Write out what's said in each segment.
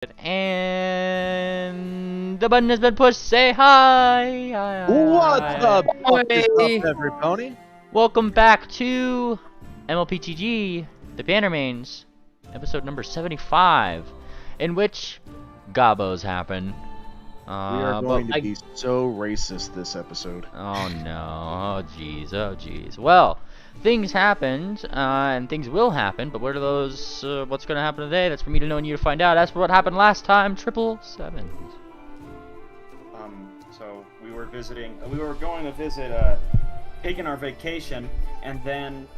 And the button has been pushed. Say hi. What's up, Hey. everybody? Welcome back to mlptg, the Bannermanes, episode number 75, in which gobos happen. We are going to be so racist this episode. Oh no! Oh jeez! Oh jeez! Well, things happened, and things will happen. But what are those? What's going to happen today? That's for me to know and you to find out. As for what happened last time, 777. So we were going to visit, taking our vacation, and then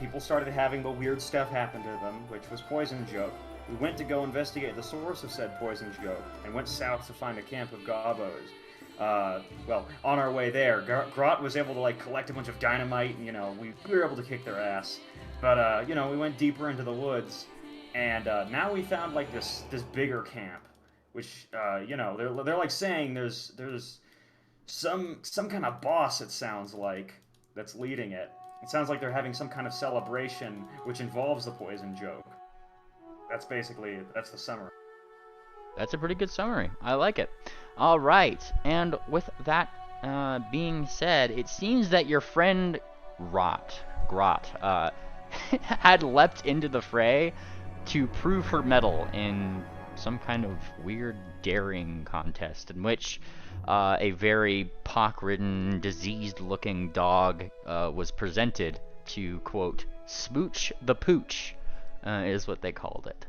people started having the weird stuff happen to them, which was poison joke. We went to go investigate the source of said poison joke, and went south to find a camp of gobos. Well, on our way there, Grot was able to collect a bunch of dynamite, and we were able to kick their ass. But we went deeper into the woods, and now we found this bigger camp, which they're saying there's some kind of boss, it sounds like, that's leading it. It sounds like they're having some kind of celebration which involves the poison joke. That's the summary. That's a pretty good summary. I like it. All right, and with that being said, it seems that your friend Grot had leapt into the fray to prove her mettle in some kind of weird daring contest in which a very pock-ridden, diseased-looking dog was presented to, quote, smooch the pooch, is what they called it.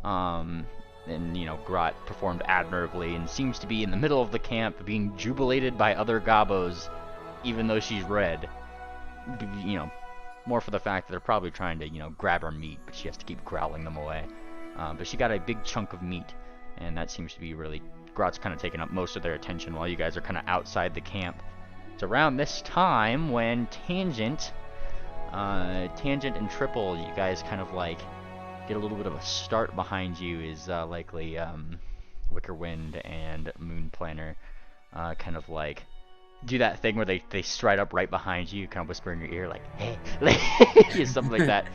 And, Grot performed admirably and seems to be in the middle of the camp being jubilated by other gobos, even though she's red. More for the fact that they're probably trying to, grab her meat, but she has to keep growling them away. But she got a big chunk of meat, and that seems to be really... Grot's kind of taking up most of their attention while you guys are kind of outside the camp. It's around this time when Tangent and Triple, you guys kind of get a little bit of a start behind you, is likely Wickerwind and Moon Planner kind of do that thing where they stride up right behind you, kind of whisper in your ear hey, something like that.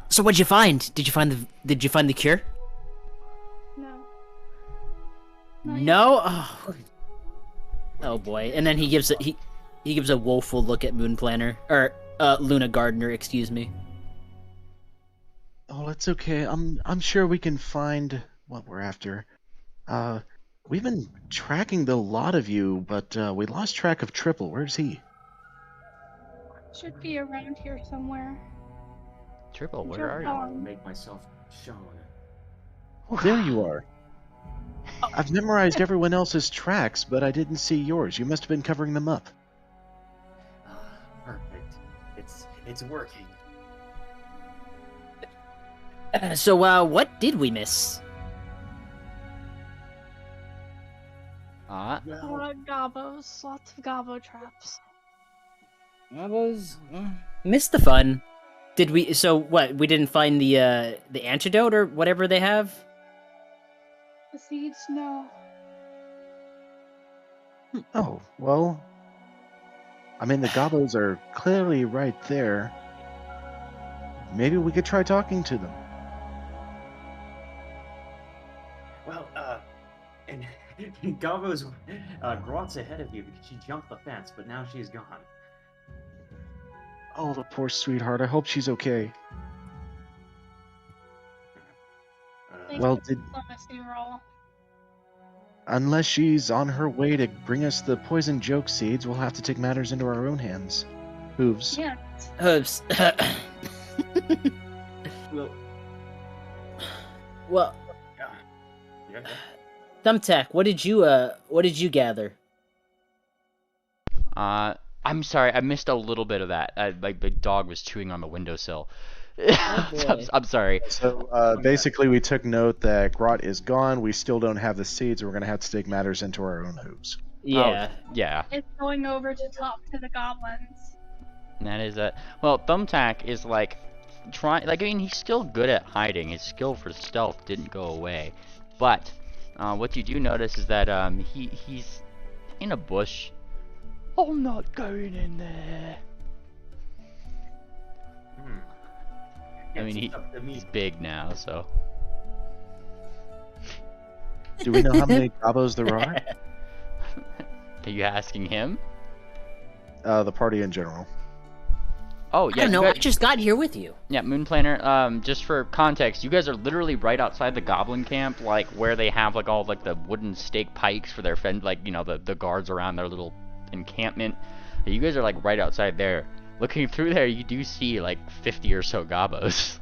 So what'd you find? Did you find the cure? No. No? Oh boy. And then he gives a woeful look at Moon Planner, or Luna Gardener, excuse me. Oh, that's okay. I'm sure we can find what we're after. We've been tracking the lot of you, but we lost track of Triple. Where's he? Should be around here somewhere. Triple, where are you? I'll make myself shown. Oh, there you are. I've memorized everyone else's tracks, but I didn't see yours. You must have been covering them up. Perfect. It's working. So what did we miss? Gobos. Lots of gobbo traps. Missed the fun. Did we? So what? We didn't find the antidote or whatever they have. The seeds, no. Oh, well... I mean, the gobos are clearly right there. Maybe we could try talking to them. Well, and Gavo's Grot's ahead of you because she jumped the fence, but now she's gone. Oh, the poor sweetheart. I hope she's okay. Well, unless she's on her way to bring us the poison joke seeds, we'll have to take matters into our own hands. Hooves. Yeah. Hooves. Well. Yeah. Thumbtack, what did you gather? I'm sorry, I missed a little bit of that. My big dog was chewing on the windowsill. I'm sorry. So basically, we took note that Grot is gone. We still don't have the seeds. We're going to have to take matters into our own hooves. Yeah. Oh, yeah. It's going over to talk to the goblins. And that is it. Well, Thumbtack is trying. He's still good at hiding. His skill for stealth didn't go away. But what you do notice is that he's in a bush. I'm not going in there. I mean, he's big now, so. Do we know how many gobos there are? Are you asking him? The party in general. Oh, I yeah, don't you know. I guys, just got here with you. yeah, Moon Planner, just for context, you guys are literally right outside the goblin camp, like, where they have, like, all, like, the wooden stake pikes for their like, you know, the guards around their little encampment. You guys are, like, right outside there. Looking through there, you do see, like, 50 or so gobos.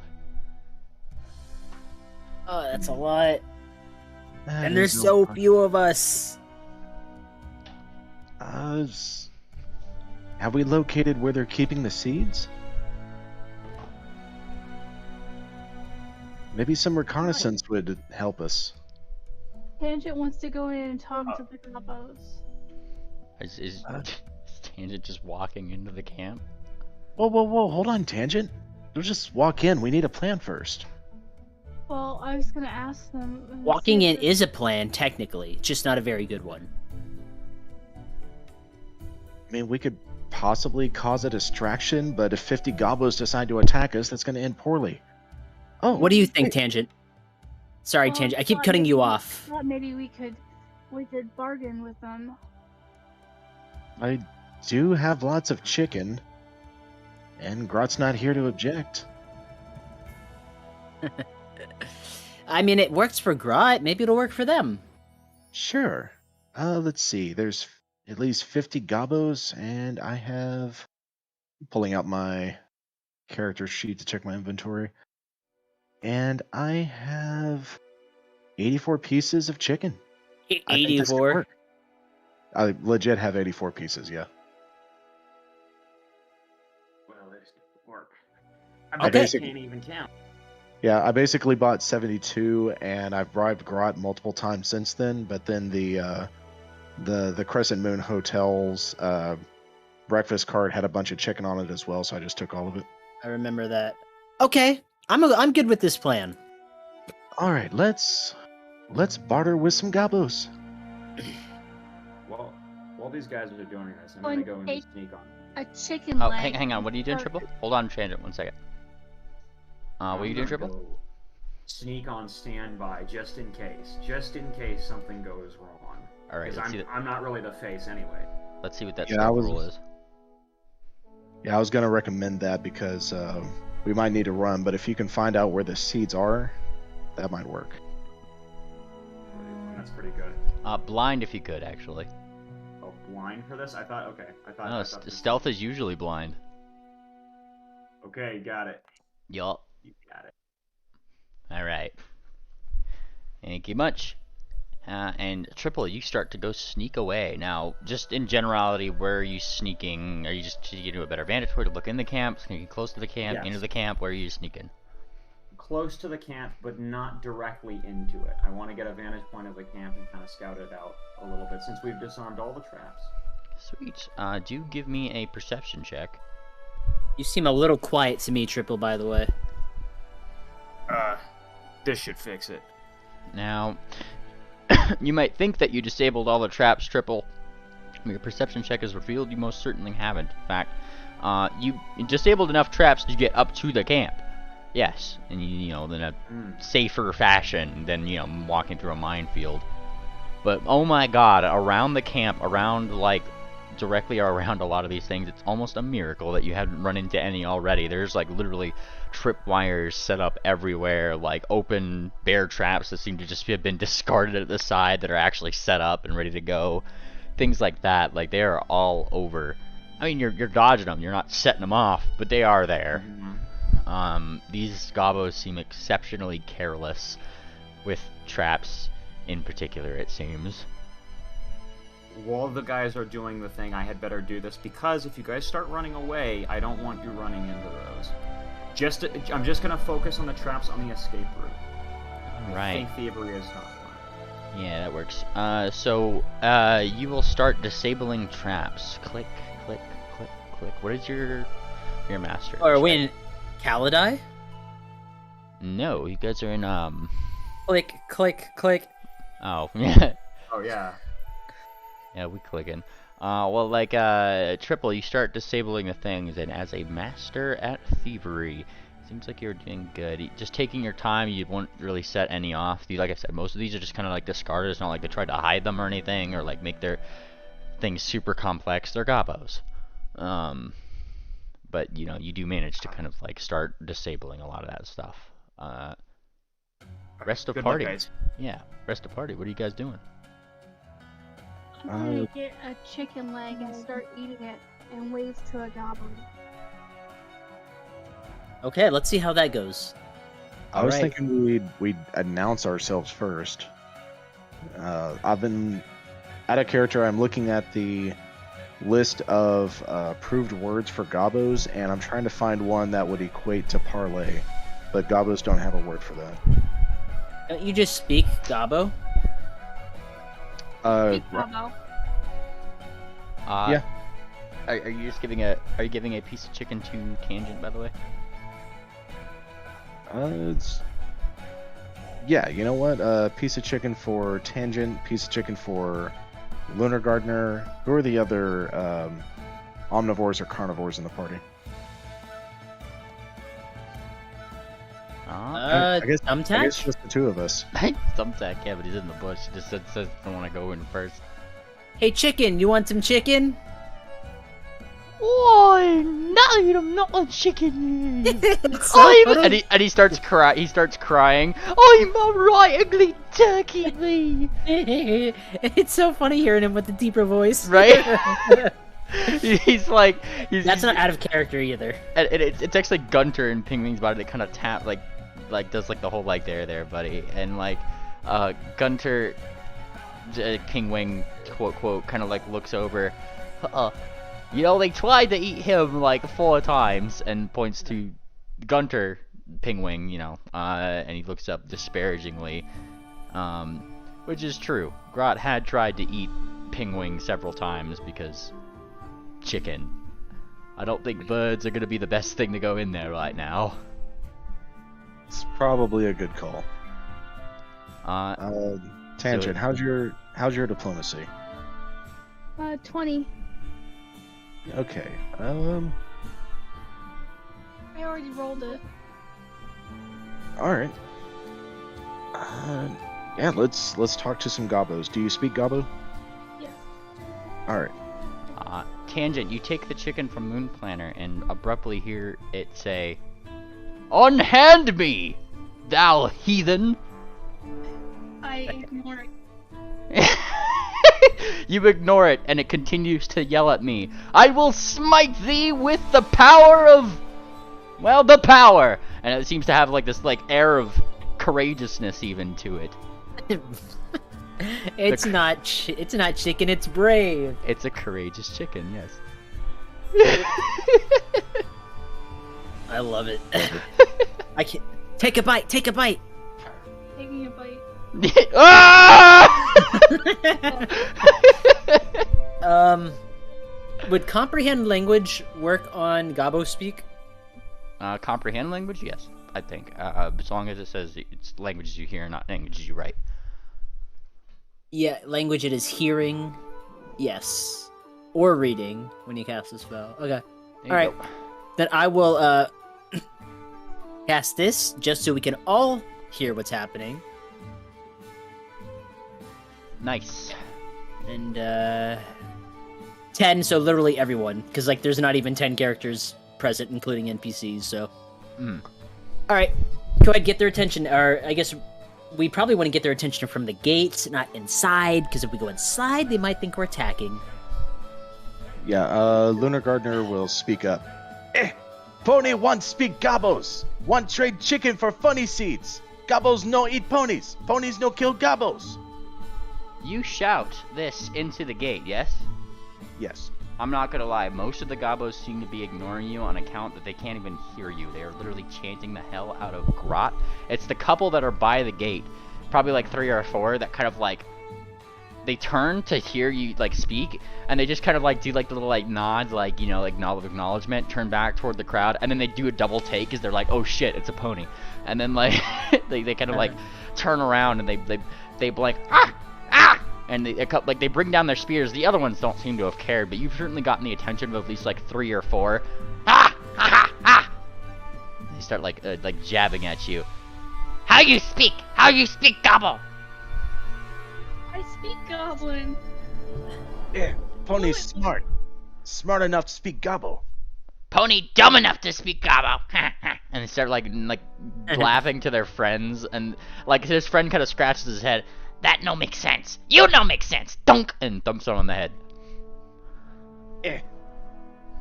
Oh, that's a lot. That And there's is so fun. few of us. Have we located where they're keeping the seeds? Maybe some reconnaissance would help us. Tangent wants to go in and talk to the gobos. Is Uh, Tangent just walking into the camp? Whoa, whoa, whoa! Hold on, Tangent. Don't just walk in. We need a plan first. Well, I was gonna ask them. Walking in is a plan, technically, just not a very good one. I mean, we could possibly cause a distraction, but if 50 gobos decide to attack us, that's going to end poorly. Oh, What do you think, wait. Tangent? Sorry, Well, Tangent. I keep thought cutting you maybe- off. Thought maybe we could bargain with them. I do have lots of chicken, and Grot's not here to object. I mean, it works for Grot. Maybe it'll work for them. Sure. Let's see. There's at least 50 gobos, and I have... pulling out my character sheet to check my inventory. And I have 84 pieces of chicken. I think this could 84. work. I legit have 84 pieces, yeah. Well, this didn't work. I I bet basically- you can't even count. Yeah, I basically bought 72, and I've bribed Grot multiple times since then, but then the Crescent Moon Hotel's breakfast cart had a bunch of chicken on it as well, so I just took all of it. I remember that. Okay, I'm good with this plan. All right, let's barter with some gobos. Well, while these guys are doing this, I'm Well, gonna go and hey- sneak on. A chicken Oh, leg. hang on, what are you doing, or- Triple? Hold on, Tangent, 1 second. What are you doing, I'm gonna Triple? go Sneak on standby, just in case something goes wrong. Alright, Because I'm not really the face anyway. let's see what that Yeah, stealth rule is. Yeah, I was gonna recommend that because we might need to run, but if you can find out where the seeds are, that might work. That's pretty good. Blind if you could, actually. Oh, blind for this? I thought. Okay, I thought. No, I thought this- stealth is usually blind. Okay, got it. Yup. You got it. Alright. Thank you much. And Triple, you start to go sneak away. Now, just in generality, where are you sneaking? Are you just sneaking to a better vantage point to look in the camp, sneaking close to the camp, Yes. into the camp? Where are you sneaking? Close to the camp, but not directly into it. I want to get a vantage point of the camp and kind of scout it out a little bit since we've disarmed all the traps. Sweet. Do give me a perception check. You seem a little quiet to me, Triple, by the way. This should fix it. Now, you might think that you disabled all the traps, Triple. Your perception check has revealed you most certainly haven't. In fact, you disabled enough traps to get up to the camp. Yes, and you know, in a safer fashion than, you know, walking through a minefield. But oh my god, around the camp, around, like, directly around a lot of these things, it's almost a miracle that you haven't run into any already. There's, like, literally tripwires set up everywhere, like open bear traps that seem to just have been discarded at the side that are actually set up and ready to go. Things like that, like, they are all over. I mean, you're dodging them, you're not setting them off, but they are there. These gobos seem exceptionally careless with traps in particular, it seems. While the guys are doing the thing, I had better do this because if you guys start running away, I don't want you running into those. I'm just gonna focus on the traps on the escape route. Right. I think thievery is not one. Yeah, that works. So you will start disabling traps. Click, click, click, click. What is your master? Oh, are we in Kalidai? No, you guys are in Click, click, click. Oh, yeah. Oh yeah. Yeah, we clicking. Well, like, Triple, you start disabling the things, and as a master at thievery, Seems like you're doing good. Just taking your time, you won't really set any off. Like I said, most of these are just kind of like discarded. It's not like they tried to hide them or anything, or like make their things super complex. They're gobos. But you know, you do manage to kind of like start disabling a lot of that stuff. Rest of Good party. luck, guys. Yeah, rest of party. What are you guys doing? I'm gonna get a chicken leg and start eating it and waste to a goblin. Okay, let's see how that goes. I was Alright. thinking we'd announce ourselves first. I've been out of character. I'm looking at the list of approved words for gobos, and I'm trying to find one that would equate to parlay, but gobos don't have a word for that. Don't you just speak Gabo? Big gobbo. Yeah. Are you just giving a piece of chicken to Tangent, by the way? Yeah, you know what? Piece of chicken for Tangent, piece of chicken for Lunar Gardener. Who are the other omnivores or carnivores in the party? I guess Thumbtack? just the two of us. Thumbtack, yeah, but he's in the bush. He just says I want to go in first. Hey, chicken, you want some chicken? Why? No, I'm not a chicken. It's so funny. And he starts crying. I'm a right ugly turkey, me. It's so funny hearing him with the deeper voice. Right? He's That's not out of character either. And it's actually Gunter and Pingwing's body that kind of tap like does like the whole like there buddy, and like Gunter, Pingwing quote kind of like looks over. You know, they tried to eat him like 4 times, and points to Gunter, Pingwing, you know, and he looks up disparagingly, which is true. Grot had tried to eat Pingwing several times because chicken. I don't think birds are gonna be the best thing to go in there right now. It's probably a good call. Tangent, so- how's your diplomacy? 20. Okay. I already rolled it. All right. Yeah, let's talk to some gobos. Do you speak gobbo? Yes. All right. Tangent, you take the chicken from Moon Planner and abruptly hear it say, "Unhand me, thou heathen!" I ignore it. You ignore it, and it continues to yell at me. "I will smite thee with the power of... well, the power!" And it seems to have like this like air of courageousness even to it. It's not chicken, it's brave. It's a courageous chicken, yes. I love it. I can't. Take a bite. Taking a bite. Ah! Would comprehend language work on Gabo speak? Comprehend language? Yes, I think. As long as it says it's languages you hear, not languages you write. Yeah, language it is hearing, yes, or reading when you cast a spell. Okay, There you all right. go. Then I will cast this just so we can all hear what's happening. Nice. And 10, so literally everyone, because like there's not even 10 characters present, including NPCs. So, Mm. all right, go ahead, get their attention. Or I guess we probably want to get their attention from the gates, not inside, because if we go inside, they might think we're attacking. Yeah, Lunar Gardener will speak up. Pony one speak gobos. One trade chicken for funny seeds. Gobos no eat ponies. Ponies no kill gobos. You shout this into the gate, yes? Yes. I'm not gonna lie, most of the gobos seem to be ignoring you on account that they can't even hear you. They are literally chanting the hell out of Grot. It's the couple that are by the gate, probably like 3 or 4, that kind of like, they turn to hear you like speak, and they just kind of like do like the little like nods, like, you know, like nod of acknowledgement, turn back toward the crowd, and then they do a double take as they're like, oh shit, it's a pony. And then like, they kind of like turn around and they blank, ah! And they bring down their spears. The other ones don't seem to have cared, but you've certainly gotten the attention of at least like 3 or 4. Ah! Ha ha ha! start like jabbing at you. How you speak? How you speak Gobble? I speak Goblin. Yeah, Pony's smart. Smart enough to speak Gobble. Pony dumb enough to speak Gobble. And they start like laughing to their friends, and like his friend kind of scratches his head. That no make sense. You no make sense. Dunk, and thumps him on the head.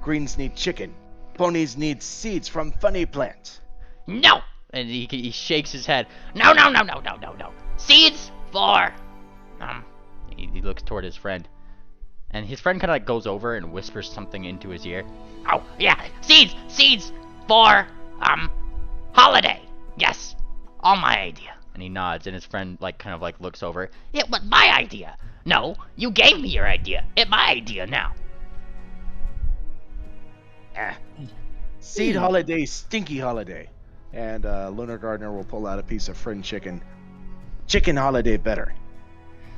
Greens need chicken. Ponies need seeds from funny plant. No! And he shakes his head. No. Seeds for... He looks toward his friend. And his friend kind of like goes over and whispers something into his ear. Oh, yeah. Seeds for, holiday. Yes. All my idea. And he nods, and his friend like kind of like looks over. It was my idea. No, you gave me your idea. It's my idea now. Seed holiday, stinky holiday. And Lunar Gardener will pull out a piece of friend chicken. Chicken holiday better.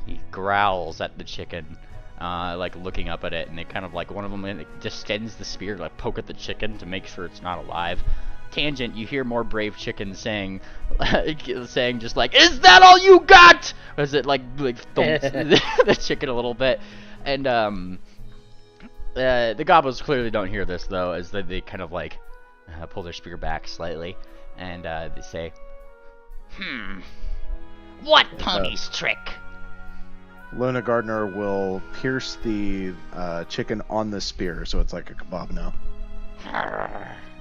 He growls at the chicken, like looking up at it, and they kind of like one of them just extends the spear to like poke at the chicken to make sure it's not alive. Tangent, you hear more brave chicken saying just like, "Is that all you got?" As it like thumps the chicken a little bit, and the goblins clearly don't hear this though, as they kind of like pull their spear back slightly, and they say, what pony's trick? Luna Gardener will pierce the chicken on the spear, so it's like a kebab now.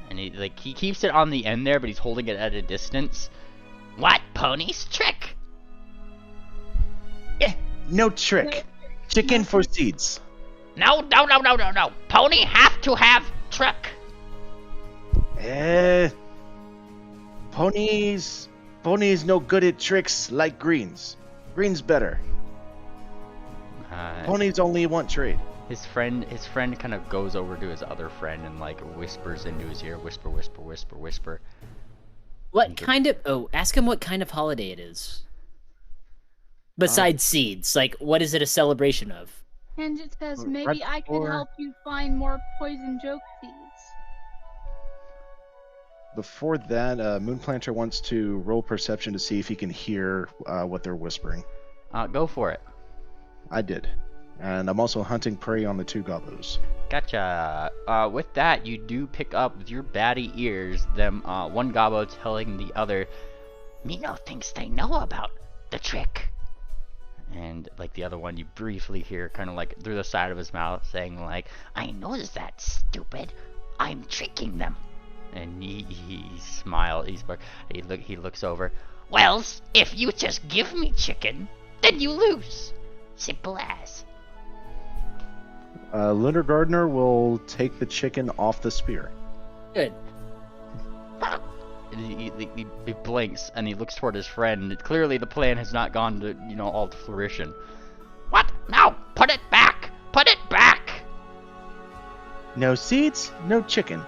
And he keeps it on the end there, but he's holding it at a distance. What pony's trick? No trick. Chicken for seeds. No. Pony have to have trick. Ponies no good at tricks like greens. Greens better. Ponies only want trade. His friend kind of goes over to his other friend and like whispers into his ear, whisper. What kind of? Oh, ask him what kind of holiday it is. Besides seeds, like what is it a celebration of? And it says maybe Right I could before- help you find more poison joke seeds. Before that, Moonplanter wants to roll perception to see if he can hear what they're whispering. Go for it. I did. And I'm also hunting prey on the two gobos. Gotcha. With that, you do pick up with your batty ears them one gobbo telling the other, "Mino thinks they know about the trick." And like the other one, you briefly hear kind of like through the side of his mouth saying like, "I noticed that, stupid. I'm tricking them." And he smiles. He looks over. "Well, if you just give me chicken, then you lose. Simple as." Lunar Gardener will take the chicken off the spear. Good. He blinks and he looks toward his friend. Clearly, the plan has not gone to all to fruition. What? No! Put it back! Put it back! No seeds, no chicken.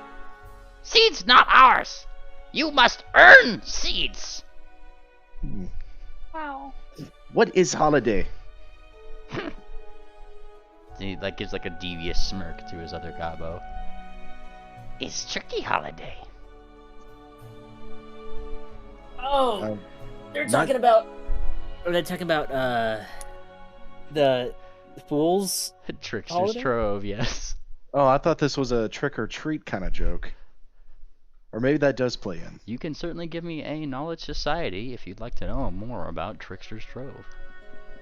Seeds not ours. You must earn seeds. Wow. What is holiday? He like gives like a devious smirk to his other gobbo. It's tricky holiday. Oh, they're talking about. Are they talking about the fools? Trickster's Holiday? Trove, yes. Oh, I thought this was a trick or treat kind of joke. Or maybe that does play in. You can certainly give me a knowledge society if you'd like to know more about Trickster's Trove.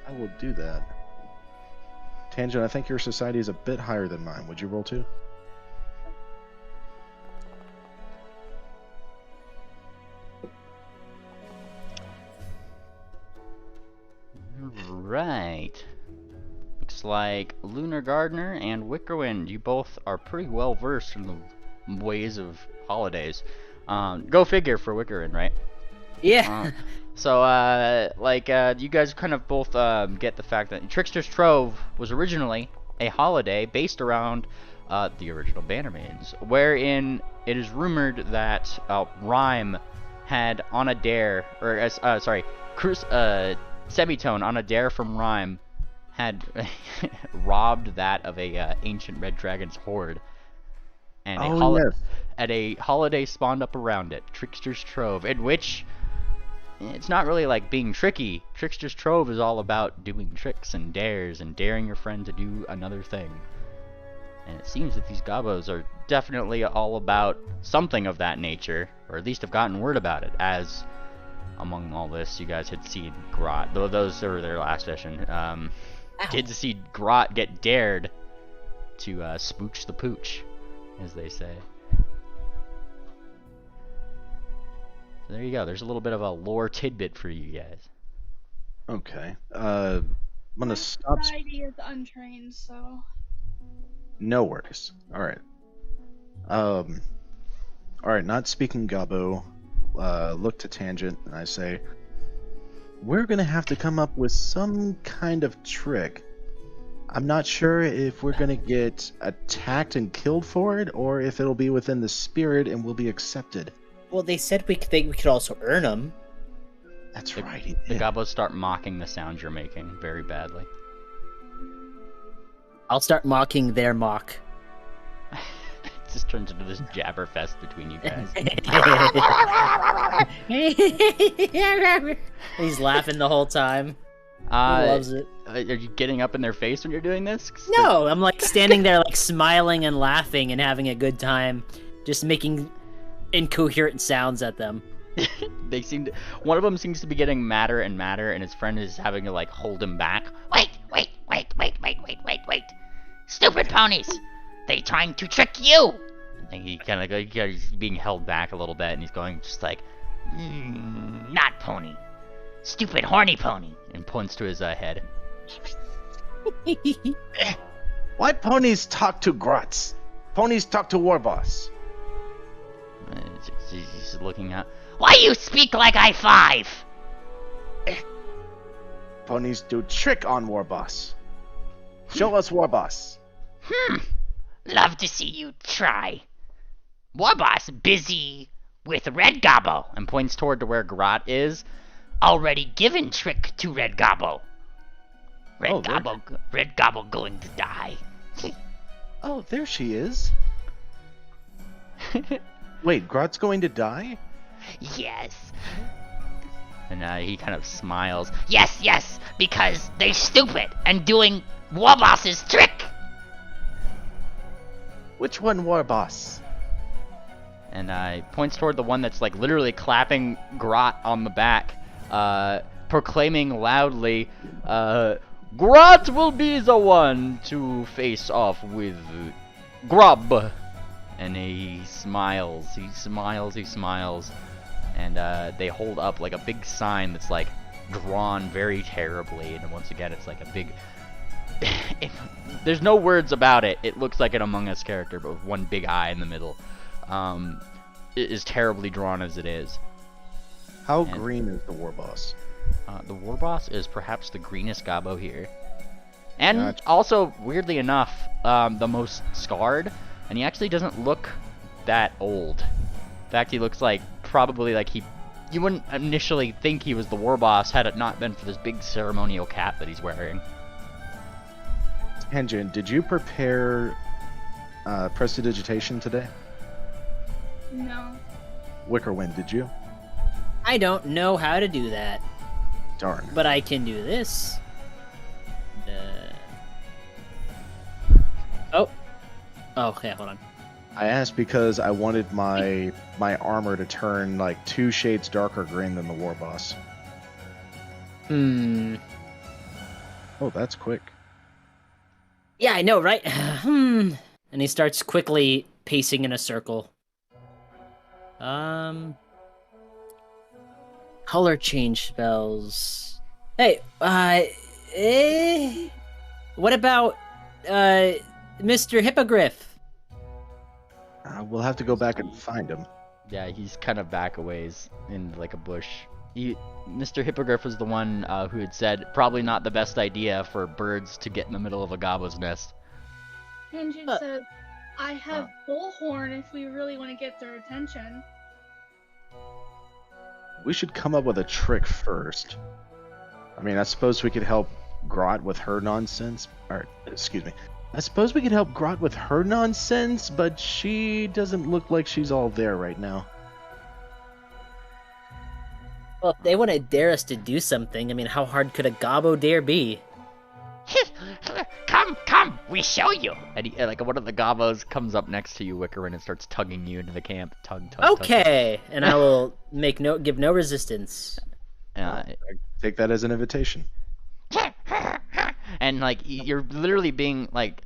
I will do that. Tangent, I think your society is a bit higher than mine. Would you roll too? Right. Looks like Lunar Gardener and Wickerwind, you both are pretty well versed in the ways of holidays. Go figure for Wickerwind, right? Yeah. So, you guys kind of both get the fact that Trickster's Trove was originally a holiday based around the original Bannermanes, wherein it is rumored that Rhyme had on a dare, or Semitone on a dare from Rhyme had robbed that of a ancient red dragon's hoard, and at a holiday spawned up around it, Trickster's Trove, in which it's not really like being tricky. Trickster's Trove is all about doing tricks and dares and daring your friend to do another thing. And it seems that these gobos are definitely all about something of that nature, or at least have gotten word about it, as among all this, you guys had seen Grot, though those were their last session, did see Grot get dared to spooch the pooch, as they say. So there you go, there's a little bit of a lore tidbit for you guys. Okay. I'm gonna stop. Society is untrained, so. No worries. Alright. Alright, not speaking Gabo, look to Tangent, and I say, we're gonna have to come up with some kind of trick. I'm not sure if we're gonna get attacked and killed for it, or if it'll be within the spirit and will be accepted. Well, they said we could also earn them. That's right. The gobos start mocking the sounds you're making very badly. I'll start mocking their mock. It just turns into this jabberfest between you guys. He's laughing the whole time. He loves it. Are you getting up in their face when you're doing this? No, I'm like standing there like smiling and laughing and having a good time. Just making incoherent sounds at them. They seem to, one of them seems to be getting madder and madder, and his friend is having to like hold him back. Wait! Stupid ponies! They trying to trick you! And he kind of like he's being held back a little bit, and he's going just like, Not pony. Stupid horny pony. and points to his head. Why ponies talk to Grots? Ponies talk to Warboss. He's looking at. Why you speak like I-5? Ponies do trick on Warboss. Show us Warboss. Love to see you try. Warboss busy with Red Gobbo. And points toward to where Grot is. Already given trick to Red Gobbo. Oh, Red Gobbo going to die. Oh, there she is. Wait, Grot's going to die? Yes. And he kind of smiles. Yes, because they stupid and doing Warboss's trick. Which one, Warboss? And points toward the one that's like literally clapping Grot on the back, proclaiming loudly, Grot will be the one to face off with Grub. And he smiles, and they hold up like a big sign that's like drawn very terribly, and once again it's like a big there's no words about it. It looks like an Among Us character, but with one big eye in the middle. It is terribly drawn as it is. How green is the Warboss? The Warboss is perhaps the greenest Gobbo here. And Gotcha. also, weirdly enough, the most scarred, and he actually doesn't look that old. In fact, he looks like probably like you wouldn't initially think he was the Warboss had it not been for this big ceremonial cap that he's wearing. Tangent, did you prepare prestidigitation today? No. Wickerwind, did you? I don't know how to do that, Darn. but I can do this. Oh, okay, hold on. I asked because I wanted my armor to turn like 2 shades darker green than the Warboss. Oh, that's quick. Yeah, I know, right? And he starts quickly pacing in a circle. Color change spells. Hey, what about, Mr. Hippogriff? We'll have to go back and find him. Yeah, he's kind of back a ways in like a bush. Mr. Hippogriff was the one who had said probably not the best idea for birds to get in the middle of a gobbo's nest. Tangent says, I have Bullhorn if we really want to get their attention. We should come up with a trick first. I mean, I suppose we could help Grot with her nonsense. Or, excuse me, I suppose we could help Grot with her nonsense, but she doesn't look like she's all there right now. Well, if they want to dare us to do something, I mean, how hard could a gobbo dare be? Come, we show you. And like one of the Gabos comes up next to you, Wickerin, and starts tugging you into the camp. Tug. Okay, and I will give no resistance. I take that as an invitation. And like you're literally being like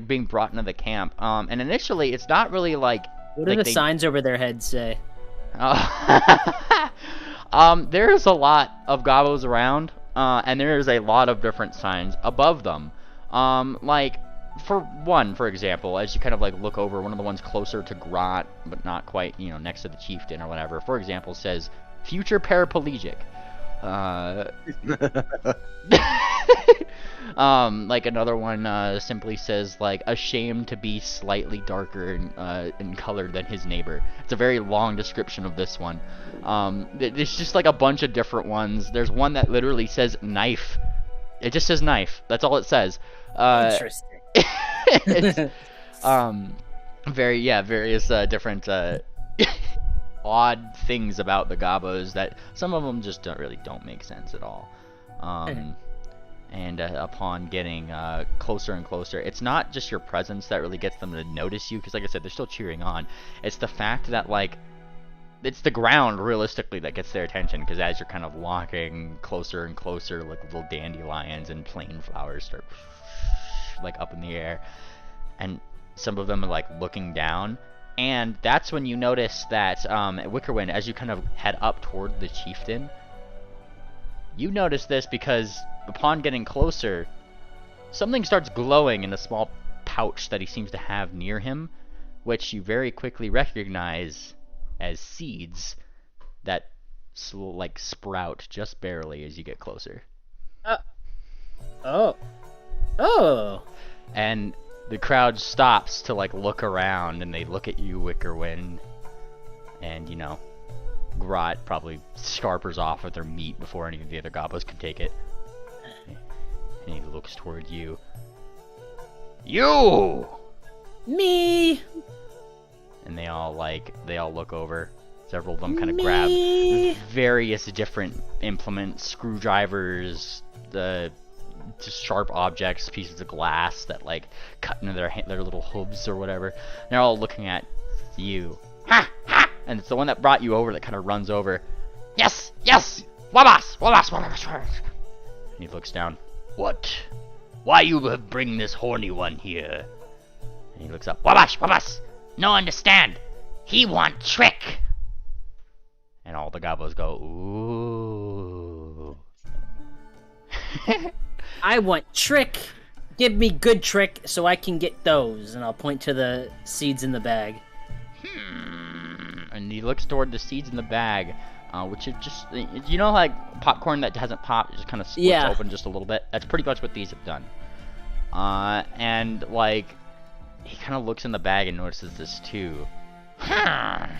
being brought into the camp. And initially it's not really like. What do the signs over their heads say? There's a lot of Gabos around, and there's a lot of different signs above them. Like, for example, as you kind of like look over, one of the ones closer to Grot, but not quite, next to the chieftain or whatever, for example, says, future paraplegic. Like another one simply says like ashamed to be slightly darker in color than his neighbor. It's a very long description of this one. It's just like a bunch of different ones. There's one that literally says knife. It just says knife. That's all it says. Interesting. It's, various different odd things about the Gabos that some of them just don't make sense at all. And upon getting closer and closer, it's not just your presence that really gets them to notice you, because like I said, they're still cheering on. It's the fact that like it's the ground realistically that gets their attention, because as you're kind of walking closer and closer, like little dandelions and plain flowers start like up in the air, and some of them are like looking down. And that's when you notice that Wickerwind, as you kind of head up toward the chieftain, you notice this because upon getting closer, something starts glowing in a small pouch that he seems to have near him, which you very quickly recognize as seeds that sprout just barely as you get closer. Oh. And the crowd stops to like look around, and they look at you, Wickerwind, and Grot probably scarpers off with their meat before any of the other Gobos can take it. And he looks toward you. You! Me! And they all look over. Several of them kind of grab various different implements, screwdrivers, just sharp objects, pieces of glass that like cut into their little hooves or whatever. They're all looking at you. Ha! And it's the one that brought you over that kind of runs over. Yes! Wabas! And he looks down. What? Why you bring this horny one here? And he looks up. Wabas! No understand. He want trick. And all the Gobos go, ooh. I want trick. Give me good trick so I can get those. And I'll point to the seeds in the bag. And he looks toward the seeds in the bag, which is just, like popcorn that hasn't popped, it just kind of splits open just a little bit. That's pretty much what these have done. And like, he kind of looks in the bag and notices this too. And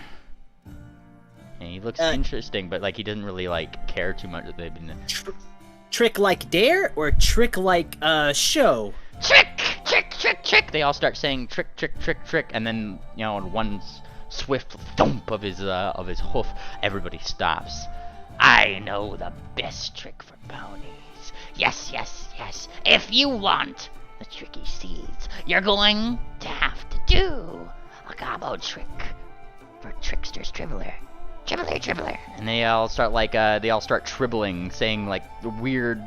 he looks interesting, but like he doesn't really like care too much that they've been. Trick like dare or trick like show? Trick! They all start saying trick, and then in one swift thump of his hoof, everybody stops. I know the best trick for ponies. Yes. If you want the tricky seeds, you're going to have to do a gobbo trick for Trickster's Dribbler. Dribbler. And they all start tribbling, saying like weird,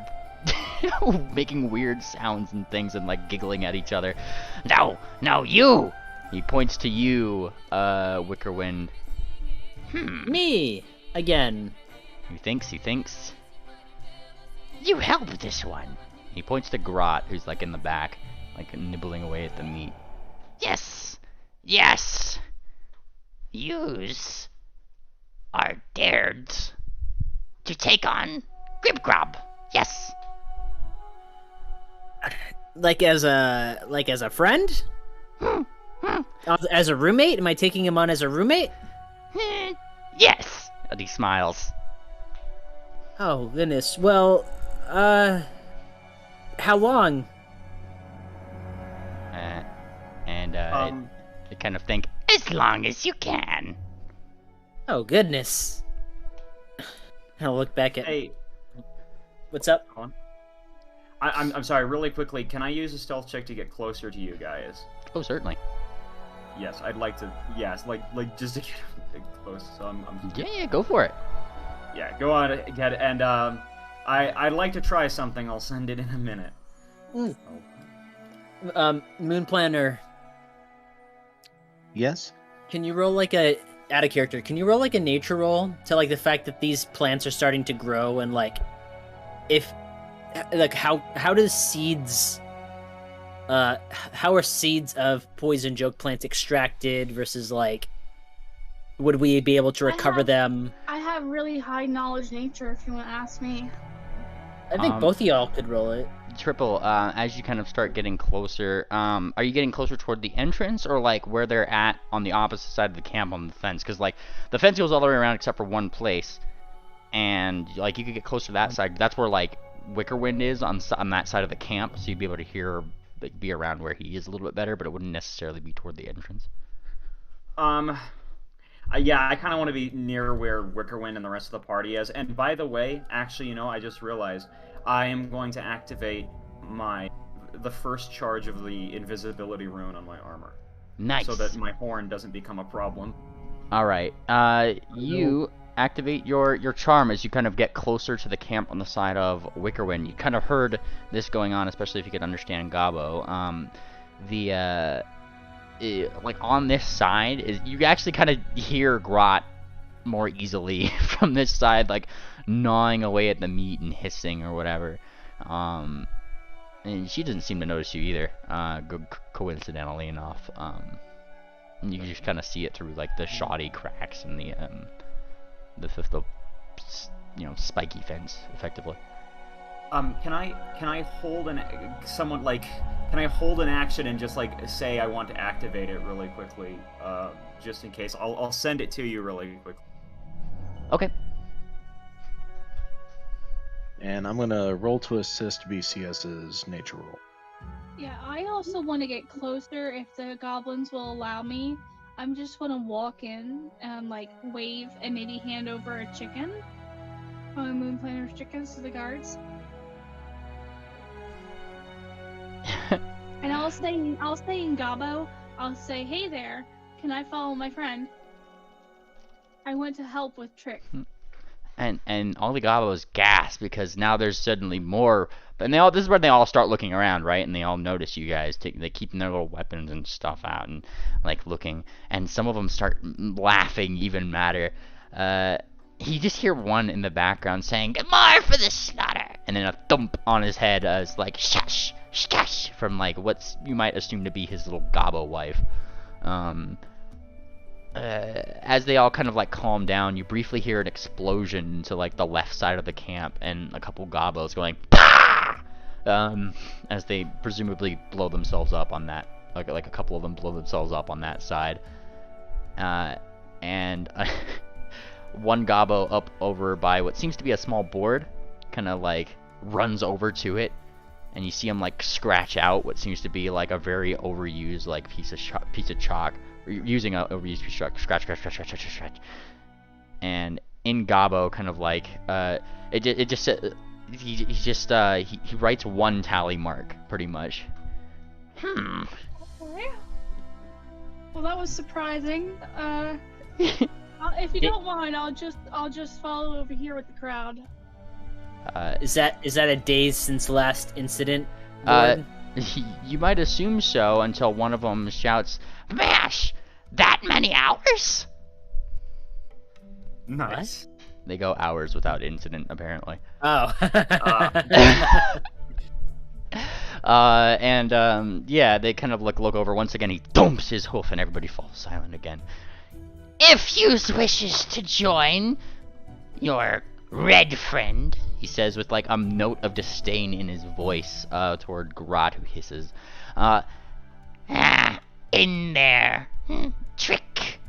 making weird sounds and things, and like giggling at each other. No, you! He points to you, Wickerwind. Me! Again. He thinks. You help this one. He points to Grot, who's like in the back, like nibbling away at the meat. Yes. Yous are dared to take on Gribgrob. Yes. Like as a friend? As a roommate? Am I taking him on as a roommate? Yes. And he smiles. Oh, goodness. Well, how long? kind of think, as long as you can. Oh goodness. I'll look back at. Hey, What's up? hold on. I'm sorry. Really quickly, can I use a stealth check to get closer to you guys? Oh, certainly. Yes, I'd like to. Yes, like just to get close. So I'm Yeah, go for it. yeah. Go on ahead, and I'd like to try something. I'll send it in a minute. Moon Planner, Yes? can you roll like a out of character? Can you roll like a nature roll to like the fact that these plants are starting to grow and like if like how does seeds how are seeds of poison joke plants extracted versus like would we be able to recover them? I have really high knowledge nature if you want to ask me. I think both of y'all could roll it. Triple, as you kind of start getting closer, are you getting closer toward the entrance or like where they're at on the opposite side of the camp on the fence? Because like the fence goes all the way around except for one place, and like you could get closer to that side. That's where like Wickerwind is on that side of the camp, so you'd be able to hear, like, be around where he is a little bit better, but it wouldn't necessarily be toward the entrance. Yeah, I kind of want to be near where Wickerwind and the rest of the party is. And by the way, actually, you know, I just realized I am going to activate the first charge of the invisibility rune on my armor. Nice. So that my horn doesn't become a problem. All right. You activate your charm as you kind of get closer to the camp on the side of Wickerwind. You kind of heard this going on, especially if you could understand Gabo. Like on this side is you actually kind of hear Grot more easily from this side, like gnawing away at the meat and hissing or whatever. And she doesn't seem to notice you either. Coincidentally enough, you can just kind of see it through like the shoddy cracks in the you know, spiky fence, effectively. Can I hold an action and just like say I want to activate it really quickly, just in case? I'll send it to you really quickly. Okay. And I'm gonna roll to assist BCS's nature roll. Yeah, I also want to get closer if the goblins will allow me. I'm just want to walk in and like wave and maybe hand over a chicken. Moon Planner's chickens to the guards. And I'll say in Gabo, I'll say, hey there, can I follow my friend? I went to help with Trick. And all the Gabos gasp because now there's suddenly more. And this is where they all start looking around, right? And they all notice you guys. They keeping their little weapons and stuff out and like looking. And some of them start laughing even madder. You just hear one in the background saying, "More for the slaughter!" And then a thump on his head as like, "Shush, shush!" from like what you might assume to be his little Gabo wife. As they all kind of like calm down, you briefly hear an explosion to like the left side of the camp, and a couple Gabos going "Pah!" As they presumably blow themselves up on that. Like a couple of them blow themselves up on that side, and one Gabo up over by what seems to be a small board, kind of like runs over to it, and you see him like scratch out what seems to be like a very overused like piece of chalk. Using a overused piece of chalk, scratch. And in Gabo, kind of like he writes one tally mark pretty much. Okay. Well, that was surprising. If you don't mind, I'll just follow over here with the crowd. Is that a days since the last incident? Lord? You might assume so until one of them shouts, Mash! That many hours? Nice. They go hours without incident, apparently. Oh. Yeah, they kind of look over. Once again, he thumps his hoof, and everybody falls silent again. If you wishes to join your red friend, He says with like a note of disdain in his voice toward Grot, who hisses. in there, Trick,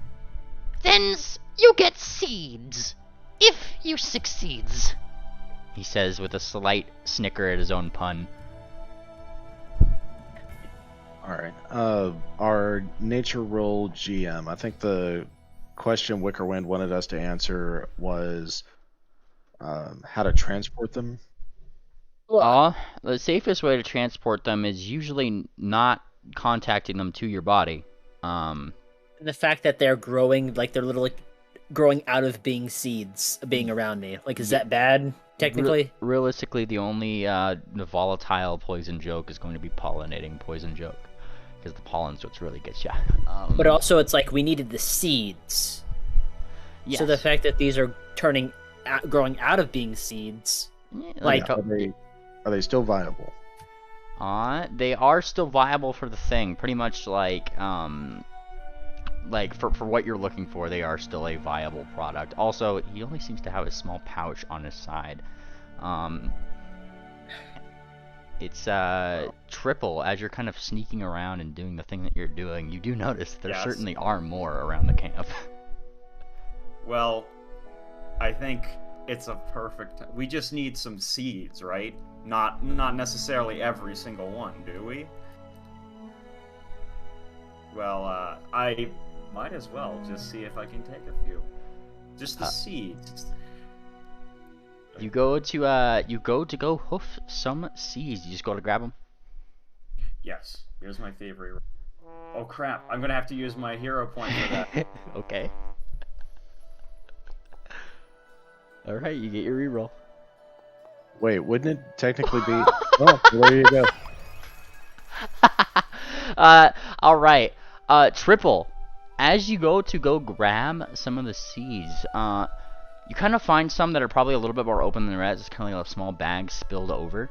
then you get seeds, if you succeeds. He says with a slight snicker at his own pun. All right. Our nature roll GM. I think the question Wickerwind wanted us to answer was how to transport them. Well, The safest way to transport them is usually not contacting them to your body. the fact that they're growing, like they're literally growing out of being seeds, being around me. Like, is that bad, technically? Realistically, the only volatile poison joke is going to be pollinating poison joke. Because the pollen's what's really gets you. But also, it's like we needed the seeds. Yes. So the fact that these are growing out of being seeds, like, Are they still viable? they are still viable for the thing. Pretty much like for what you're looking for, they are still a viable product. Also, he only seems to have a small pouch on his side. It's triple. As you're kind of sneaking around and doing the thing that you're doing, you do notice there certainly are more around the camp. Well, I think it's a perfect. We just need some seeds, right? Not necessarily every single one, do we? Well, I might as well just see if I can take a few. Just the seeds. You go to go hoof some seeds. You just go to grab them. Yes. Here's my favorite. Oh crap! I'm gonna have to use my hero point for that. Okay. All right, you get your reroll. Wait, wouldn't it technically be? Oh, there you go. All right. Triple. As you go to grab some of the seeds, you kind of find some that are probably a little bit more open than the rest. It's kind of like a small bag spilled over.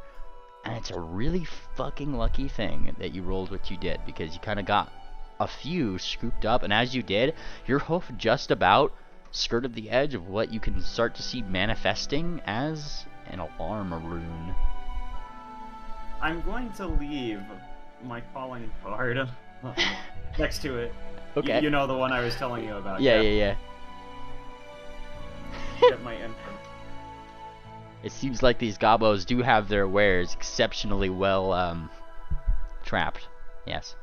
And it's a really fucking lucky thing that you rolled what you did, because you kind of got a few scooped up, and as you did, your hoof just about skirted the edge of what you can start to see manifesting as an alarm rune. I'm going to leave my calling card next to it. Okay. You know, the one I was telling you about. Yeah. Get my info. It seems like these gobos do have their wares exceptionally well trapped. Yes.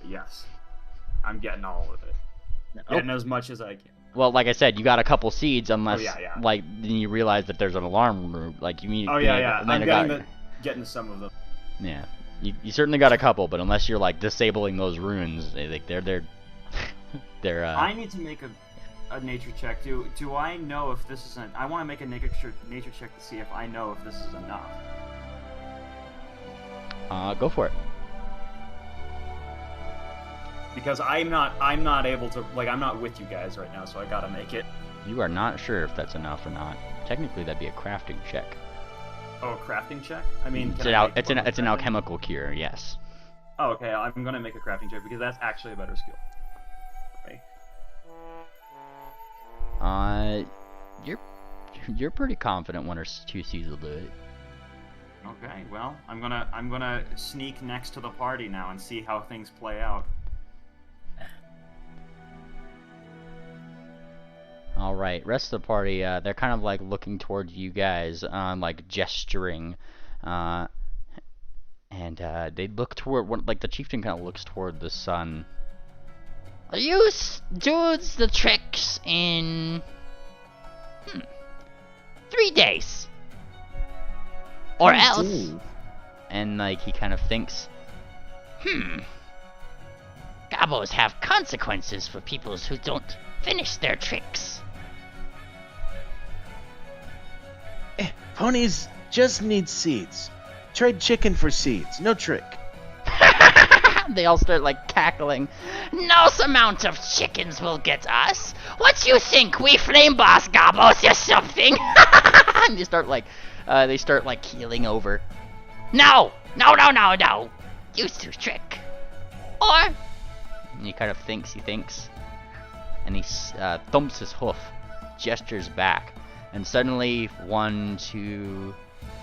Yes. I'm getting all of it. Getting as much as I can. Well, like I said, you got a couple seeds, unless yeah. then you realize that there's an alarm room. Like you mean. Oh yeah. I'm getting some of them. Yeah. You certainly got a couple, but unless you're like disabling those runes, they're I need to make a nature check. Do I know if this is I want to make a nature check to see if I know if this is enough. Go for it. Because I'm not able to, like, I'm not with you guys right now, so I gotta make it. You are not sure if that's enough or not. Technically, that'd be a crafting check. Oh, a crafting check? I mean, it's an alchemical cure. Yes. Oh, okay. I'm gonna make a crafting check because that's actually a better skill. Okay. You're pretty confident one or two seeds will do it. Okay. Well, I'm gonna sneak next to the party now and see how things play out. All right, rest of the party, they're kind of like looking towards you guys, like gesturing, and they look toward, like the chieftain kind of looks toward the sun. You dudes the tricks in 3 days, or else. And like he kind of thinks, Gobos have consequences for people who don't finish their tricks. Ponies just need seeds. Trade chicken for seeds. No trick. They all start like cackling. No amount of chickens will get us. What you think, we flame boss Gobos or something? And they start like keeling over. No. Used to trick. Or And he kind of thinks, and he thumps his hoof, gestures back, and suddenly 1, 2,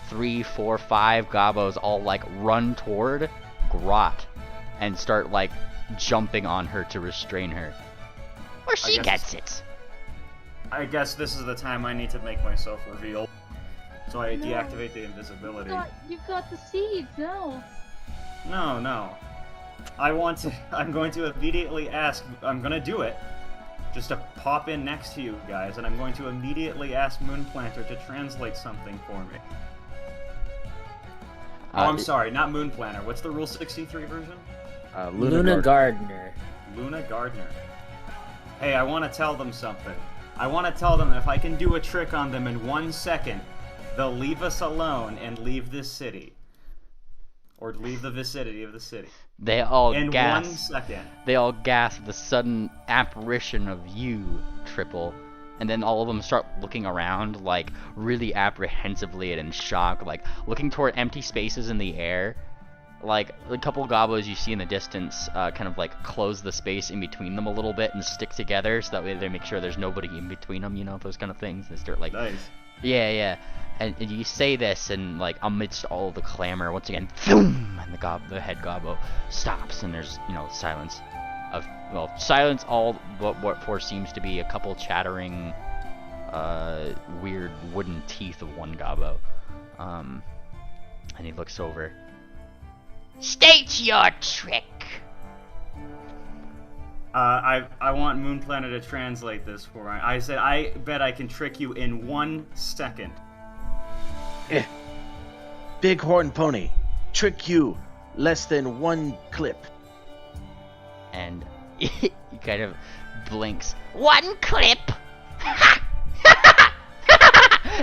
3, 4, 5 gobos all like run toward Grot and start like jumping on her to restrain her. Or she gets it. I guess this is the time I need to make myself reveal. So I deactivate the invisibility. You've got the seeds, no. No. I'm going to immediately ask. I'm going to do it. Just to pop in next to you guys, and I'm going to immediately ask Moonplanter to translate something for me. I'm sorry, not Moonplanter. What's the Rule 63 version? Luna Gardner. Luna Gardner. Hey, I want to tell them something. I want to tell them if I can do a trick on them in 1 second, they'll leave us alone and leave this city. Or leave the vicinity of the city. They all in gasp. 1 second. They all gasp at the sudden apparition of you, Triple. And then all of them start looking around, like, really apprehensively and in shock, like, looking toward empty spaces in the air. Like, a couple gobos you see in the distance kind of, like, close the space in between them a little bit and stick together, so that way they make sure there's nobody in between them, you know, those kind of things. They start, like... Nice. Yeah. And you say this, and, like, amidst all the clamor, once again, boom! And the head gobbo stops, and there's, you know, silence. Silence all but what for seems to be a couple chattering, weird wooden teeth of one gobbo. And he looks over. State your trick. I want Moonplanet to translate this for me. I said, I bet I can trick you in 1 second. Big horn pony, trick you, less than 1 clip. And he kind of blinks. 1 clip.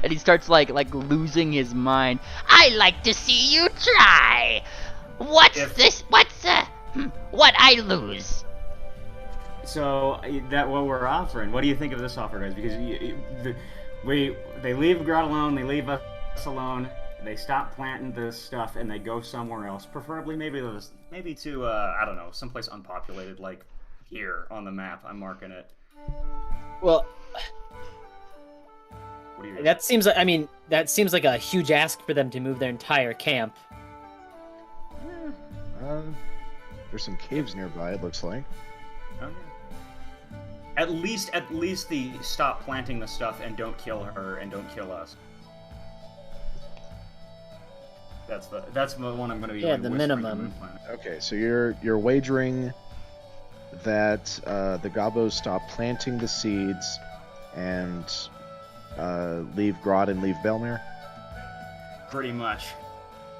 And he starts like losing his mind. I like to see you try. What's this? What's what I lose? So that what we're offering. What do you think of this offer, guys? Because they leave Grout alone, they leave us alone, they stop planting this stuff, and they go somewhere else. Preferably maybe to I don't know, someplace unpopulated, like here on the map. I'm marking it. Well, What do you that seems like a huge ask for them to move their entire camp. There's some caves nearby, it looks like. Okay. At least the stop planting the stuff and don't kill her and don't kill us. That's the one I'm going to be. Yeah, like, the whispering to minimum. Moonplanet. Okay, so you're wagering that the gobos stop planting the seeds and leave Grodd and leave Belmere? Pretty much.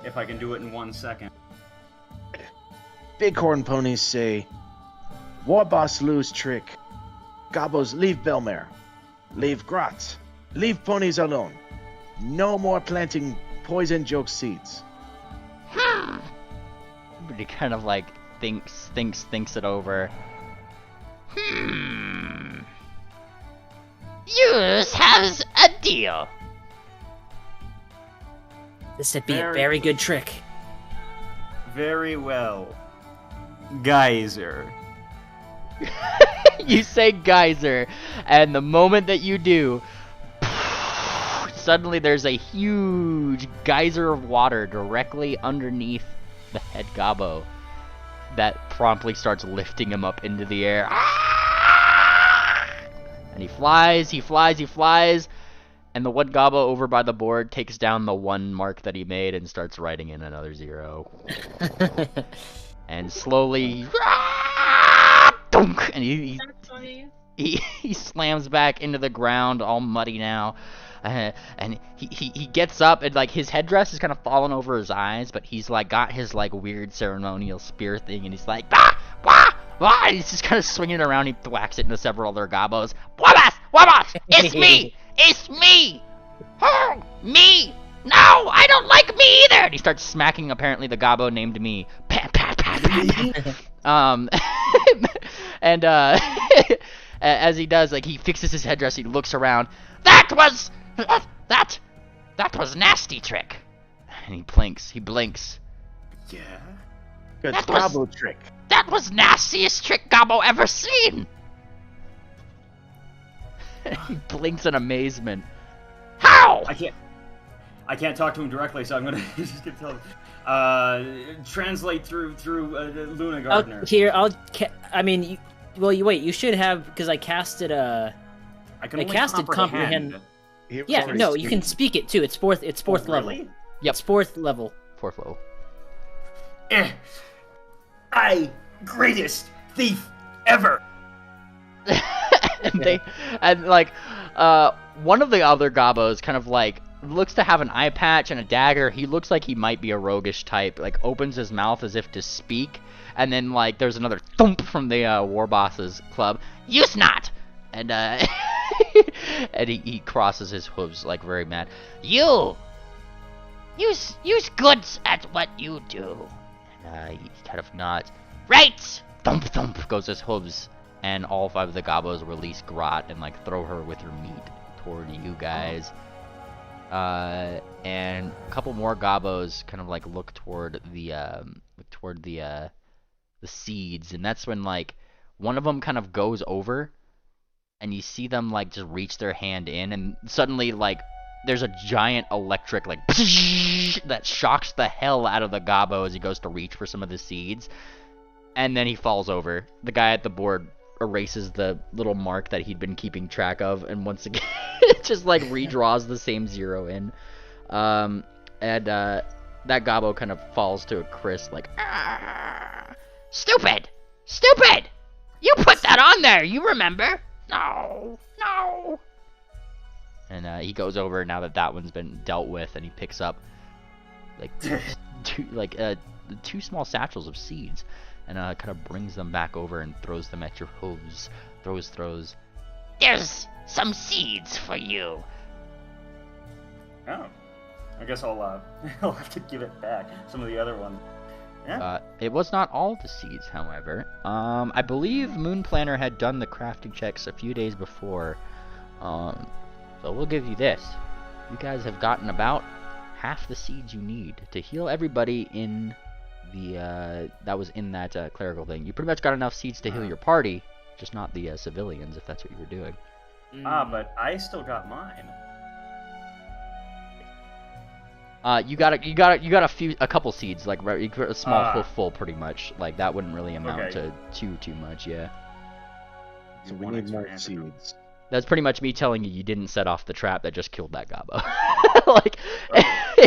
If I can do it in 1 second. Bighorn ponies say, War boss lose trick. Gobos leave Belmere. Leave Grot. Leave ponies alone. No more planting poison joke seeds. But he kind of like thinks it over. Yours has a deal. This would be a very good trick. Very well. Geyser. You say geyser, and the moment that you do, suddenly there's a huge geyser of water directly underneath the head gobbo that promptly starts lifting him up into the air. And he flies, and the one gobbo over by the board takes down the 1 mark that he made and starts writing in another 0. And slowly, and That's funny. he slams back into the ground, all muddy now, and he gets up, and like his headdress is kind of falling over his eyes, but he's like got his like weird ceremonial spear thing, and he's like and he's just kind of swinging it around. He whacks it into several other gobos. Wabas! It's me! It's me! Oh, me! No, I don't like me either! And he starts smacking apparently the gobbo named me. Pat, pat, pat, pat, pat. And as he does, like he fixes his headdress, he looks around. That was nasty trick. And he blinks. Yeah. Good That was- gobbo trick. That was nastiest trick Gobbo ever seen. He blinks in amazement. How? I can't talk to him directly, so I'm gonna just give tell translate through Luna Gardner. You should have, because I casted I can I only casted comprehend. He was Yeah, already no, you can speaking. speak it too. It's fourth level. Really? Yep. It's 4th level. 4th level. Greatest thief ever. and one of the other gobos kind of like looks to have an eye patch and a dagger. He looks like he might be a roguish type, like opens his mouth as if to speak, and then like there's another thump from the war boss's club. Use not! And and he crosses his hooves like very mad. You! Use goods at what you do. And he kind of nods. Right! Thump thump goes his hooves, and all 5 of the gobos release Grot and like throw her with her meat toward you guys. And a couple more gobos kind of like look toward the seeds, and that's when like one of them kind of goes over, and you see them like just reach their hand in, and suddenly like there's a giant electric like that shocks the hell out of the gobbo as he goes to reach for some of the seeds, and then he falls over. The guy at the board erases the little mark that he'd been keeping track of, and once again it just like redraws the same 0 in. That gobbo kind of falls to a crisp like, Stupid! Stupid! You put that on there, you remember? No. and he goes over now that one's been dealt with, and he picks up like two small satchels of seeds, and kind of brings them back over and throws them at your hooves. Throws. There's some seeds for you. Oh. I guess I'll have to give it back. Some of the other ones. Yeah. It was not all the seeds, however. I believe Moon Planner had done the crafting checks a few days before. So we'll give you this. You guys have gotten about half the seeds you need to heal everybody in the that was in that clerical thing. You pretty much got enough seeds to heal your party, just not the civilians, if that's what you were doing. But I still got mine. You got a couple seeds, like you got a small full, pretty much. Like that wouldn't really amount to too much, yeah. So we need more seeds. That's pretty much me telling you didn't set off the trap that just killed that gobbo. Like,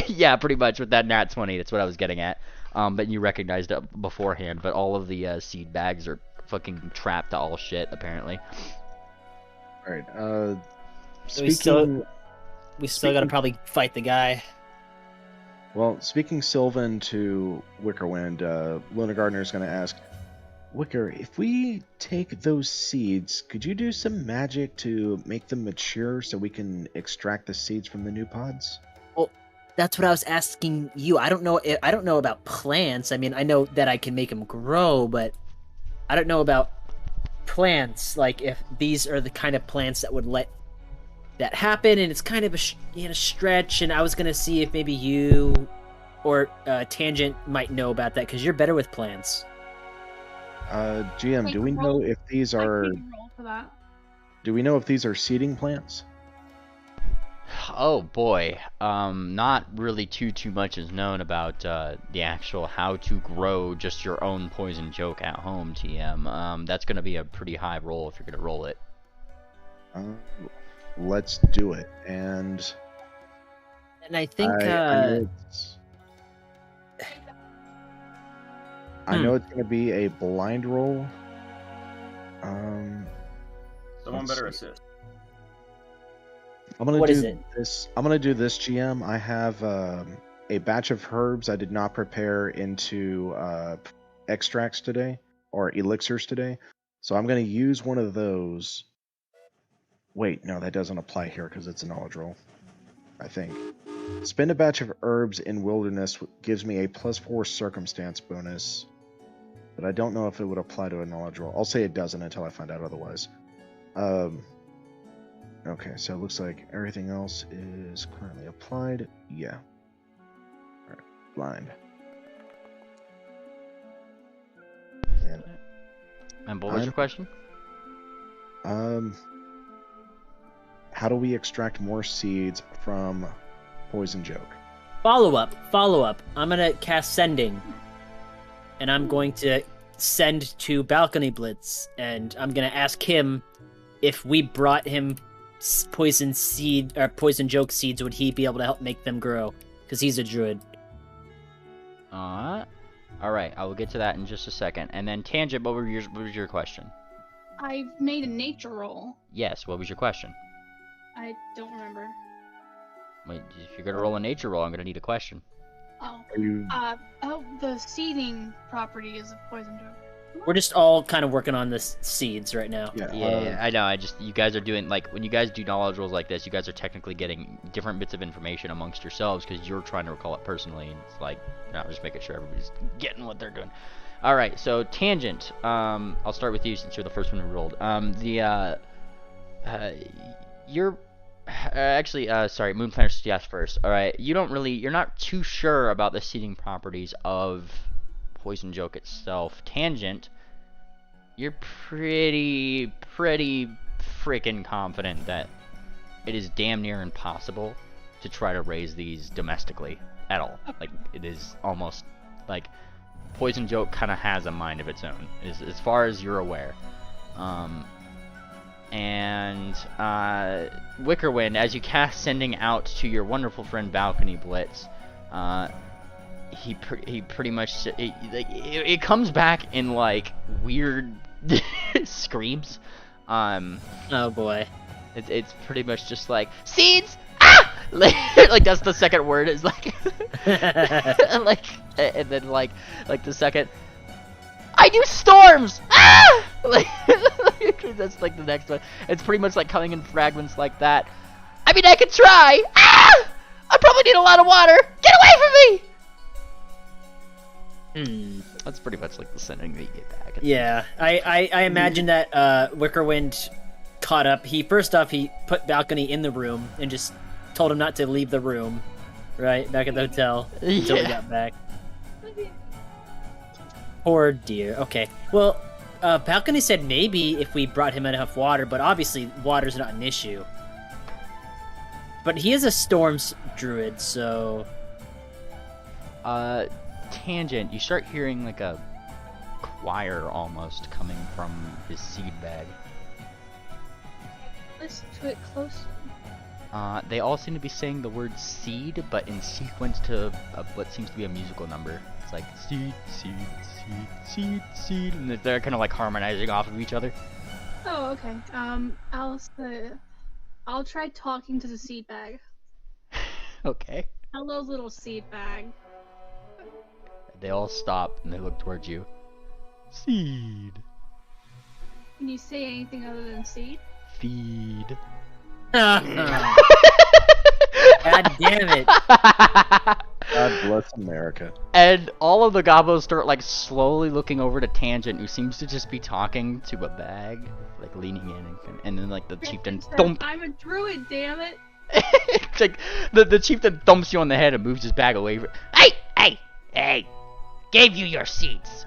yeah, pretty much with that nat 20. That's what I was getting at. But you recognized it beforehand. But all of the seed bags are fucking trapped to all shit, apparently. All right. We still gotta probably fight the guy. Well, speaking Sylvan to Wickerwind, Luna Gardner is going to ask, Wicker, if we take those seeds, could you do some magic to make them mature so we can extract the seeds from the new pods? Well, that's what I was asking you. I don't know about plants. I mean, I know that I can make them grow, but I don't know about plants. Like if these are the kind of plants that would let that happen, and it's kind of a stretch, and I was gonna see if maybe you or Tangent might know about that, because you're better with plants. GM, do we know if these are seeding plants? Oh boy, not really too much is known about the actual how to grow just your own poison joke at home, TM. That's gonna be a pretty high roll if you're gonna roll it. Let's do it. And I think I know it's going to be a blind roll. Someone better assist. I'm going to do this. I'm going to do this, GM. I have a batch of herbs I did not prepare into extracts today or elixirs today. So I'm going to use one of those. Wait, no, that doesn't apply here because it's a knowledge roll, I think. Spend a batch of herbs in wilderness gives me a +4 circumstance bonus, but I don't know if it would apply to a knowledge roll. I'll say it doesn't until I find out otherwise. Okay, so it looks like everything else is currently applied. Yeah. Alright, blind. And what was your question? How do we extract more seeds from Poison Joke? Follow up. I'm gonna cast Sending, and I'm going to send to Balcony Blitz, and I'm gonna ask him if we brought him poison joke seeds, would he be able to help make them grow? Because he's a druid. All right, I will get to that in just a second. And then Tangent, what was your question? I've made a nature roll. Yes, what was your question? I don't remember. Wait, if you're gonna roll a nature roll, I'm gonna need a question. Oh. Are you? The seeding property is a poison joke. We're just all kind of working on the seeds right now. Yeah, I know. You guys are doing, like, when you guys do knowledge rolls like this, you guys are technically getting different bits of information amongst yourselves because you're trying to recall it personally. And it's like, no, just making sure everybody's getting what they're doing. All right, so Tangent. I'll start with you since you're the first one who rolled. You're actually, sorry, Moon Planner suggests first. All right, you're not too sure about the seeding properties of Poison Joke itself. Tangent, you're pretty freaking confident that it is damn near impossible to try to raise these domestically at all. Like, it is almost like Poison Joke kind of has a mind of its own, as far as you're aware. And Wickerwind, as you cast Sending Out to your wonderful friend Balcony Blitz, he pretty much it comes back in like weird screams. Oh boy. It's pretty much just like seeds. Ah! Like that's the second word is like like, and then like the second I do storms. Ah! Like that's like the next one. It's pretty much like coming in fragments like that. I mean, I could try. Ah! I probably need a lot of water. Get away from me. That's pretty much like the sending that you get back. Yeah, I imagine that Wickerwind caught up. First off, he put Balcony in the room and just told him not to leave the room, right? Back at the hotel until he got back. Poor dear. Okay, well, Balcony said maybe if we brought him enough water, but obviously water's not an issue. But he is a storms druid, so... Tangent, you start hearing like a choir almost coming from his seed bag. Listen to it closely. They all seem to be saying the word seed, but in sequence to what seems to be a musical number. It's like seed, seed, seed, seed, seed, and they're kind of like harmonizing off of each other. Oh, okay. I'll try talking to the seed bag. Okay. Hello, little seed bag. They all stop and they look towards you. Seed. Can you say anything other than seed? Feed. God damn it. God bless America. And all of the gobos start like slowly looking over to Tangent, who seems to just be talking to a bag, like leaning in, and then like the chieftain thump. I'm a druid, damn it. It's like the chieftain thumps you on the head and moves his bag away. Hey! Gave you your seats.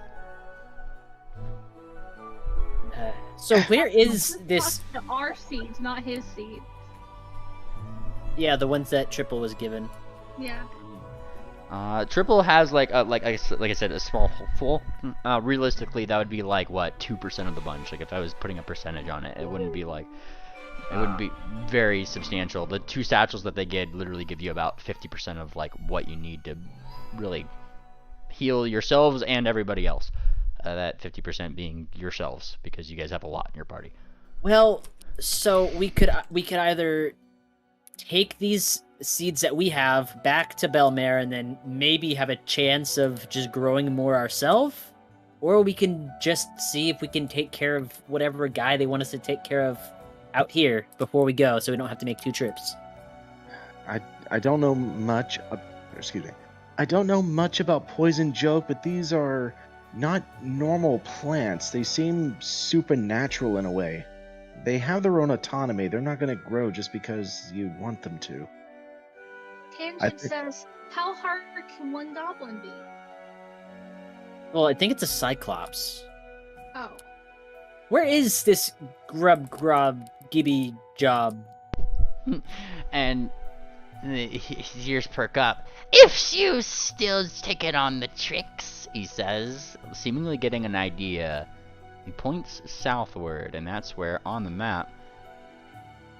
So where is this? Our seeds, not his seeds. Yeah, the ones that Triple was given. Yeah. Triple has like I said, a small full. Realistically, that would be like what 2% of the bunch. Like if I was putting a percentage on it, it wouldn't be like it wouldn't be very substantial. The 2 satchels that they get literally give you about 50% of like what you need to really heal yourselves and everybody else. That 50% being yourselves, because you guys have a lot in your party. Well, so we could either take these seeds that we have back to Belmare and then maybe have a chance of just growing more ourselves, or we can just see if we can take care of whatever guy they want us to take care of out here before we go, so we don't have to make 2 trips. I don't know much. Excuse me. I don't know much about Poison Joke, but these are not normal plants. They seem supernatural in a way. They have their own autonomy. They're not going to grow just because you want them to. Tangent says, how hard can one goblin be? Well, I think it's a Cyclops. Oh. Where is this grub gibby job? And his ears perk up. If you still taking on the tricks, He says, seemingly getting an idea. He points southward, and that's where on the map.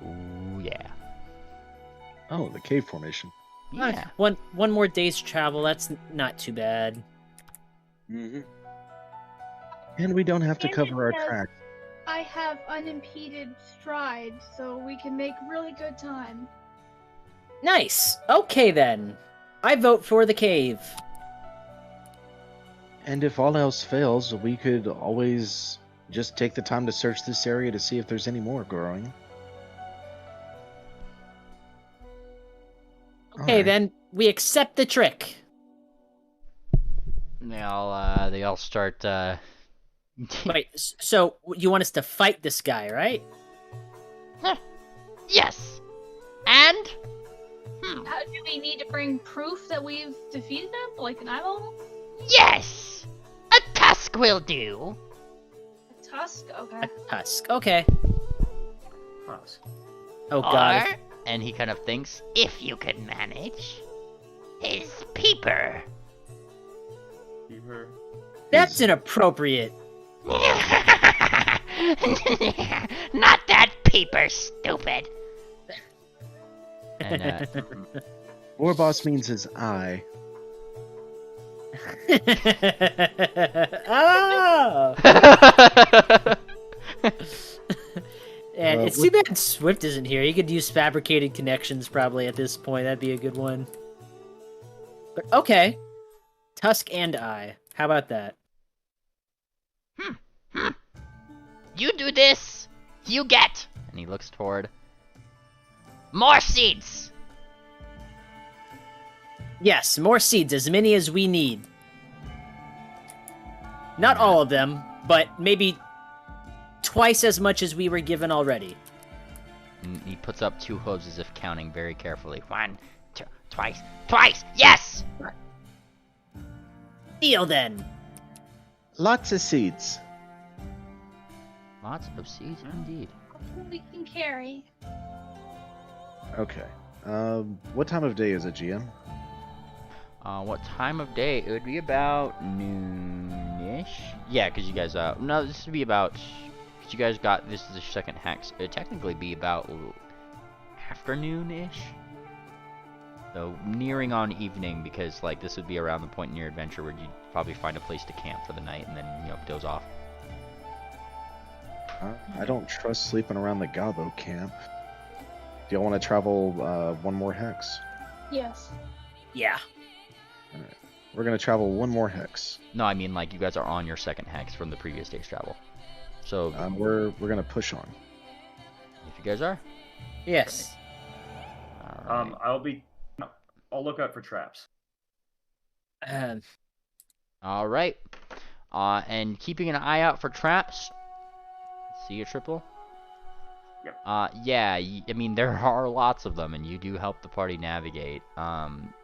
Ooh, yeah. Oh, the cave formation. Yeah. One more day's travel. That's not too bad. Mm-hmm. And we don't have to And cover our it says tracks. I have unimpeded stride, so we can make really good time. Nice. Okay then. I vote for the cave. And if all else fails, we could always just take the time to search this area to see if there's any more growing. Okay, Alright. then we accept the trick. They all start. Wait, so you want us to fight this guy, right? Yes. And? How do we need to bring proof that we've defeated them, like an eyeball? Yes. A tusk will do. A tusk? Okay. A tusk. Okay. Tusk. Oh god. Or, and he kind of thinks, if you can manage, his peeper. Keeper. That's inappropriate. Not that peeper, stupid. and Warboss means his eye. Oh! And it's too bad Swift isn't here. He could use fabricated connections probably at this point. That'd be a good one. But okay. Tusk and eye. How about that? You do this, you get and he looks toward. more seeds. Yes, more seeds, as many as we need. Not all of them, but maybe twice as much as we were given already. And he puts up 2 hooves as if counting very carefully. 1, 2, twice, yes! Deal then. Lots of seeds. Lots of seeds indeed. We can carry. Okay. What time of day is it, GM? What time of day? It would be about noonish. Yeah, because you guys, no, this would be about, because you guys got, this is the second hex. It would technically be about afternoon-ish. So, nearing on evening, because, like, this would be around the point in your adventure where you'd probably find a place to camp for the night and then, you know, doze off. I don't trust sleeping around the Gabo camp. Do y'all want to travel one more hex? Yes. Yeah. We're going to travel one more hex. No, I mean, like, you guys are on your second hex from the previous day's travel. So, We're going to push on. if you guys are. Yes. Alright. I'll look out for traps. Alright. And keeping an eye out for traps. See you, Triple? Yep. Yeah, I mean, there are lots of them, and you do help the party navigate.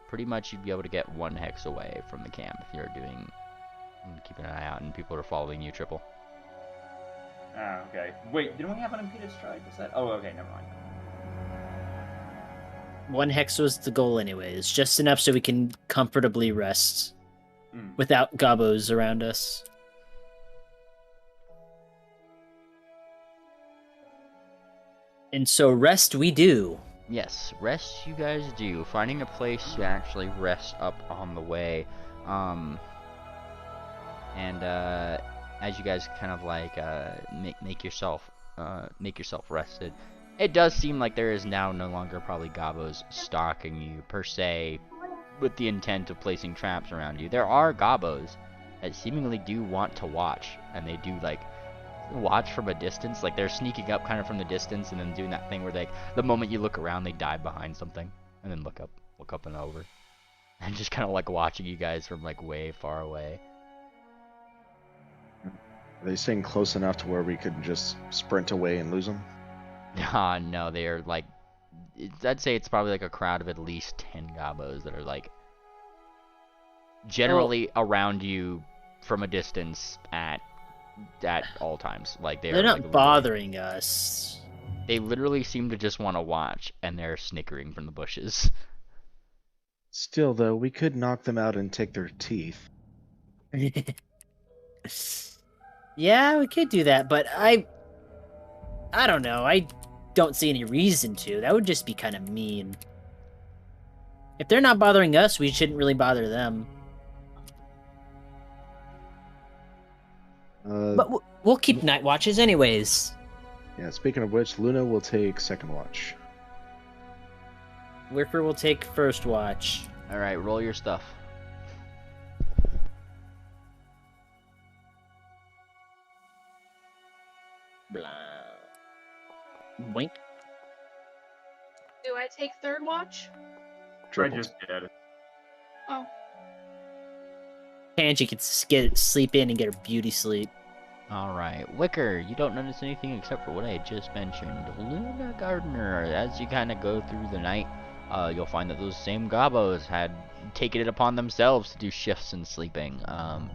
Pretty much you'd be able to get 1 hex away from the camp if you're keeping an eye out and people are following you, Triple. Ah, okay. Wait, didn't we have unimpeded stride? Is that? Oh, okay, never mind. 1 hex was the goal anyways. Just enough so we can comfortably rest. Without gobos around us. And so rest we do. Yes, rest you guys do. Finding a place to actually rest up on the way. As you guys kind of like make yourself rested, it does seem like there is now no longer probably gobos stalking you per se with the intent of placing traps around you. There are gobos that seemingly do want to watch, and they do like watch from a distance. Like they're sneaking up kind of from the distance and then doing that thing where they, the moment you look around, they dive behind something and then look up and over, and just kind of like watching you guys from like way far away. Are they staying close enough to where we could just sprint away and lose them? No, they are like, I'd say it's probably like a crowd of at least 10 gobos that are like generally around you from a distance at all times. Like they're not like, bothering us. They literally seem to just want to watch, and they're snickering from the bushes. Still, though, we could knock them out and take their teeth. Yeah, we could do that, but I don't know. I don't see any reason to. That would just be kind of mean. If they're not bothering us, we shouldn't really bother them. But we'll keep night watches anyways. Yeah, speaking of which, Luna will take second watch. Wicker will take first watch. All right, roll your stuff. Blah. Wink. Do I take third watch? Triple. I just did. Oh, Angie can get sleep in and get her beauty sleep. Alright, Wicker, you don't notice anything except for what I had just mentioned. Luna Gardner, as you kind of go through the night, you'll find that those same gobos had taken it upon themselves to do shifts in sleeping. Kind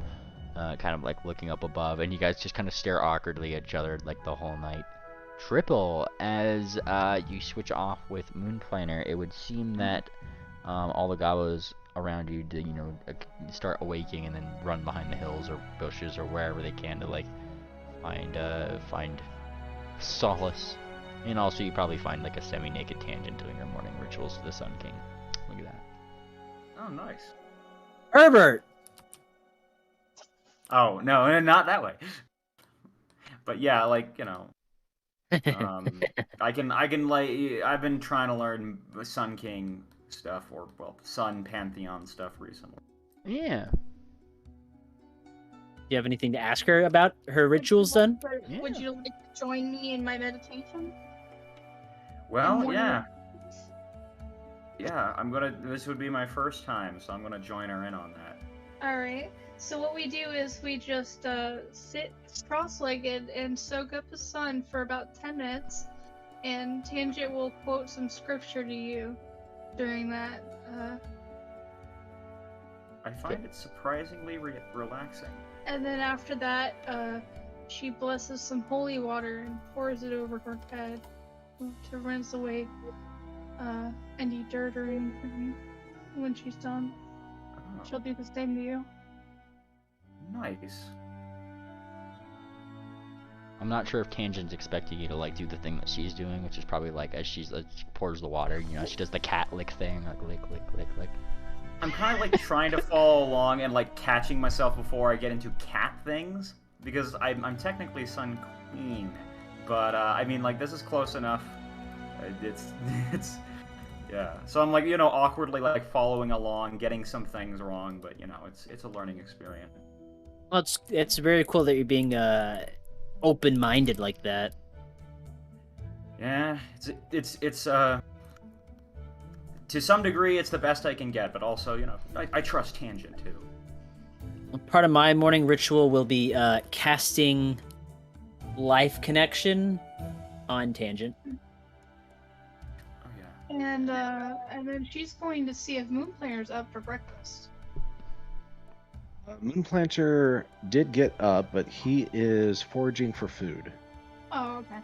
of like looking up above, and you guys just kind of stare awkwardly at each other like the whole night. Triple, as you switch off with Moon Planner, it would seem that all the gobos around you to, start awaking and then run behind the hills or bushes or wherever they can to like find solace. And also you probably find like a semi-naked Tangent doing her morning rituals to the Sun King. Look at that. Oh, nice. Herbert! Oh, no, not that way. But yeah, like, I can like, I've been trying to learn Sun King stuff, or, well, Sun Pantheon stuff recently. Yeah. Do you have anything to ask her about her rituals then? Yeah. Would you like to join me in my meditation? Well, Morning yeah. Yeah, this would be my first time, so I'm gonna join her in on that. Alright. So what we do is we just sit cross-legged and soak up the sun for about 10 minutes, and Tangent will quote some scripture to you during that. I find it surprisingly relaxing. And then after that, she blesses some holy water and pours it over her head to rinse away any dirt or anything. When she's done, Oh, she'll do the same to you. nice. I'm not sure if Tangent's expecting you to like do the thing that she's doing, which is probably like as she pours the water, she does the cat lick thing, like lick, lick, lick, lick. I'm kind of like trying to follow along and like catching myself before I get into cat things, because I'm technically Sun Queen, but I mean, like, this is close enough. It's yeah. So I'm like, awkwardly like following along, getting some things wrong, but it's a learning experience. Well, it's very cool that you're being open-minded like that. Yeah, it's to some degree it's the best I can get, but also I trust Tangent too. Part of my morning ritual will be casting Life Connection on Tangent. Oh yeah. And then she's going to see if Moonplanner's up for breakfast. Moonplanter did get up, but he is foraging for food. Oh, okay.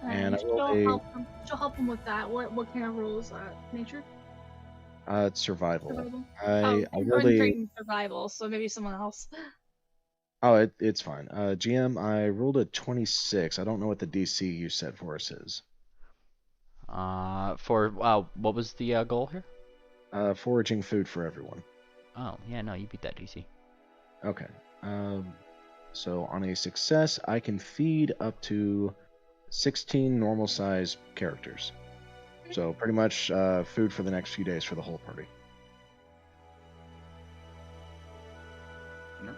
And I she'll will help him with that. What kind of role is that? Nature? It's survival. Survival? I I'm rolled a. training survival, so maybe someone else. Oh, it's fine. GM, I rolled a 26. I don't know what the DC you set for us is. What was the goal here? Foraging food for everyone. Oh, yeah, no, you beat that DC. Okay. So on a success, I can feed up to 16 normal size characters. So pretty much food for the next few days for the whole party. Nice.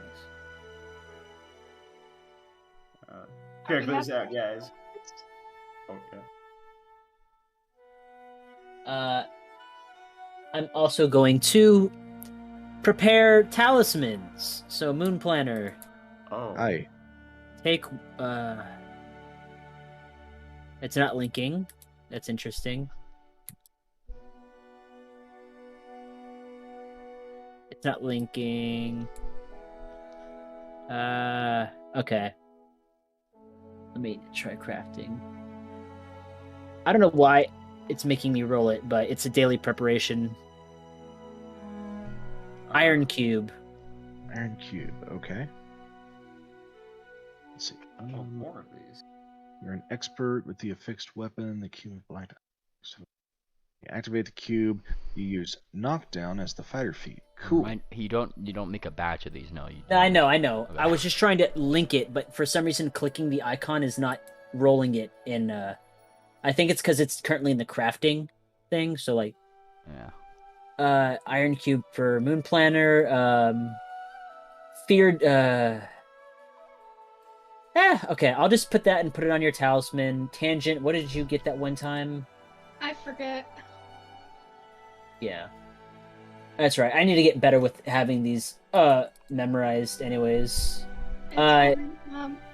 Check this out, guys. Okay. I'm also going to prepare talismans. So Moon Planner, Oh. Hi. take it's not linking. That's interesting. It's not linking. Okay. Let me try crafting. I don't know why it's making me roll it, but it's a daily preparation. Iron Cube. Iron Cube. Okay. Let's see. Oh, more of these. You're an expert with the affixed weapon, the cube of black. So You activate the cube. You use knockdown as the fighter feat. Cool. You don't make a batch of these, no. You No, I know. Okay. I was just trying to link it, but for some reason clicking the icon is not rolling it in. I think it's because it's currently in the crafting thing. So like, Yeah. Iron Cube for Moon Planner. Feared. Okay. I'll just put that and put it on your talisman. Tangent. What did you get that one time? I forget. Yeah. That's right. I need to get better with having these memorized anyways. It's fine.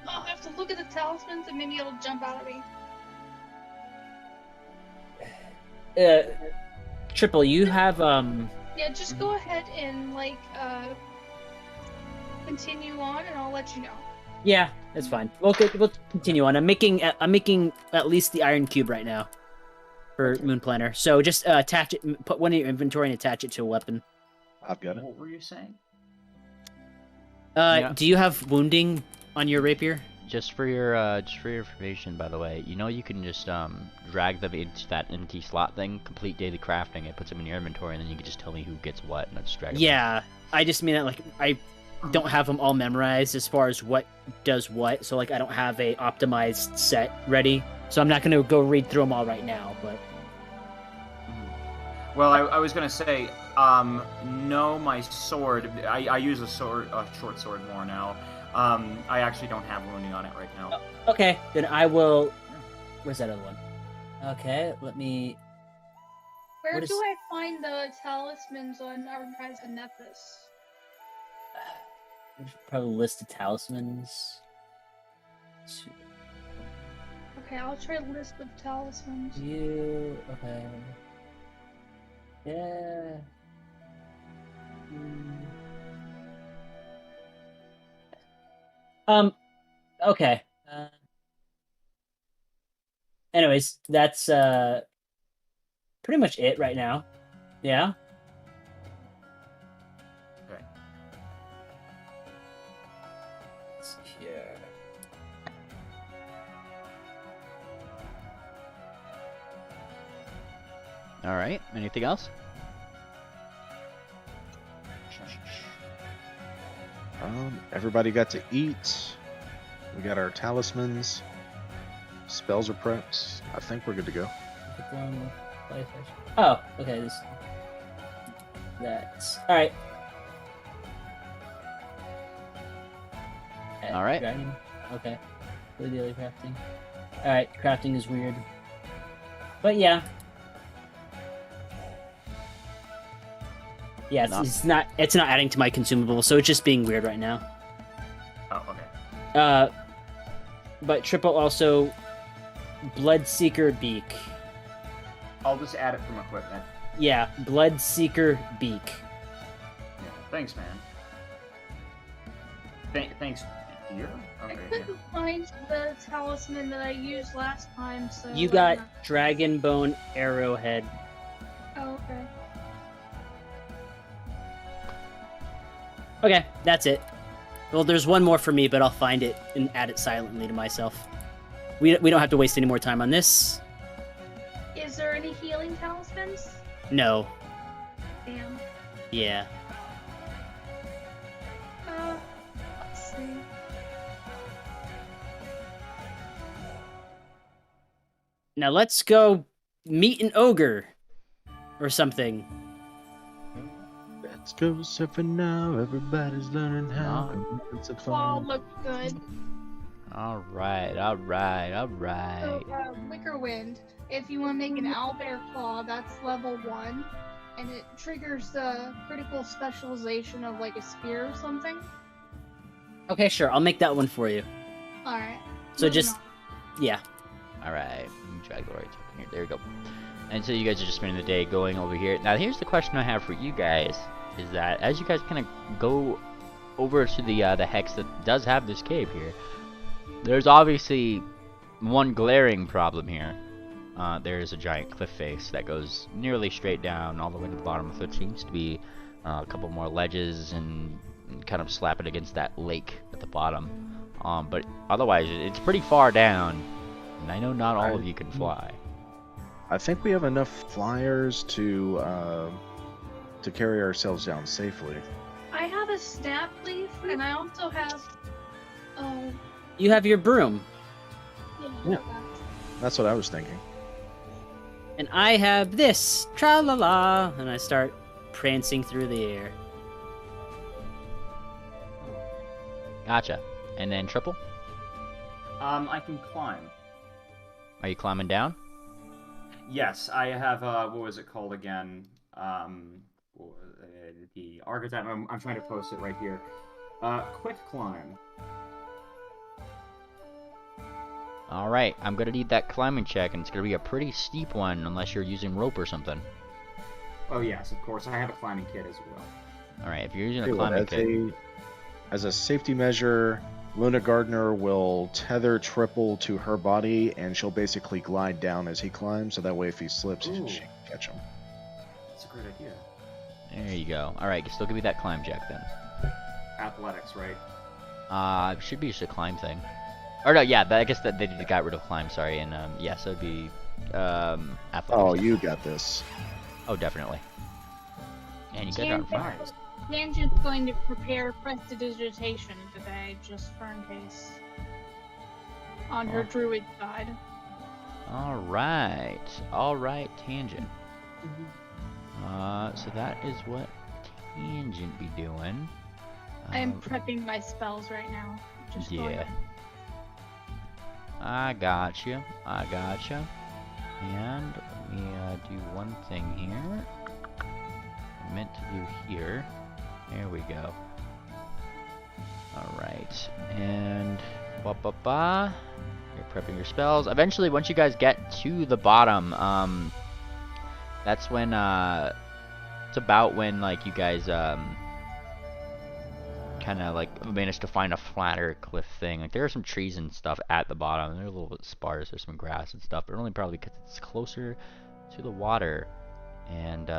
I'll have to look at the talismans and maybe it'll jump out at me. Triple, you have Yeah, just go ahead and like continue on, and I'll let you know. Yeah, that's fine. We'll continue on. I'm making at least the iron cube right now for Moon Planner. So just attach it, put one in your inventory and attach it to a weapon. I've got it. What were you saying? Yeah. Do you have wounding on your rapier? Just for your information, by the way, you know you can just drag them into that empty slot thing, complete daily crafting. It puts them in your inventory, and then you can just tell me who gets what, and I just drag them. Yeah, I just mean that like I don't have them all memorized as far as what does what, so like I don't have a optimized set ready. So I'm not gonna go read through them all right now, but. Well, I was gonna say, no, my sword. I use a short sword more now. I actually don't have wounding on it right now. Okay, then I will. Where's that other one? Okay, let me. Where What do is- I find the talismans on Archives of Nephis? Probably list of talismans. Okay, I'll try a list of talismans. You okay? Yeah. Okay. Anyways, that's pretty much it right now. Yeah. Okay. Let's see here. All right. Anything else? Everybody got to eat. We got our talismans. Spells are prepped. I think we're good to go. Oh, okay. That's all right. All right. Dragon. Okay. The daily crafting. All right, crafting is weird, but yeah. Yeah, it's not adding to my consumable, so it's just being weird right now. Oh, okay. But Triple also Bloodseeker Beak. I'll just add it from equipment. Yeah, Bloodseeker Beak. Yeah. Thanks, man. Thanks, dear. I Okay. couldn't find the talisman that I used last time, so... You got Dragon Bone Arrowhead. Oh, okay. Okay, that's it. Well, there's one more for me, but I'll find it and add it silently to myself. We don't have to waste any more time on this. Is there any healing talismans? No. Damn. Yeah. Let's see. Now let's go meet an ogre. Or something. Let's go surfing now. Everybody's learning how. It's a Claw fun. looked good. All right. So, Wicker Wind. If you want to make an owlbear claw, that's level 1. And it triggers the critical specialization of like a spear or something. Okay, sure. I'll make that one for you. Alright. So just... Yeah. All right. Let me drag the right token here. There we go. And so you guys are just spending the day going over here. Now here's the question I have for you guys: is that as you guys kind of go over to the hex that does have this cave here, there's obviously one glaring problem here. There's a giant cliff face that goes nearly straight down all the way to the bottom. There seems to be a couple more ledges and kind of slap it against that lake at the bottom. But otherwise, it's pretty far down, and I know not all of you can fly. I think we have enough flyers to carry ourselves down safely. I have a snap leaf, and I also have. Oh. You have your broom. Yeah. That's what I was thinking. And I have this. Tra-la-la. And I start prancing through the air. Gotcha. And then triple? I can climb. Are you climbing down? Yes, I have, what was it called again? The archetype, I'm trying to post it right here. Quick climb. Alright, I'm gonna need that climbing check, and it's gonna be a pretty steep one unless you're using rope or something. Oh yes, of course, I have a climbing kit as well. Alright, if you're using a climbing kit... As a safety measure, Luna Gardner will tether Triple to her body, and she'll basically glide down as he climbs, so that way if he slips, she can catch him. That's a great idea. There you go. Alright, still give me that climb check then. Athletics, right? It should be just a climb thing. Or no, yeah, I guess that they got rid of climb, sorry, and yeah, so it'd be athletics. Oh, you got this. Oh, definitely. And you got it on fire. Tangent's going to prepare prestidigitation today, just for in case. On her druid side. Alright. Alright, Tangent. So that is what Tangent be doing. I am prepping my spells right now. Just yeah. I gotcha. I gotcha. And let me do one thing here. I meant to do here. There we go. Alright. And you're prepping your spells. Eventually, once you guys get to the bottom, that's when it's about when like you guys kind of like managed to find a flatter cliff thing. Like there are some trees and stuff at the bottom. They're a little bit sparse. There's some grass and stuff, but only probably because it's closer to the water. And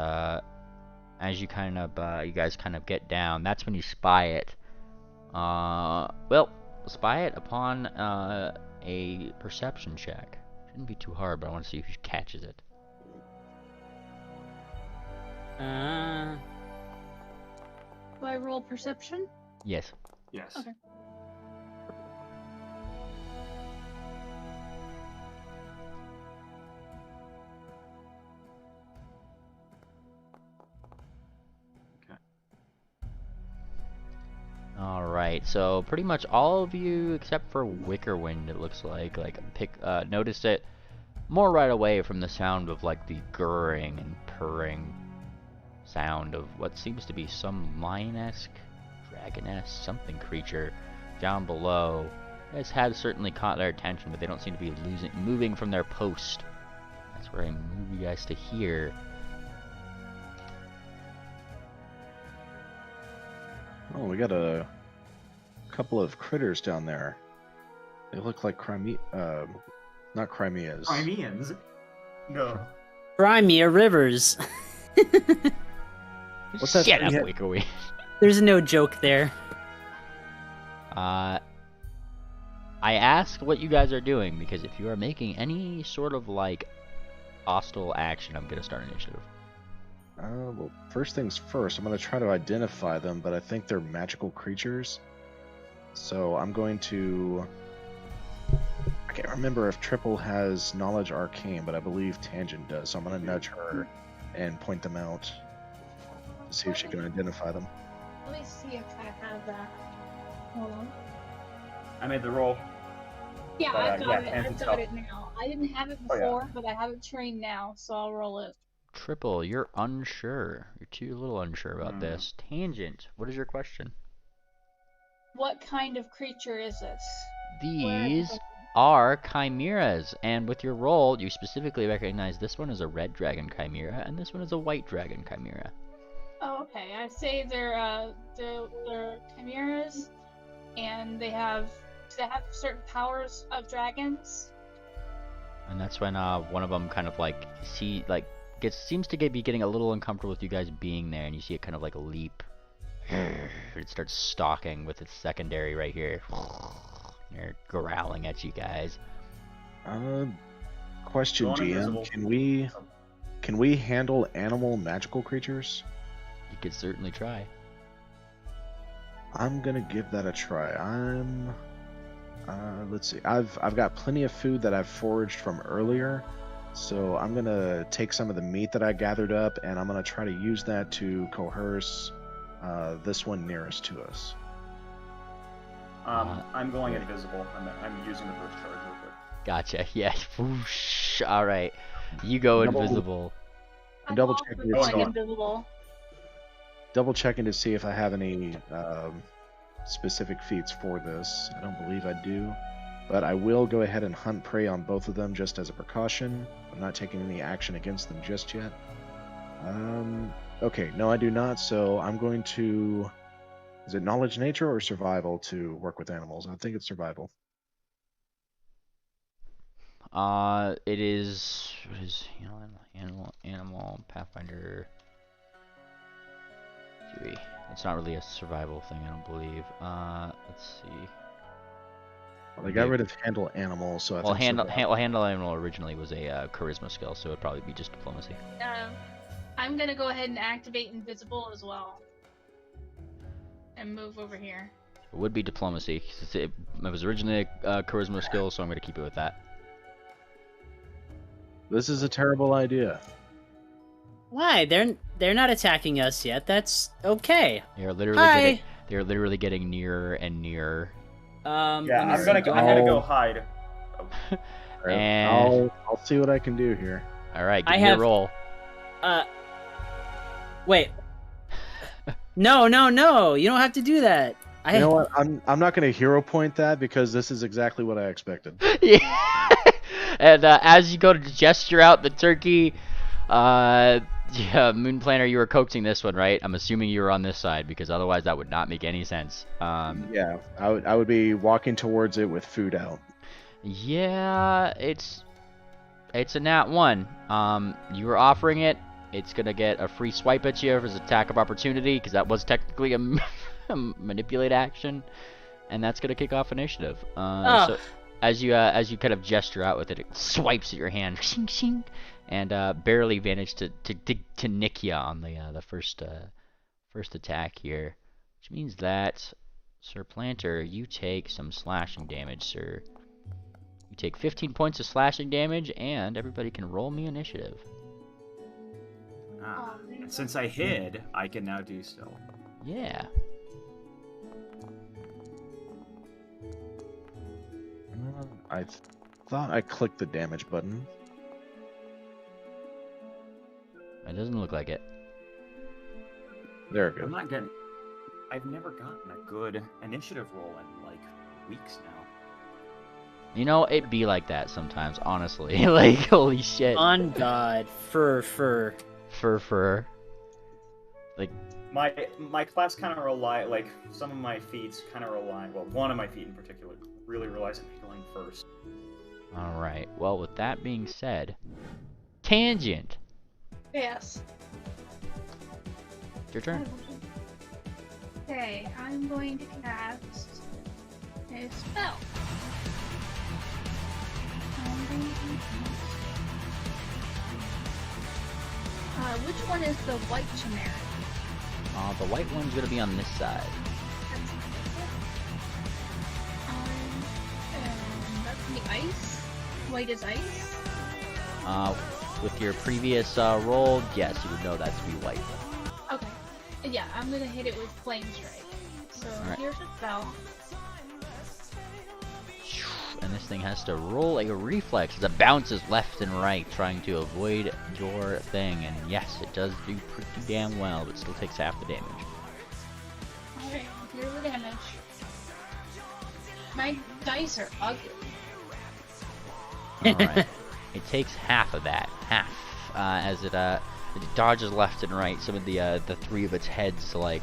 as you kind of you guys kind of get down, that's when you spy it. Well, spy it upon a perception check. Shouldn't be too hard, but I want to see if he catches it. Do I roll perception? Yes. Yes. Okay. Alright, so pretty much all of you except for Wickerwind, it looks like notice it more right away from the sound of like the gurring and purring sound of what seems to be some lion-esque, dragon-esque, something creature down below. This has certainly caught their attention, but they don't seem to be moving from their post. That's where I move you guys to here. Oh, we got a couple of critters down there. They look like not Crimeas. Crimeans? No. Crimea Rivers. What's that? Shut up, Wickerwind. There's no joke there. I asked what you guys are doing because if you are making any sort of like hostile action, I'm gonna start initiative. Well, first things first, I'm going to try to identify them, but I think they're magical creatures. So I'm going to... I can't remember if Triple has Knowledge Arcane, but I believe Tangent does. So I'm going to nudge her and point them out to see if she can identify them. Let me see if I have that. Hold on. I made the roll. Yeah, But, I've got it. Tangent's I've got help. it now. I didn't have it before, but I have it trained now, so I'll roll it. Triple, you're unsure. You're too a little unsure about this. Tangent, what is your question? What kind of creature is this? These are chimeras, and with your roll, you specifically recognize this one is a red dragon chimera, and this one is a white dragon chimera. Oh, okay. I say they're chimeras, and they have certain powers of dragons. And that's when one of them kind of like seems to be getting a little uncomfortable with you guys being there, and you see it kind of like leap. It starts stalking with its secondary right here. They're growling at you guys. Question, Going invisible. GM, can we handle animal magical creatures? You could certainly try. I'm gonna give that a try. Let's see. I've got plenty of food that I've foraged from earlier, so I'm gonna take some of the meat that I gathered up, and I'm gonna try to use that to coerce this one nearest to us. I'm going invisible. I'm using the burst charge real quick. Gotcha. Yeah. Whoosh. All right. You go invisible. I'm double also checking going it's invisible. double checking to see if I have any specific feats for this. I don't believe I do, but I will go ahead and hunt prey on both of them just as a precaution. I'm not taking any action against them just yet. Okay, no, I do not. So I'm going to. Is it knowledge, nature, or survival to work with animals? I think it's survival. It is. What is animal Pathfinder 3? It's not really a survival thing, I don't believe. Let's see. Well, they got rid of handle animal, so I Well, think handle animal originally was a charisma skill, so it'd probably be just diplomacy. I'm gonna go ahead and activate invisible as well. And move over here. It would be diplomacy. It was originally a charisma skill, so I'm going to keep it with that. This is a terrible idea. Why? They're not attacking us yet. That's okay. They're literally Hi. getting nearer and nearer. Yeah, I gotta go hide. And I'll see what I can do here. all right, give me a roll. Wait. No. You don't have to do that. You know what? I'm not going to hero point that because this is exactly what I expected. Yeah. And as you go to gesture out the turkey, Moon Planner, you were coaxing this one, right? I'm assuming you were on this side because otherwise that would not make any sense. Yeah, I would be walking towards it with food out. Yeah, it's a nat 1. You were offering it. It's gonna get a free swipe at you as attack of opportunity because that was technically a manipulate action, and that's gonna kick off initiative. So as you kind of gesture out with it, it swipes at your hand, shing, shing, and barely managed to nick you on the first attack here, which means that Sir Planter, you take some slashing damage, sir. You take 15 points of slashing damage, and everybody can roll me initiative. And since I hid, I can now do so. Yeah. I thought I clicked the damage button. It doesn't look like it. There we I'm go. not getting. I've never gotten a good initiative roll in like weeks now. You know, it be like that sometimes, honestly. Like, holy shit. On God, fur. Like, my class kind of rely, like some of my feats kind of rely. Well, one of my feet in particular really relies on me going first. all right. Well, with that being said, Tangent. Yes. It's your turn. Okay, I'm going to cast a spell. Which one is the white chimera? The white one's gonna be on this side. And that's the ice. White is ice. With your previous roll, yes, you would know that to be white. Okay. Yeah, I'm gonna hit it with flame strike. So Alright. here's a spell. And this thing has to roll a reflex as it bounces left and right, trying to avoid your thing. And yes, it does do pretty damn well, but still takes half the damage. Alright, here's the damage. My dice are ugly. Alright. It takes half of that. Half. As it dodges left and right. Some of the three of its heads, like,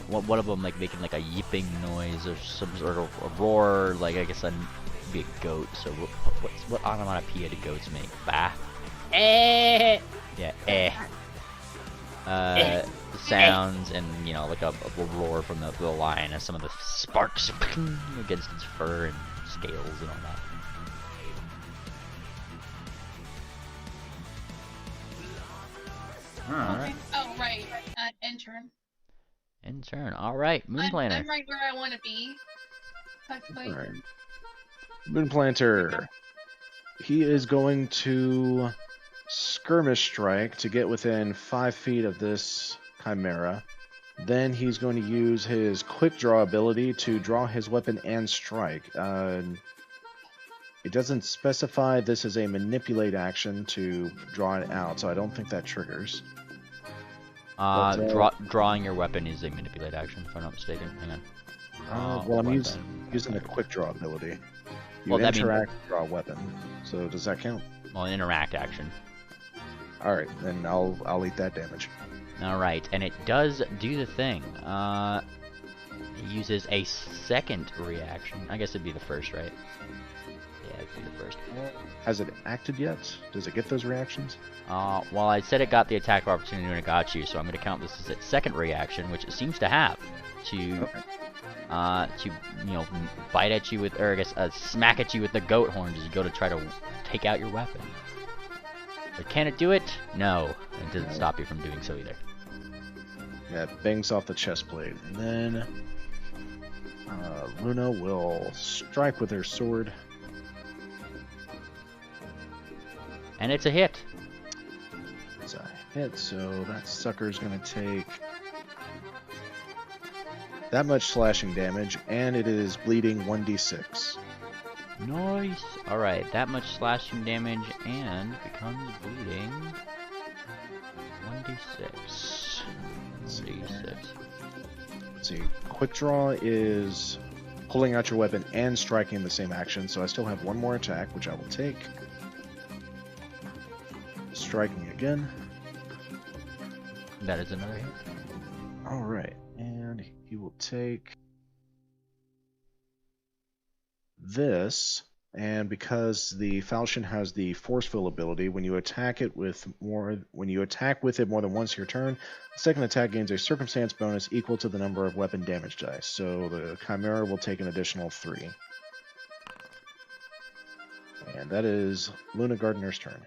one of them, like, making, like, a yipping noise or some sort of a roar, like, I guess that'd be a goat. So what onomatopoeia do goats make? Bah. Eh. Yeah, the sounds and, you know, like a roar from the lion as some of the sparks against its fur and scales and all that. Alright. Okay. Oh, right. Intern. Intern. All right, Moon Planner. I'm right where I want to be. Exactly. All right. Moon Planter. He is going to skirmish strike to get within 5 feet of this chimera. Then he's going to use his quick draw ability to draw his weapon and strike. It doesn't specify this is a manipulate action to draw it out, so I don't think that triggers. Drawing your weapon is a manipulate action, if I'm not mistaken. Hang on. Well, I'm Weapon. using the quick draw ability. You Well, that interact, draw a weapon. So does that count? Well, an interact action. All right, then I'll eat that damage. All right, and it does do the thing. It uses a second reaction. I guess it'd be the first, right? Yeah, it'd be the first. Has it acted yet? Does it get those reactions? Well, I said it got the attack of opportunity when it got you, so I'm going to count this as its second reaction, which it seems to have, to bite at you with, or I guess, smack at you with the goat horns as you go to try to take out your weapon. But can it do it? No, it doesn't stop you from doing so either. Yeah, it bangs off the chest plate, and then Luna will strike with her sword. And it's a hit. It's a hit, so that sucker's gonna take that much slashing damage, and it is bleeding 1d6. Nice. Alright, that much slashing damage and becomes bleeding 1d6. 1d6. Let's see. Quick draw is pulling out your weapon and striking the same action, so I still have one more attack, which I will take. Striking again. That is another hit. Alright, and he will take this, and because the falchion has the forceful ability, when you attack with it more than once your turn, the second attack gains a circumstance bonus equal to the number of weapon damage dice. So the Chimera will take an additional 3. And that is Luna Gardener's turn.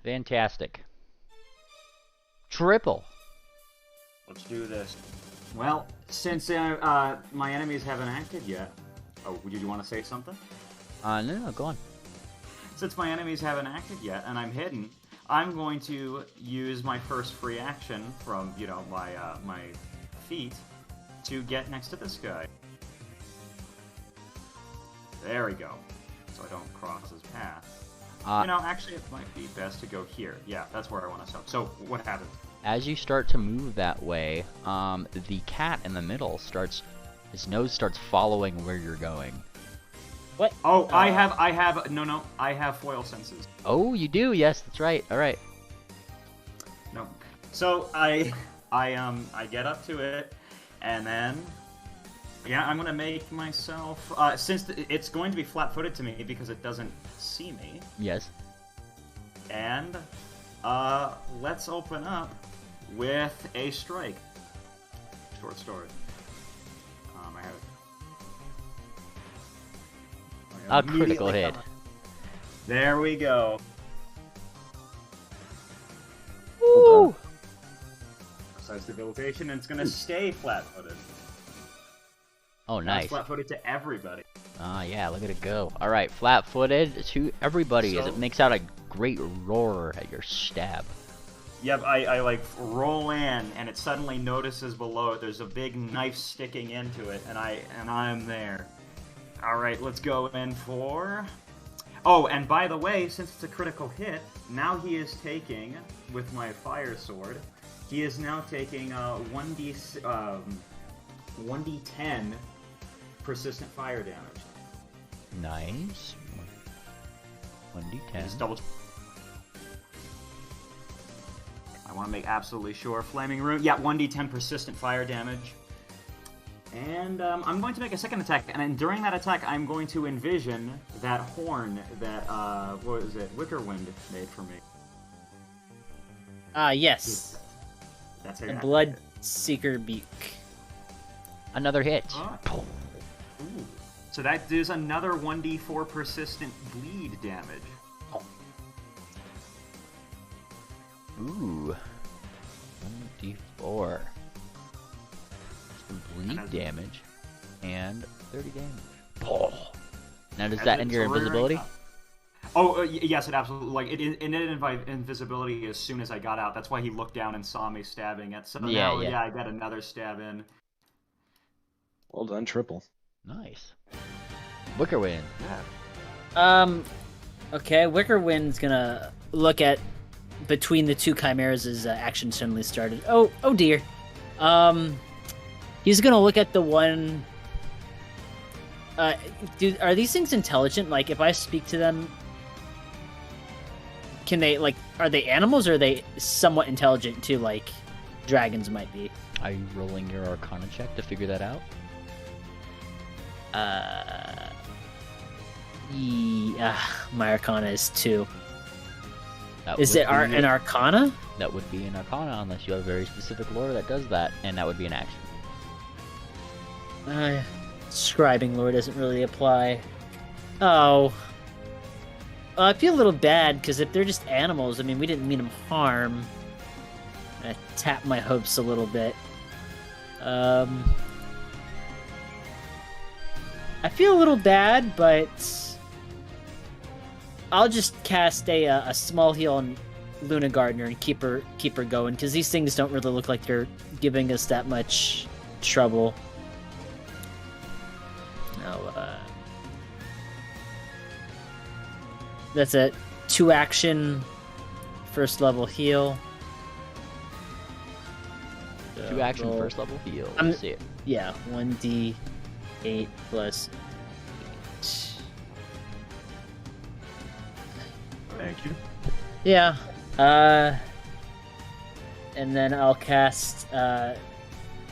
Fantastic. Triple. Let's do this. Well, since my enemies haven't acted yet... Oh, did you want to say something? No, go on. Since my enemies haven't acted yet, and I'm hidden, I'm going to use my first free action from, my feet to get next to this guy. There we go. So I don't cross his path. Actually, it might be best to go here. Yeah, that's where I want to stop. So, what happens? As you start to move that way, the cat in the middle his nose starts following where you're going. What? Oh, I have foil senses. Oh, you do? Yes, that's right. All right. No. So I get up to it, and then I'm gonna make myself since it's going to be flat-footed to me because it doesn't see me. Yes. And let's open up with a strike. Short sword. A critical hit. There we go. Woo! Size debilitation, and it's gonna stay flat-footed. Oh, Now it's nice. flat-footed to everybody. Yeah, look at it go. All right, flat-footed to everybody as it makes out a great roar at your stab. Yep, I like roll in, and it suddenly notices below it there's a big knife sticking into it, and I'm there. All right, let's go in for... Oh, and by the way, since it's a critical hit, now he is taking, with my fire sword, he is now taking 1d10 persistent fire damage. Nice. 1d10. Just double. I want to make absolutely sure. Flaming Rune. Yeah, 1d10 persistent fire damage. And I'm going to make a second attack, and during that attack, I'm going to envision that horn that, what was it, Wickerwind made for me. Yes. That's A it. Blood Seeker Beak. Another hit. Ooh. So that does another 1d4 persistent bleed damage. Ooh. 1d4. Some bleed damage. And 30 damage. Oh. Now does that end your invisibility? Oh, yes, it absolutely. Like, it ended invisibility as soon as I got out. That's why he looked down and saw me stabbing it. So now, yeah, I got another stab in. Well done, triple. Nice. Wicker Wind. Yeah. Okay, Wicker Wind's gonna look at between the two chimeras as action suddenly started. Oh dear. He's gonna look at the one. Dude, are these things intelligent? Like, if I speak to them, can they, like, are they animals or are they somewhat intelligent too, like dragons might be? Are you rolling your Arcana check to figure that out? My Arcana is 2. That Is would it be- an Arcana? That would be an Arcana unless you have a very specific lore that does that, and that would be an action. Scribing lore doesn't really apply. Oh. I feel a little bad, because if they're just animals, I mean, we didn't mean them harm. I tap my hopes a little bit. I feel a little bad, but I'll just cast a small heal on Luna Gardener and keep her going, because these things don't really look like they're giving us that much trouble. No, that's a 2 action, first level heal. 2 action, roll. first level heal. I'm- Let's see it. Yeah, 1d8 plus 8. Thank you. Yeah. And then I'll cast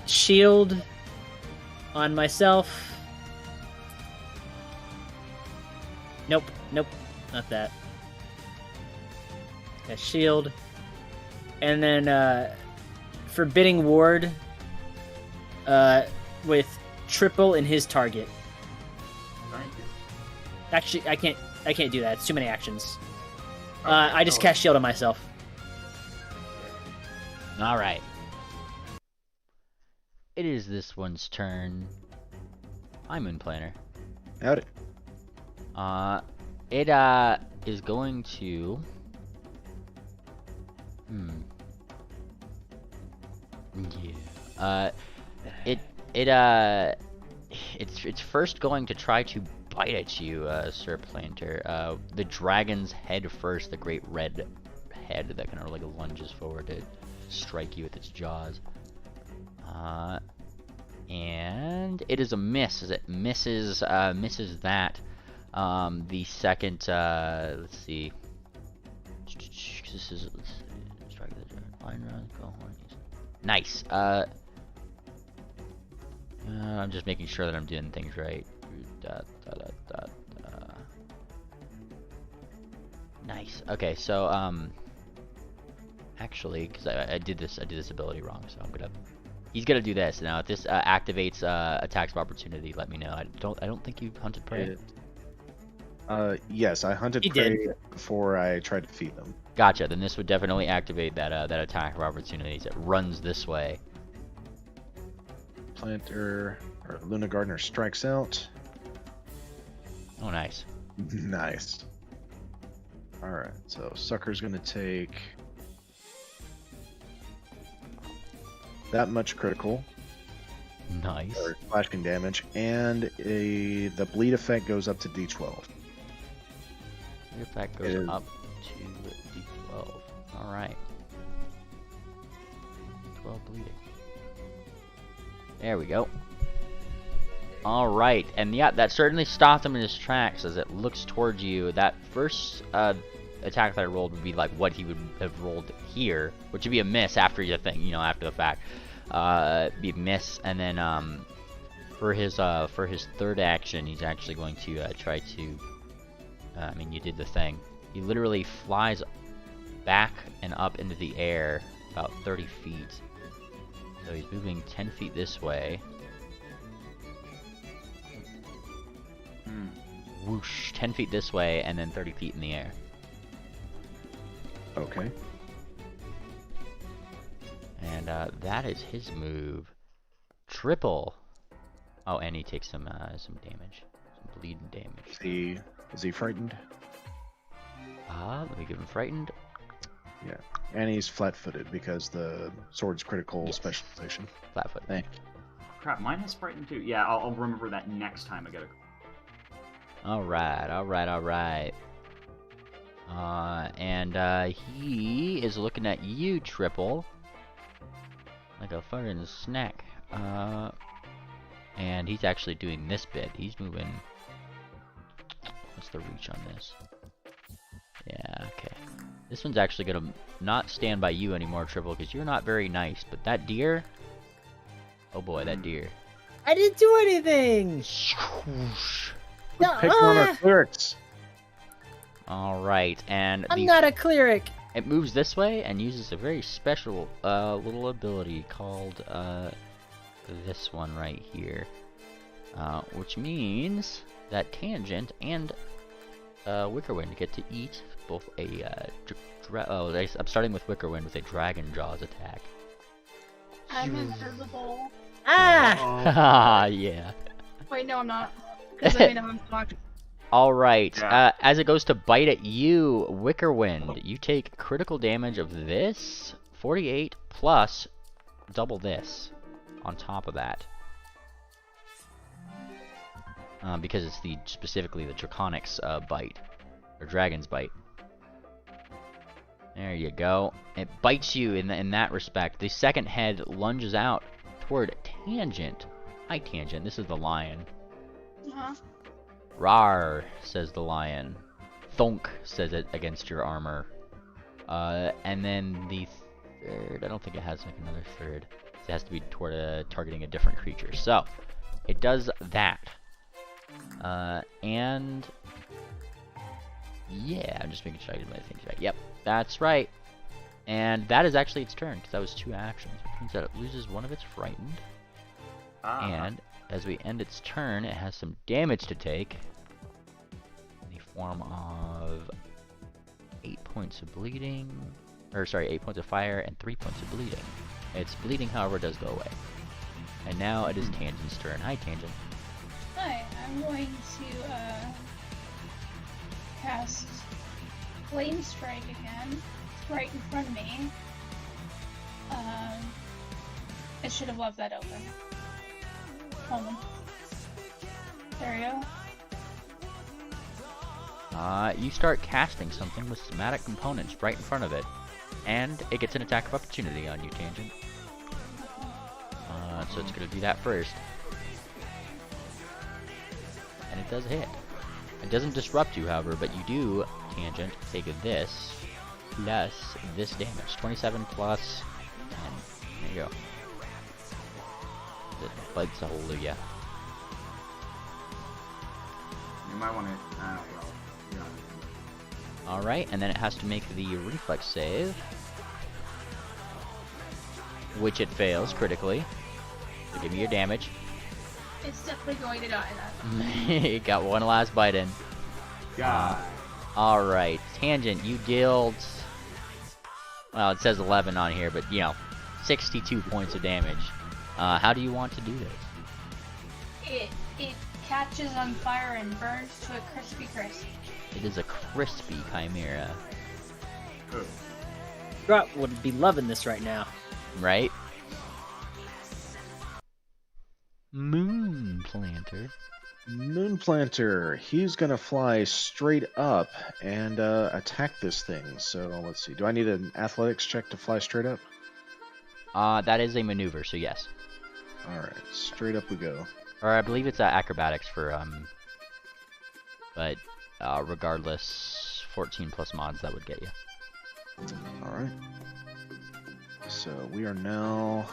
shield on myself. Nope, not that. A shield. And then forbidding ward with triple in his target. Thank you. Actually, I can't do that. It's too many actions. I just cast shield on myself. Alright. It is this one's turn. I'm in planner. Howdy. It is going to it's first going to try to bite at you, Sir Planter. The dragon's head first, the great red head that kind of like lunges forward to strike you with its jaws. And it is a miss, as it misses that. The second, let's see. This is strike the dragon. Line run, go horns. Nice. I'm just making sure that I'm doing things right. Nice. Okay, so actually, because I did this ability wrong, so he's gonna do this now. If this activates attacks of opportunity, let me know. I don't think you hunted prey. Yes, I hunted He prey did. before I tried to feed them. Gotcha. Then this would definitely activate that attack of opportunities. It runs this way. Planter or Luna Gardener strikes out. Oh, nice. Nice. Alright, so Sucker's gonna take that much critical Nice. or slashing damage, and the bleed effect goes up to D12. The effect goes It is- up to D12. All right. 12 bleeding. There we go. All right, and yeah, that certainly stopped him in his tracks as it looks towards you. That first attack that I rolled would be like what he would have rolled here, which would be a miss after your thing, you know, after the fact. Be a miss, and then for his third action, he's actually going to try to. I mean, you did the thing. He literally flies back and up into the air about 30 feet. So he's moving 10 feet this way. Whoosh, 10 feet this way, and then 30 feet in the air. Okay. And that is his move. Triple. Oh, and he takes some damage, some bleeding damage. Is he frightened? Let me give him frightened. Yeah, and he's flat-footed because the sword's critical Yes. specialization. Flatfoot. Thank Crap, mine has frightened too. Yeah, I'll remember that next time I get it. Alright. And he is looking at you, Triple. Like a fucking snack. And he's actually doing this bit. He's moving. What's the reach on this? Yeah, okay. This one's actually gonna not stand by you anymore, Triple, because you're not very nice. But that deer. Oh boy, that deer. I didn't do anything. Pick one of our clerics. Alright, and I'm not a cleric. it moves this way and uses a very special little ability called this one right here. Which means that Tangent and Wickerwind get to eat both a I'm starting with Wickerwind with a Dragon Jaws attack. I'm invisible. Ah! Yeah. Wait, no, I'm not. Because I made him unlocked. Alright, Yeah. as it goes to bite at you, Wickerwind, you take critical damage of this, 48, plus double this on top of that. Because it's specifically the Draconics bite, or Dragon's bite. There you go. It bites you in that respect. The second head lunges out toward Tangent. Hi, Tangent. This is the lion. Uh-huh. Rar, says the lion. Thunk, says it against your armor. And then the third, I don't think it has like another third. It has to be toward targeting a different creature. So, it does that. And yeah, I'm just making sure I get my things right. Yep, that's right. And that is actually its turn, because that was 2 actions, which means that it loses one of its frightened. And as we end its turn, it has some damage to take in the form of 8 points of bleeding, or sorry, 8 points of fire and 3 points of bleeding. Its bleeding, however, does go away. And now it is Tangent's turn. Hi, Tangent. Hi, I'm going to cast Flame Strike again. It's right in front of me. I should have left that open. Hold on. There we go. You start casting something with somatic components right in front of it, and it gets an attack of opportunity on you, Tangent. So it's going to do that first. And it does hit. It doesn't disrupt you, however, but you do, Tangent, take this plus this damage. 27 plus 10. There you go. It bites a hold of you. You might want to. Yeah. Alright, and then it has to make the reflex save, which it fails critically. So give me your damage. It's definitely going to die then. It got one last bite in. God. Alright, Tangent, you dealt, well, it says 11 on here, but, you know, 62 points of damage. How do you want to do this? It catches on fire and burns to a crispy crisp. It is a crispy chimera, Grot would be loving this right now. right? Moon Planter. Moonplanter, he's gonna fly straight up and attack this thing. So let's see. Do I need an athletics check to fly straight up? That is a maneuver, so yes. All right, straight up we go. Or I believe it's acrobatics for, but regardless, 14 plus mods, that would get you. All right. So we are now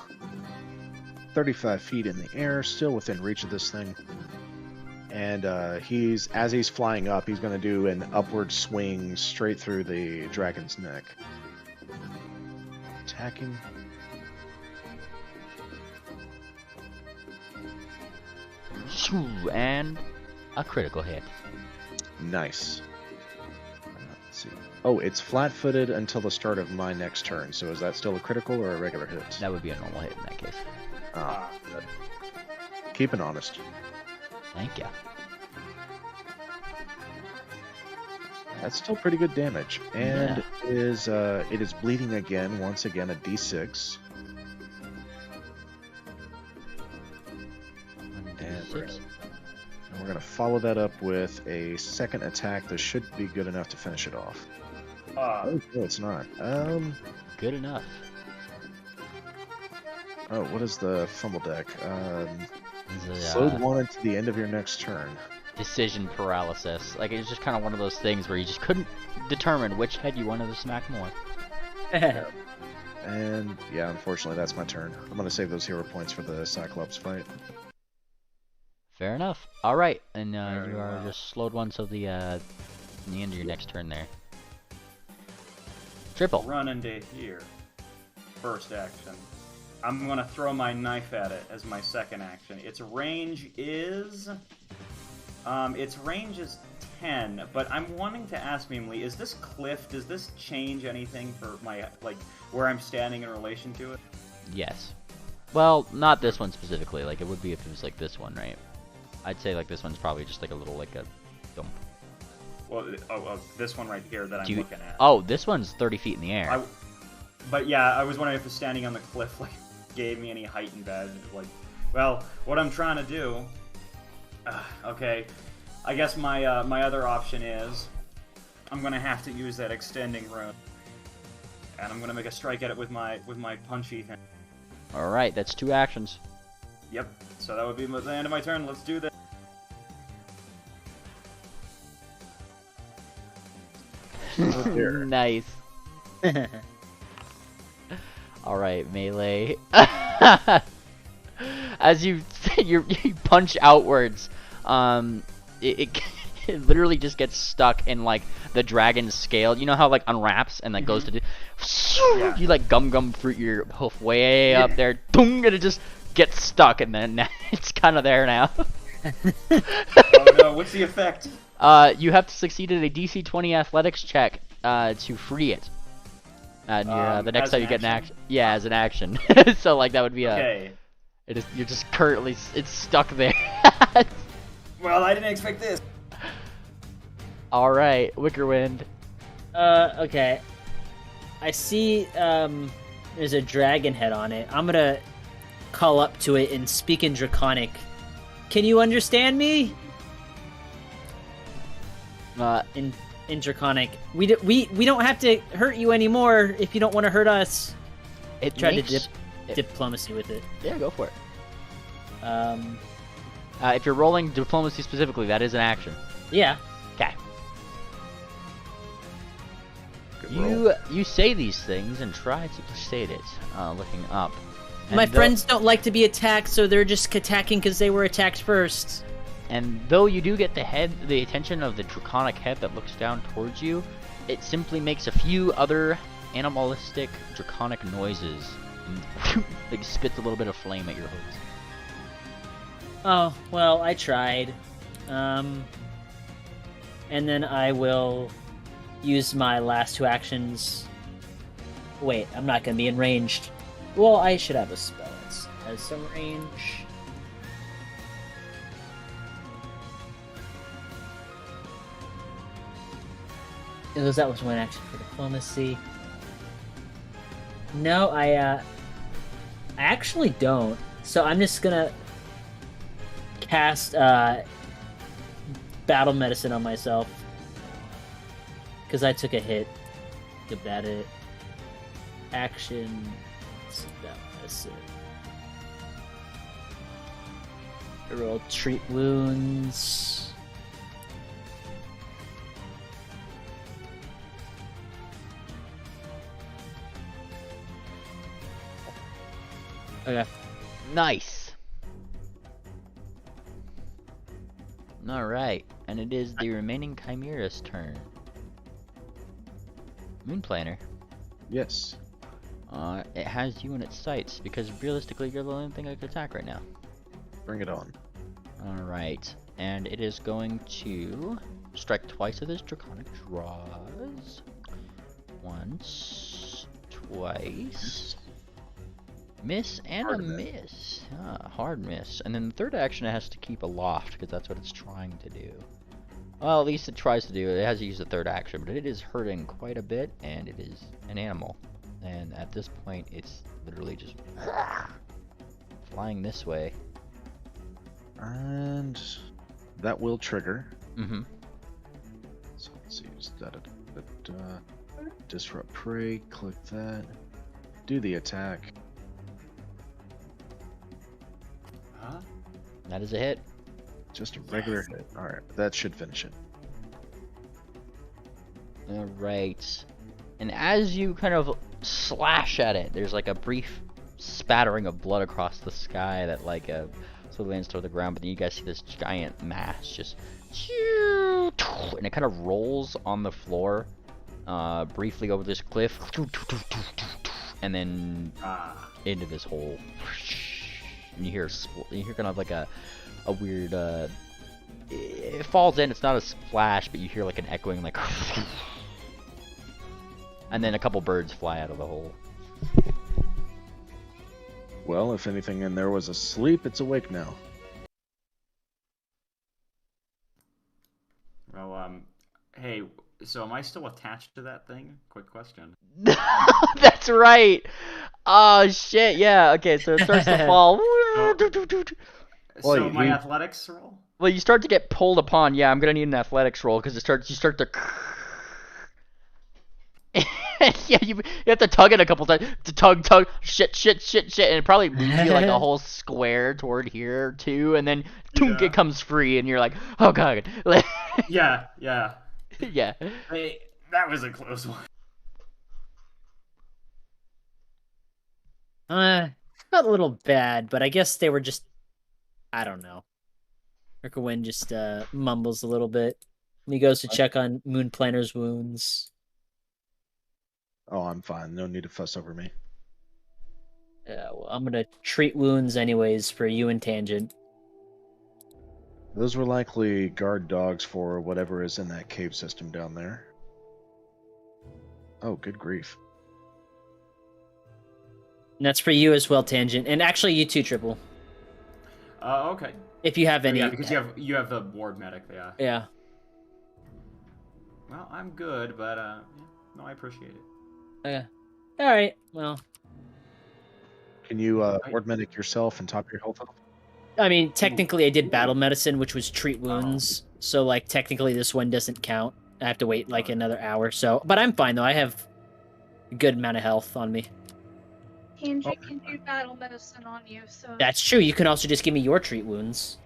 35 feet in the air, still within reach of this thing. And as he's flying up, he's going to do an upward swing straight through the dragon's neck. Attacking. And a critical hit. Nice. Let's see. Oh, it's flat-footed until the start of my next turn. So is that still a critical or a regular hit? That would be a normal hit in that case. Ah, good. Keep it honest. Thank you. That's still pretty good damage, and it is bleeding again. Once again, a D6. And we're gonna follow that up with a second attack that should be good enough to finish it off. Oh, no, it's not. Good enough. Oh, what is the fumble deck? Is it, Slowed one until the end of your next turn. decision paralysis. Like, it's just kind of one of those things where you just couldn't determine which head you wanted to smack more. And yeah, unfortunately, that's my turn. I'm gonna save those hero points for the Cyclops fight. Fair enough. All right, and Very you are well. just slowed one till the end of your next turn there. Triple. Run into here. First action. I'm gonna throw my knife at it as my second action. Its range is 10, but I'm wanting to ask Mimli, is this cliff, does this change anything for my, like, where I'm standing in relation to it? Yes. Well, not this one specifically. Like, it would be if it was like this one, right? I'd say like this one's probably just like a little like a dump. Well, this one right here that I'm looking at. Oh, this one's 30 feet in the air. But yeah, I was wondering if the standing on the cliff like gave me any height and badge. Like, well, what I'm trying to do. Okay, I guess my my other option is I'm gonna have to use that extending rune, and I'm gonna make a strike at it with my punchy thing. All right, that's 2 actions. Yep. So that would be the end of my turn. Let's do this. Nice. All right, melee. As you punch outwards, it it literally just gets stuck in like the dragon's scale. You know how like unwraps and like goes to do. Yeah. You like gum fruit your hoof way up there, boom, and it just gets stuck, and then it's kind of there now. Oh no! What's the effect? You have to succeed at a DC 20 athletics check to free it. And the next as time an you get an action? action, yeah, as an action. So like that would be a. Okay. It is. You're just currently. It's stuck there. Well, I didn't expect this. All right, Wickerwind. Okay. I see there's a dragon head on it. I'm gonna call up to it and speak in Draconic. Can you understand me? In Draconic. We don't have to hurt you anymore if you don't want to hurt us. It Try makes, to diplomacy with it. Yeah, go for it. Um, If you're rolling diplomacy specifically, that is an action. yeah. Okay. Good roll. You say these things and try to persuade it. Looking up. My And friends don't like to be attacked, so they're just attacking because they were attacked first. And though you do get the attention of the draconic head that looks down towards you, it simply makes a few other animalistic draconic noises and like spits a little bit of flame at your hooves. Oh, well, I tried. And then I will use my last 2 actions. Wait, I'm not going to be in ranged. Well, I should have a spell that has some range. That was 1 action for diplomacy. No, I actually don't. So I'm just gonna cast battle medicine on myself because I took a hit. Good bad hit. Action. Battle medicine. Roll treat wounds. Okay. Nice. Alright, and it is the remaining Chimera's turn. Moonplaner. Yes. It has you in its sights, because realistically you're the only thing I could attack right now. Bring it on. Alright, and it is going to strike twice with its Draconic Draws. Once, twice. Miss and Hard a miss. miss. Ah, hard miss. And then the third action it has to keep aloft because that's what it's trying to do. Well, at least it tries to do it. It has to use the third action, but it is hurting quite a bit, and it is an animal. And at this point, it's literally just flying this way. And that will trigger. Mm-hmm. So let's see, use that. Disrupt prey. Click that. Do the attack. Huh? That is a hit. Just a regular hit. All right, that should finish it. Alright. And as you kind of slash at it, there's like a brief spattering of blood across the sky that like so lands toward the ground, but then you guys see this giant mass just and it kind of rolls on the floor briefly over this cliff and then into this hole. And you hear kind of like a weird it falls in. It's not a splash, but you hear like an echoing like and then a couple birds fly out of the hole. Well, if anything in there was asleep, it's awake now. Well, hey, so am I still attached to that thing? Quick question. That's right. Oh shit, yeah. Okay, so it starts to fall. So Well, my you- athletics roll? Well, you start to get pulled upon. Yeah, I'm gonna need an athletics roll because you start to. Yeah, you have to tug it a couple times. To tug, shit, and it probably moves you like a whole square toward here too, and then Yeah. it comes free, and you're like, oh god. Yeah. Yeah. Hey, that was a close one. Felt a little bad, but I guess they were just, I don't know. Urkawin just mumbles a little bit. And he goes to check on Moon Planner's wounds. Oh, I'm fine. No need to fuss over me. Yeah, well, I'm gonna treat wounds anyways for you and Tangent. Those were likely guard dogs for whatever is in that cave system down there. Oh, good grief. And that's for you as well, Tangent. And actually, you too, Triple. Okay. If you have any. Yeah, because you have the ward medic, yeah. Yeah. Well, I'm good, but yeah, no, I appreciate it. Okay. All right. Well, Can you ward medic yourself and top your health up? I mean, technically, I did battle medicine, which was treat wounds. So, like, technically, this one doesn't count. I have to wait like another hour. So, but I'm fine though. I have a good amount of health on me. Tangent can do battle medicine on you, so. That's true. You can also just give me your treat wounds.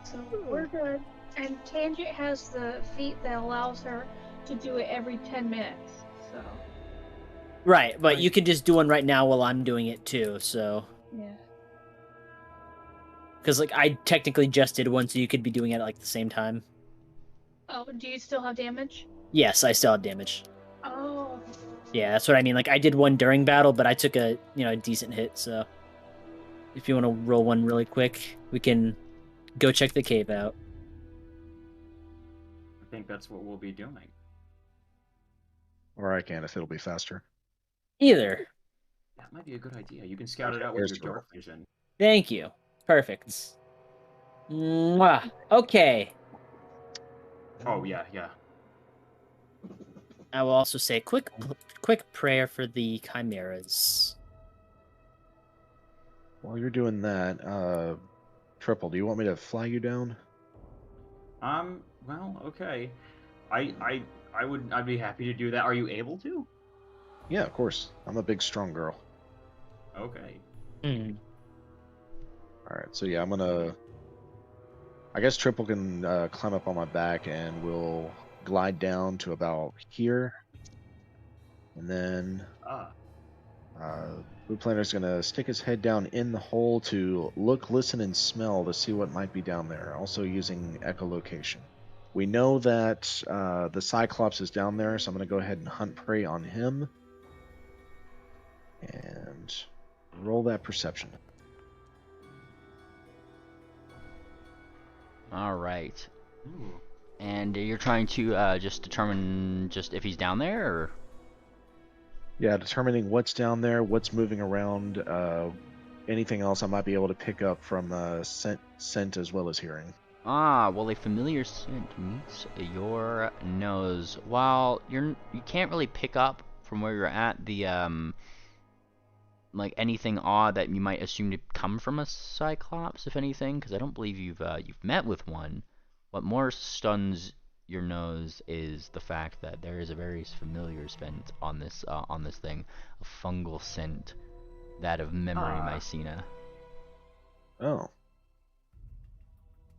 So we're good. And Tangent has the feat that allows her to do it every 10 minutes. So. Right, but you can just do one right now while I'm doing it too. So. Yeah. Because like I technically just did one, so you could be doing it at like the same time. Oh, do you still have damage? Yes, I still have damage. Oh. Yeah, that's what I mean. Like I did one during battle, but I took a decent hit. So if you want to roll one really quick, we can go check the cave out. I think that's what we'll be doing. Or I can if it'll be faster. Either. That might be a good idea. You can scout it out Where's with the your roll? dark vision. Thank you. Perfect. Mwah. Okay. Oh yeah. I will also say quick prayer for the chimeras. While you're doing that, Triple, do you want me to fly you down? Well, okay. I'd be happy to do that. Are you able to? Yeah, of course. I'm a big, strong girl. Okay. Alright, so yeah, I guess Triple can climb up on my back and we'll glide down to about here. And then Blue Planner's gonna stick his head down in the hole to look, listen, and smell to see what might be down there, also using echolocation. We know that the Cyclops is down there, so I'm gonna go ahead and hunt prey on him. And roll that perception. All right. Ooh. And you're trying to just determine just if he's down there, or? Yeah, determining what's down there, what's moving around, anything else I might be able to pick up from scent as well as hearing. Ah, well, a familiar scent meets your nose. While you can't really pick up from where you're at the like anything odd that you might assume to come from a cyclops, if anything, because I don't believe you've met with one. What more stuns your nose is the fact that there is a very familiar scent on this thing, a fungal scent, that of memory mycena. Oh.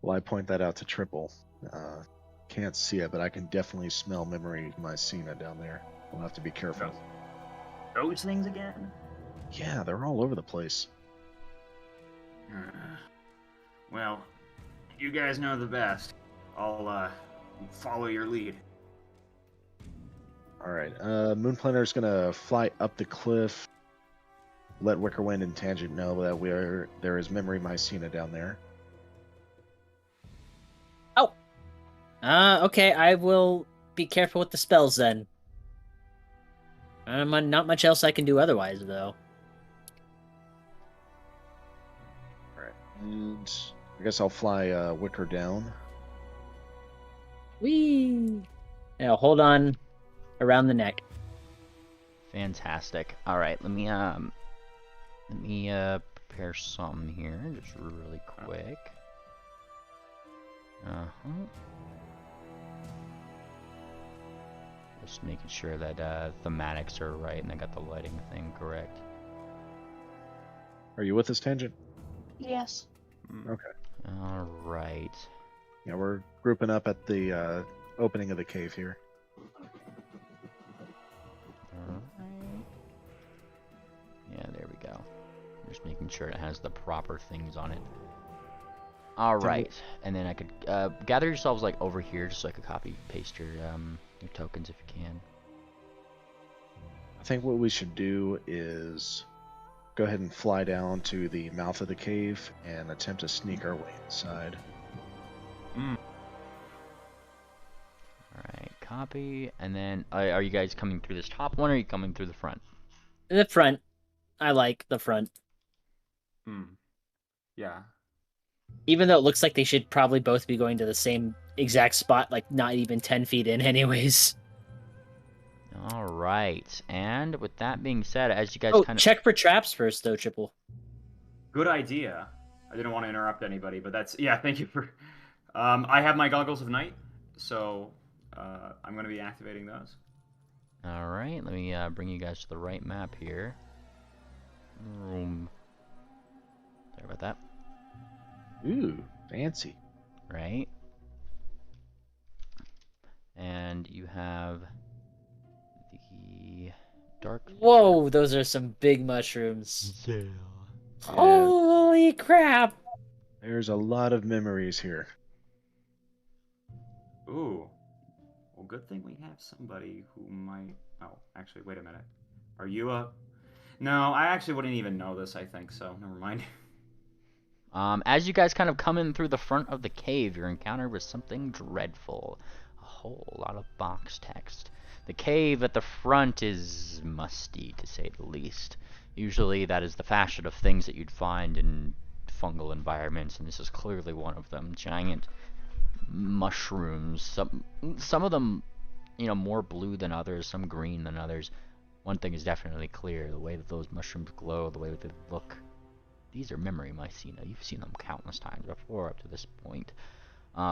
Well, I point that out to Triple. Can't see it, but I can definitely smell memory mycena down there. We'll have to be careful. Those things again? Yeah, they're all over the place. Well, you guys know the best. I'll follow your lead. All right. Moonplanner's gonna fly up the cliff. Let Wickerwind and Tangent know that there is memory mycena down there. Oh. Okay. I will be careful with the spells then. Not much else I can do otherwise, though. All right. And I guess I'll fly Wicker down. Whee! Now hold on around the neck. Fantastic. All right, let me prepare something here, just really quick. Just making sure that thematics are right and I got the lighting thing correct. Are you with us, Tangent? Yes. Okay. All right. Yeah, we're grouping up at the opening of the cave here. Alright. Yeah, there we go. Just making sure it has the proper things on it. Alright, and then I could gather yourselves like over here just so I could copy paste your tokens if you can. I think what we should do is go ahead and fly down to the mouth of the cave and attempt to sneak our way inside. Alright, copy, and then are you guys coming through this top one or are you coming through the front? The front. I like the front. Yeah. Even though it looks like they should probably both be going to the same exact spot, like not even 10 feet in anyways. Alright, and with that being said, as you guys check for traps first though, Triple. Good idea. I didn't want to interrupt anybody, but thank you for... I have my goggles of night, so I'm going to be activating those. Alright, let me bring you guys to the right map here. Sorry about that. Ooh, fancy. Right. And you have the dark... Whoa, those are some big mushrooms. Yeah. Holy crap! There's a lot of memories here. Ooh. Well, good thing we have somebody who might... Oh, actually, wait a minute. Are you a... No, I actually wouldn't even know this, I think, so never mind. As you guys kind of come in through the front of the cave, you're encountered with something dreadful. A whole lot of box text. The cave at the front is musty, to say the least. Usually that is the fashion of things that you'd find in fungal environments, and this is clearly one of them. Giant mushrooms. Some of them, more blue than others, some green than others. One thing is definitely clear, the way that those mushrooms glow, the way that they look. These are memory mycena. You've seen them countless times before up to this point.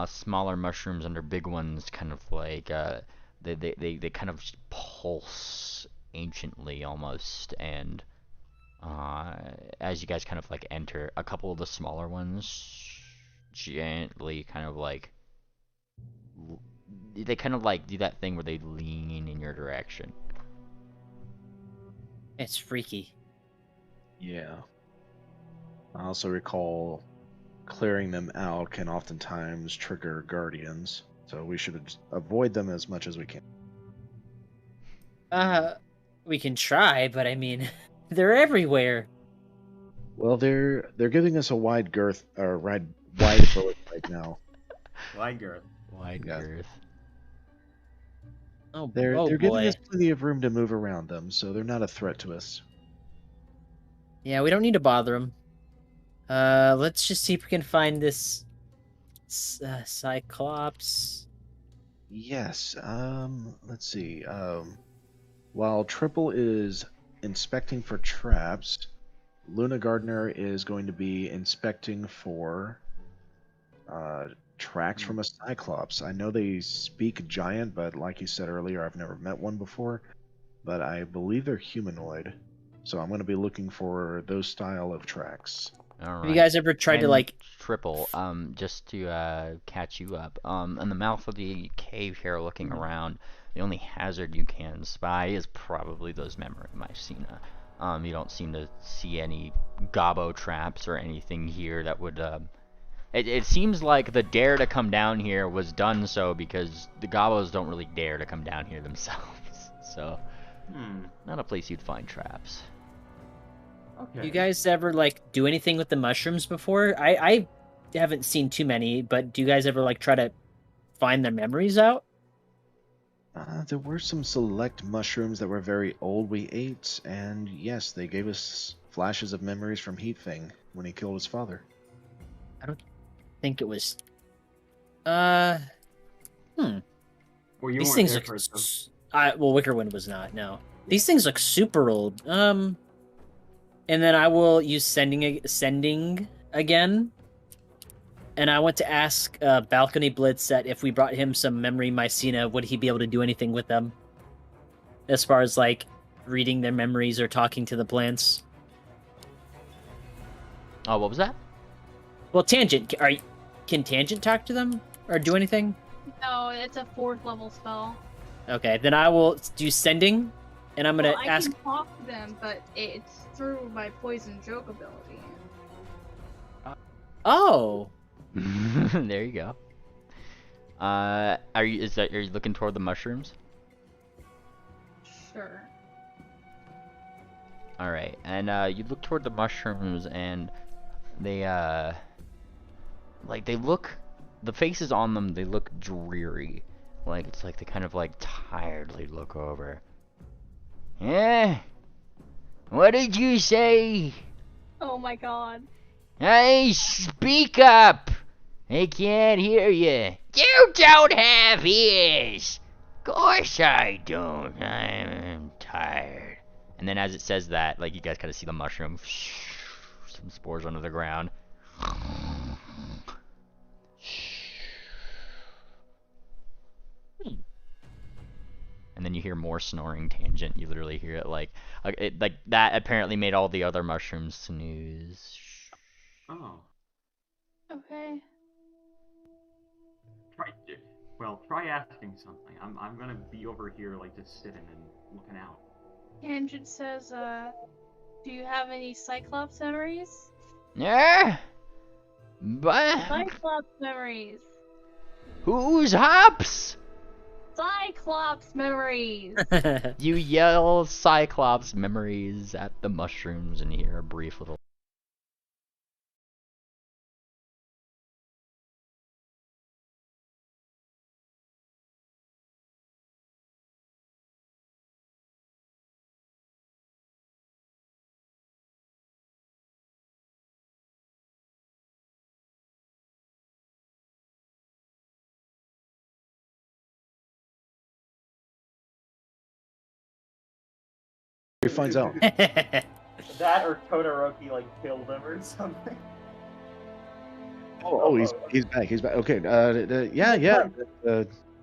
Smaller mushrooms under big ones, kind of like they kind of pulse anciently almost, and as you guys kind of like enter, a couple of the smaller ones gently kind of like they kind of like do that thing where they lean in your direction. It's freaky. Yeah. I also recall clearing them out can oftentimes trigger guardians, so we should avoid them as much as we can. We can try, but I mean, they're everywhere. Well, they're giving us a wide berth right now. Wide girth. Wide Yeah. girth. Oh, They're oh giving boy. us plenty of room to move around them, so they're not a threat to us. Yeah, we don't need to bother him. Let's just see if we can find this Cyclops. Yes. Let's see. While Triple is inspecting for traps, Luna Gardner is going to be inspecting for tracks from a Cyclops. I know they speak giant, but like you said earlier, I've never met one before. But I believe they're humanoid, so I'm going to be looking for those style of tracks. All Have you right. guys ever tried to And like? Triple, just to catch you up, in the mouth of the cave here, looking around, the only hazard you can spy is probably those memory mycena. You don't seem to see any gobbo traps or anything here that would. It seems like the dare to come down here was done so because the gobbos don't really dare to come down here themselves. So, not a place you'd find traps. Okay. You guys ever like do anything with the mushrooms before? I haven't seen too many, but do you guys ever like try to find their memories out? There were some select mushrooms that were very old we ate, and yes, they gave us flashes of memories from Heat Thing when he killed his father. I don't think it was. Well, you These weren't things there look. for it, though. Well, Wickerwind was not. No, these things look super old. And then I will use sending again. And I want to ask Balcony Blitz that if we brought him some memory mycena, would he be able to do anything with them? As far as like reading their memories or talking to the plants. Oh, what was that? Well, Tangent, can Tangent talk to them or do anything? No, it's a 4th level spell. Okay, then I will do sending, and I'm gonna Well, I ask. can talk to them, but it's through my poison joke ability. Oh, There you go. Are you looking toward the mushrooms? Sure. All right, and you look toward the mushrooms, and they like they look, the faces on them, they look dreary, like it's like they kind of like tiredly look over. Yeah. What did you say? Oh my god. Hey, speak up! I can't hear you. You don't have ears! Course I don't. I'm tired. And then as it says that, like you guys kind of see the mushroom, some spores under the ground. And then you hear more snoring. Tangent. You literally hear it like that. Apparently made all the other mushrooms snooze. Oh. Okay. Try asking something. I'm gonna be over here, like, just sitting and looking out. Tangent says, do you have any Cyclops memories? Yeah? But Cyclops memories! who's hops? Cyclops memories! You yell Cyclops memories at the mushrooms and hear a brief little. He finds out. That or Todoroki, like, killed him or something. Oh, he's back. He's back. Okay. Yeah.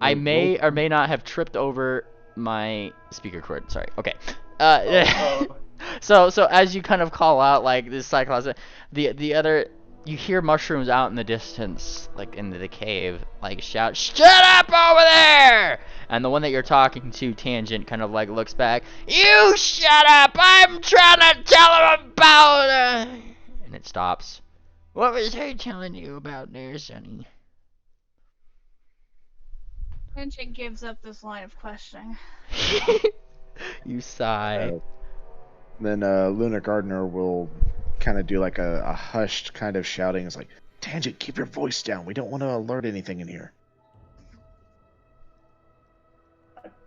I may or may not have tripped over my speaker cord. Sorry. Okay. So as you kind of call out like this Cyclops, the other, you hear mushrooms out in the distance, like into the cave, like shout, "Shut up over there!" And the one that you're talking to, Tangent, kind of like looks back. "You shut up! I'm trying to tell him about." And it stops. What was I telling you about there, Sonny? Tangent gives up this line of questioning. You sigh. Then Luna Gardner will kind of do like a hushed kind of shouting. It's like, Tangent, keep your voice down. We don't want to alert anything in here.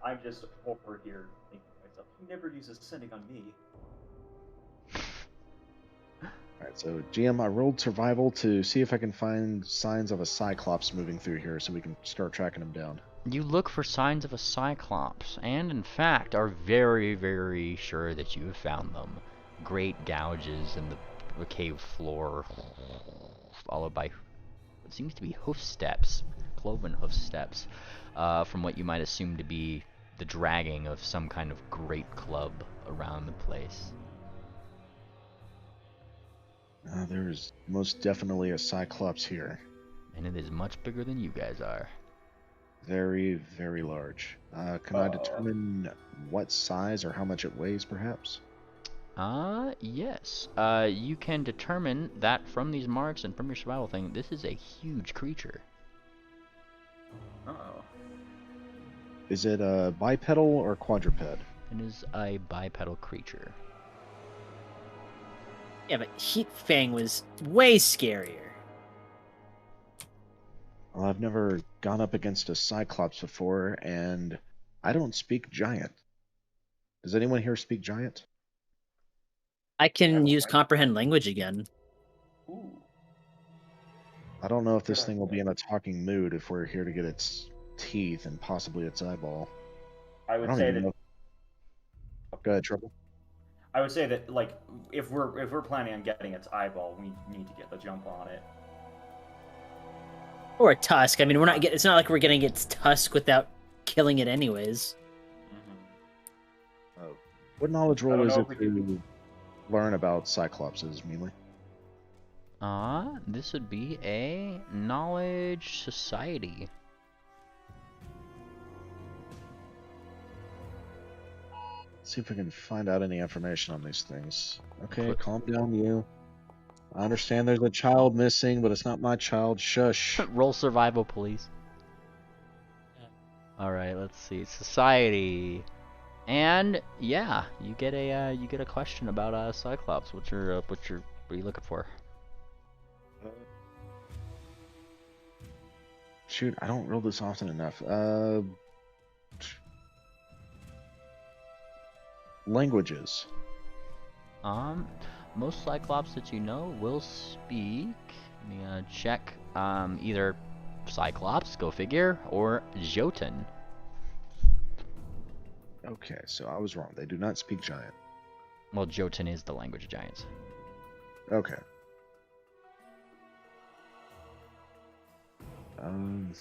I'm just over here thinking to myself, he never uses sending on me. Alright, so GM, I rolled survival to see if I can find signs of a Cyclops moving through here so we can start tracking him down. You look for signs of a Cyclops, and in fact are very, very sure that you have found them. Great gouges in the cave floor, followed by what seems to be hoof steps, cloven hoof steps, from what you might assume to be the dragging of some kind of great club around the place. There's most definitely a Cyclops here. And it is much bigger than you guys are. Very, very large. Can I determine what size or how much it weighs, perhaps? Yes. You can determine that from these marks and from your survival thing, this is a huge creature. Uh-oh. Is it a bipedal or quadruped? It is a bipedal creature. Yeah, but Heat Fang was way scarier. Well, I've never gone up against a Cyclops before, and I don't speak Giant. Does anyone here speak Giant? I can use comprehend language again. Ooh. I don't know if this Good thing will be idea. in a talking mood if we're here to get its teeth and possibly its eyeball. I I would don't say even that know. Go ahead, Trouble. I would say that like if we're planning on getting its eyeball, we need to get the jump on it. Or a tusk. I mean, we're not it's not like we're getting its tusk without killing it anyways. Mm-hmm. What knowledge I roll don't is know it if we to learn about Cyclopses, Mealy? This would be a knowledge society. See if we can find out any information on these things. Okay, Put- calm down, you. I understand there's a child missing, but it's not my child. Shush. Roll survival, please. Alright, let's see. Society. And yeah, you get a question about Cyclops. What are you looking for? Shoot, I don't roll this often enough. Languages. Most Cyclops that you know will speak. Let me check. Either Cyclops, go figure, or Jotun. Okay, so I was wrong. They do not speak Giant. Well, Jotun is the language of giants. Okay. Um.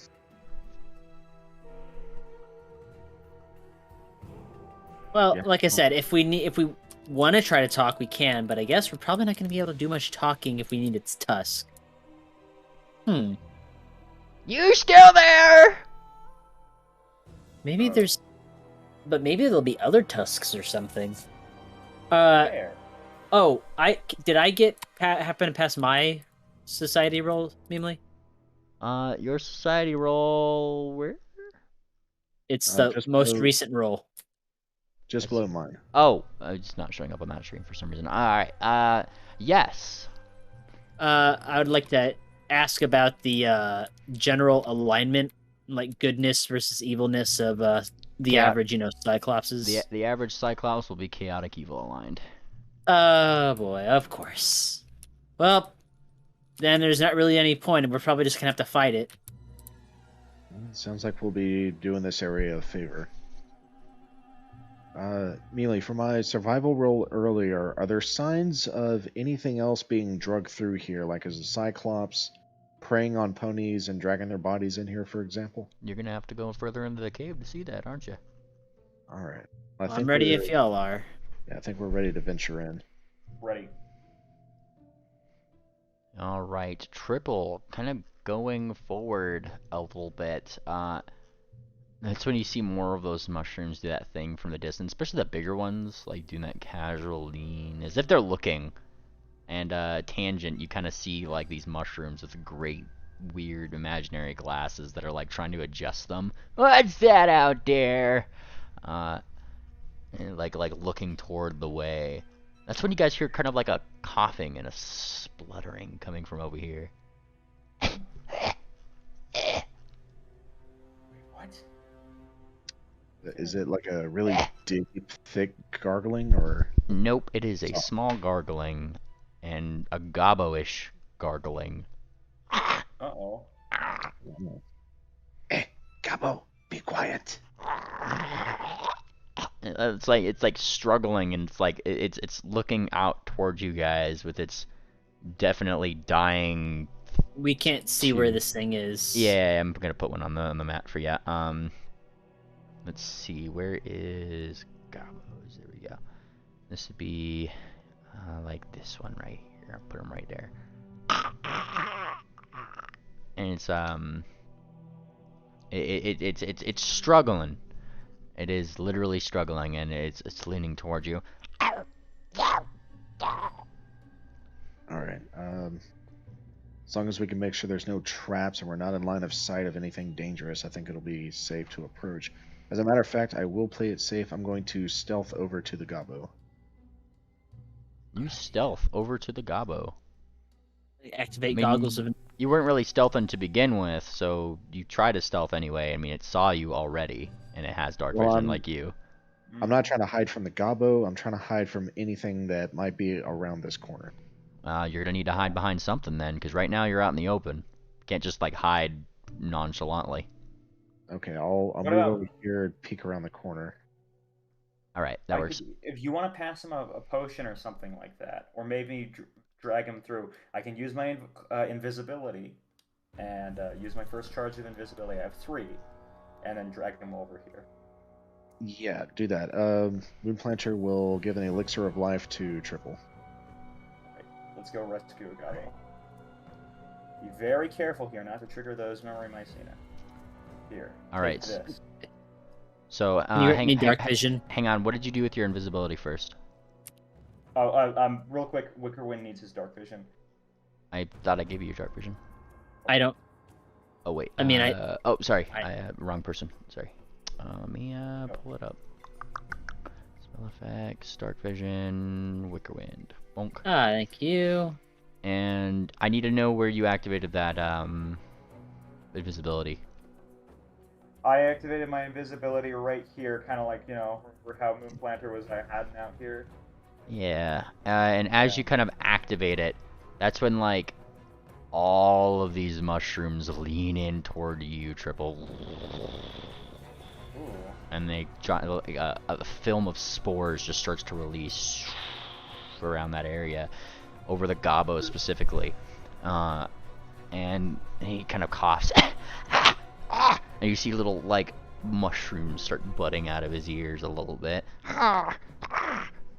Well, Yeah. like I said, if we want to try to talk, we can, but I guess we're probably not going to be able to do much talking if we need its tusk. You still there? Maybe there's, but maybe there'll be other tusks or something. There. Oh, did I happen to pass my society roll, Mimely? Your society roll where? It's the just most below- recent roll. Just below mine. Oh, it's not showing up on that screen for some reason. Alright, yes. I would like to ask about the general alignment, like goodness versus evilness of the Yeah. average, Cyclopses. The average Cyclops will be chaotic evil aligned. Oh boy, of course. Well, then there's not really any point, and we're probably just gonna have to fight it. Sounds like we'll be doing this area a favor. Mealy, for my survival roll earlier, are there signs of anything else being drugged through here, like as a Cyclops preying on ponies and dragging their bodies in here, for example? You're gonna have to go further into the cave to see that, aren't you? All right. I'm ready if y'all are. Yeah, I think we're ready to venture in. Ready. Alright, Triple, kind of going forward a little bit. That's when you see more of those mushrooms do that thing from the distance, especially the bigger ones, like doing that casual lean, as if they're looking. And Tangent, you kind of see like these mushrooms with great, weird, imaginary glasses that are like trying to adjust them. What's that out there? And like looking toward the way. That's when you guys hear kind of like a coughing and a spluttering coming from over here. What? Is it like a really deep, thick gargling, or? Nope, it is a Soft? small gargling and a gobbo-ish gargling. Uh-oh. Gabo, be quiet. It's like struggling, and it's like it's looking out towards you guys with its definitely dying. We can't see where this thing is. Yeah, I'm gonna put one on the map for you. Let's see, where is Gabos? There we go. This would be like this one right here. I'll put him right there. And it's struggling. It is literally struggling, and it's leaning towards you. All right. As long as we can make sure there's no traps and we're not in line of sight of anything dangerous, I think it'll be safe to approach. As a matter of fact, I will play it safe. I'm going to stealth over to the Gabo. You stealth over to the Gabo. Activate I mean, goggles of. You weren't really stealthing to begin with, so you try to stealth anyway. I mean, it saw you already, and it has dark vision like you. I'm not trying to hide from the Gabo. I'm trying to hide from anything that might be around this corner. You're gonna need to hide behind something then, because right now you're out in the open. You can't just like hide nonchalantly. Okay, I'll move over here and peek around the corner. All right, that works. If you want to pass him a potion or something like that, or maybe drag him through, I can use my invisibility and use my first charge of invisibility. I have 3, and then drag him over here. Yeah, do that. Moonplanter will give an elixir of life to Triple. Let's go rescue a guy. Be very careful here not to trigger those memory mycena. Here. All right. This. So dark vision. Hang on. What did you do with your invisibility first? Oh, real quick. Wickerwind needs his dark vision. I thought I gave you your dark vision. I don't. Oh wait. I mean, Oh, sorry. Wrong person. Sorry. Let me pull it up. Spell effects, dark vision, Wickerwind. Bonk. Ah, thank you. And I need to know where you activated that invisibility. I activated my invisibility right here, kind of like, you know, how Moonplanter was hiding out here. Yeah, and as you kind of activate it, that's when like all of these mushrooms lean in toward you, Triple. Ooh. And they a film of spores just starts to release around that area, over the Gabo specifically, and he kind of coughs, and you see little like mushrooms start budding out of his ears a little bit.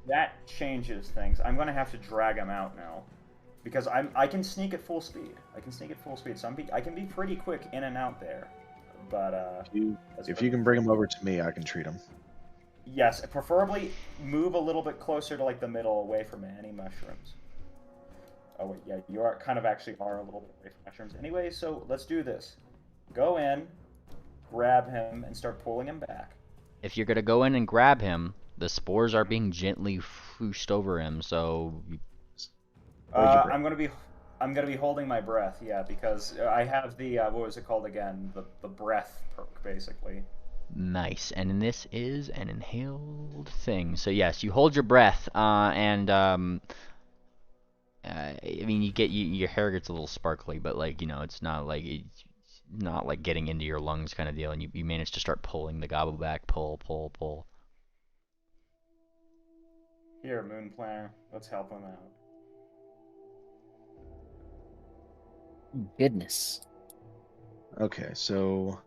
That changes things. I'm gonna have to drag him out now, because I can sneak at full speed. So I can be pretty quick in and out there. But if you can bring him over to me, I can treat him. Yes, preferably move a little bit closer to like the middle, away from any mushrooms. Oh wait, yeah, you are kind of actually are a little bit away from mushrooms anyway. So let's do this. Go in, grab him, and start pulling him back. If you're gonna go in and grab him, the spores are being gently whooshed over him. So I'm gonna be holding my breath, yeah, because I have the what was it called again? The breath perk, basically. Nice, and this is an inhaled thing. So yes, you hold your breath, and I mean, your hair gets a little sparkly, but like, you know, it's not like getting into your lungs kind of deal, and you manage to start pulling the Gobble back, pull. Here, Moonplanter, let's help him out. Goodness. Okay, so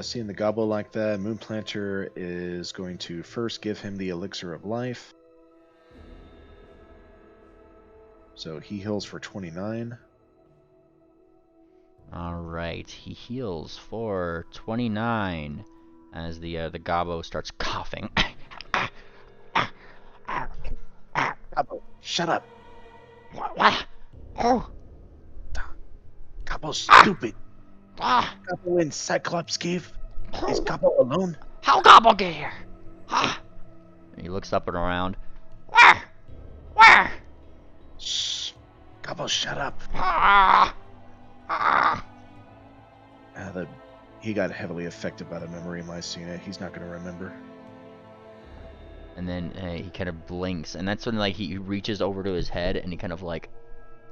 seeing the Gobbo like that, Moonplanter is going to first give him the elixir of life. So he heals for 29. Alright, he heals for 29 as the Gobbo starts coughing. Gobbo, shut up. What? Oh. Gobbo's stupid. Gobbo in Cyclops cave. Is Gobbo alone? How Gobble get here? He looks up and around. Where? Shh. Gobbo, shut up. he got heavily affected by the memory of Mycena. He's not going to remember. And then he kind of blinks, and that's when like he reaches over to his head, and he kind of like,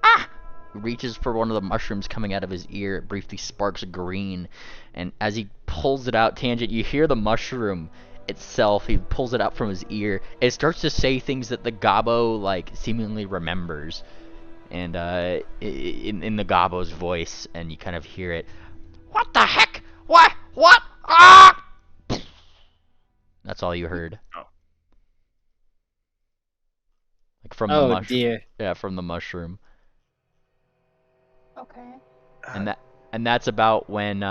ah! Reaches for one of the mushrooms coming out of his ear. It briefly sparks green, and as he pulls it out, Tangent, you hear the mushroom itself. He pulls it out from his ear. It starts to say things that the Gobbo like seemingly remembers, and in the Gobbo's voice, and you kind of hear it. What the heck? What? What? Ah! That's all you heard. Oh. Like from the Oh mushroom. dear. Yeah, from the mushroom. Okay. And that's about when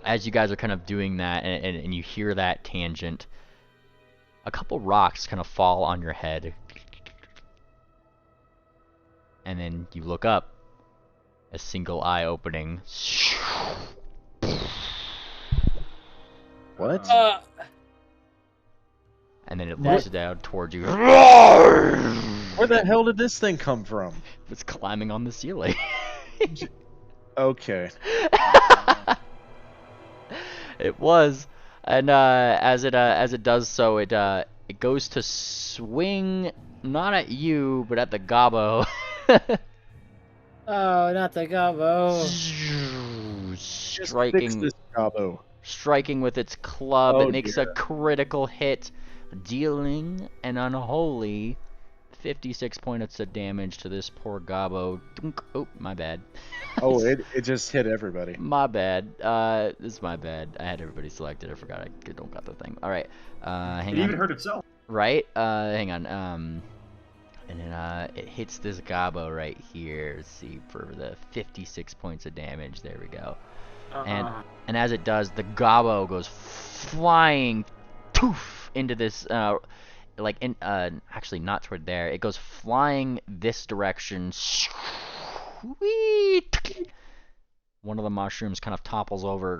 as you guys are kind of doing that, and you hear that, Tangent, a couple rocks kind of fall on your head, and then you look up, a single eye opening, What? and then it What? looks down towards you. Where the hell did this thing come from? It's climbing on the ceiling. Okay. It was, and as it does so, it goes to swing not at you, but at the Gobbo. Oh, not the Gobbo. Fix striking this, Gobbo. striking with its club. Oh, It makes a critical hit, dealing an unholy 56 points of damage to this poor Gobbo. Dunk. Oh, my bad. Oh, it just hit everybody. My bad. This is my bad. I had everybody selected. I forgot I don't got the thing. All right. Hang It on. even hurt itself. Right? Hang on. And then it hits this Gobbo right here. Let's see, for the 56 points of damage. There we go. And as it does, the Gobbo goes flying, poof, into this actually not toward there. It goes flying this direction. One of the mushrooms kind of topples over.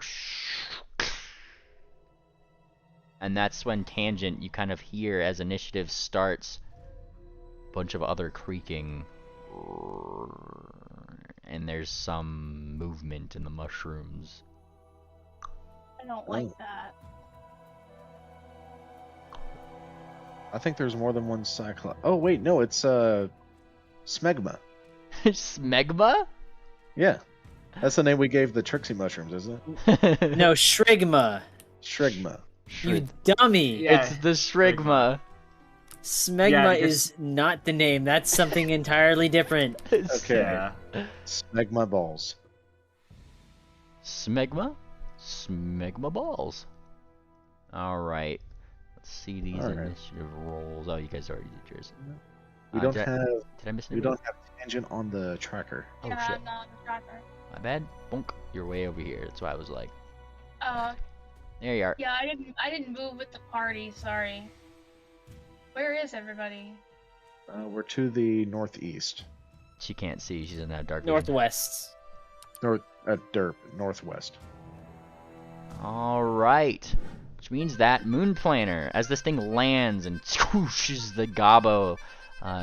And that's when, Tangent, you kind of hear, as initiative starts, a bunch of other creaking. And there's some movement in the mushrooms. I don't like that. I think there's more than one Cyclops. Oh, wait, no, it's Smegma. Smegma? Yeah. That's the name we gave the Trixie mushrooms, isn't it? No, Shrigma. Shrigma. You dummy. Yeah. It's the Shrigma. Smegma Yeah, because- is not the name. That's something entirely different. Okay. Yeah. Smegma balls. Smegma? Smegma balls. Alright. Let's see these Alright. initiative rolls. Oh, you guys already did yours. We don't did have I miss we anything? don't have Tangent on the tracker. Oh yeah, shit. I'm not on the tracker. My bad. Bonk. You're way over here. That's why I was like, there you are. Yeah, I didn't move with the party. Sorry. Where is everybody? We're to the northeast. She can't see. She's in that dark. Northwest. Northwest. Alright. Which means that Moon Planner, as this thing lands and swooshes the Gobbo,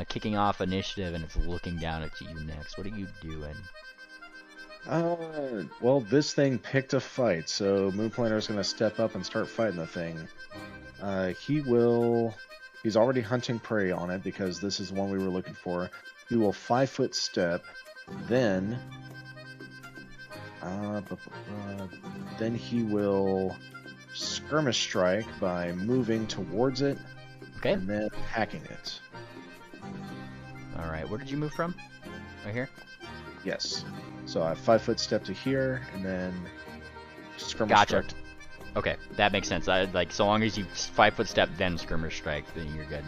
kicking off initiative, and it's looking down at you next. What are you doing? Well, this thing picked a fight, so Moon Planner's gonna step up and start fighting the thing. He's already hunting prey on it because this is the one we were looking for. He will 5-foot step, then he will skirmish strike by moving towards it Okay. and then hacking it. Alright, where did you move from? Right here? Yes. So I 5-foot step to here and then skirmish Gotcha. strike. Okay, that makes sense. Like, so long as you 5-foot step, then skirmish strike, then you're good.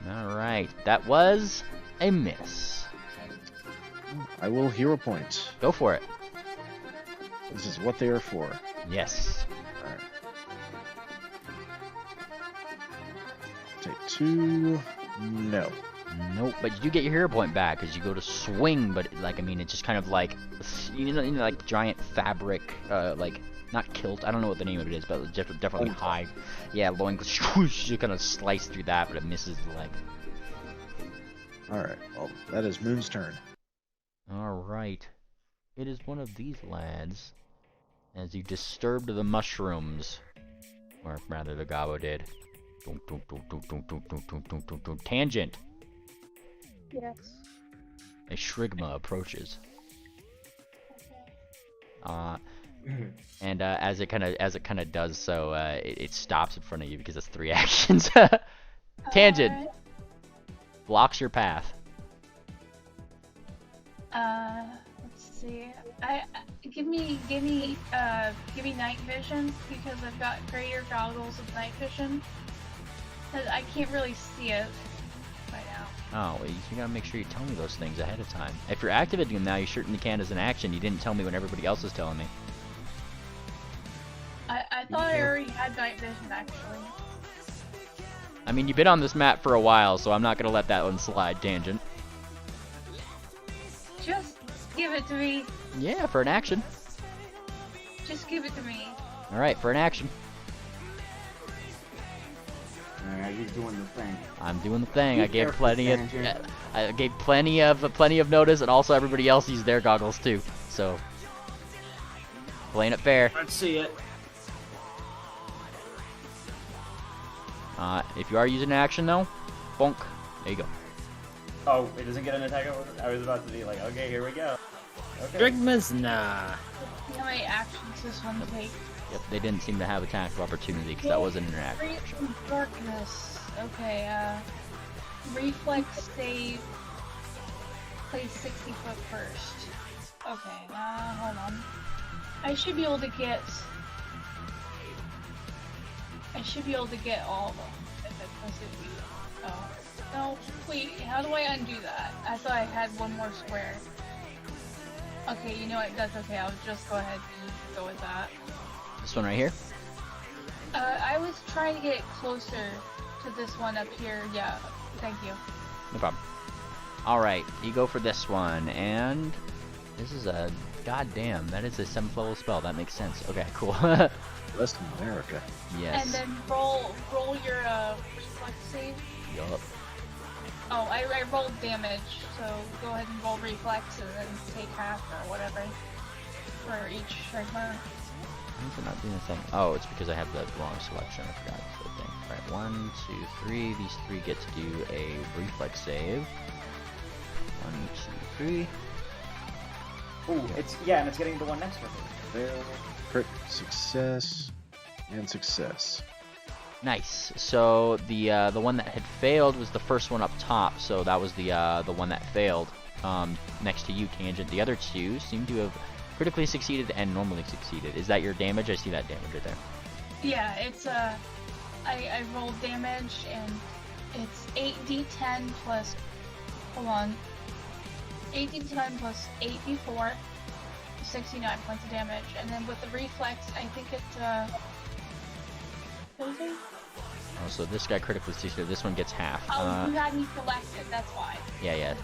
Alright, that was a miss. I will hero point. Go for it. This is what they are for. Yes. Alright. Take 2. No. Nope, but you do get your hero point back because you go to swing, but like, I mean, it's just kind of like, you know, like giant fabric, like, not kilt, I don't know what the name of it is, but it's definitely high. Yeah, loin, swoosh, you kind of slice through that, but it misses the leg. Alright, well, that is Moon's turn. Alright. It is one of these lads. As you disturbed the mushrooms. Or rather, the gobbo did. Tangent. Yes. A shrigma approaches. And as it kind of does so, it stops in front of you because it's 3 actions. Tangent. Alright. Blocks your path. Let's see. Give me night vision because I've got greater goggles of night vision. 'Cause I can't really see it right now. Oh, well, you gotta make sure you tell me those things ahead of time. If you're activating them now, you certainly can as an action. You didn't tell me when everybody else was telling me. I thought I already had night vision actually. I mean, you've been on this map for a while, so I'm not gonna let that one slide, Tangent. Just give it to me. Yeah, for an action. Just give it to me. Alright, for an action. Alright, he's doing the thing. I'm doing the thing. Be I gave careful, plenty of Tangent. I gave plenty of notice, and also everybody else used their goggles too. So playing it fair. Let's see it. If you are using an action though, bonk. There you go. Oh, it doesn't get an attack over? I was about to be like, okay, here we go. Okay. Shrigmas, nah. You know how many actions this one takes? Yep, they didn't seem to have attack of opportunity because that wasn't an action. Free from darkness. Okay, reflex save. Place 60 foot first. Okay, hold on. I should be able to get all of them if it doesn't be. Oh. No, wait, how do I undo that? I thought I had one more square. Okay, you know what, that's okay, I'll just go ahead and go with that. This one right here. I was trying to get closer to this one up here, yeah, thank you. No problem. Alright, you go for this one, and this is a goddamn, that is a 7th level spell, that makes sense. Okay, cool. West America. Yes. And then roll your reflex save. Yup. Oh, I rolled damage, so go ahead and roll reflex and then take half or whatever for each shrigma. Why is it not doing the thing? Oh, it's because I have the wrong selection. I forgot the thing. Alright, 1, 2, 3. These 3 get to do a reflex save. 1, 2, 3. Ooh, and it's getting the one next to it. Fail, crit, success, and success. Nice. So the one that had failed was the first one up top. So that was the one that failed. Next to you, Tangent. The other 2 seem to have critically succeeded and normally succeeded. Is that your damage? I see that damage right there. Yeah, it's I rolled damage and it's 8d10 plus, hold on, 8d10 plus 8d4, 69 points of damage, and then with the reflex, I think it's Oh, so this guy critically succeeded. This one gets half. Oh, you had me selected, that's why. Yeah.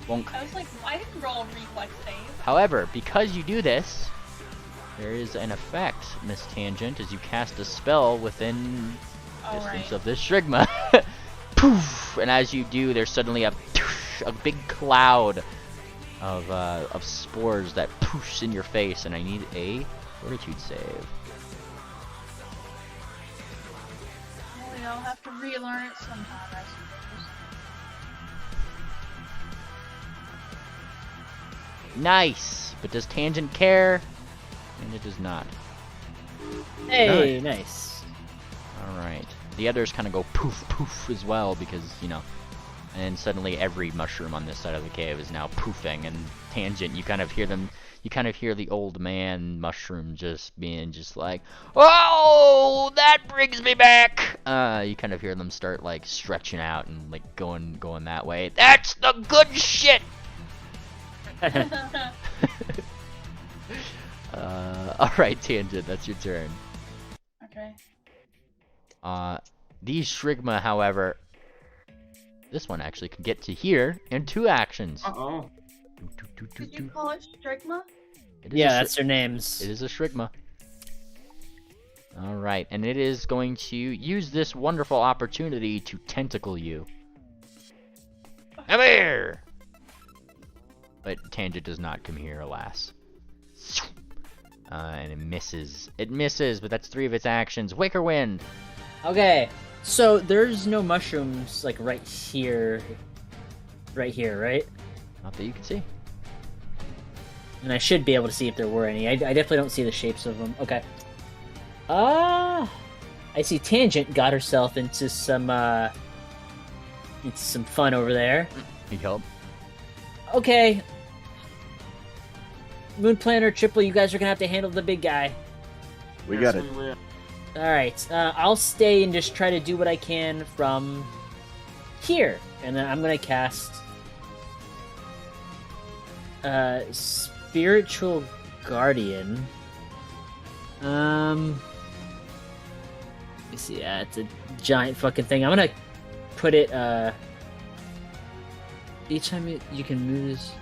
Bonk. I was like, I didn't roll a reflex save. However, because you do this, there is an effect, Miss Tangent, as you cast a spell within distance of this shrigma. Poof! And as you do, there's suddenly a big cloud of spores that poofs in your face, and I need a fortitude save. Well, I'll have to relearn it sometime, I suppose. Nice! But does Tangent care? Tangent does not. Hey, nice. Alright. The others kind of go poof poof as well because, you know, and suddenly every mushroom on this side of the cave is now poofing, and Tangent, you kind of hear them, you kind of hear the old man mushroom just being just like, oh, that brings me back! You kind of hear them start like stretching out and like going that way. That's the good shit! Alright, Tangent, that's your turn. Okay. These Shrigma, however, this one actually can get to here in 2 actions. Uh-oh. Did you call it Strigma? Yeah, that's their names. It is a Shrigma. Alright, and it is going to use this wonderful opportunity to tentacle you. Come here! But Tangent does not come here, alas. And it misses. It misses, but that's 3 of its actions. Wicker Wind! Okay, so there's no mushrooms, like, right here. Right here, right? Not that you can see. And I should be able to see if there were any. I definitely don't see the shapes of them. Okay. I see Tangent got herself into some fun over there. Need help? Okay. Moon Planner, Triple, you guys are gonna have to handle the big guy. We got it. Alright, I'll stay and just try to do what I can from here. And then I'm gonna cast Spiritual Guardian. Let me see, yeah, it's a giant fucking thing. I'm gonna put it, each time you can move this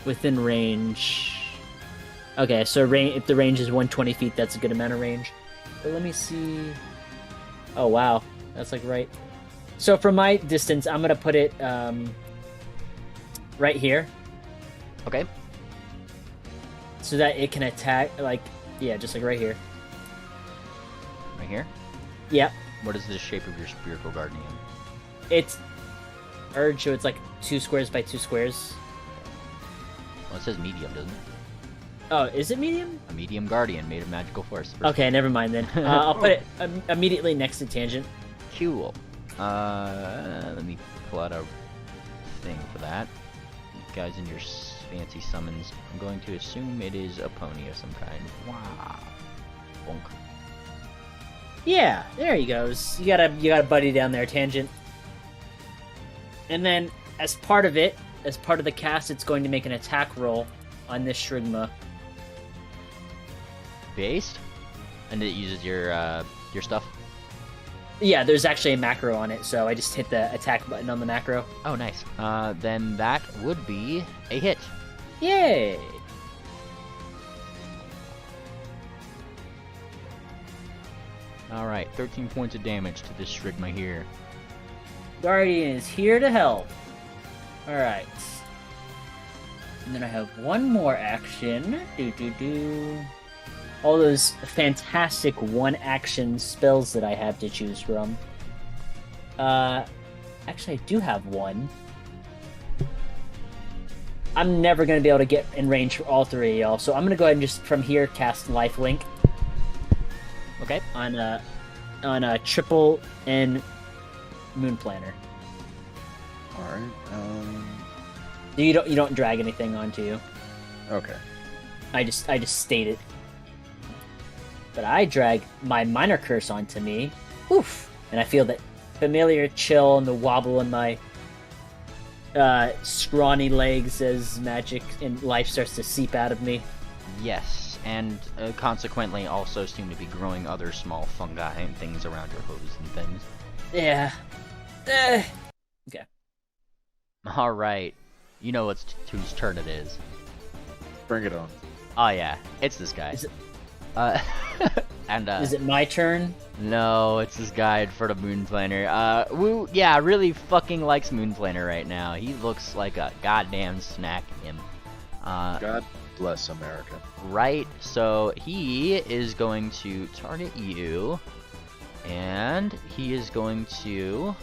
within range. Okay, so if the range is 120 feet, that's a good amount of range. But let me see. Oh, wow. That's like right. So from my distance, I'm gonna put it, right here. Okay. So that it can attack, like, yeah, just like right here. Right here? Yep. What is the shape of your Spiritual Guardian? It's urge, so it's like 2 squares by 2 squares. Well, it says medium, doesn't it? Oh, is it medium? A medium guardian made of magical force. Okay, never mind then. I'll put it immediately next to Tangent. Cool. Let me pull out a thing for that. You guys in your fancy summons. I'm going to assume it is a pony of some kind. Wow. Bonk. Yeah, there he goes. You got a buddy down there, Tangent. And then, as part of the cast, it's going to make an attack roll on this Shrigma. Based? And it uses your stuff? Yeah, there's actually a macro on it, so I just hit the attack button on the macro. Oh, nice. Then that would be a hit. Yay! Alright, 13 points of damage to this Shrigma here. Guardian is here to help. Alright. And then I have one more action. All those fantastic one-action spells that I have to choose from. Actually, I do have one. I'm never going to be able to get in range for all 3 of y'all, so I'm going to go ahead and just, from here, cast Lifelink. Okay. On a Triple and Moon Planner. Alright. You don't drag anything onto you. Okay. I just state it. But I drag my Minor Curse onto me. Oof! And I feel that familiar chill and the wobble in my scrawny legs as magic and life starts to seep out of me. Yes, and consequently also seem to be growing other small fungi and things around your hose and things. Yeah. Okay. Alright. You know whose turn it is. Bring it on. Oh yeah, it's this guy. Is it- And Is it my turn? no, it's this guy in front of Moon Planner. Woo, yeah, really fucking likes Moon Planner right now. He looks like a goddamn snack him. God bless America. Right, so he is going to target you, and he is going to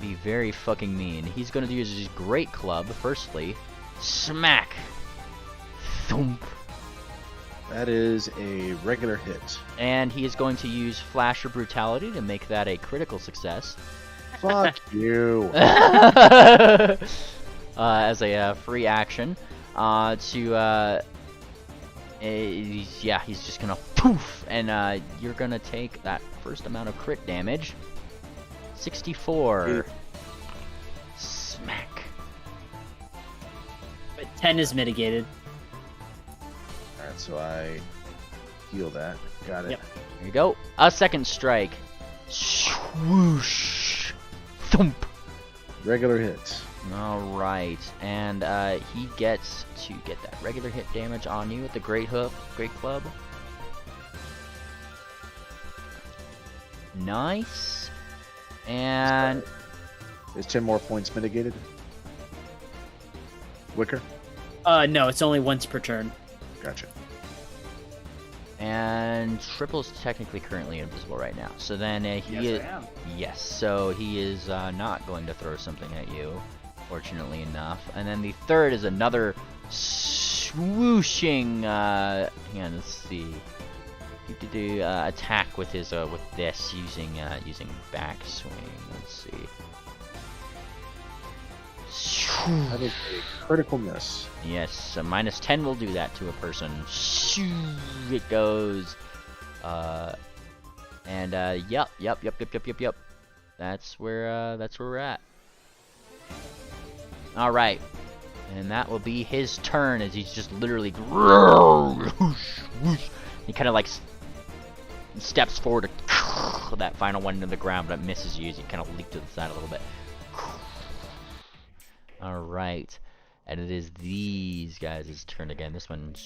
be very fucking mean. He's going to use his great club, firstly. Smack! Thump! That is a regular hit. And he is going to use Flash or Brutality to make that a critical success. Fuck you. As a free action. Yeah, he's just gonna poof! And you're gonna take that first amount of crit damage. 64. Smack. But 10 is mitigated. Alright, so I heal that. Got it. Yep. Here you go. A second strike. Swoosh. Thump. Regular hit. Alright, and he gets to get that regular hit damage on you with the Great Club. Nice. And Is 10 more points mitigated? Wicker? No, it's only once per turn. Gotcha. And Triple's technically currently invisible right now. So then he Yes, is. I am. Yes, so he is not going to throw something at you, fortunately enough. And then the third is another swooshing. Hang on, let's see. Attack with his with this using backswing. Let's see. That is a critical miss. Yes, a -10 will do that to a person. Shoo, it goes. Yep. That's where we're at. All right, and that will be his turn as he's just literally. He kind of like steps forward to that final one into the ground, but it misses you as you kind of leap to the side a little bit. All right. And it is these guys' turn again. This one,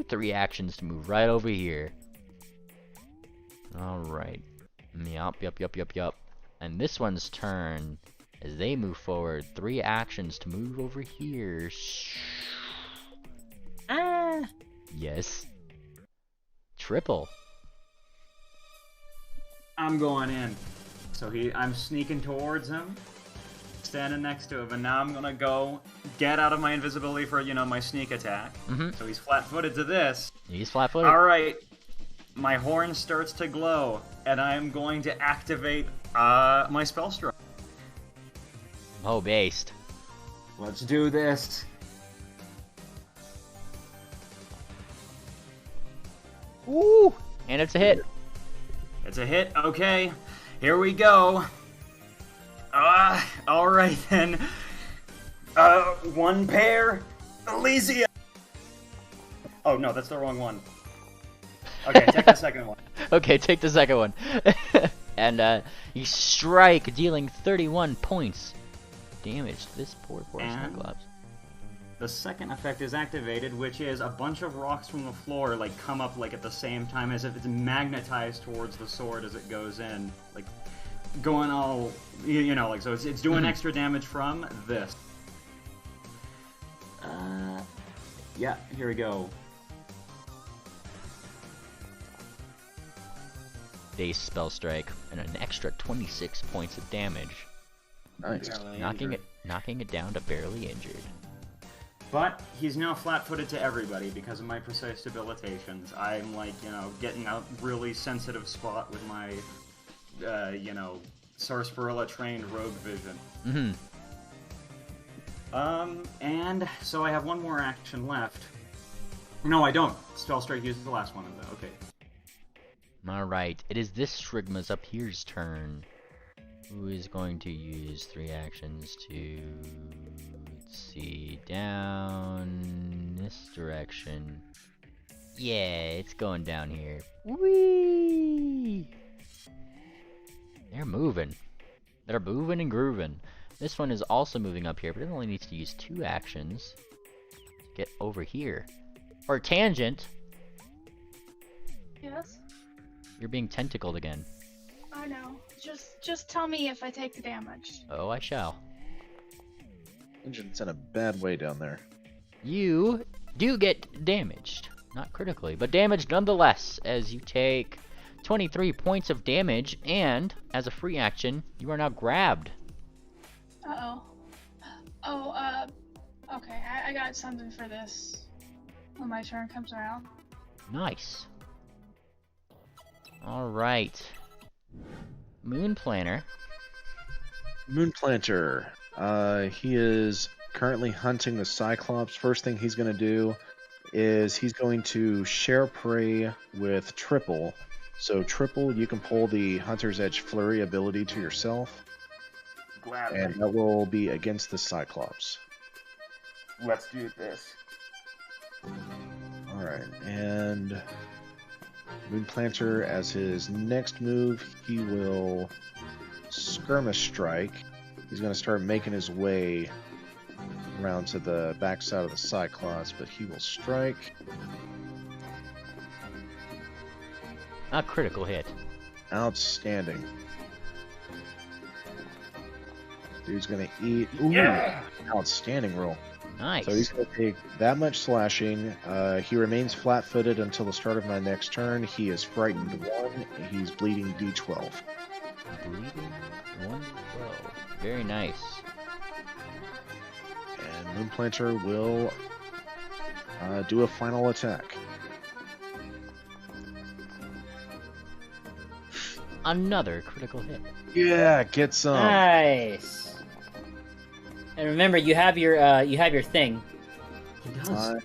3 actions to move right over here. All right. Yup. And this one's turn, as they move forward, 3 actions to move over here. Yes. Triple. I'm going in. So I'm sneaking towards him, standing next to him, and now I'm gonna go get out of my invisibility for, my sneak attack. So he's flat-footed to this. He's flat-footed. Alright. My horn starts to glow, and I'm going to activate my spell strike. Oh, based. Let's do this. Woo! And it's a hit. It's a hit. Okay. Here we go. Alright then. 1 pair. Elysia. Oh, no, that's the wrong one. Okay, take the second one. Okay, take the second one. And you strike, dealing 31 points damage to this poor Cyclops. The second effect is activated, which is a bunch of rocks from the floor come up at the same time, as if it's magnetized towards the sword as it goes in, going all so it's doing extra damage from this. Yeah, here we go. Base spell strike and an extra 26 points of damage, Nice. knocking it down to barely injured. But he's now flat-footed to everybody because of my precise debilitations. I'm getting a really sensitive spot with my Sarsaparilla trained rogue vision. And so I have one more action left. No, I don't. Spell strike uses the last one of them. Okay. Alright, it is this Shrigma's up here's turn. Who is going to use 3 actions to, let's see, down this direction. Yeah, it's going down here. Whee! They're moving. They're moving and grooving. This one is also moving up here, but it only needs to use 2 actions to get over here. Or tangent. Yes, You're being tentacled again. I know. Just tell me if I take the damage. Oh, I shall. Engine's in a bad way down there. You do get damaged. Not critically, but damaged nonetheless, as you take 23 points of damage, and, as a free action, you are now grabbed. Uh-oh. Okay, I got something for this when my turn comes around. Nice. Alright. Moon Planner. Moon Planter. He is currently hunting the Cyclops. First thing he's going to do is he's going to share prey with Triple. So Triple, you can pull the Hunter's Edge Flurry ability to yourself, Gladly. and that will be against the Cyclops. Let's do this. Alright, and Moon Planter, as his next move, he will Skirmish Strike. He's going to start making his way around to the backside of the Cyclops, but he will strike. A critical hit. Outstanding. Dude's gonna eat. Ooh, Yeah! outstanding roll. Nice. So he's gonna take that much slashing. He remains flat-footed until the start of my next turn. He is frightened 1. He's bleeding D12. Bleeding 1-12. Very nice. And Moonplanter will do a final attack. Another critical hit. Yeah, get some. Nice. And remember, you have your thing. He does.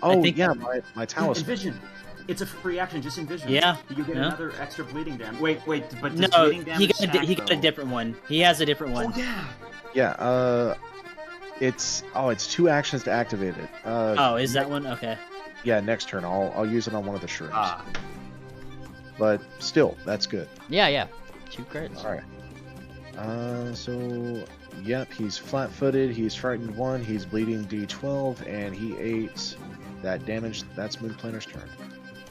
Oh think- yeah, my talisman. Envision. It's a free action, just envision. Yeah, You get yeah. another extra bleeding damage. Wait, but does No, bleeding damage stack, he got a though? different one. He has a different one. Oh yeah. Yeah. It's 2 actions to activate it. Oh, is that one? Okay. Yeah, next turn I'll use it on one of the shrooms. Ah. But still, that's good. Yeah. 2 crits. All right. So yep, he's flat-footed. He's frightened 1. He's bleeding D12, and he ate that damage. That's Moonplanter's turn.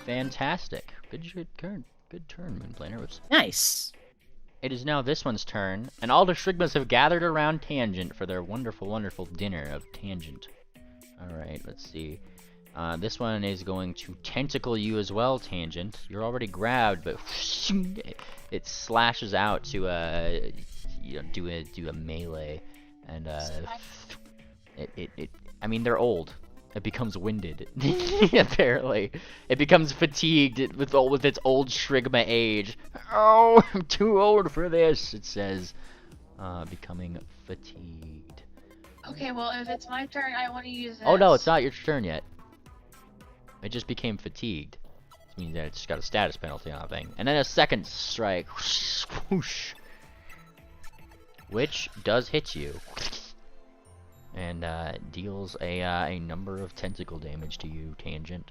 Fantastic. Good turn. Good turn, Moonplaner. Whoops. Nice. It is now this one's turn, and all the Shrigmas have gathered around Tangent for their wonderful, wonderful dinner of Tangent. Alright, let's see. This one is going to tentacle you as well, Tangent. You're already grabbed, but it slashes out to do a melee, and I mean, they're old. It becomes winded. Apparently, it becomes fatigued with its old Shrigma age. Oh, I'm too old for this. It says, becoming fatigued. Okay, well, if it's my turn, I want to use this. Oh no, it's not your turn yet. It just became fatigued. Which means that it's got a status penalty on the thing. And then a second strike, whoosh, which does hit you. And deals a number of tentacle damage to you, Tangent.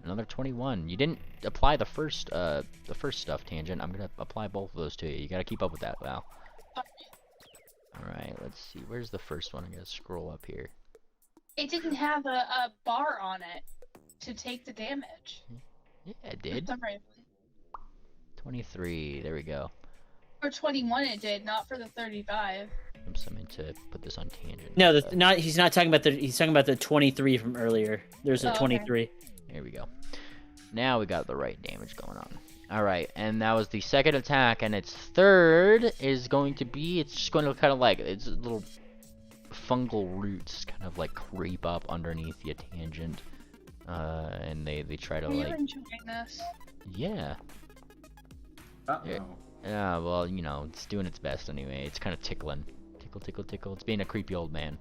Another 21. You didn't apply the first stuff, Tangent. I'm gonna apply both of those to you. You gotta keep up with that, Val. Alright, let's see. Where's the first one? I'm gonna scroll up here. It didn't have a bar on it to take the damage. Yeah, it did. For some reason. 23. There we go. For 21 it did, not for the 35. Oops, I meant to put this on Tangent. No, he's not talking about he's talking about the 23 from earlier. There's a Oh, okay. 23. There we go. Now we got the right damage going on. Alright, and that was the second attack, and its third is going to be, it's just going to kind of like, it's little fungal roots kind of like creep up underneath the Tangent. And they try to Are you like, enjoying this? yeah. Uh-oh. Yeah, well, you know, it's doing its best anyway. It's kind of tickling. Tickle, tickle, tickle. It's being a creepy old man.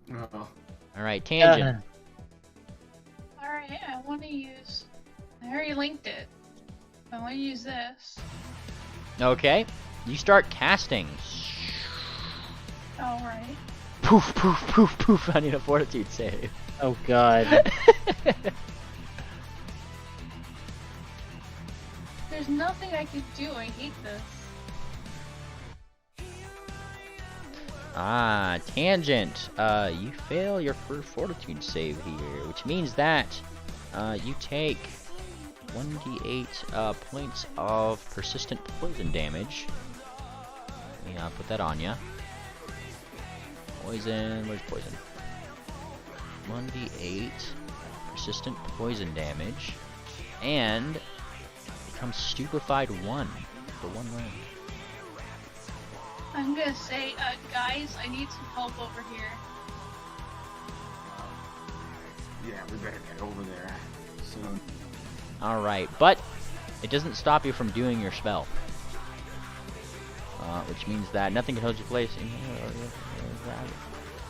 Uh-oh. Alright, Tangent. Alright, I want to use... I already linked it. I want to use this. Okay. You start casting. Alright. Poof, poof, poof, poof. I need a fortitude save. Oh god. There's nothing I can do. I hate this. Ah, Tangent. You fail your first fortitude save here, which means that you take 1d8 points of persistent poison damage. Let me put that on ya. Poison. Where's poison? 1d8 persistent poison damage, and becomes stupefied 1 for 1 round. I'm gonna say, guys, I need some help over here. Yeah, we better get over there soon. Alright, but it doesn't stop you from doing your spell. Which means that nothing can hold you place.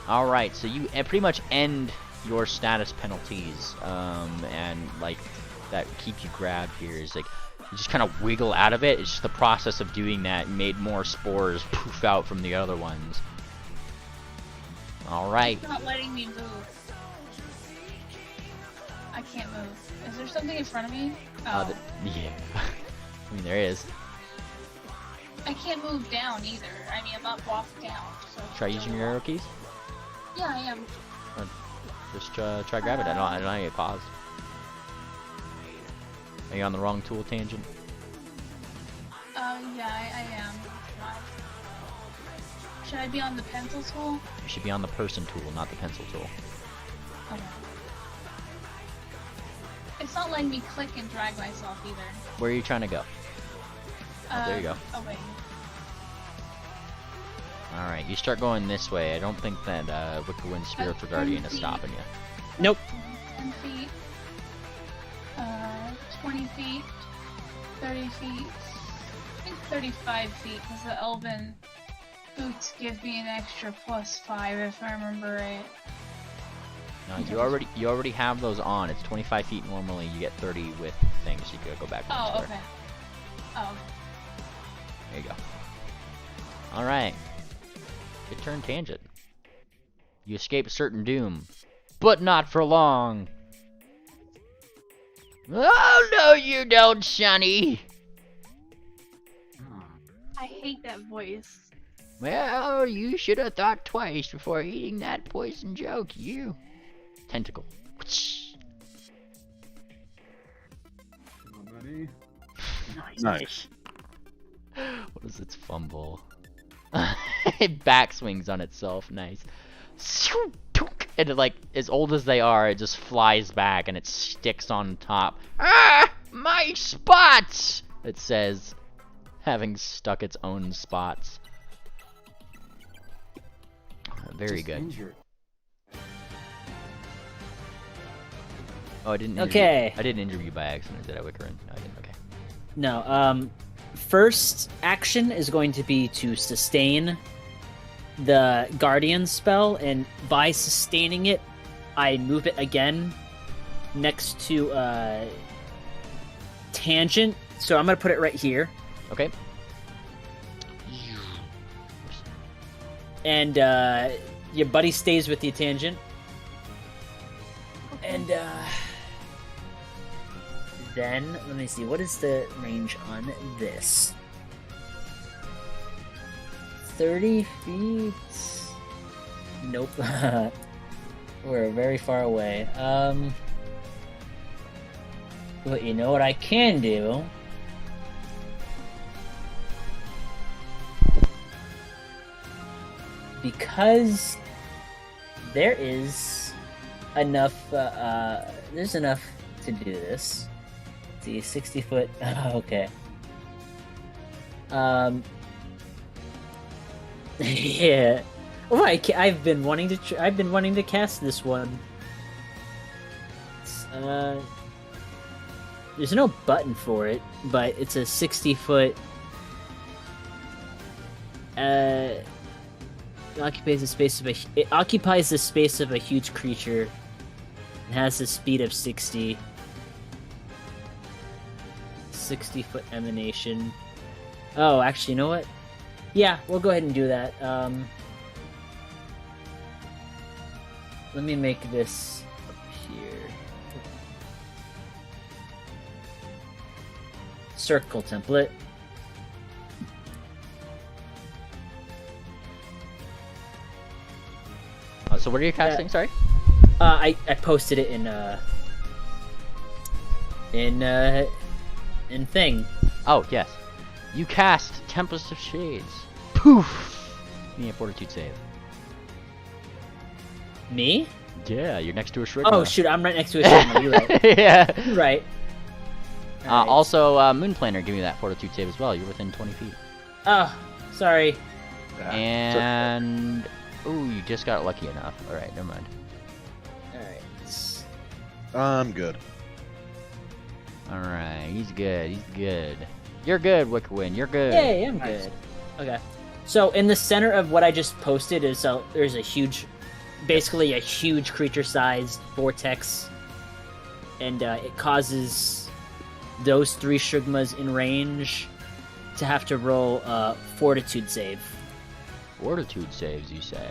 Alright, so you pretty much end your status penalties, and like that keep you grabbed here is like you just kind of wiggle out of it. It's just the process of doing that made more spores poof out from the other ones. Alright. It's not letting me move. I can't move. Is there something in front of me? Oh. Yeah. I mean, there is. I can't move down either. I mean, I'm not walked down. So Try using your arrow keys. Yeah, I am. Just try grab it. I don't know how you pause. Are you on the wrong tool, Tangent? Yeah, I am. Should I be on the pencil tool? You should be on the person tool, not the pencil tool. Okay. It's not letting me click and drag myself either. Where are you trying to go? Oh, there you go. Oh, wait. Alright, you start going this way. I don't think that Wicked Spiritual Guardian is stopping you. Nope. 10 feet. 20 feet. 30 feet. I think 35 feet, because the elven boots give me an extra +5 if I remember right. No, you already have those on. It's 25 feet normally. You get 30 with things. You gotta go back. Oh, okay. Oh. There you go. All right. Good turn, Tangent. You escape certain doom, but not for long. Oh no, you don't, Sonny. I hate that voice. Well, you should have thought twice before eating that poison joke, you. Tentacle. Nice. What is its fumble? It backswings on itself. Nice. And it, like, as old as they are, it just flies back and it sticks on top. Ah! My spots! It says, having stuck its own spots. Very Just good. Injured. Oh, I didn't. Okay. I didn't injure you by accident, did I, Wickerin? No, I didn't. Okay. No. First action is going to be to sustain the Guardian spell, and by sustaining it, I move it again next to Tangent. So I'm gonna put it right here. Okay. And your buddy stays with you, Tangent. And then, let me see, what is the range on this? 30 feet? Nope. We're very far away. But you know what I can do? Because there is enough, there's enough to do this. Let's see, 60 foot, okay. Yeah. Oh, I've been wanting to cast this one. There's no button for it, but it's a 60 foot. It occupies the space of a huge creature. It has a speed of 60. 60 foot emanation. Oh, actually, you know what? Yeah, we'll go ahead and do that. Let me make this up here. Circle template. So what are you casting? Sorry. I posted it in thing. Oh yes. You cast Tempest of Shades. Poof. Give me a Fortitude save. Me? Yeah, you're next to a Shrigma. Oh shoot, I'm right next to a Shrigma. You're right. Yeah. You're right. Alright. Also, Moonplaner, give me that Fortitude save as well. You're within 20 feet. Oh, sorry. And ooh, you just got lucky enough. All right, never mind. Alright. I'm good. All right, he's good. He's good. You're good, Wickerwin. You're good. Yay, I'm Nice. good. Okay. So in the center of what I just posted is there's a huge, basically a huge creature-sized vortex, and it causes those 3 Shrigmas in range to have to roll Fortitude save. Fortitude saves, you say?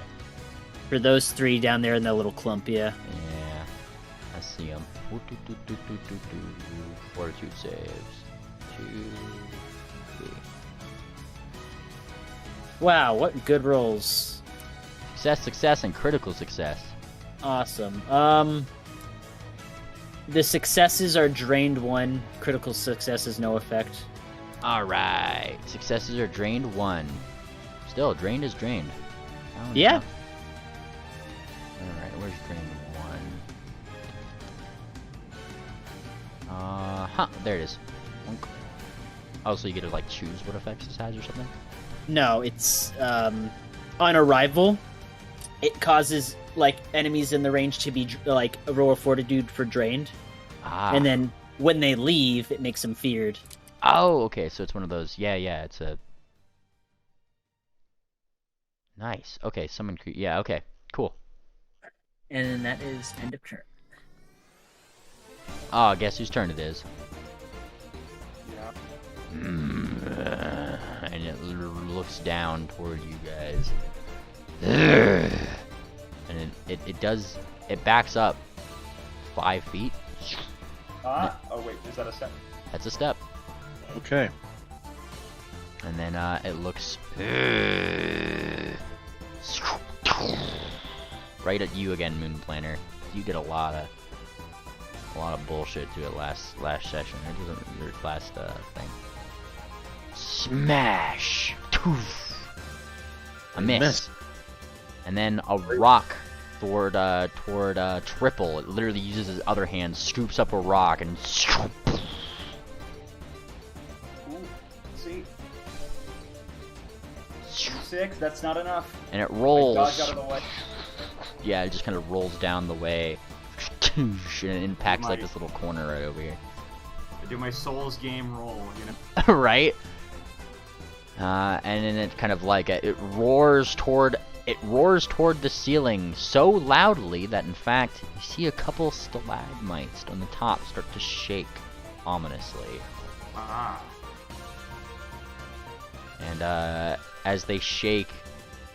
For those 3 down there in the little clump, yeah. Yeah, I see him. Fortitude saves. 2, 3. Wow, what good rolls. Success, and critical success. Awesome. The successes are drained 1, critical success is no effect. Alright. Successes are drained 1. Still, drained is drained. Yeah. Alright, where's drained 1? There it is. Oh, so you get to like choose what effects this has or something? No, it's on arrival, it causes like enemies in the range to be like a roll of fortitude for drained, and then when they leave, it makes them feared. Oh, okay, so it's one of those. Yeah, it's a nice. Okay, summon yeah, okay, cool. And then that is end of turn. Oh, guess whose turn it is? Yeah. And it looks down toward you guys. And it backs up 5 feet. Oh wait, is that a step? That's a step. Okay. And then it looks right at you again, Moon Planner. You did a lot of bullshit to it last session. It doesn't your last thing. Smash! A miss. And then a rock toward Triple. It literally uses his other hand, scoops up a rock, and Ooh, see? 6, that's not enough. and it I rolls. dodge out of the way. Yeah, it just kind of rolls down the way, and it impacts like Nice. this little corner right over here. I do my Souls game roll, you know? Right? And then it kind of like it roars toward the ceiling so loudly that in fact you see a couple stalagmites on the top start to shake ominously. Ah. And as they shake,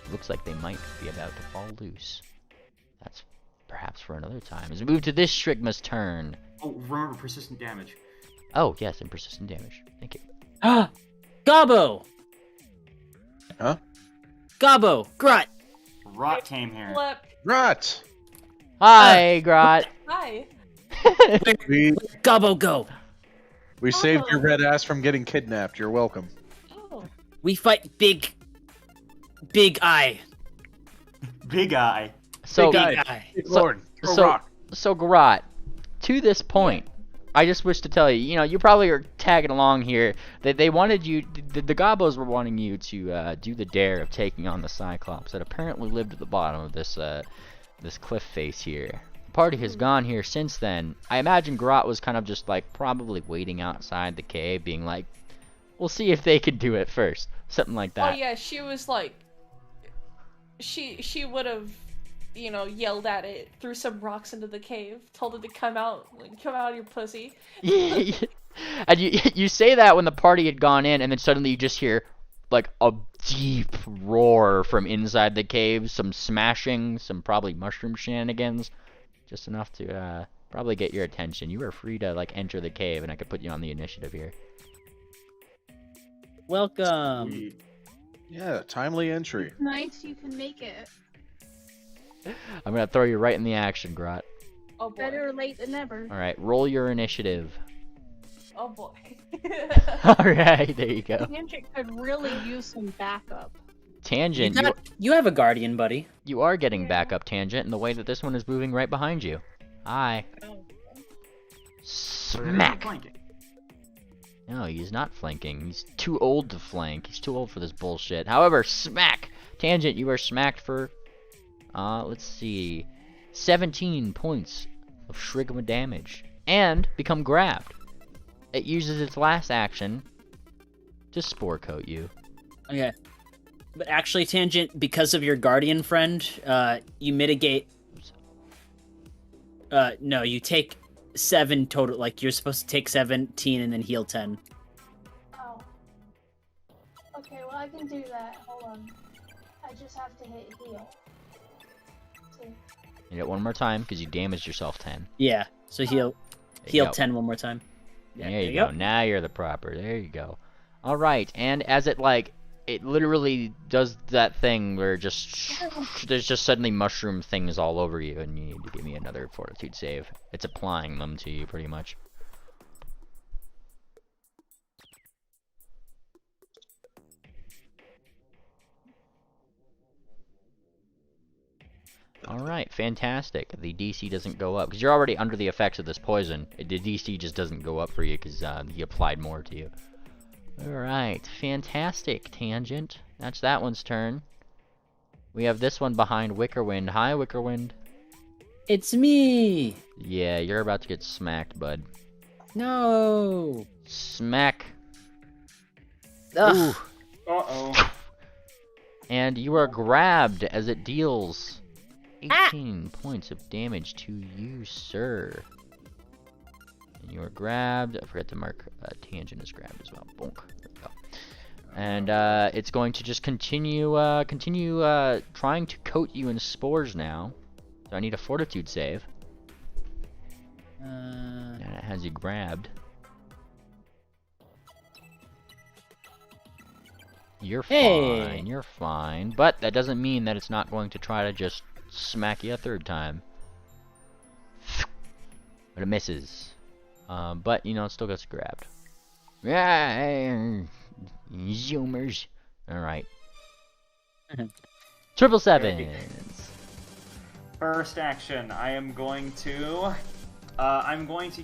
it looks like they might be about to fall loose. That's perhaps for another time. As we move to this Strigma's turn. Oh, remember persistent damage. Oh yes, and persistent damage. Thank you. Gobbo! Huh? Gobbo! Grot! Rot tame here. Flip. Right. Hi, Grot. Hi. We Gobbo, go! saved your red ass from getting kidnapped. You're welcome. Oh. We fight Big Eye. Big eye. So, Big Big Eye. Big So- Lord. Throw so- rock. so Garrot, to this point, I just wish to tell you, you probably are tagging along here, that they wanted you, the Gobbos were wanting you to do the dare of taking on the Cyclops that apparently lived at the bottom of this cliff face here. The party has gone here since then. I imagine Garrot was kind of just like probably waiting outside the cave, being like, we'll see if they can do it first. Something like that. Oh yeah, she was like, she would have, yelled at it, threw some rocks into the cave, told it to come out of your pussy. And you say that when the party had gone in, and then suddenly you just hear like a deep roar from inside the cave, some smashing, some probably mushroom shenanigans, just enough to probably get your attention. You are free to like enter the cave, and I could put you on the initiative here. Welcome. Sweet. Yeah, timely entry. Nice, you can make it. I'm gonna throw you right in the action, Grot. Oh boy. Better late than never. All right, roll your initiative. Oh boy. All right, there you go. Tangent could really use some backup. Tangent, You have a guardian, buddy. you are getting Yeah. backup, Tangent, in the way that this one is moving right behind you. Hi. So they're Smack. flanking. No, he's not flanking. He's too old to flank. He's too old for this bullshit. However, smack! Tangent, you are smacked for, let's see, 17 points of Shrigma damage. And become grabbed. It uses its last action to spore coat you. Okay. But actually, Tangent, because of your guardian friend, you mitigate. No, you take 7 total. Like, you're supposed to take 17 and then heal 10. Oh. Okay, well I can do that. Hold on. I just have to hit heal. See. Hit it one more time, because you damaged yourself 10. Yeah, so heal There you go. 10 one more time. Yeah, There you go. Now you're the proper. There you go. Alright, and as it literally does that thing where there's just suddenly mushroom things all over you, and you need to give me another fortitude save. It's applying them to you, pretty much. Alright, fantastic. The DC doesn't go up, because you're already under the effects of this poison. The DC just doesn't go up for you, because he applied more to you. Alright, fantastic, Tangent. That's that one's turn. We have this one behind Wickerwind. Hi, Wickerwind. It's me! Yeah, you're about to get smacked, bud. No! Smack. Ugh. Ooh. Uh-oh. And you are grabbed as it deals 18 points of damage to you, sir. And you are grabbed. I forgot to mark Tangent as grabbed as well. Bonk. There we go. And it's going to just continue trying to coat you in spores now. So I need a Fortitude save. And it has you grabbed. You're fine, you're fine. But that doesn't mean that it's not going to try to just smack you a third time. But it misses. But, you know, it still gets grabbed. Yeah, zoomers. Alright. Triple sevens. First action, I'm going to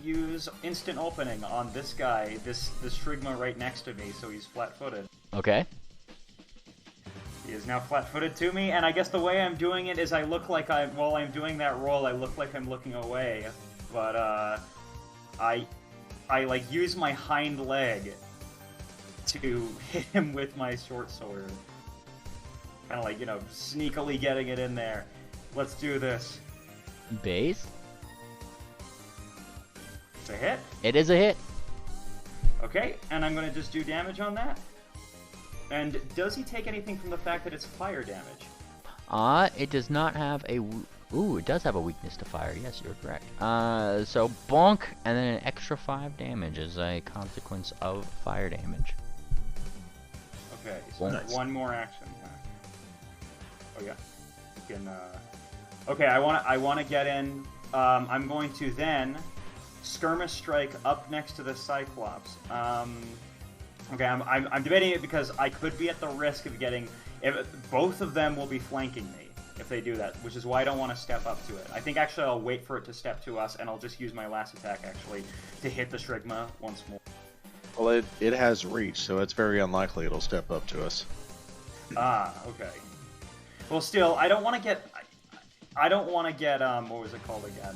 use instant opening on this guy, this Shrigma right next to me, so he's flat-footed. Okay. He is now flat-footed to me, and I guess the way I'm doing it is I look like while I'm doing that roll, I look like I'm looking away, but I like use my hind leg to hit him with my short sword. Kind of like, you know, sneakily getting it in there. Let's do this. Base? It's a hit. It is a hit. Okay, and I'm going to just do damage on that. And does he take anything from the fact that it's fire damage? It does not have a... Ooh, it does have a weakness to fire. Yes, you're correct. So bonk, and then an extra 5 damage as a consequence of fire damage. Okay, so Nice. one more action. Oh yeah, you can. Okay, I want to get in. I'm going to then skirmish strike up next to the Cyclops. Okay, I'm debating it because I could be at the risk of getting. Both of them will be flanking me if they do that, which is why I don't want to step up to it. I think actually I'll wait for it to step to us, and I'll just use my last attack actually to hit the Shrigma once more. Well, it has reach, so it's very unlikely it'll step up to us. Ah, okay. Well, still, I don't want to get. I don't want to get. What was it called again?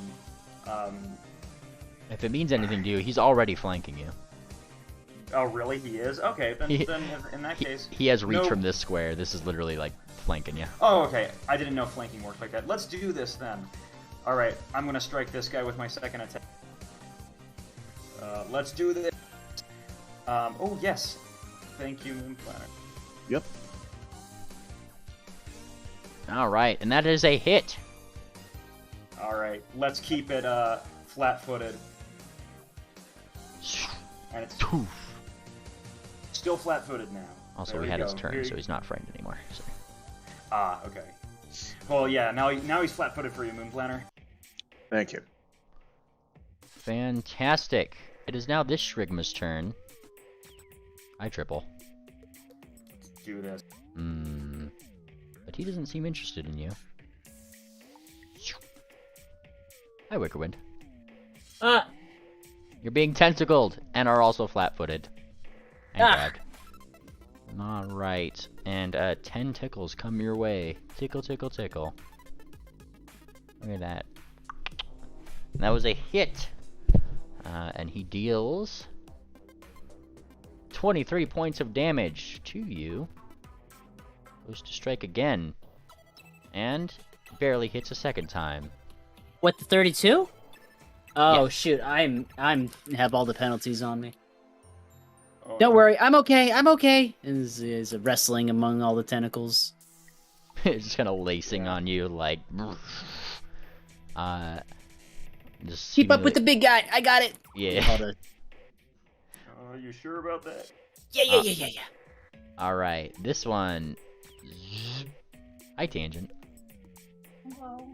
If it means anything to you, he's already flanking you. Oh, really? He is? Okay, then in that case. He has reach no... from this square. This is literally like flanking you. Oh, okay. I didn't know flanking worked like that. Let's do this then. Alright, I'm gonna strike this guy with my second attack. Let's do this. Oh, yes. Thank you, Moon Planner. Yep. Alright, and that is a hit. Alright, let's keep it flat-footed. And it's still flat-footed now. Also, There he we had his go. turn, so he's not frightened anymore. So. Ah, okay. Well, yeah, now he's flat-footed for you, Moon Planner. Thank you. Fantastic. It is now this Shrigma's turn. I triple. Let's do this. But he doesn't seem interested in you. Hi, Wickerwind. You're being tentacled and are also flat-footed. And grabbed. Alright. And 10 tickles come your way. Tickle, tickle, tickle. Look at that. And that was a hit. And he deals 23 points of damage to you. Goes to strike again. And barely hits a second time. What, the 32? Oh Yeah. shoot, I'm have all the penalties on me. Oh, Don't worry, I'm okay. Is wrestling among all the tentacles. It's just kind of lacing on you, like. Just Keep up with the big guy. I got it. Yeah. Are you sure about that? Yeah. All right, this one. Hi, Tangent. Hello.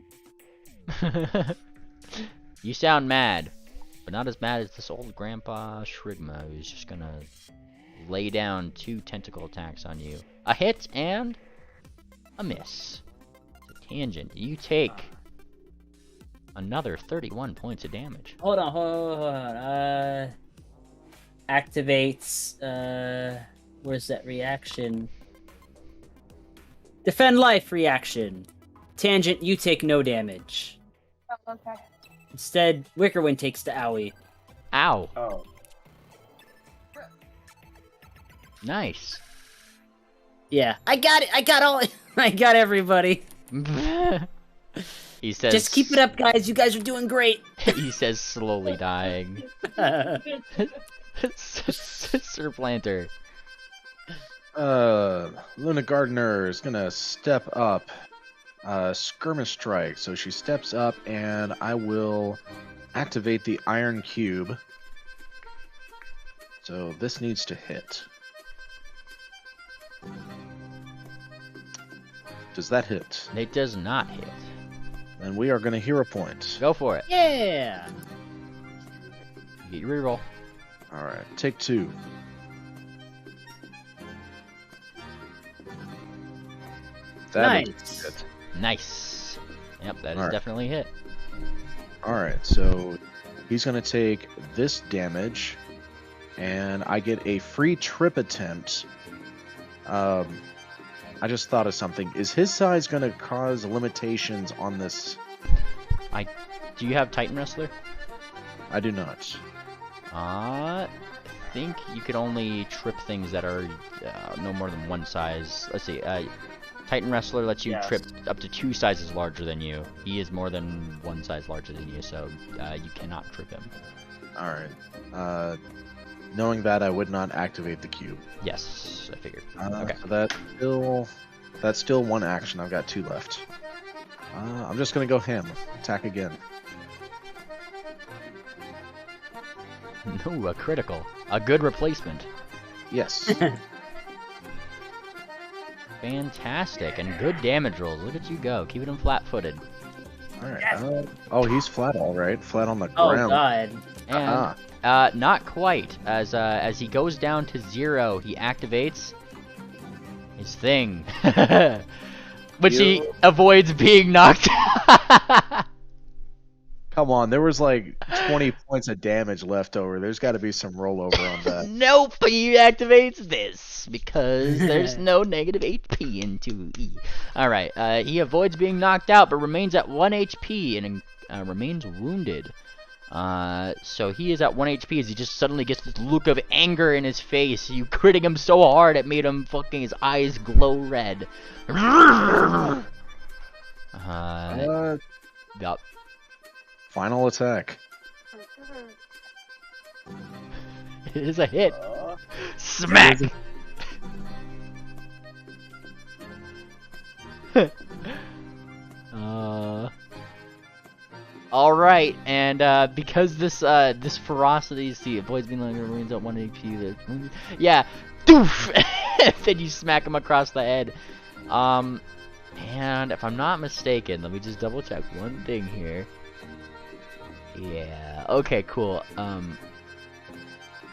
You sound mad, but not as mad as this old Grandpa Shrigma, who's just gonna lay down 2 tentacle attacks on you. A hit and a miss. So Tangent, you take another 31 points of damage. Hold on. Activates. Where's that reaction? Defend life reaction. Tangent, you take no damage. Oh, okay. Instead, Wickerwind takes the owie. Ow. Oh. Nice. Yeah, I got it. I got all. I got everybody. He says. Just keep it up, guys. You guys are doing great. He says, slowly dying. Sir Planter. Luna Gardener is gonna step up. Skirmish Strike. So she steps up, and I will activate the Iron Cube. So this needs to hit. Does that hit? It does not hit. And we are going to hero point. Go for it. Yeah. Get your reroll. Alright, take 2. That Nice. is it. Nice. Yep, that is Alright. definitely a hit. Alright, so he's going to take this damage, and I get a free trip attempt. I just thought of something. Is his size going to cause limitations on this? Do you have Titan Wrestler? I do not. I think you could only trip things that are no more than one size. Let's see. Titan Wrestler lets you Yes. trip up to 2 sizes larger than you. He is more than 1 size larger than you, so you cannot trip him. Alright. Knowing that, I would not activate the cube. Yes, I figured. Okay. So that's still 1 action. I've got 2 left. I'm just going to go ham. Attack again. No, a critical. A good replacement. Yes. Fantastic, and good damage rolls. Look at you go, keeping him flat-footed. Alright. Oh, he's flat, alright. Flat on the Oh ground. god. And not quite. As he goes down to 0, he activates his thing, which he avoids being knocked. Come on, there was like 20 points of damage left over. There's got to be some rollover on that. Nope, he activates this because there's no negative HP in 2E. Alright, he avoids being knocked out but remains at 1 HP and remains wounded. So he is at 1 HP as he just suddenly gets this look of anger in his face. You critting him so hard it made him fucking his eyes glow red. Yup. Final attack. It is a hit. Smack! Alright, and because this ferocity, see, avoids being like marines at 1 HP. Yeah, doof! Then you smack him across the head. And if I'm not mistaken, let me just double check one thing here. Yeah. Okay. Cool.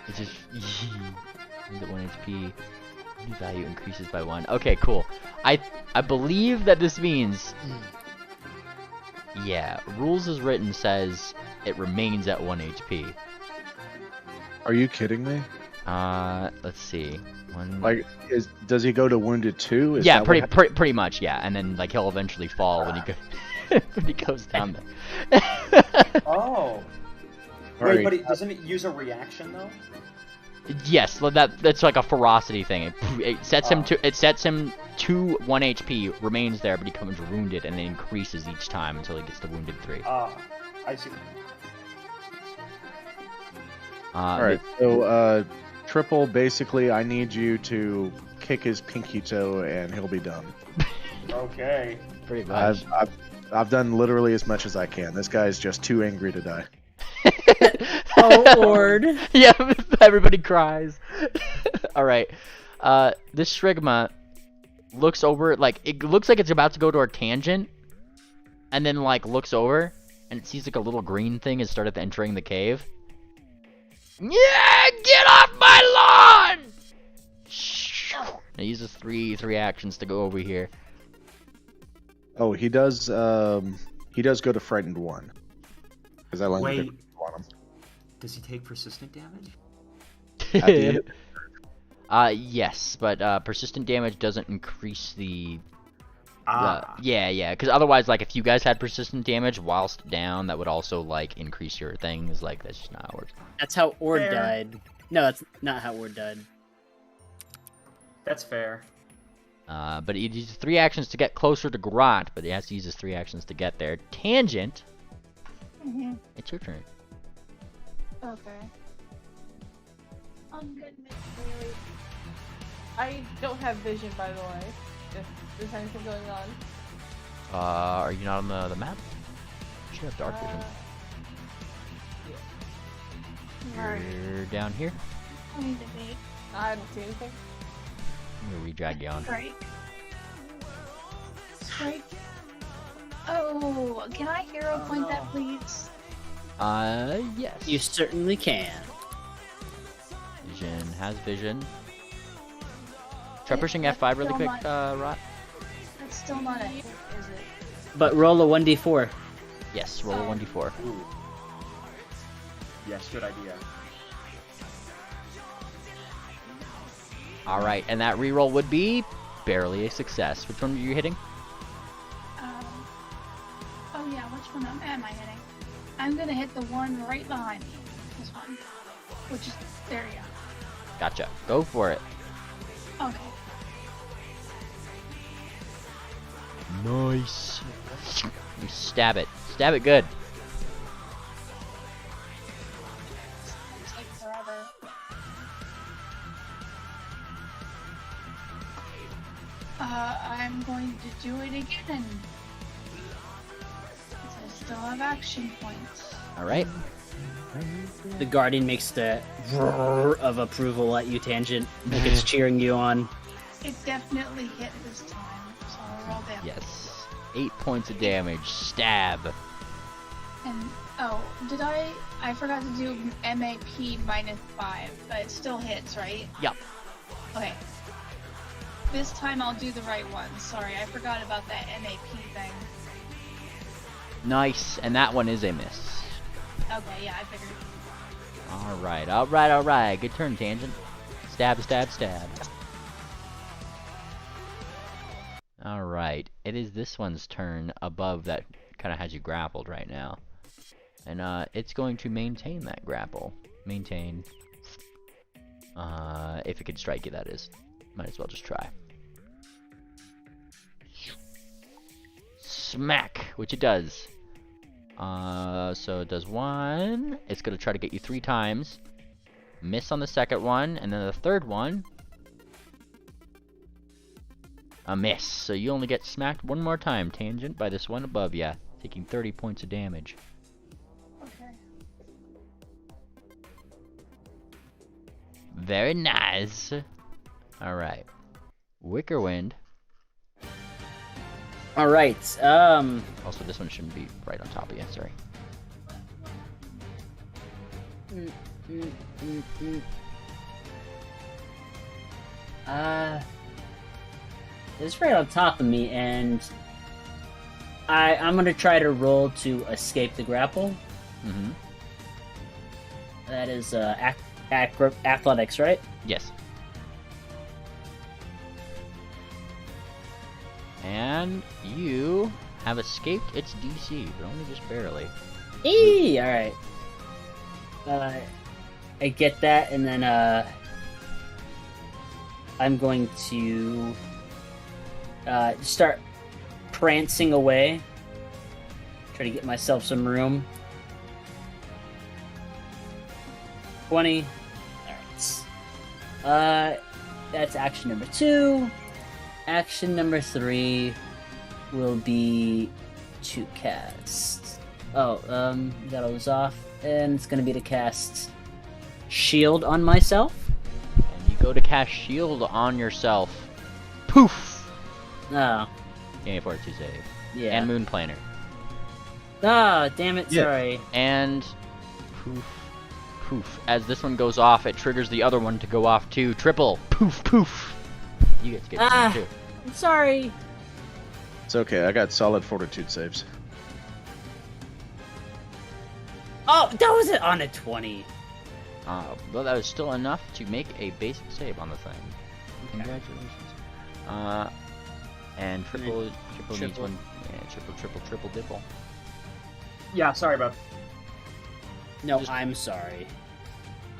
It's just at 1 HP. New value increases by 1. Okay. Cool. I believe that this means. Yeah. Rules as written says it remains at 1 HP. Are you kidding me? Let's see. Like, does he go to wounded 2? Is yeah. that what Pretty much. Yeah. And then like he'll eventually fall when he when he goes down there. Oh. Right. Wait, but doesn't it use a reaction though? Yes, that's like a ferocity thing. It sets him to 1 HP, remains there, but he becomes wounded, and it increases each time until he gets to wounded 3. I see. Alright, so, Triple, basically, I need you to kick his pinky toe, and he'll be done. Okay. Pretty much. I've done literally as much as I can. This guy's just too angry to die. Oh lord. Yeah, everybody cries. Alright. This Shrigma looks over, like, it looks like it's about to go to our tangent, and then, like, looks over, and it sees, like, a little green thing has started entering the cave. Yeah, get off my lawn! It uses three actions to go over here. Oh, he does. He does go to frightened 1 because I landed Wait. it on him. Does he take persistent damage? At the end Yes, but persistent damage doesn't increase the. Ah. Yeah, because otherwise, like, if you guys had persistent damage whilst down, that would also, like, increase your things. Like, that's just not how it works. That's how Ord Fair. died. No, that's not how Ord died. That's fair. But he uses 3 actions to get closer to Grot, but he has to use his 3 actions to get there. Tangent, Mhm. it's your turn. Okay. I'm good, Miss Bailey. I don't have vision, by the way. If there's anything going on. Are you not on the map? You should have dark vision. Alright. You're down here. I need to make I don't see anything. I'm gonna re-drag you on. strike. Strike. Oh, can I hero point that, please? Yes. You certainly can. Vision has vision. Try Yeah, pushing that's F5 really still quick, not- Rot. That's still not a hit, is it? But roll a 1d4. Yes, roll a 1d4. Ooh. Yes, good idea. Alright, and that reroll would be barely a success. Which one are you hitting? Oh yeah, which one am I hitting? I'm gonna hit the one right behind me. This one. Which is, there you Gotcha. Go for it. go. Okay. Nice. You stab it. Stab it good. It's take forever. I'm going to do it again. I still have action points. Alright. The Guardian makes the roar of approval at you, Tangent. Like it's cheering you on. It definitely hit this time, so I'll roll damage. Yes. 8 points of damage. Stab. And oh, I forgot to do MAP -5, but it still hits, right? Yep. Okay. This time I'll do the right one. Sorry, I forgot about that MAP thing. Nice. And that one is a miss. Okay, yeah, I figured. Alright. Good turn, Tangent. Stab. Alright. It is this one's turn above that kind of has you grappled right now. And it's going to maintain that grapple. Maintain. If it could strike you, that is. Might as well just try. Smack! Which it does. So it does 1. It's going to try to get you 3 times. Miss on the second one. And then the third one. A miss. So you only get smacked 1 more time, Tangent, by this one above ya. Taking 30 points of damage. Okay. Very nice. Alright. Wickerwind. Alright, Also, this one shouldn't be right on top of you, sorry. It's right on top of me, and I'm gonna try to roll to escape the grapple. Mm-hmm. That is athletics, right? Yes. And you have escaped its DC, but only just barely. Eee! Alright. I get that, and then, I'm going to, start prancing away. Try to get myself some room. 20. Alright. That's action number 2. Action number 3 will be to cast. Got all this off, and it's gonna be to cast Shield on myself. And you go to cast Shield on yourself. Poof! Oh, Gain for it to save. yeah. And Moon Planer. Ah, damn it, Yeah. sorry. And poof, poof. As this one goes off, it triggers the other one to go off too. Triple. Poof, poof. You get to get Ah. too. I'm sorry. It's okay. I got solid fortitude saves. Oh, that was it on a 20. Well, that was still enough to make a basic save on the thing. Congratulations. And triple needs one. Yeah, triple dipple. Yeah, sorry about. No, I'm sorry.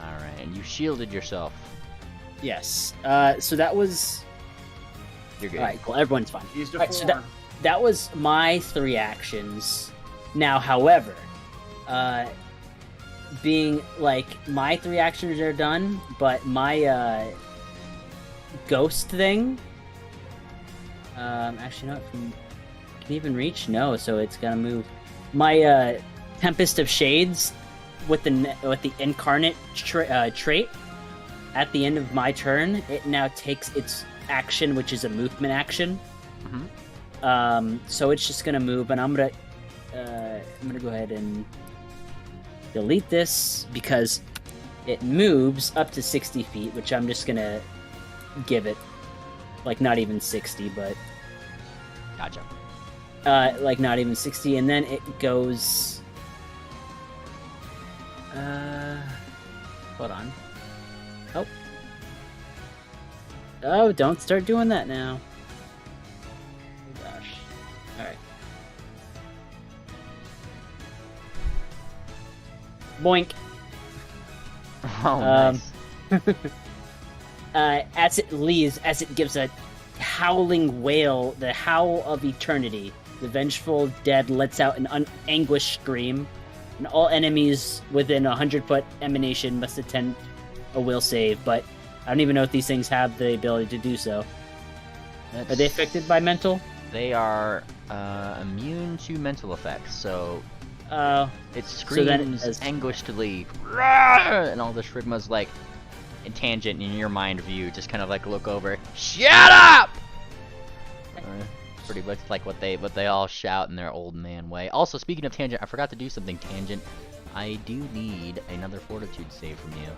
All right, and you shielded yourself. Yes. So that was. You're good. All right, cool. Everyone's fine. Used a All right, so 4. that was my 3 actions. Now, however, being like my 3 actions are done, but my ghost thing. Actually, not from. Can it even reach? No, so it's gonna move. My Tempest of Shades with the incarnate trait. At the end of my turn, it now takes its action, which is a movement action. Mm-hmm. So it's just gonna move, and I'm gonna go ahead and delete this because it moves up to 60 feet, which I'm just gonna give it, like not even 60, but Gotcha. like not even 60, and then it goes. Hold on. Oh, don't start doing that now. Oh gosh. Alright. Boink. Oh, nice. As it leaves, as it gives a howling wail, the howl of eternity, the vengeful dead lets out an anguished scream, and all enemies within 100-foot emanation must attempt a will save, but I don't even know if these things have the ability to do so. Are they affected by mental? They are immune to mental effects, so it screams so then as... anguishedly, and all the Shrigmas like in tangent in your mind view, just kind of like look over. Shut up! Pretty much like what they all shout in their old man way. Also, speaking of tangent, I forgot to do something tangent. I do need another fortitude save from you,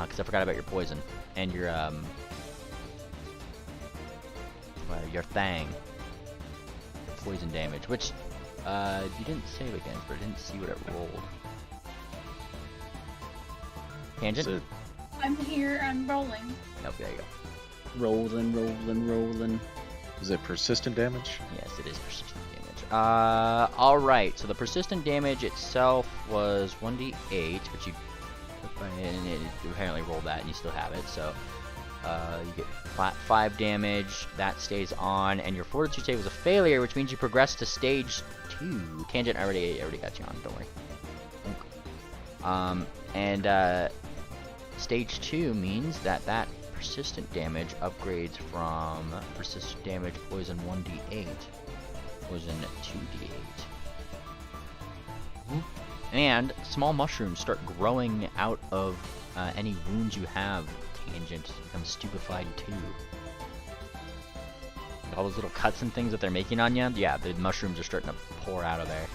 because I forgot about your poison and your thang, poison damage, which you didn't save against, but I didn't see what it rolled. Tangent. I'm here. I'm rolling. Oh, there you go. Rolling. Is it persistent damage? Yes, it is persistent damage. Alright, so the persistent damage itself was 1d8, which you put by and it apparently rolled that and you still have it, so you get 5 damage, that stays on, and your fortitude save was a failure, which means you progress to stage 2. Tangent, I already got you on, don't worry. And stage 2 means that persistent damage upgrades from persistent damage poison 1d8 poison 2d8, and small mushrooms start growing out of any wounds you have. Tangent becomes stupefied too. All those little cuts and things that they're making on you, yeah, the mushrooms are starting to pour out of there.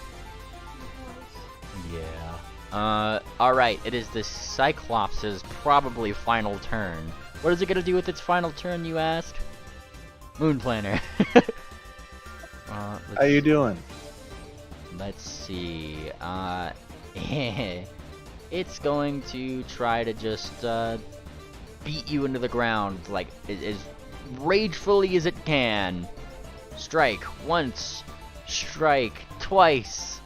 Yeah. Alright, it is the Cyclops' probably final turn. What is it gonna do with its final turn, you ask? Moon Planner. How you doing? Let's see. It's going to try to just beat you into the ground, like as ragefully as it can. Strike once. Strike twice.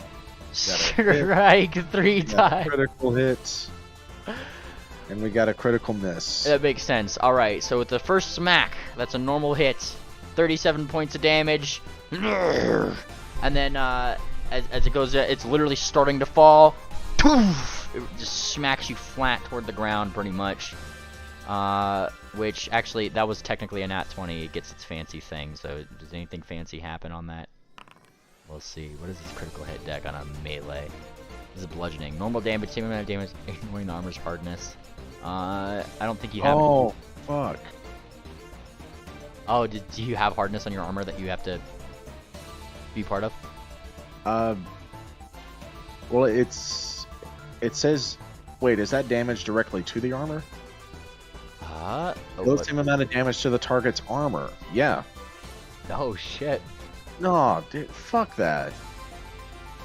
Strike 3 times. Critical hits. And we got a critical miss. That makes sense. Alright, so with the first smack, that's a normal hit. 37 points of damage. And then, as it goes, it's literally starting to fall. Poof! It just smacks you flat toward the ground, pretty much. Which, actually, that was technically a nat 20. It gets its fancy thing, so does anything fancy happen on that? We'll see. What is this critical hit deck on a melee? This is bludgeoning. Normal damage, same amount of damage, ignoring the armor's hardness. I don't think you have... Oh, fuck. Oh, do you have hardness on your armor that you have to be part of? Well, it says... Wait, is that damage directly to the armor? Oh, The same amount of damage to the target's armor. Yeah. oh shit. No, dude, fuck that.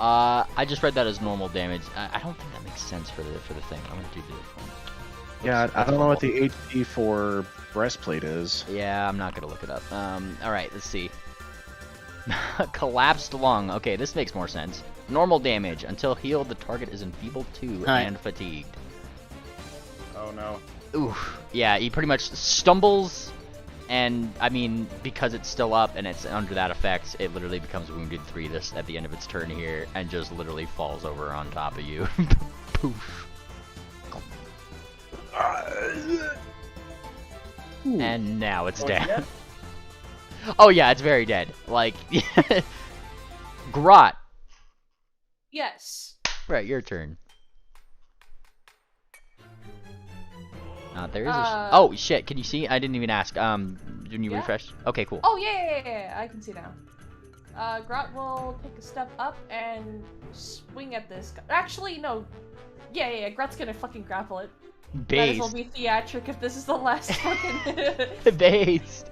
I just read that as normal damage. I don't think that makes sense for the thing. I'm gonna do this one. Yeah, I That's don't know what horrible. the HP for breastplate is. Yeah, I'm not gonna look it up. All right, let's see. Collapsed lung. Okay, this makes more sense. Normal damage until healed. The target is enfeebled 2 Hi. and fatigued. Oh no. Oof. Yeah, he pretty much stumbles, and I mean, because it's still up and it's under that effect, it literally becomes wounded 3 this at the end of its turn here, and just literally falls over on top of you. Poof. And now it's Oh, dead. yeah? Oh yeah, it's very dead. Like, Grot. Yes. Right, your turn. There is a oh shit, can you see? I didn't even ask. Didn't you Yeah. refresh? Okay, cool. Oh yeah, I can see now. Grot will take a step up and swing at this guy. Actually, no. Yeah. Grot's gonna fucking grapple it. Might as well Based. be theatric if this is the last fucking. Based.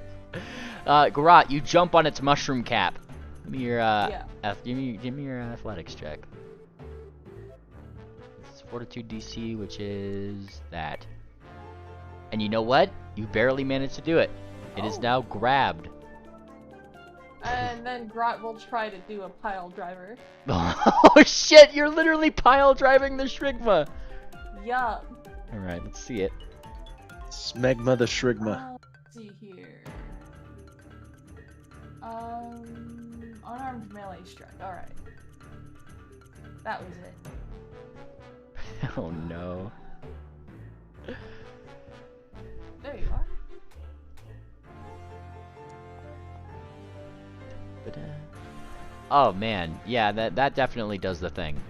Grot, you jump on its mushroom cap. Give me your Yeah. give me your athletics check. It's Fortitude DC, which is that. And you know what? You barely managed to do it. It is Oh. now grabbed. And then Grot will try to do a pile driver. Oh shit! You're literally pile driving the Shrigma. Yup. All right, let's see it. Smegma the Shrigma. Let's see here. Unarmed melee strike. Alright. That was it. Oh no. There you are. Oh man, yeah, that definitely does the thing.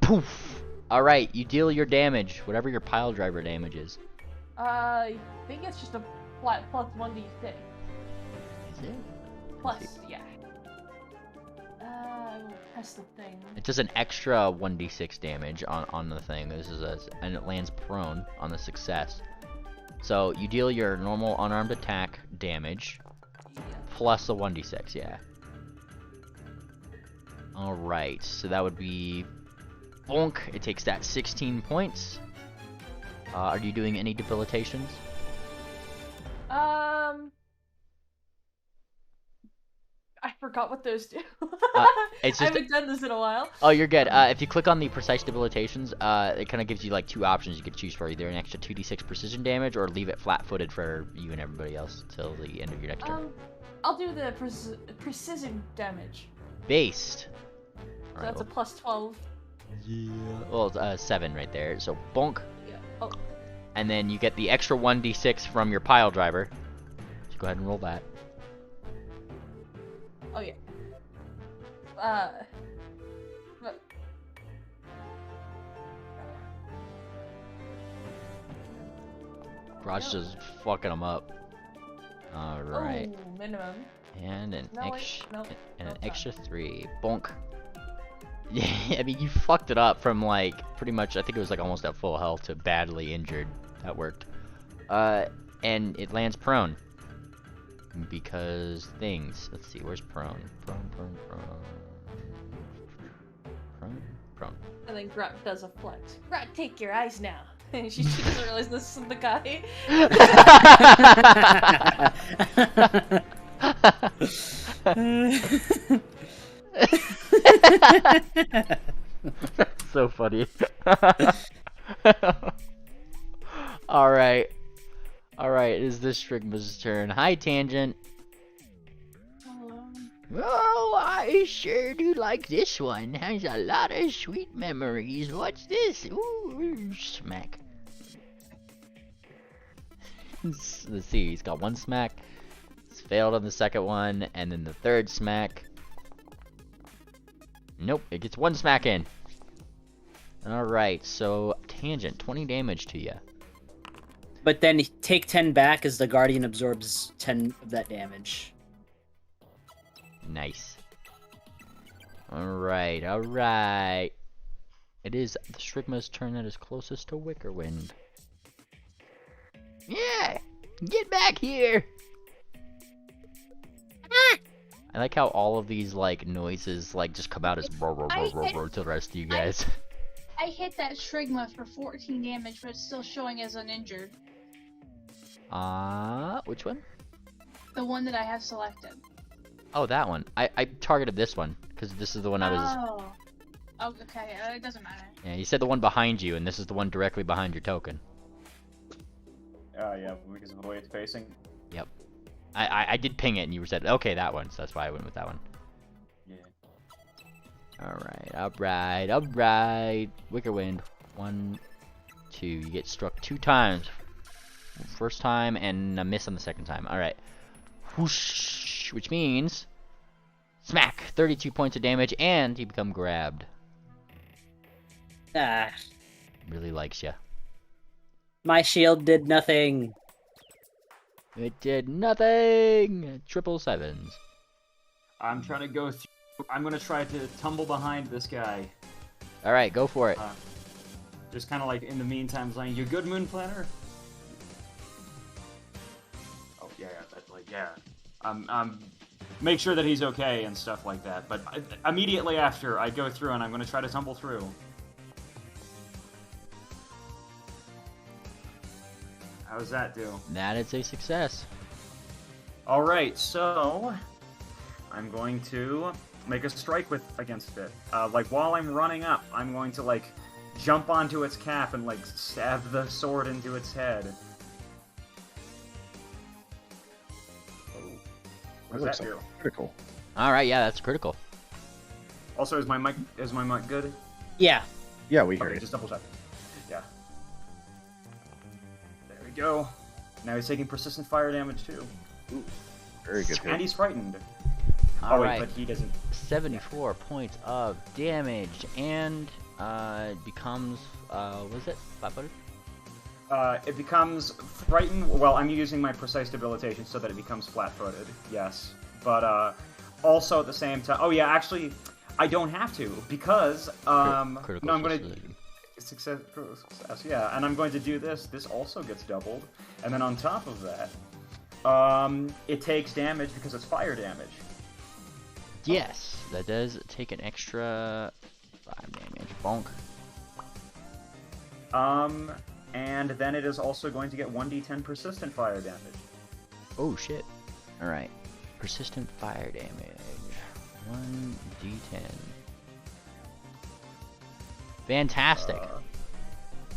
Poof. All right, you deal your damage, whatever your pile driver damage is. I think it's just a flat plus 1d6. Is it? Plus, yeah. I will press the thing. It does an extra 1d6 damage on the thing. This is and it lands prone on the success. So you deal your normal unarmed attack damage Yeah. plus a 1d6, yeah. All right, so that would be bonk. It takes that 16 points. Are you doing any debilitations? I forgot what those do. It's I just haven't done this in a while. Oh, you're good. If you click on the precise debilitations, it kind of gives you like 2 options you could choose for, either an extra 2d6 precision damage or leave it flat-footed for you and everybody else till the end of your next turn. I'll do the precision damage. Based. So All right, that's a plus 12. yeah. Well, it's 7 right there. So bonk, Yeah. Oh, and then you get the extra 1d6 from your pile driver. So go ahead and roll that. oh yeah. But- Garage just fucking them up. All right. Oh, minimum. And an No, wait, extra no, and no, an it's extra 3. Bonk. Yeah, I mean you fucked it up from like pretty much I think it was like almost at full health to badly injured. That worked. And it lands prone. Because things. Let's see, where's prone? Prone. And then Grot does a flex. Grot, take your eyes now. And she doesn't realize this is the guy. That's so funny. Alright. Alright, it is this Shrigma's turn. Hi, Tangent. Oh, I sure do like this one. Has a lot of sweet memories. What's this? Ooh, smack. Let's see, he's got 1 smack. He's failed on the second one, and then the third smack. Nope, it gets 1 smack in. Alright, so Tangent, 20 damage to you. But then take 10 back as the Guardian absorbs 10 of that damage. Nice. Alright, alright. It is the Shrigma's turn that is closest to Wickerwind. Yeah! Get back here! I like how all of these like noises like just come out as roar roar roar roar roar to the rest of you guys. I hit that Shrigma for 14 damage, but it's still showing as uninjured. Which one? The one that I have selected. Oh, that one. I targeted this one because this is the one I was. Oh. Oh, okay. It doesn't matter. Yeah, you said the one behind you, and this is the one directly behind your token. Yeah, because of the way it's facing. Yep. I did ping it, and you said okay that one, so that's why I went with that one. Yeah. All right. Wicker Wind. 1, 2. You get struck 2 times. First time and a miss on the second time. All right. Whoosh, which means smack. 32 points of damage, and you become grabbed. Ah, Really likes you. my shield did nothing. It did nothing. 777s. I'm trying to go through. I'm gonna try to tumble behind this guy. All right, go for it. Just kind of like in the meantime, saying, "You good, Moon Planner?" Oh yeah. Make sure that he's okay and stuff like that. But immediately after, I go through and I'm gonna try to tumble through. How does that do? That is a success. Alright, so I'm going to make a strike against it. Like while I'm running up, I'm going to like jump onto its cap and like stab the sword into its head. What does that do? Critical. All right, yeah, that's critical. Also, is my mic good? Yeah. Yeah, we hear Okay, you. just double check. Yeah. There we go. Now he's taking persistent fire damage too. Ooh, very good. And he's frightened. All wait, right. but he doesn't. 74 points of damage, and becomes was it flat-footed? It becomes frightened. Well, I'm using my precise debilitation so that it becomes flat-footed. Yes, but also at the same time. Oh yeah, actually, I don't have to because Critical no, I'm gonna success. success. Yeah, and I'm going to do this. This also gets doubled, and then on top of that, it takes damage because it's fire damage. Yes, that does take an extra 5 damage. Bonk. And then it is also going to get 1d10 persistent fire damage. Oh shit. All right. Persistent fire damage. 1d10. Fantastic.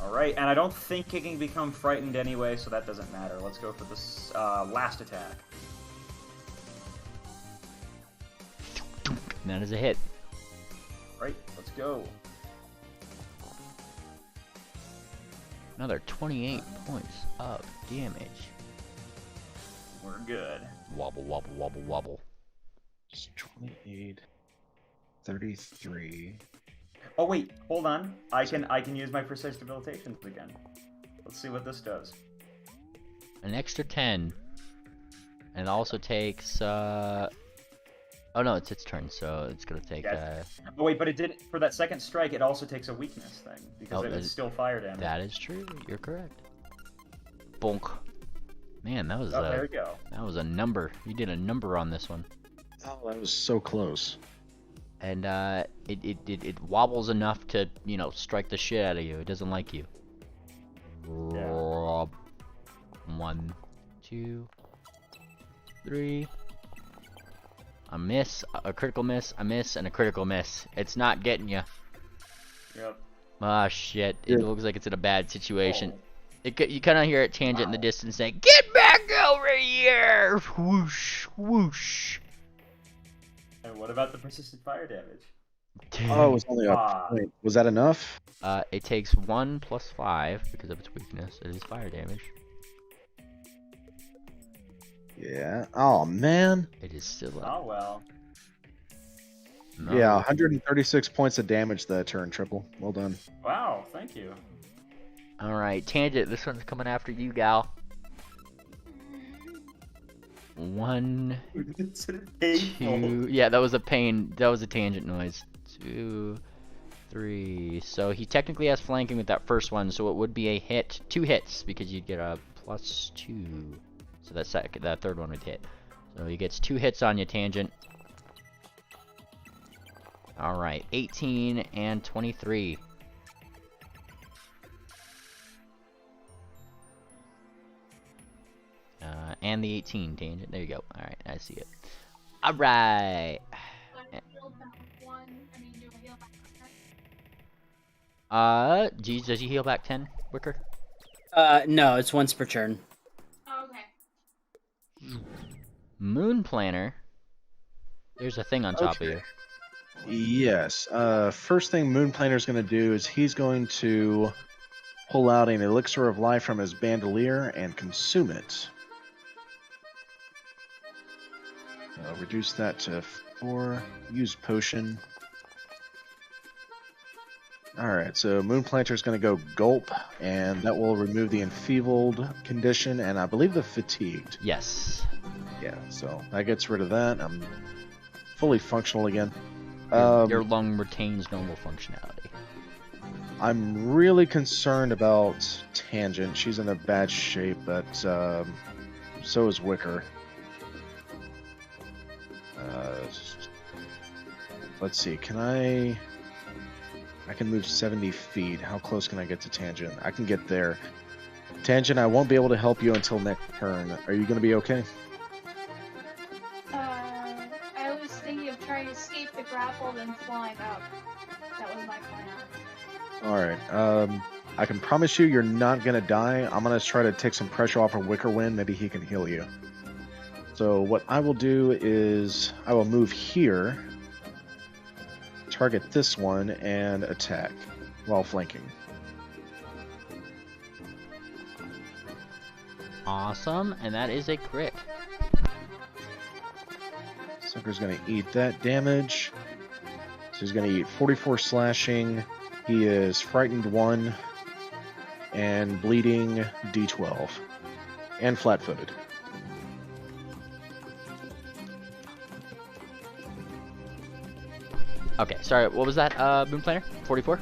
Alright, and I don't think it can become frightened anyway, so that doesn't matter. Let's go for this last attack. And that is a hit. Right, let's go. Another 28 points of damage. We're good. Wobble, wobble, wobble, wobble. It's 28, 33. Oh wait, hold on. I can use my precise debilitations again. Let's see what this does. An extra 10. And it also takes oh no, it's its turn, so it's gonna take Oh wait, but it didn't. For that second strike, it also takes a weakness thing because Oh, it's still fire damage. That is true. You're correct. Bonk. Man, that was there we go. that was a number. You did a number on this one. Oh, that was so close. And it wobbles enough to, you know, strike the shit out of you. It doesn't like you. Yeah. 1, 2, 3. A miss, a critical miss, a miss, and a critical miss. It's not getting you. Yep. Ah, shit. It Yeah. looks like it's in a bad situation. Oh. You kind of hear it tangent in the distance saying, "Get back over here!" Whoosh, whoosh. And what about the persistent fire damage? Oh, it was only a Ah. point. Was that enough? It takes 1 plus 5 because of its weakness. It is fire damage. Yeah. Oh, man. It is still up. Oh well. No. Yeah, 136 points of damage that turn, Triple. Well done. Wow, thank you. Alright, Tangent, this one's coming after you, gal. 1, It's painful. 2. Yeah, that was a pain. That was a tangent noise. 2, 3. So he technically has flanking with that first one, so it would be a hit. 2 hits, because you'd get a +2. So that third one would hit. So he gets 2 hits on you, Tangent. Alright, 18 and 23. And the 18 tangent. There you go. Alright, I see it. Alright. Geez, does he heal back 10, Wicker? No, it's once per turn. Oh, okay. Moon Planner. There's a thing on top of you. Yes. First thing Moon Planner's going to do is he's going to pull out an elixir of life from his bandolier and consume it. Reduce that to 4. Use potion. Alright, so Moon Planter's going to go gulp, and that will remove the enfeebled condition, and I believe the fatigued. Yes. Yeah, so that gets rid of that. I'm fully functional again. Your lung retains normal functionality. I'm really concerned about Tangent. She's in a bad shape, but so is Wicker. Let's see, I can move 70 feet. How close can I get to Tangent? I can get there. Tangent, I won't be able to help you until next turn. Are you going to be okay? I was thinking of trying to escape the grapple and flying up. That was my plan. Alright, I can promise you you're not going to die. I'm going to try to take some pressure off of Wicker Wind. Maybe he can heal you. So what I will do is I will move here, target this one, and attack while flanking. Awesome, and that is a crit. Sucker's going to eat that damage. So he's going to eat 44 slashing. He is frightened 1 and bleeding D12 and flat-footed. Okay, sorry, what was that, Moon Planner? 44?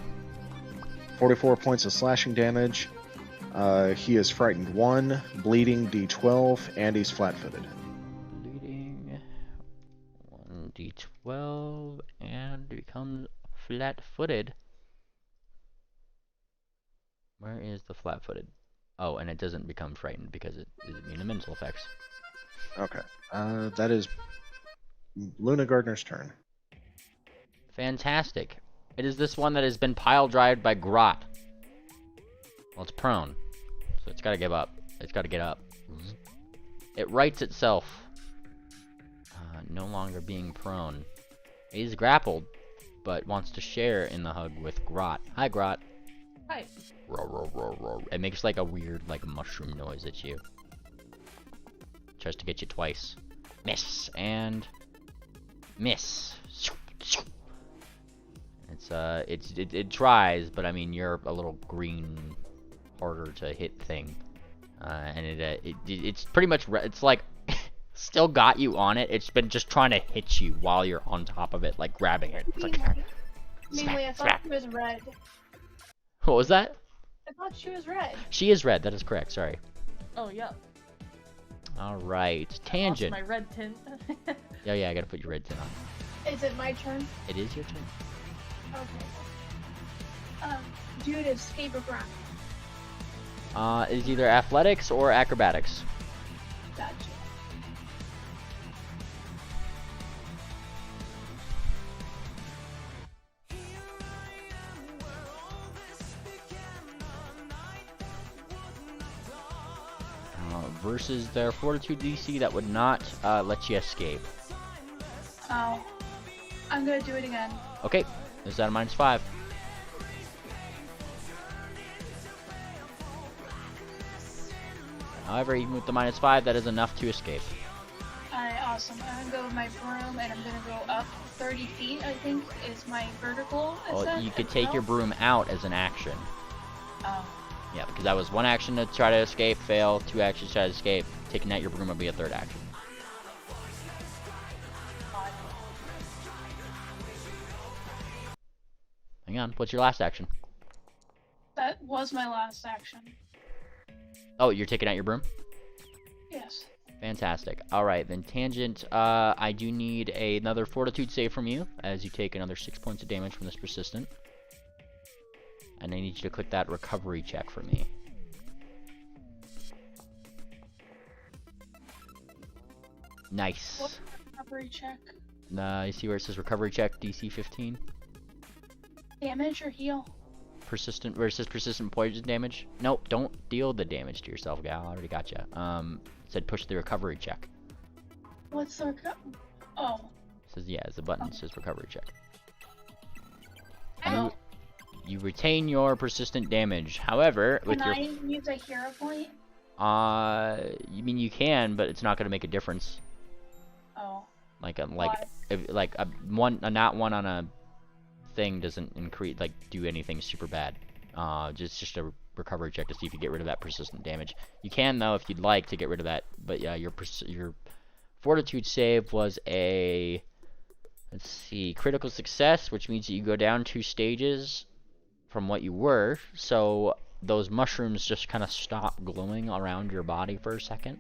44 points of slashing damage. He is frightened 1, bleeding D12, and he's flat-footed. Bleeding 1d12 and becomes flat-footed. Where is the flat-footed? Oh, and it doesn't become frightened because it is immune to mental effects. Okay. That is Luna Gardner's turn. Fantastic. It is this one that has been pile-drived by Grot. Well, it's prone, so it's got to give up. It's got to get up. It rights itself. No longer being prone. It is grappled, but wants to share in the hug with Grot. Hi, Grot. Hi. Roar, roar, roar, roar. It makes like a weird, like, mushroom noise at you. Tries to get you twice. Miss, and... miss. It tries, but I mean, you're a little green, harder to hit thing. And it's pretty much, it's like, still got you on it. It's been just trying to hit you while you're on top of it, like grabbing it. It's like, Mainly, I thought she was red. what was that? I thought she was red. She is red, that is correct, sorry. Oh, yeah. Alright, Tangent. I lost my red tint. Yeah, I gotta put your red tint on. Is it my turn? It is your turn. Okay. Do it escape or grapple. It's either athletics or acrobatics. Gotcha. Versus their fortitude DC that would not let you escape. Oh. I'm gonna do it again. Okay, this is at a -5. However, even with the -5, that is enough to escape. Alright, awesome. I'm gonna go with my broom and I'm gonna go up 30 feet, I think, is my vertical Well, ascent you could as take well. your broom out as an action. Oh. Yeah, because that was 1 action to try to escape, fail, 2 actions to try to escape. Taking out your broom would be a 3rd action. Hang on, what's your last action? That was my last action. Oh, you're taking out your broom? Yes. Fantastic. Alright, then Tangent, I do need another Fortitude save from you, as you take another 6 points of damage from this Persistent. And I need you to click that recovery check for me. Nice. What recovery check? You see where it says recovery check, DC 15? Damage or heal? Persistent, where it says persistent poison damage? Nope, don't deal the damage to yourself, gal. I already got you. It said push the recovery check. What's the Oh. It says, yeah, it's a button. It says recovery check. Ow. You retain your persistent damage. However, with your... Can I use a hero point? You mean you can, but it's not going to make a difference. Oh. Like a nat one on a thing doesn't do anything super bad. Just a recovery check to see if you get rid of that persistent damage. You can though if you'd like to get rid of that. But yeah, your Fortitude save was a, let's see, critical success, which means that you go down 2 stages from what you were. So those mushrooms just kind of stop glowing around your body for a second.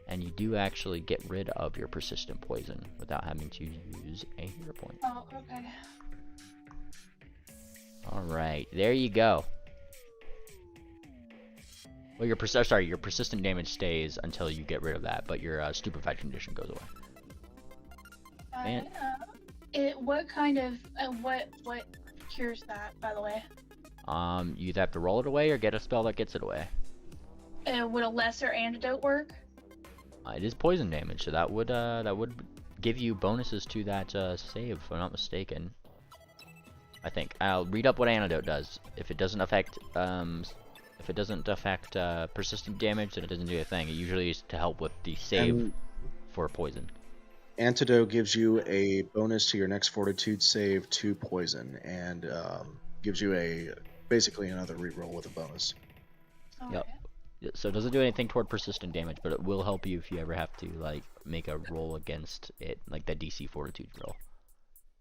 And you do actually get rid of your persistent poison without having to use a hero point. Oh, okay. Alright, there you go. Well, your persistent damage stays until you get rid of that, but your stupefied condition goes away. What kind of what cures that, by the way? You either have to roll it away or get a spell that gets it away. Would a lesser antidote work? It is poison damage, so that would give you bonuses to that save, if I'm not mistaken. I think I'll read up what antidote does. If it doesn't affect persistent damage, then it doesn't do a thing. It usually is to help with the save for poison. Antidote gives you a bonus to your next Fortitude save to poison, and gives you basically another reroll with a bonus. Okay. Yep. So it doesn't do anything toward persistent damage, but it will help you if you ever have to make a roll against it, like that DC Fortitude roll.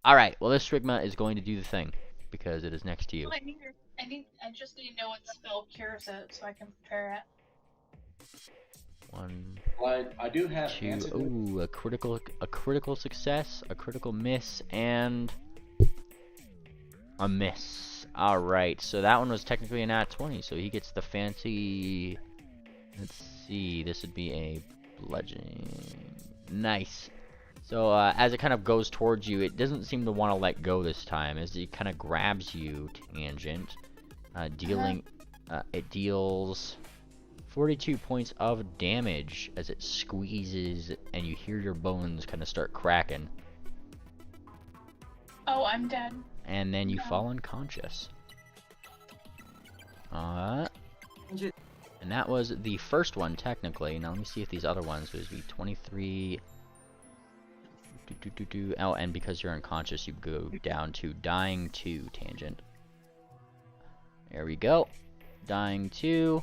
All right. Well, this Strigma is going to do the thing because it is next to you. I just need to know what spell cures it so I can prepare it. 1, Well, I do have 2. antidote. Ooh, a critical success, a critical miss, and a miss. All right. So that one was technically a nat 20. So he gets the fancy. Let's see. This would be a bludgeoning. Nice. So as it kind of goes towards you, it doesn't seem to want to let go this time. As it kind of grabs you, Tangent, it deals 42 points of damage as it squeezes, and you hear your bones kind of start cracking. Oh, I'm dead. And then you fall unconscious. And that was the first one, technically. Now let me see if these other ones would be 23. Oh, and because you're unconscious, you go down to dying 2, Tangent. There we go. Dying 2.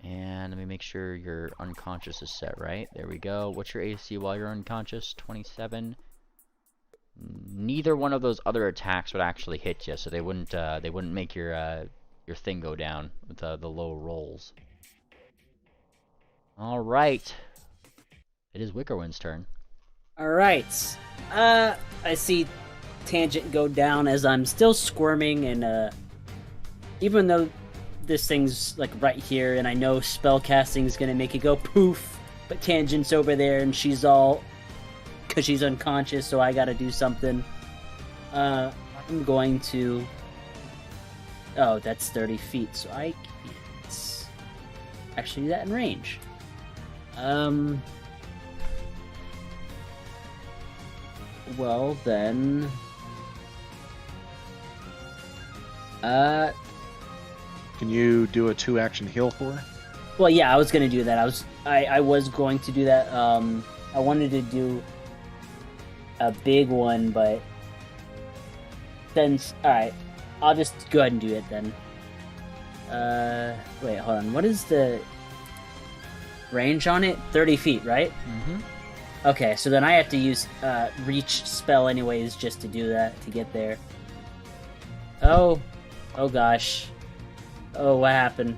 And let me make sure your unconscious is set right. There we go. What's your AC while you're unconscious? 27. Neither one of those other attacks would actually hit you, so they wouldn't make your thing go down with the low rolls. All right. It is Wickerwind's turn. Alright. I see Tangent go down as I'm still squirming, and even though this thing's like right here and I know spellcasting is gonna make it go poof, but Tangent's over there and she's all, because she's unconscious, so I gotta do something. I'm going to, oh, that's 30 feet, so I can't actually do that in range. Well then, Can you do a 2-action heal for her? well, yeah, I was gonna do that. I was going to do that. I wanted to do a big one, but then, alright, I'll just go ahead and do it then. Wait, hold on. What is the range on it? 30 feet, right? Mm-hmm. Okay, so then I have to use reach spell anyways just to do that, to get there. Oh gosh. Oh, what happened?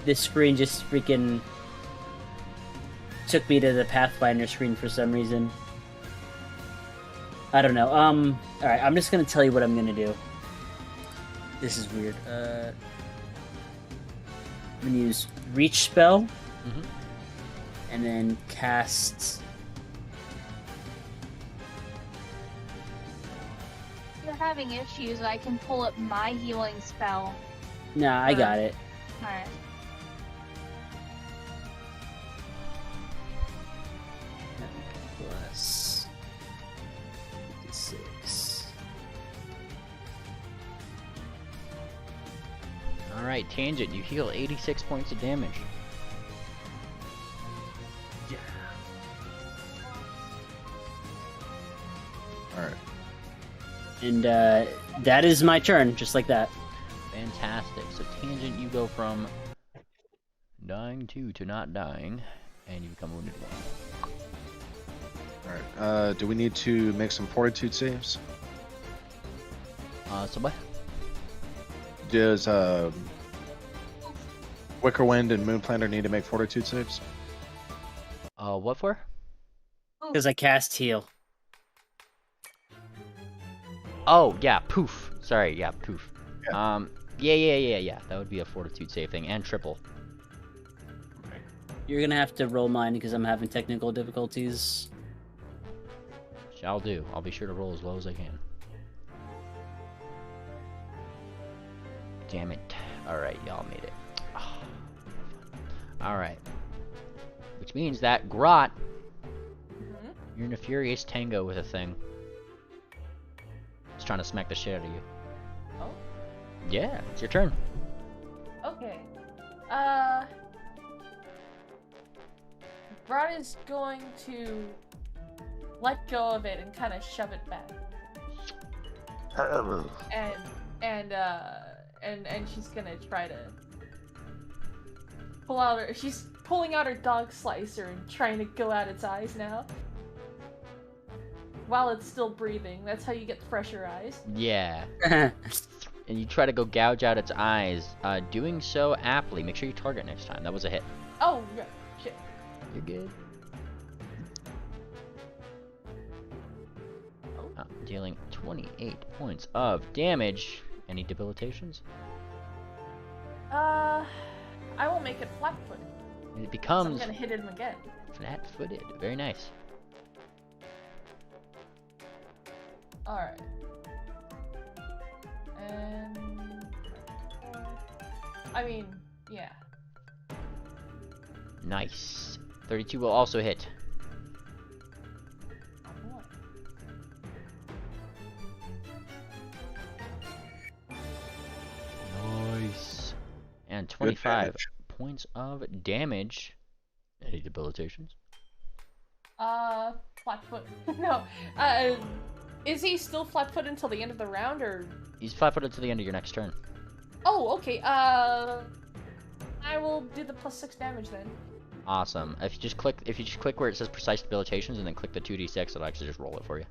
this screen just freaking took me to the Pathfinder screen for some reason. I don't know. Alright, I'm just gonna tell you what I'm gonna do. This is weird. I'm gonna use Reach Spell. And then cast... If you're having issues, I can pull up my healing spell. Nah, I got it. Alright. Plus 56. Alright, Tangent, you heal 86 points of damage. Yeah. Alright. And that is my turn, just like that. Fantastic. So Tangent, you go from dying 2 to not dying, and you become wounded 1. Alright, do we need to make some fortitude saves? So what? Does Wickerwind and Moonplanter need to make fortitude saves? What for? Because I cast heal. Oh, yeah, poof. Sorry, yeah, poof. Yeah. Yeah. That would be a fortitude save thing, and triple. You're gonna have to roll mine because I'm having technical difficulties. Shall do. I'll be sure to roll as low as I can. Damn it. Alright, y'all made it. Oh, alright. Which means that, Grot, you're in a furious tango with a thing. It's trying to smack the shit out of you. Oh? Yeah, it's your turn. Okay. Grot is going to let go of it and kind of shove it back. And she's gonna try to pull out her. She's pulling out her dog slicer and trying to go at its eyes now. While it's still breathing. That's how you get fresher eyes. Yeah. And you try to go gouge out its eyes. Doing so aptly. Make sure you target next time. That was a hit. Oh, yeah. Shit. You're good. Dealing 28 points of damage. Any debilitations? I will make it flat-footed. And it becomes I'm gonna hit him again. flat-footed. Very nice. Alright. And... I mean, yeah. Nice. 32 will also hit. Oh boy. Nice. And 25 points of damage. Any debilitations? Flat-foot. No. Is he still flat-footed until the end of the round, or...? He's flat-footed to the end of your next turn. Oh, okay. I will do the +6 damage then. Awesome. If you just click where it says precise debilitations and then click the 2d6, it'll actually just roll it for you.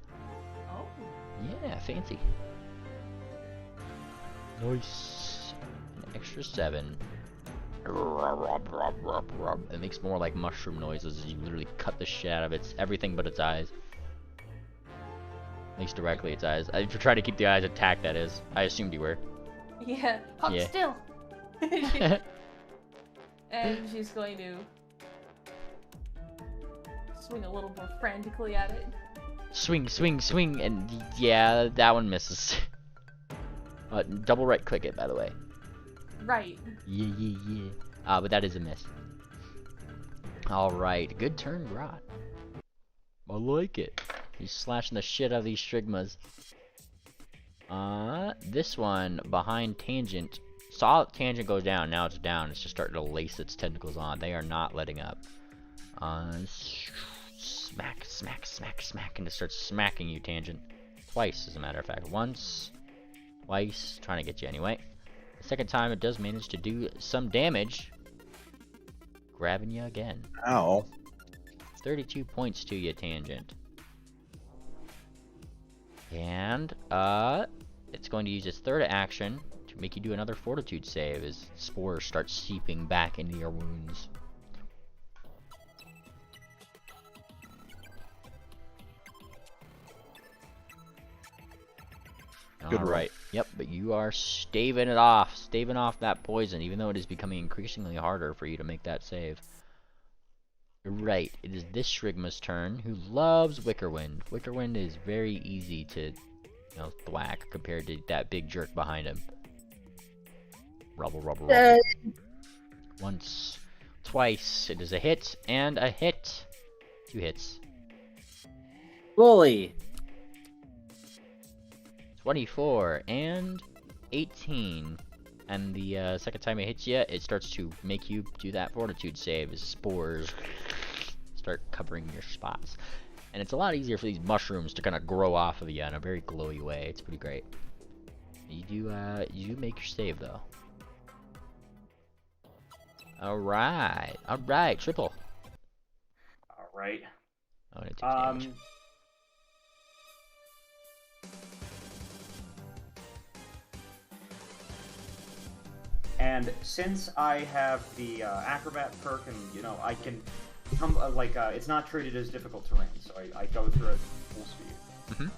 Oh. Yeah, fancy. Nice. An extra 7. It makes more like mushroom noises as you literally cut the shit out of its everything but its eyes. At least directly its eyes. I try to keep the eyes intact, that is. I assumed you were. Yeah. Hold Yeah. still. And she's going to swing a little more frantically at it. Swing, swing, swing, and yeah, that one misses. Double right click it, by the way. Right. Yeah. But that is a miss. Alright, good turn, Grot. I like it. He's slashing the shit out of these Strigmas. This one, behind Tangent, saw Tangent go down, now it's down, it's just starting to lace its tentacles on. They are not letting up. Smack, smack, smack, smack, and it starts smacking you, Tangent. Twice, as a matter of fact. Once, twice, trying to get you anyway. The second time it does manage to do some damage. Grabbing you again. Ow. 32 points to you, Tangent. And, it's going to use its third action to make you do another fortitude save as spores start seeping back into your wounds. Alright, yep, but you are staving off that poison, even though it is becoming increasingly harder for you to make that save. Right, it is this Shrigma's turn, who loves Wickerwind. Wickerwind is very easy to, thwack compared to that big jerk behind him. Rubble, rubble, rubble. Once, twice, it is a hit, and a hit. 2 hits. Bully. 24 and 18. And the second time it hits you, it starts to make you do that fortitude save as spores start covering your spots. And it's a lot easier for these mushrooms to kind of grow off of you in a very glowy way. It's pretty great. You do make your save though. Alright, triple. Alright. Oh, it takes damage. And since I have the acrobat perk, and I can come it's not treated as difficult terrain, so I go through it full speed. Mm-hmm.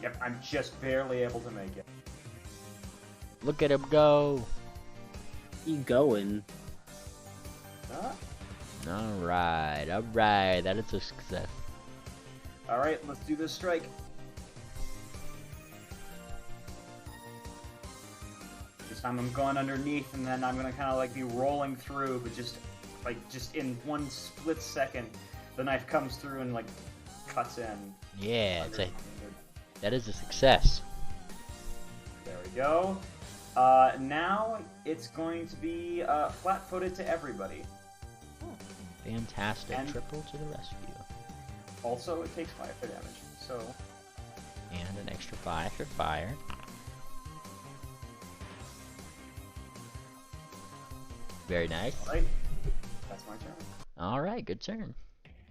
Yep, I'm just barely able to make it. Look at him go. You going? Alright, that is a success. Alright, let's do this strike. This time I'm going underneath, and then I'm gonna kind of be rolling through, but just in one split second, the knife comes through and cuts in. Yeah, that is a success. There we go. Now it's going to be flat-footed to everybody. Fantastic. And triple to the rescue. Also, it takes 5 damage, so... And an extra 5 for fire. Very nice. Alright, that's my turn. Alright, good turn.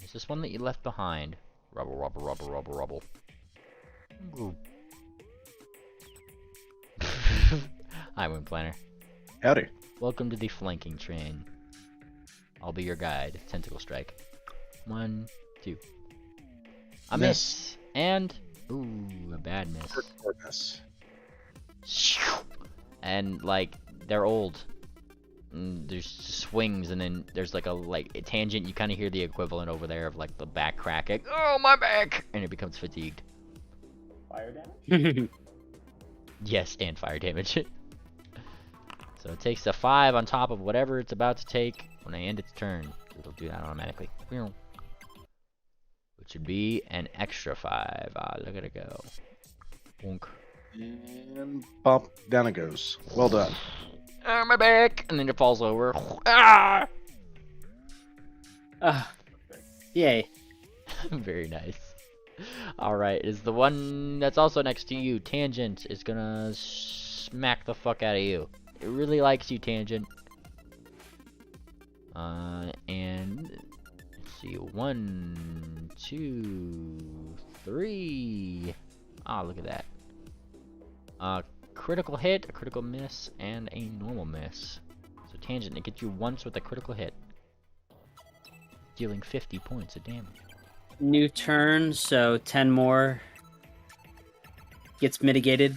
Is this one that you left behind? Rubble, rubble, rubble, rubble, rubble. Ooh. Hi, Moon Planner. Howdy. Welcome to the flanking train. I'll be your guide. Tentacle strike. 1, 2. A miss. And ooh, a bad miss. And they're old. There's swings, and then there's a tangent. You kind of hear the equivalent over there of the back cracking. Oh, my back! And it becomes fatigued. Fire damage? Yes, and fire damage. So it takes a 5 on top of whatever it's about to take when I end its turn. It'll do that automatically. Which would be an extra 5. Ah, look at it go. Bonk. And bump, down it goes. Well done. My back! And then it falls over. Ah! Yay. Very nice. Alright, is the one that's also next to you, Tangent, is gonna smack the fuck out of you. It really likes you, Tangent. And let's see, 1, 2, 3. Ah, look at that. Critical hit, a critical miss, and a normal miss. So Tangent, it gets you once with a critical hit, dealing 50 points of damage. New turn, so 10 more gets mitigated.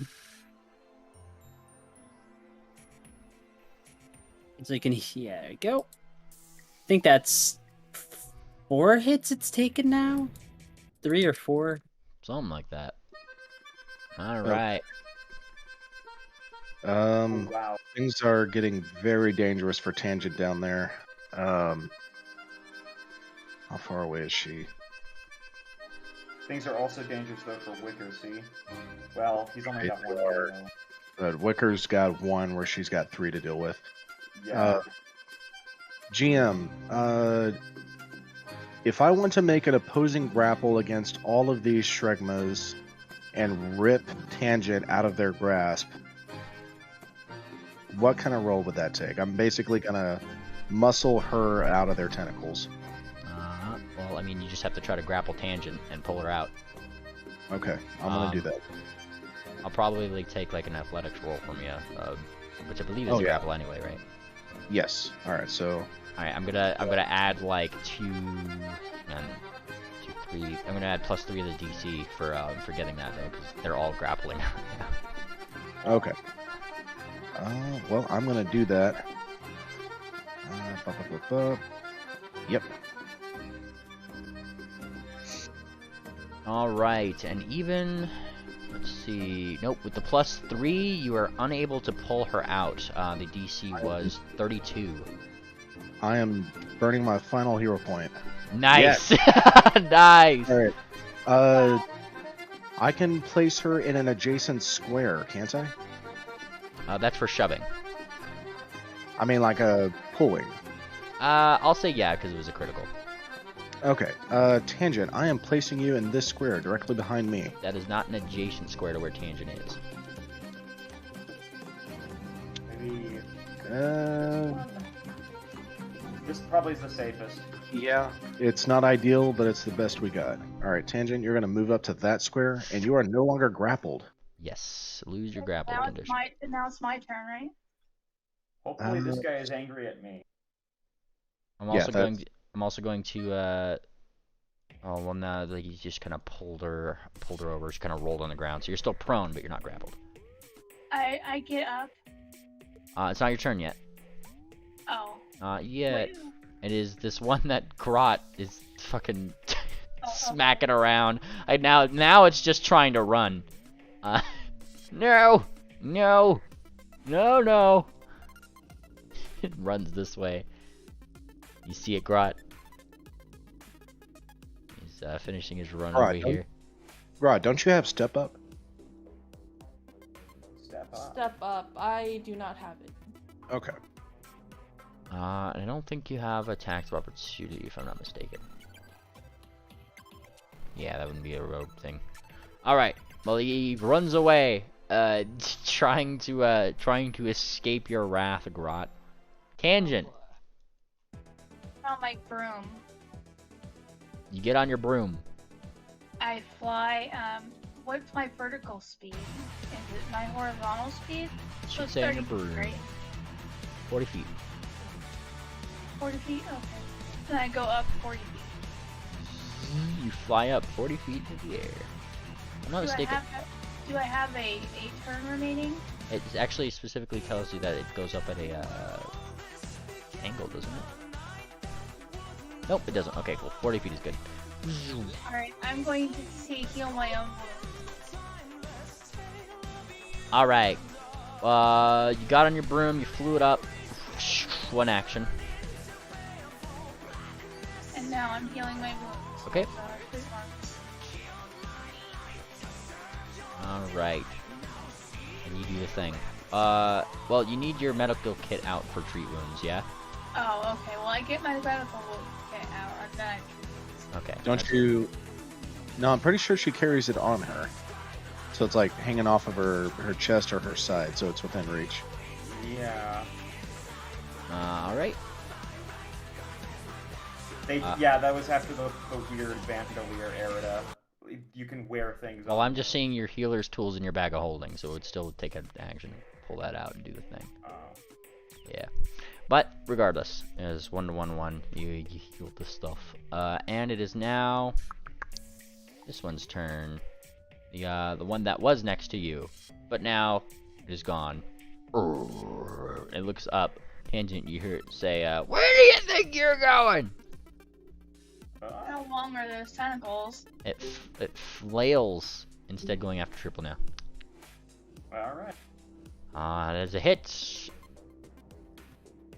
So you can, yeah, there you go. I think that's 4 hits it's taken now? 3 or 4? Something like that. Alright. Wow. Things are getting very dangerous for Tangent down there. How far away is she? Things are also dangerous though for Wicker, see? Well, he's only got 1 are. But Wicker's got 1 where she's got 3 to deal with. Yeah. GM, if I want to make an opposing grapple against all of these Shrigmas and rip Tangent out of their grasp, what kind of roll would that take? I'm basically gonna muscle her out of their tentacles. Well, I mean, you just have to try to grapple Tangent and pull her out. Okay, I'm gonna do that. I'll probably like take like an athletics roll from you, which I believe is Oh, a yeah. grapple anyway, right? Yes. All right. So All right, I'm gonna add like 2, 3. I'm gonna add +3 to the DC for getting that though, because they're all grappling. okay. Well, I'm gonna do that. Yep. All right, and even let's see. Nope, with the +3, you are unable to pull her out. The DC was 32. I am burning my final hero point. Nice, nice. All right. I can place her in an adjacent square, can't I? That's for shoving. I mean, like a pulling. I'll say yeah, because it was a critical. Okay. Tangent, I am placing you in this square directly behind me. That is not an adjacent square to where Tangent is. Maybe Uh, this probably is the safest. yeah. It's not ideal, but it's the best we got. All right, Tangent, you're going to move up to that square, and you are no longer grappled. Yes, lose your grapple Now condition. it's my turn, right? Hopefully this guy is angry at me. I'm Yeah, also that's- going to oh well, now like he's just kind of pulled her over. She's kind of rolled on the ground, so you're still prone, but you're not grappled. I get up. It's not your turn yet. Oh. Yet. Wait. It is this one that Grot is fucking Oh, smacking around. Now it's just trying to run. No, no, no, no. It runs this way. You see it, Grot? He's finishing his run Grot, over here. Rod, don't you have step up? Step up. Step up. I do not have it. Okay. I don't think you have attacks of opportunity, if I'm not mistaken. Yeah, that wouldn't be a rogue thing. All right. Well, he runs away, trying to escape your wrath, Grot. Tangent. On my broom. You get on your broom. I fly. What's my vertical speed? Is it my horizontal speed? Should it's say on 30 your broom. feet, right? 40 feet. 40 feet? Okay. Then I go up 40 feet. You fly up 40 feet into the air. I'm not mistaken. Do I have a turn remaining? It actually specifically tells you that it goes up at a angle, doesn't it? Nope, it doesn't. Okay, cool. 40 feet is good. Alright, I'm going to heal my own wounds. Alright. You got on your broom, you flew it up. One action. And now I'm healing my wounds. Okay. So, this one. Alright. And you do the thing. Well, you need your medical kit out for treat wounds, yeah? Oh, okay. Well, I get my medical kit out, and then Okay. Don't you... No, I'm pretty sure she carries it on her. So it's like hanging off of her chest or her side, so it's within reach. Yeah. Alright. Yeah, that was after the weird Bandolier era. You can wear things. Well, on. I'm just seeing your healer's tools in your bag of holding, so it would still take an action to pull that out and do the thing. Yeah. But, regardless, as 1-1-1, you healed the stuff. And it is now this one's turn. The one that was next to you, but now it is gone. It looks up. Tangent, you hear it say, where do you think you're going? how long are those tentacles? It flails, instead going after Triple now. Alright. That is a hit. See,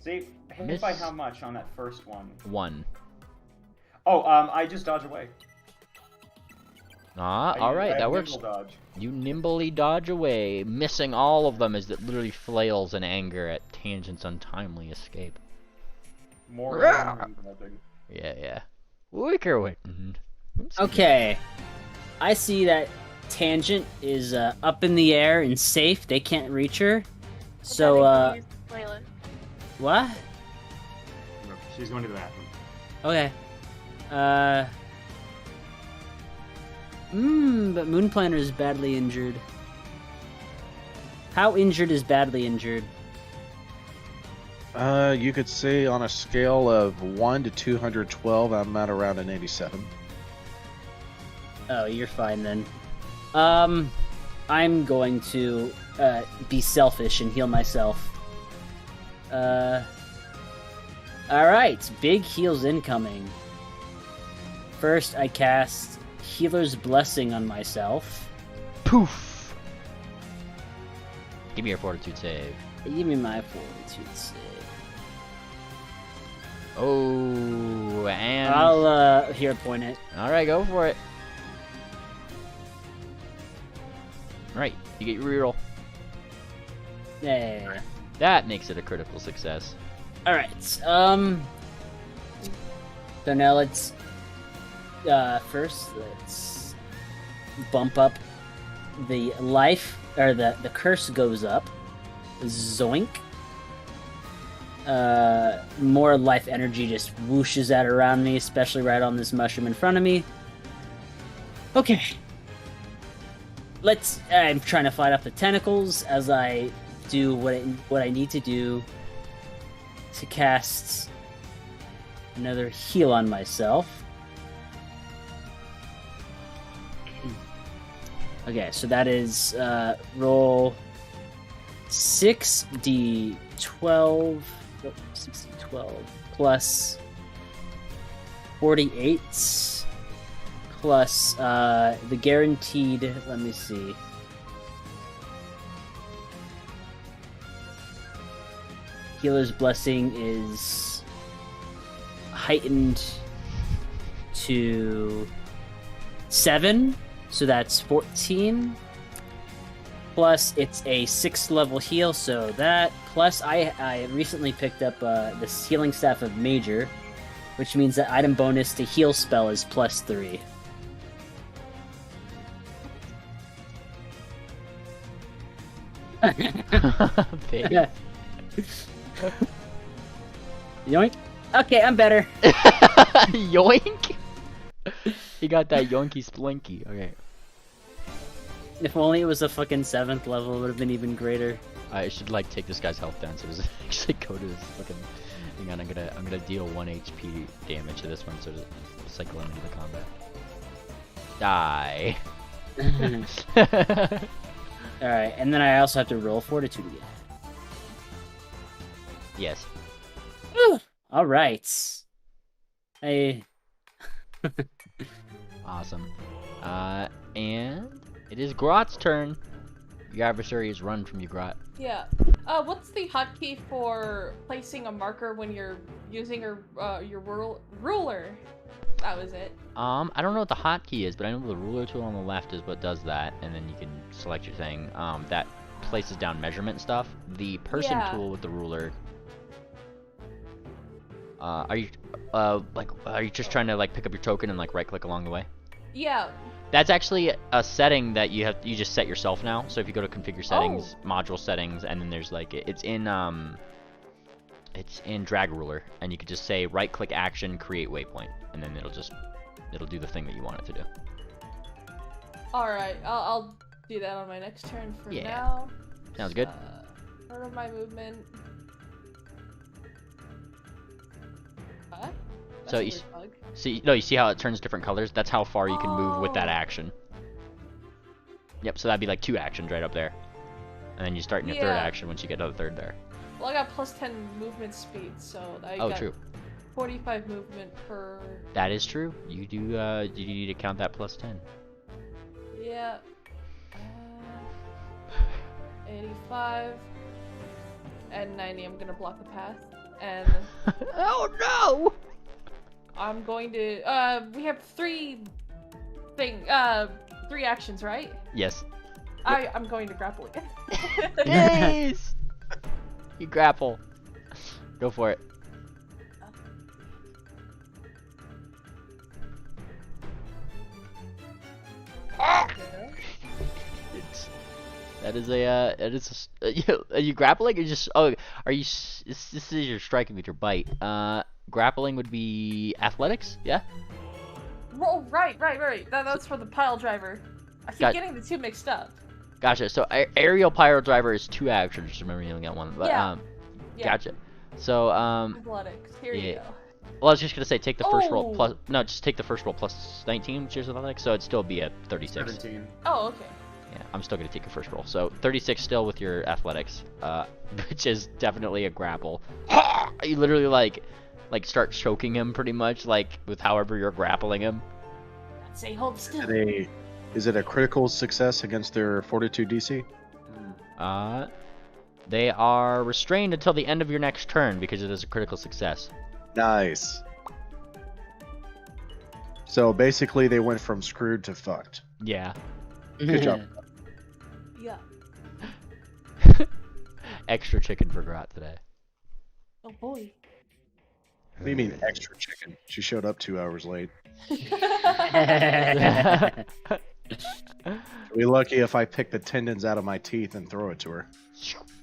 hit Miss. by how much on that first one? 1. Oh, I just dodge away. Alright, that works. Dodge. You nimbly dodge away, missing all of them as it literally flails in anger at Tangent's untimely escape. More Rah! than dodging. Yeah. Wicker Wind. Okay. I see that Tangent is up in the air and safe. They can't reach her. So, what? She's going to the bathroom. Okay. But Moon Planner is badly injured. How injured is badly injured? You could say on a scale of 1 to 212, I'm at around an 87. Oh, you're fine then. I'm going to be selfish and heal myself. Alright, big heals incoming. First, I cast Healer's Blessing on myself. Poof! Give me your fortitude save. Give me my fortitude save. Oh, and... I'll, here, point it. Alright, go for it. Alright, you get your reroll. Yeah. That makes it a critical success. Alright, so now let's, first, let's bump up the life, or the curse goes up. Zoink. More life energy just whooshes out around me, especially right on this mushroom in front of me. Okay. I'm trying to fight off the tentacles as I do what I need to do to cast another heal on myself. Okay, so that is roll 6d12 plus 48 plus the guaranteed, let me see. Healer's Blessing is heightened to 7, so that's 14. Plus, it's a 6th level heal, so that. Plus, I recently picked up this Healing Staff of Major, which means that item bonus to heal spell is +3. Big. Yoink. Okay, I'm better. Yoink! He got that yoinky splinky. Okay. If only it was a fucking 7th level, it would have been even greater. I should like take this guy's health down so it doesn't actually go to his fucking. Hang on, I'm gonna deal 1 HP damage to this one so to cycle him into the combat. Die. Alright, and then I also have to roll fortitude again. Yes. Alright. Awesome. And it is Grot's turn. Your adversary is run from you, Grot. Yeah. What's the hotkey for placing a marker when you're using your ruler? That was it. I don't know what the hotkey is, but I know the ruler tool on the left is what does that, and then you can select your thing. That places down measurement stuff. The person tool with the ruler. Are you just trying to like pick up your token and like right click along the way? Yeah. That's actually a setting that you just set yourself now. So if you go to configure settings, module settings, and then there's like it's in drag ruler, and you can just say right click action create waypoint, and then it'll do the thing that you want it to do. All right, I'll do that on my next turn for now. Sounds good. Part of my movement. What? So you see how it turns different colors? That's how far you can move with that action. Yep, so that'd be like 2 actions right up there. And then you start in your 3rd action once you get to the 3rd there. Well, I got +10 movement speed, so I got true. 45 movement per... That is true. You do you need to count that +10. Yeah. 85 and 90, I'm gonna block the path. And... Oh no! I'm going to, we have 3 actions, right? Yes. I'm going to grapple again. Nice! You grapple. Go for it. Are you grappling or just, are you, this is your striking with your bite. Grappling would be athletics, yeah? Oh, right. That's for the pile driver. I keep getting the 2 mixed up. Gotcha. So aerial pyro driver is 2 actions. Just remember you only got 1. But Yeah. gotcha. So Athletics. Here yeah. you go. Well, I was just gonna say take the first roll Oh. plus. No, just take the first roll plus 19, which is athletics. So it'd still be a 36. 17. Oh, okay. Yeah, I'm still gonna take your first roll. So 36 still with your athletics, which is definitely a grapple. You literally like start choking him pretty much, like with however you're grappling him. Say hold still. Is it a critical success against their Fortitude DC? They are restrained until the end of your next turn because it is a critical success. Nice. So basically, they went from screwed to fucked. Yeah. Good job. Yeah. Extra chicken for Grot today. Oh boy. What do you mean extra chicken? She showed up 2 hours late. Be lucky if I pick the tendons out of my teeth and throw it to her.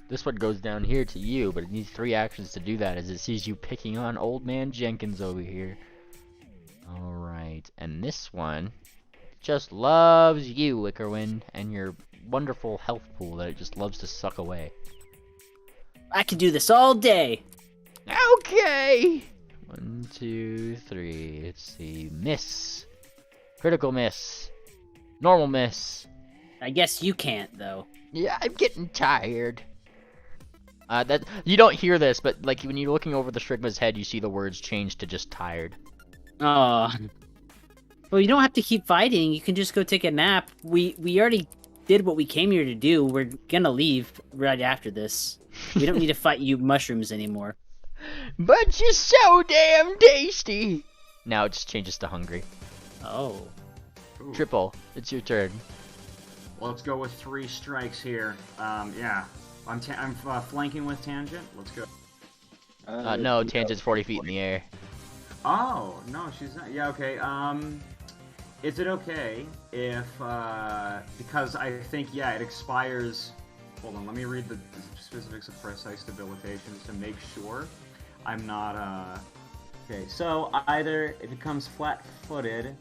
This one goes down here to you, but it needs 3 actions to do that as it sees you picking on Old Man Jenkins over here. Alright, and this one just loves you, Wickerwind, and your wonderful health pool that it just loves to suck away. I can do this all day. Okay! 1, 2, 3. Let's see. Miss. Critical miss. Normal miss. I guess you can't, though. Yeah, I'm getting tired. That you don't hear this, but like when you're looking over the Strigma's head, you see the words change to just tired. Oh. Well, you don't have to keep fighting. You can just go take a nap. We already did what we came here to do. We're gonna leave right after this. We don't need to fight you mushrooms anymore. But you're so damn tasty. Now it just changes to hungry. Oh. Ooh. Triple, it's your turn. Let's go with 3 strikes here. Yeah. I'm flanking with Tangent. Let's go. No, Tangent's 40 feet in the air. Oh, no, she's not. Yeah, okay. Is it okay if, because I think, yeah, it expires... Hold on, let me read the specifics of precise debilitations to make sure I'm not, Okay, so either it becomes flat-footed...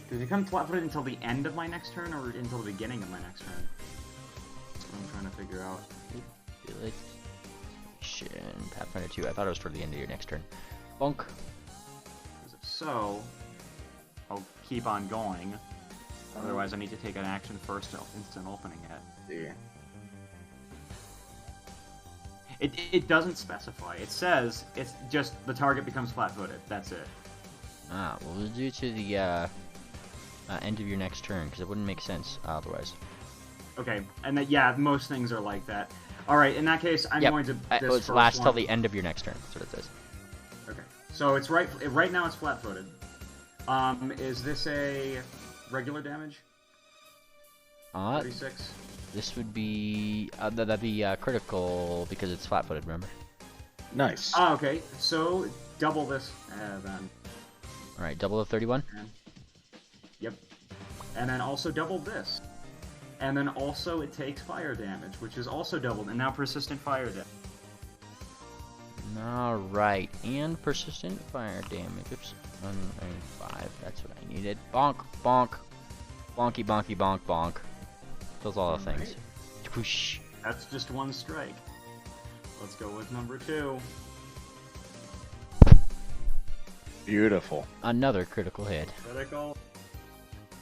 Does it become flat-footed until the end of my next turn, or until the beginning of my next turn? That's what I'm trying to figure out. Pathfinder 2, I thought it was for the end of your next turn. Bonk. So, I'll keep on going. Otherwise, I need to take an action first to instant opening it. Yeah. It doesn't specify. It says it's just the target becomes flat-footed. That's it. Well, we'll do to the end of your next turn, because it wouldn't make sense otherwise. Okay, and that, yeah, most things are like that. Alright, in that case, I'm going to... It lasts till the end of your next turn, that's what it says. Okay, so it's right now it's flat-footed. Is this a regular damage? 36? This would be... that'd be critical, because it's flat-footed, remember? Nice. Oh, okay, so double this, then. Alright, double the 31? Yep. And then also double this. And then also it takes fire damage, which is also doubled, and now persistent fire damage. Alright, and persistent fire damage. Oops, 195, that's what I needed. Bonk, bonk, bonky, bonky, bonk, bonk. Those are all the things. Whoosh. That's just 1 strike. Let's go with number 2. Beautiful. Another critical hit. Critical.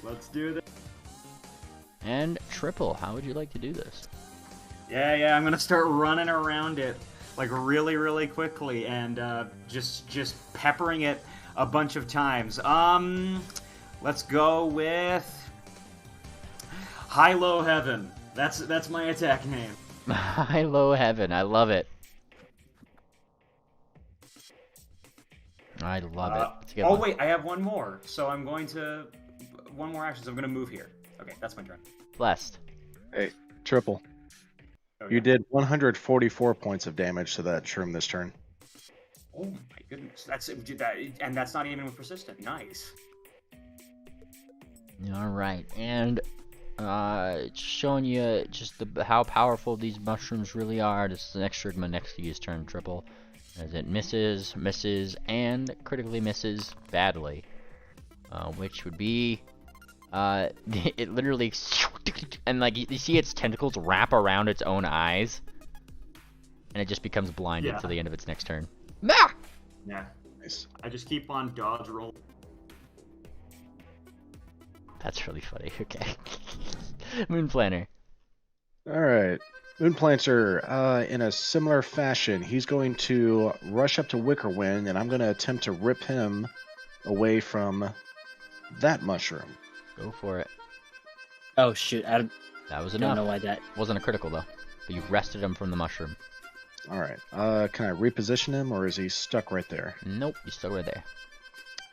Let's do this. And triple, how would you like to do this? Yeah, I'm gonna start running around it, like really, really quickly, and just peppering it a bunch of times. Let's go with High-Low Heaven. That's my attack name. High-Low Heaven, I love it. I love it. It's a good one. Wait, I have one more. So I'm going to... One more action, so I'm going to move here. Okay, that's my turn. Blessed. Hey, triple. Oh, You yeah. did 144 points of damage to that shroom this turn. Oh my goodness. That's that, and that's not even with persistent. Nice. Alright, and it's showing you just how powerful these mushrooms really are. This is the next Strigma next to you's turn, triple. As it misses, and critically misses badly. Which would be it literally, and like you see its tentacles wrap around its own eyes, and it just becomes blinded Yeah. to the end of its next turn. Yeah. Nice. I just keep on dodge roll. That's really funny. Okay. Moon Planner. All right. Moonplanter, in a similar fashion, he's going to rush up to Wickerwind, and I'm going to attempt to rip him away from that mushroom. Go for it. Oh shoot! I don't That was know enough. why that. Wasn't a critical though, but you wrested him from the mushroom. All right. Can I reposition him, or is he stuck right there? Nope, you're still right there.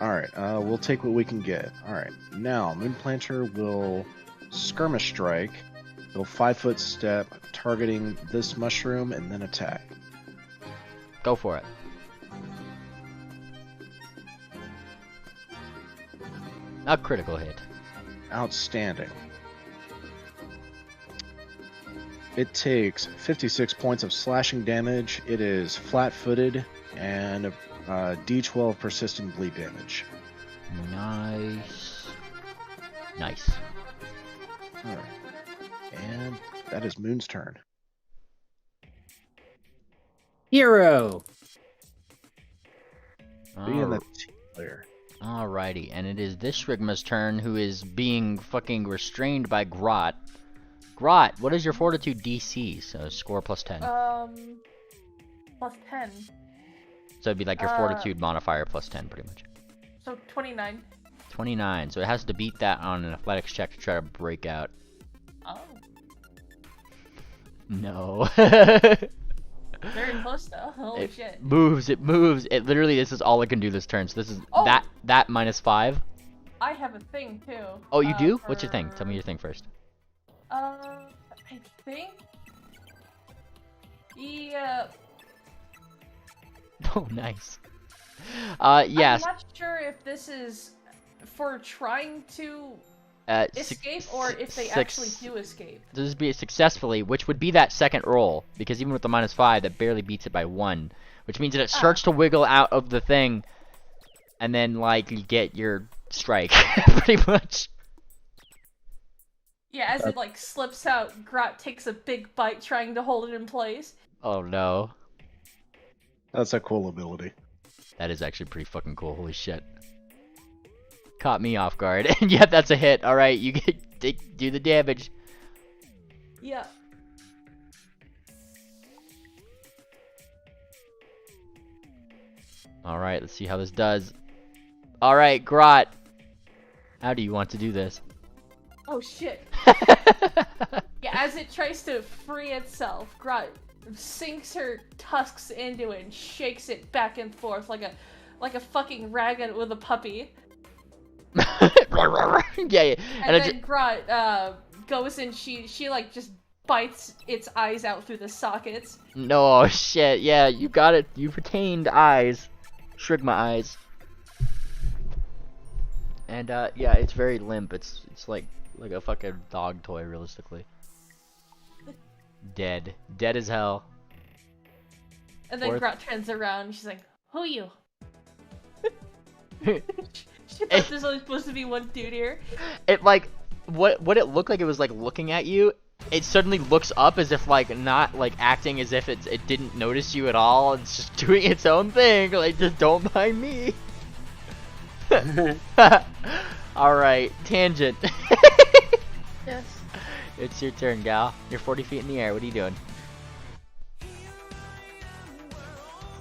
All right. We'll take what we can get. All right. Now, Moonplanter will skirmish strike. He'll 5-foot step, targeting this mushroom, and then attack. Go for it. A critical hit. Outstanding. It takes 56 points of slashing damage. It is flat-footed and D12 persistent bleed damage. Nice. Nice. All right. And that is Moon's turn. Hero. Being the team player. Alrighty, and it is this Shrigma's turn, who is being fucking restrained by Grot. Grot, what is your Fortitude DC? So score plus 10. Plus 10. So it'd be like your Fortitude modifier plus 10, pretty much. So 29. 29, so it has to beat that on an athletics check to try to break out. Oh. No. Very close though. Holy shit. It moves, it literally, this is all it can do this turn, so this is Oh! that minus 5. I have a thing too. Oh, you do? What's your thing? Tell me your thing first. I think. Yeah. Oh, nice. Yes. I'm not sure if this is for trying to escape or if they actually do escape. This would be successfully, which would be that second roll, because even with the minus 5, that barely beats it by 1, which means that it starts to wiggle out of the thing, and then like you get your strike, pretty much. Yeah, as it like slips out, Grot takes a big bite trying to hold it in place. Oh no. That's a cool ability. That is actually pretty fucking cool. Holy shit. Caught me off guard. And yeah, that's a hit. All right, you get do the damage. Yeah. All right, let's see how this does. All right, Grot. How do you want to do this? Oh shit. Yeah, as it tries to free itself, Grot sinks her tusks into it and shakes it back and forth like a fucking rag with a puppy. Yeah. And then Grot goes and she like just bites its eyes out through the sockets. No shit. Yeah, you got it. You've retained eyes. Shrigma eyes. And yeah, it's very limp. It's like a fucking dog toy, realistically. Dead as hell. And then Grot turns around and she's like, "Who you?" She thought there's only supposed to be one dude here. It like what it looked like it was like looking at you. It suddenly looks up as if like not like acting as if it didn't notice you at all. It's just doing its own thing. Like, just don't mind me. All right, Tangent. Yes. It's your turn, gal. You're 40 feet in the air. What are you doing?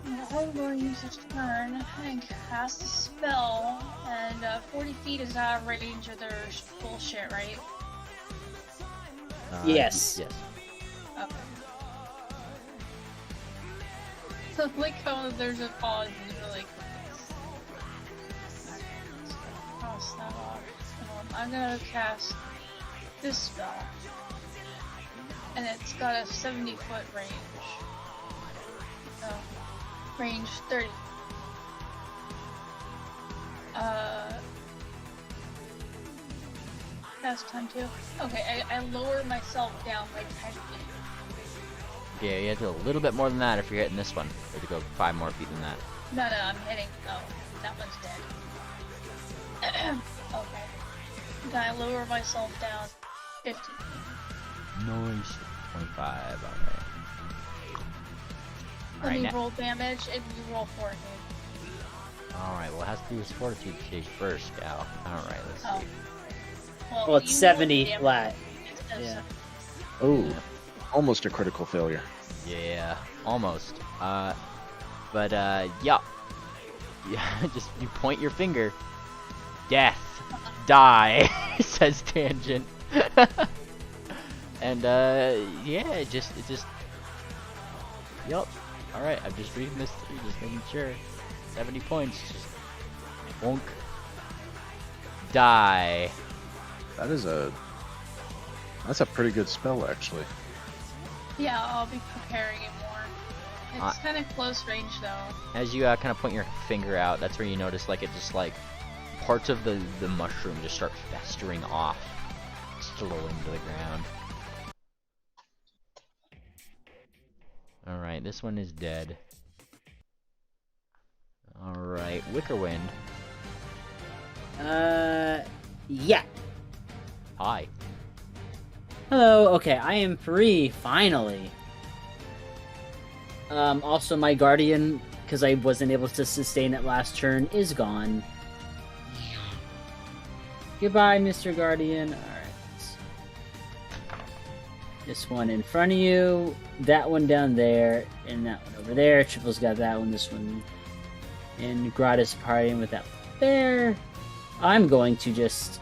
I'm going to use this turn and cast a spell, and 40 feet is out of range of their bullshit, right? Yes. Yes. Okay. So like how there's a pause and you're like, cross that off. I'm gonna cast this spell, and it's got a 70-foot range. So, range 30. Cast time 2. Okay, I lower myself down by 10 feet. Yeah, you have to do a little bit more than that if you're hitting this one. You have to go 5 more feet than that. No, I'm hitting. Oh, that one's dead. Okay. Can I lower myself down 15? Nice. 25. All Let right. me roll damage and you roll for it. All right. Well, it has to do his fortitude stage first, gal. All right. Let's Oh. see. Well, it's you roll 70 damage flat. instead of Yeah. 70. Oh, almost a critical failure. Yeah. Almost. Yeah. Yeah. Just you point your finger. Death. Die. Says Tangent. And yeah. It just. Yup. All right. I'm just reading this through, just making sure. 70 points. Just wonk. Die. That's a pretty good spell, actually. Yeah, I'll be preparing it more. It's kind of close range though. As you kind of point your finger out, that's where you notice like it just like parts of the mushroom just start festering off slowly to the ground. All right, this one is dead. All right, Wickerwind. Yeah. Hi. Hello. Okay, I am free finally. Also my guardian, because I wasn't able to sustain it last turn, is gone. Goodbye, Mr. Guardian. Alright. This one in front of you, that one down there, and that one over there. Triple's got that one, this one. And Grata's partying with that one there. I'm going to just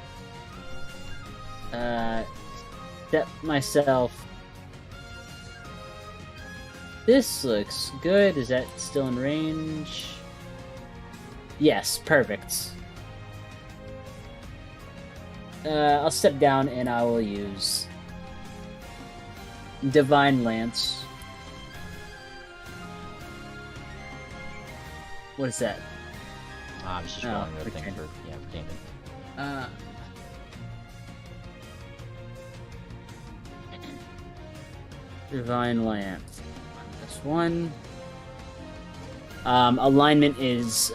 step myself. This looks good. Is that still in range? Yes, perfect. I'll step down and I will use Divine Lance. What is that? I was just Oh, rolling the thing okay. for damage. Divine Lance. This one. Alignment is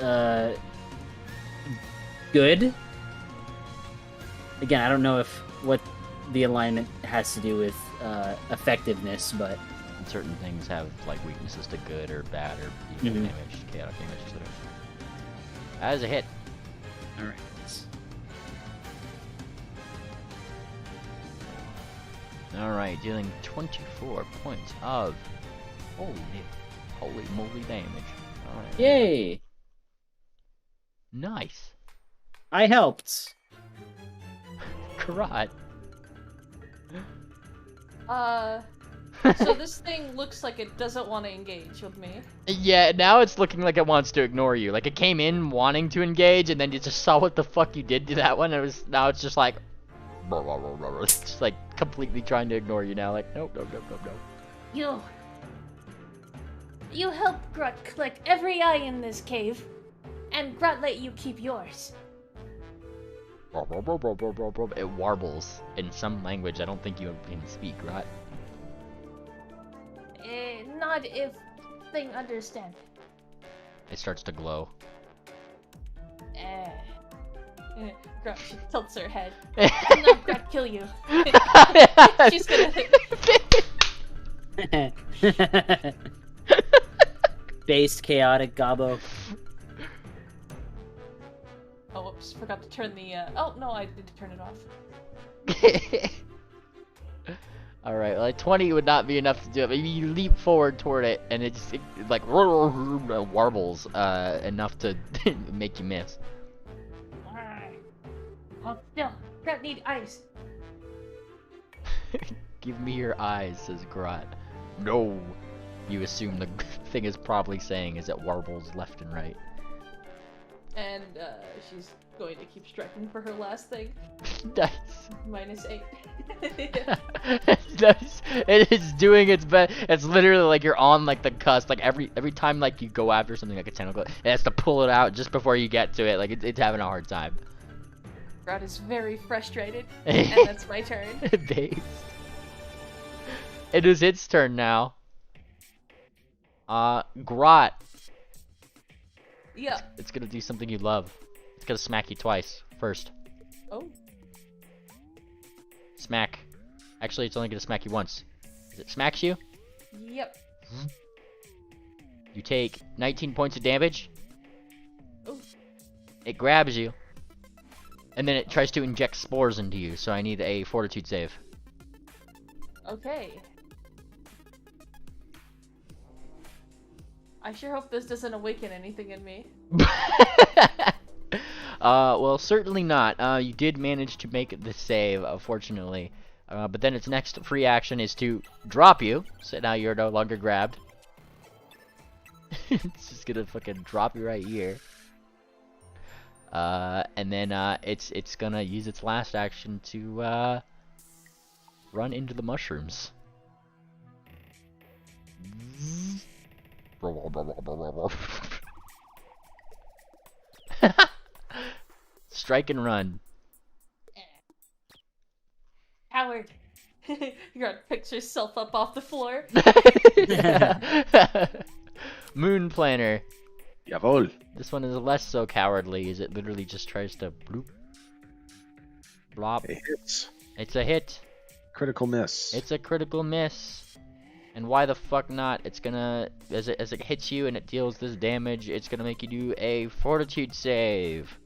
good. Again, I don't know if what the alignment has to do with effectiveness, but And certain things have like weaknesses to good or bad or evil Mhm. damage, chaotic damage, etc. That is a hit. all right. Alright, dealing 24 points of holy moly damage. Alright. Yay! Nice. I helped. Karate. So this thing looks like it doesn't want to engage with me. Yeah, now it's looking like it wants to ignore you. Like it came in wanting to engage and then you just saw what the fuck you did to that one. Now it's just like it's just like completely trying to ignore you now. Like nope. You helped Grut collect every eye in this cave, and Grut let you keep yours. It warbles in some language I don't think you can speak, right? Not if thing understand. It starts to glow. Grut, she tilts her head. I'll let Grut kill you. She's gonna. Based chaotic gobbo. Oh, whoops! Forgot to turn the. Oh no, I did turn it off. Alright, like 20 would not be enough to do it. Maybe you leap forward toward it and it like warbles enough to make you miss. Hold still. Grut need ice. Give me your eyes, says Grot. No. You assume the thing is probably saying is it warbles left and right. And she's going to keep striking for her last thing. Nice. -8. Nice. It is doing its best. It's literally like you're on like the cusp. Like every time like you go after something like a tentacle, it has to pull it out just before you get to it. Like it's having a hard time. Grut is very frustrated, and that's my turn. Based. It is its turn now. Grot. Yeah. It's gonna do something you love. It's gonna smack you twice. First. Oh. Actually, it's only gonna smack you once. Does it smacks you? Yep. You take 19 points of damage. Ooh. It grabs you. And then it tries to inject spores into you, so I need a fortitude save. Okay. I sure hope this doesn't awaken anything in me. Well, certainly not. You did manage to make the save, fortunately. But then its next free action is to drop you, so now you're no longer grabbed. It's just gonna fucking drop you right here. And then it's gonna use its last action to run into the mushrooms. Strike and run. Howard. You gotta pick yourself up off the floor. Moon Planner. Jawohl. This one is less so cowardly, as it literally just tries to bloop. Blop. It hits. It's a hit. Critical miss. It's a critical miss. And why the fuck not? It's gonna, as it hits you and it deals this damage, it's gonna make you do a fortitude save.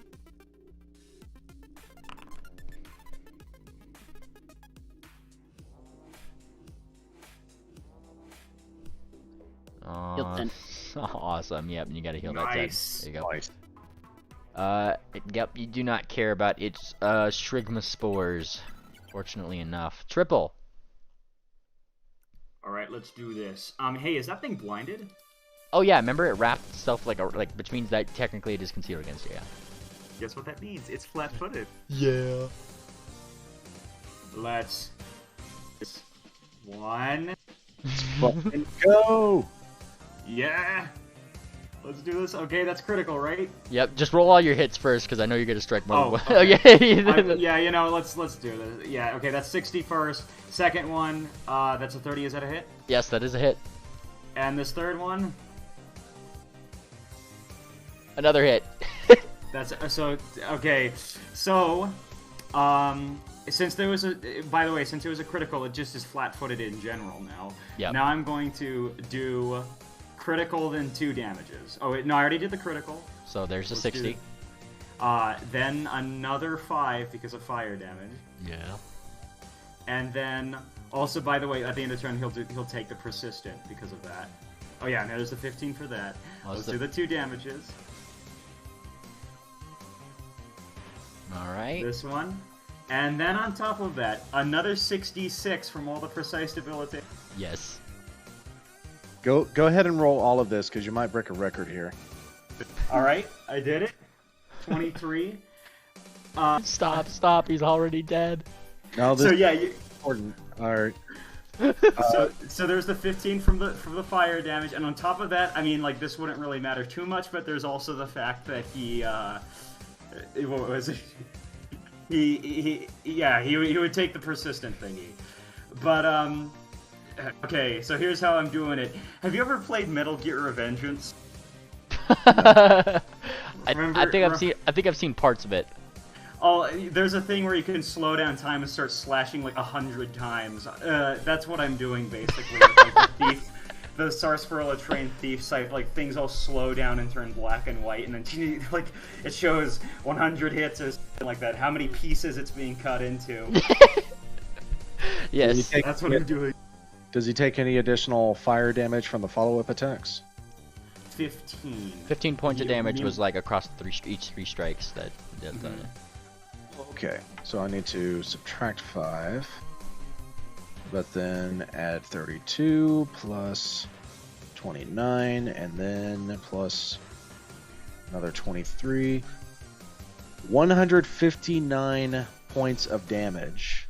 Heal 10. Awesome. Yep, and you gotta heal Nice. that 10. There you go. Nice. Yep, you do not care about its Shrigma spores, fortunately enough. Triple. All right, let's do this. Hey, is that thing blinded? Oh yeah, remember it wrapped itself like which means that technically it is concealed against you. Yeah. Guess what that means? It's flat-footed. Yeah. Let's. One. Fucking go! Yeah. Let's do this. Okay, that's critical, right? Yep. Just roll all your hits first, because I know you're gonna strike more. Oh, than one. okay. Oh yeah. Yeah, you know, let's do this. Yeah, okay, that's 60 first. Second one, that's a 30. Is that a hit? Yes, that is a hit. And this third one, Another hit. that's so okay. So, since there was a, by the way, since it was a critical, it just is flat-footed in general now. Yep. Now I'm going to do critical then 2 damages. Oh wait, no, I already did the critical. So there's a Let's do 60. Then another 5 because of fire damage. Yeah. And then also, by the way, at the end of the turn, he'll take the persistent because of that. Oh yeah, and there's the 15 for that. Oh, Let's so- do the 2 damages. All right. This one. And then on top of that, another 66 from all the precise debilitation. Yes. Go ahead and roll all of this, because you might break a record here. Alright, I did it. 23. Stop. He's already dead. No, this So is yeah, important. Alright. so there's the 15 from the fire damage, and on top of that, I mean, like, this wouldn't really matter too much, but there's also the fact that he what was it? He would take the persistent thingy. But okay, so here's how I'm doing it. Have you ever played Metal Gear Revengeance? I think I've seen parts of it. Oh, there's a thing where you can slow down time and start slashing like 100 times. That's what I'm doing basically. With, like, the thief, the sarsaparilla train thief site, like things all slow down and turn black and white, and then like it shows 100 hits or something like that. How many pieces it's being cut into. Yes. That's what I'm doing. Does he take any additional fire damage from the follow-up attacks? 15. 15 points of damage was like across each 3 strikes that did that. Okay, so I need to subtract 5, but then add 32 plus 29, and then plus another 23. 159 points of damage.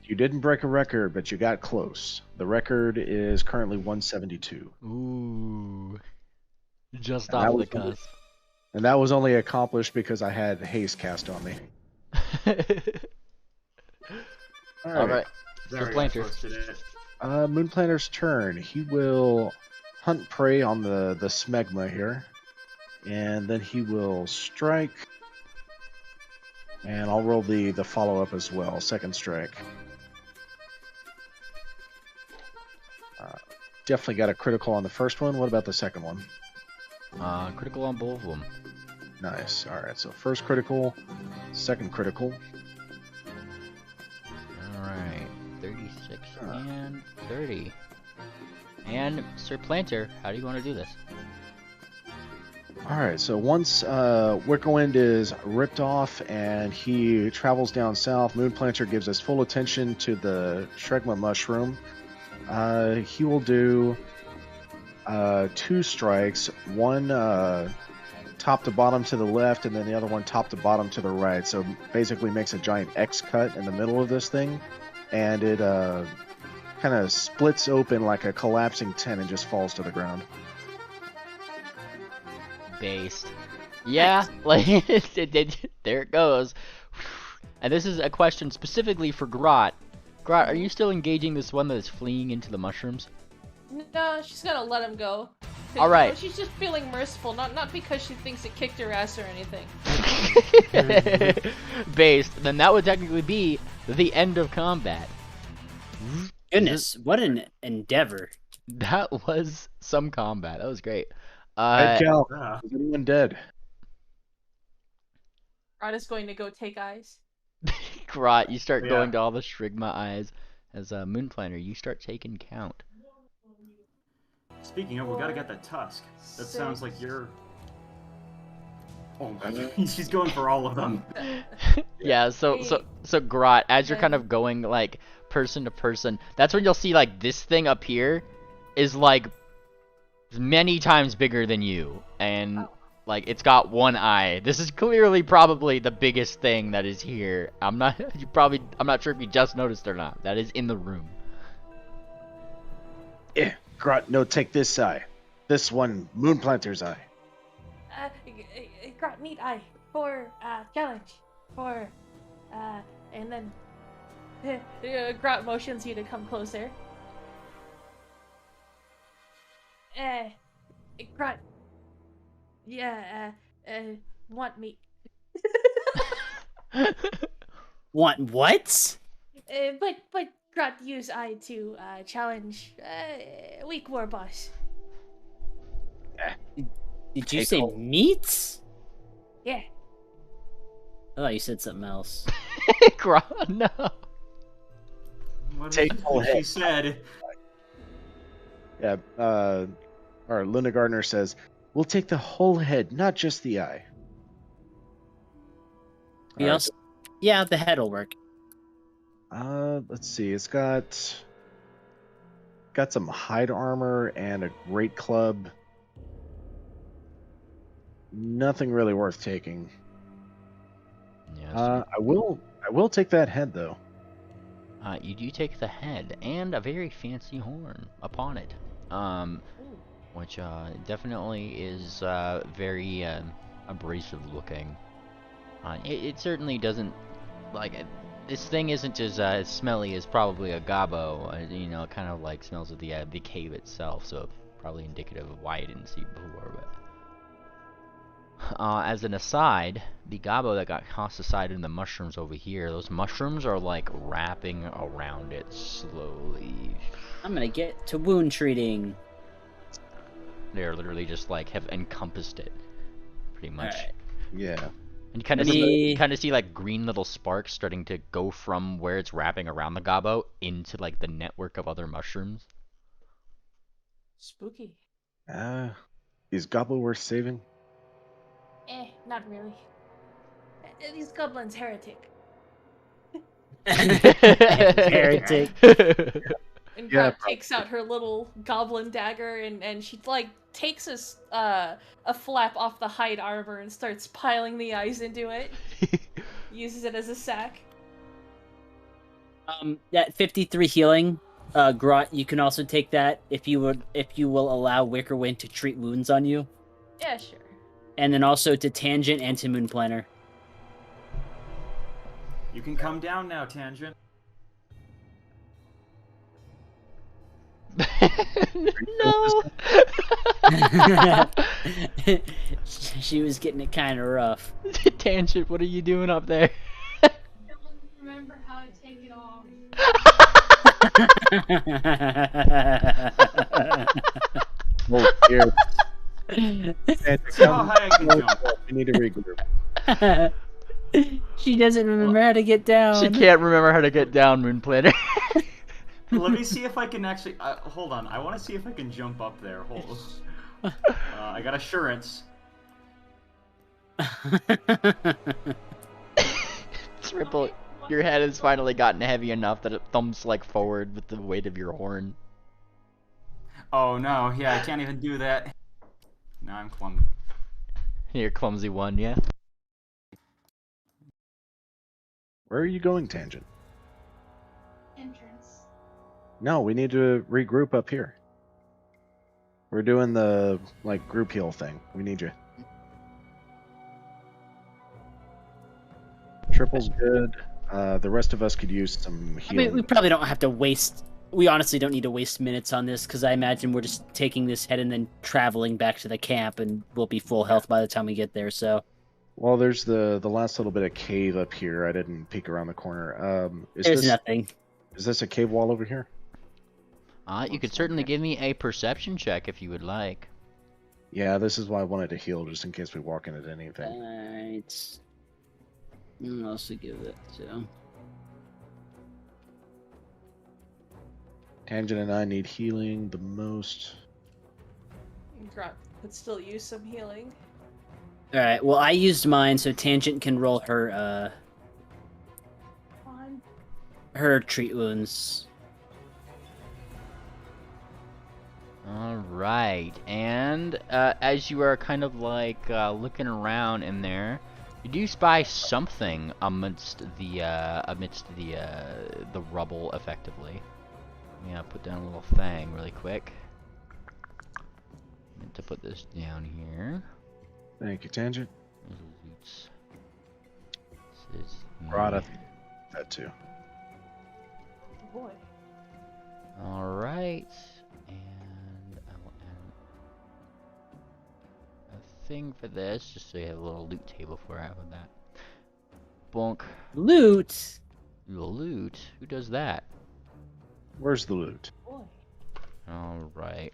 You didn't break a record, but you got close. The record is currently 172. Ooh. Just And that off the was cusp. And that was only accomplished because I had haste cast on me. Alright. Very So Planter. unfortunate. Moon Planter's turn. He will hunt prey on the smegma here. And then he will strike. And I'll roll the follow-up as well. Second strike. definitely got a critical on the first one. What about the second one? Critical on both of them. Nice. All right. So first critical, second critical. All right, 36 and 30. And Sir Planter, how do you want to do this? All right. So once Wickerwind is ripped off and he travels down south, Moonplanter gives us full attention to the Shregma mushroom. He will do 2 strikes, one top to bottom to the left, and then the other one top to bottom to the right. So basically makes a giant X cut in the middle of this thing, and it kind of splits open like a collapsing tent and just falls to the ground. Based. Yeah, like there it goes. And this is a question specifically for Grot. Grot, are you still engaging this one that is fleeing into the mushrooms? No, she's gonna let him go. All right. You know, she's just feeling merciful, not because she thinks it kicked her ass or anything. Based. Then that would technically be the end of combat. Goodness, what an endeavor. That was some combat. That was great. Head count. Is anyone dead? Rod is going to go take eyes. Grot, you start going to all the Shrigma eyes. As Moonplanter, you start taking count. Speaking of, we gotta get that tusk. That sounds like you're... Oh my god, she's going for all of them. Yeah, so Grot, as you're kind of going like person to person, that's when you'll see like this thing up here is like many times bigger than you, and like it's got one eye. This is clearly probably the biggest thing that is here. I'm not sure if you just noticed or not. That is in the room. Yeah, Grot, no, take this eye. This one, Moonplanter's eye. Grot, need eye for challenge for and then Grot motions you to come closer. Grot. Yeah, want me. Want what? But Grot use eye to challenge weak war boss. Did you say meat? Yeah. I thought you said something else. Grot, no. What Take full she head. said. Yeah, or Luna Gardner says, we'll take the whole head, not just the eye. Yeah, the head will work. Let's see, it's got some hide armor and a great club. Nothing really worth taking. Yes. I will take that head though. You do take the head and a very fancy horn upon it, which definitely is very abrasive looking. It certainly doesn't like it. This thing isn't as smelly as probably a gobbo. You know, it kind of like smells of the cave itself, so probably indicative of why you didn't see it before. But as an aside, the gobbo that got tossed aside in the mushrooms over here, those mushrooms are like wrapping around it slowly. I'm gonna get to wound treating. They're literally just like have encompassed it, pretty much. Alright. Yeah. And you kind of see like green little sparks starting to go from where it's wrapping around the gobbo into like the network of other mushrooms. Spooky. Is gobbo worth saving? Not really. These goblins heretic. Heretic. And Yeah, Grot takes out her little goblin dagger and she like takes a flap off the hide armor and starts piling the eyes into it. Uses it as a sack. That 53 healing, Grot, you can also take that if you will allow Wickerwind to treat wounds on you. Yeah, sure. And then also to Tangent and to Moonplanter. You can come down now, Tangent. No. She was getting it kind of rough. Tangent, what are you doing up there? I don't remember how to take it off. Oh, dear. See how high I can jump. We need to regroup. She doesn't remember how to get down. She can't remember how to get down, Moon Planner. Let me see if I can actually. Hold on. I want to see if I can jump up there. Hold. I got assurance. Triple, your head has finally gotten heavy enough that it thumps like forward with the weight of your horn. Oh no! Yeah, I can't even do that. Now I'm clumsy. You're clumsy one, yeah. Where are you going, Tangent? Entrance. No, we need to regroup up here. We're doing the group heal thing. We need you. Triple's good. The rest of us could use some I healing. mean, we probably don't have to waste. We honestly don't need to waste minutes on this because I imagine we're just taking this head and then traveling back to the camp, and we'll be full health by the time we get there. So. Well, there's the last little bit of cave up here. I didn't peek around the corner. There's nothing. Is this a cave wall over here? You could certainly give me a perception check if you would like. Yeah, this is why I wanted to heal, just in case we walk into anything. Alright. I'll also give that to. Tangent and I need healing the most. Grunt could still use some healing. Alright, well, I used mine, so Tangent can roll her, Fine. her treat wounds. Alright, and as you are kind of like looking around in there, you do spy something amidst the rubble, effectively. Yeah, put down a little thing really quick. Meant to put this down here. Thank you, Tangent. This Rod, I think that too. Boy. Alright, and I will add a thing for this, just so you have a little loot table for it with that. Bonk. Loot? Loot? Who does that? Where's the loot? Boy. Alright.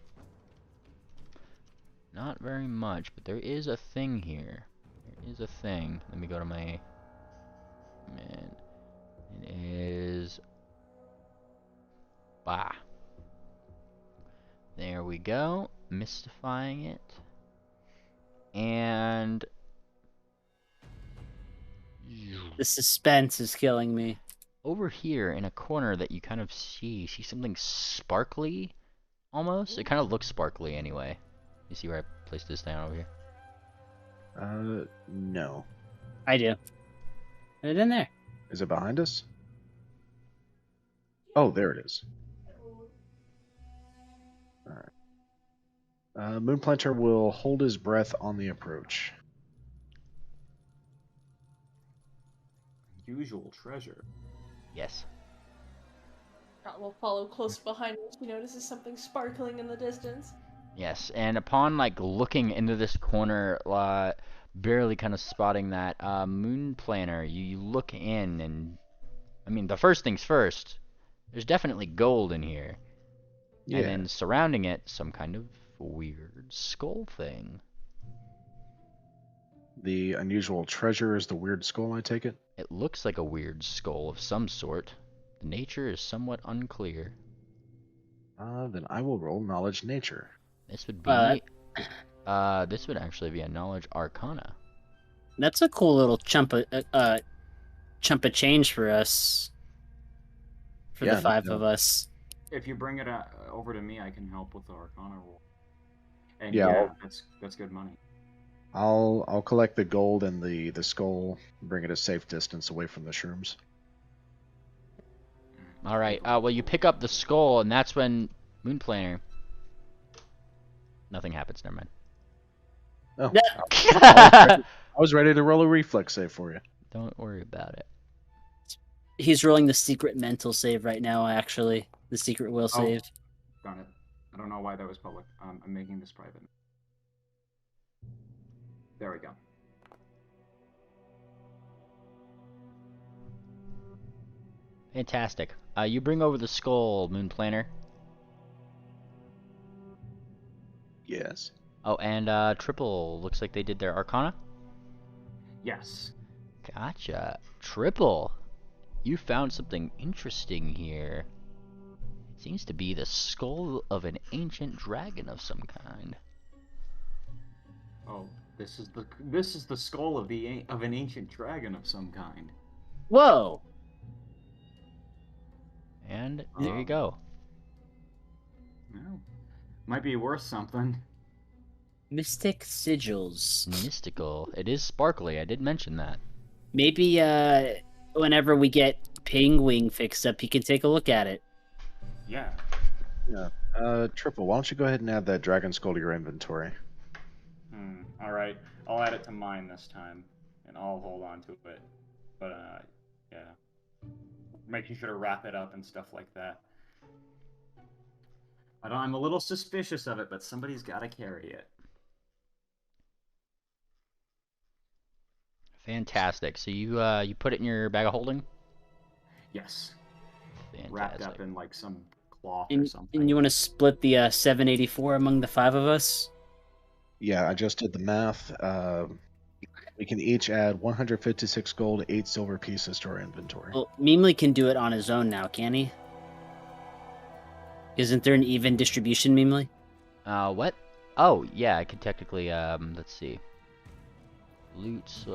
Not very much, but there is a thing here. There is a thing. Let me go to my... Man. It is... Bah. There we go. Mystifying it. And... The suspense is killing me. Over here in a corner that you kind of see something sparkly, almost. It kind of looks sparkly anyway. You see where I placed this down over here? No. I do. Put it in there. Is it behind us? Oh, there it is. Alright. Moonplanter will hold his breath on the approach. Usual treasure. Yes. Grunt will follow close behind when she notices something sparkling in the distance. Yes, and upon like looking into this corner, barely kind of spotting that Moon Planner, you look in, and I mean the first things first. There's definitely gold in here, Yeah. and then surrounding it, some kind of weird skull thing. The unusual treasure is the weird skull, I take it? It looks like a weird skull of some sort. The nature is somewhat unclear. Then I will roll knowledge nature. This would be, this would actually be a knowledge arcana. That's a cool little chump of change for us. For Yeah, the five no. of us. If you bring it over to me, I can help with the Arcana roll. And Yeah, yeah, that's good money. I'll collect the gold and the skull, bring it a safe distance away from the shrooms. All right. Well, you pick up the skull, and that's when Moon Planner. Nothing happens. Never mind. Oh, Don't I was ready to roll a reflex save for you. worry about it. He's rolling the secret mental save right now, actually. The secret will save. Got it. I don't know why that was public. I'm making this private. There we go. Fantastic. You bring over the skull, Moon Planner. Yes. Oh, and Triple, looks like they did their Arcana. Yes. Gotcha. Triple, you found something interesting here. Seems to be the skull of an ancient dragon of some kind. Oh, this is the skull of an ancient dragon of some kind. Whoa! And there you go. Well, might be worth something. Mystic sigils. Mystical. It is sparkly. I did mention that. Maybe whenever we get Pingwing fixed up, you can take a look at it. Yeah. Yeah. Triple, why don't you go ahead and add that dragon skull to your inventory? All right. I'll add it to mine this time, and I'll hold on to it. But yeah, making sure to wrap it up and stuff like that. I'm a little suspicious of it, but somebody's got to carry it. Fantastic. So you put it in your bag of holding? Yes. Fantastic. Wrapped up in like some cloth or something. And you want to split the 784 among the 5 of us? Yeah, I just did the math. We can each add 156 gold, 8 silver pieces to our inventory. Well, Mimli can do it on his own now, can he? Isn't there an even distribution, Mimli? What? Oh, yeah, I could technically, let's see. Loot,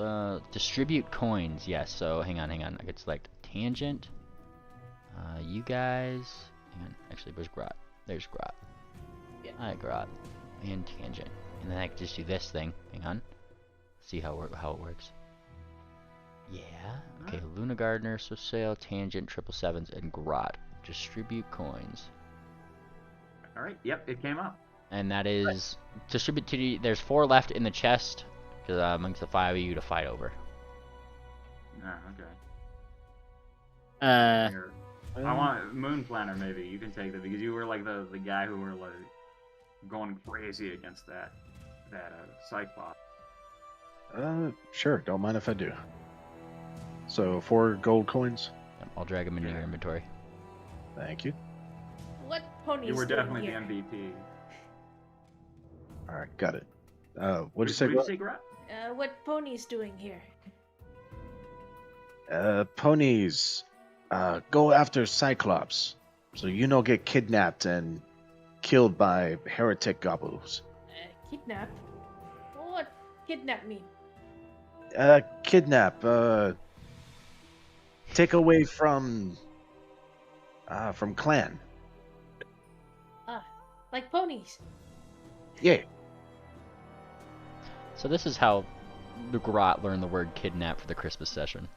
distribute coins, yes, so hang on. I could select Tangent. You guys, hang on, actually, where's Grot? There's Grot. Yeah. Alright, Grot. And Tangent. And then I could just do this thing, hang on. See how it works. Yeah, okay, Luna Gardener, Sosale, Tangent, 777s, and Grot. Distribute coins. Alright, yep, it came up. And that is distribute to the, there's 4 left in the chest amongst the 5 of you to fight over. Ah, okay. Uh, Here. I want Moon Planner, maybe. You can take that, because you were like the guy who were like going crazy against that Cyclops. Sure, don't mind if I do. So 4 gold coins. I'll drag them into your inventory. Thank you. What ponies You were doing definitely here? the MVP. All right, got it. What'd you say? What did you say, Grat? What ponies doing here? Ponies, go after Cyclops, so you don't get kidnapped and killed by heretic gobos. Kidnap? What kidnap mean? Kidnap, take away from clan. Like ponies? Yeah. So this is how the Grot learned the word kidnap for the Christmas session.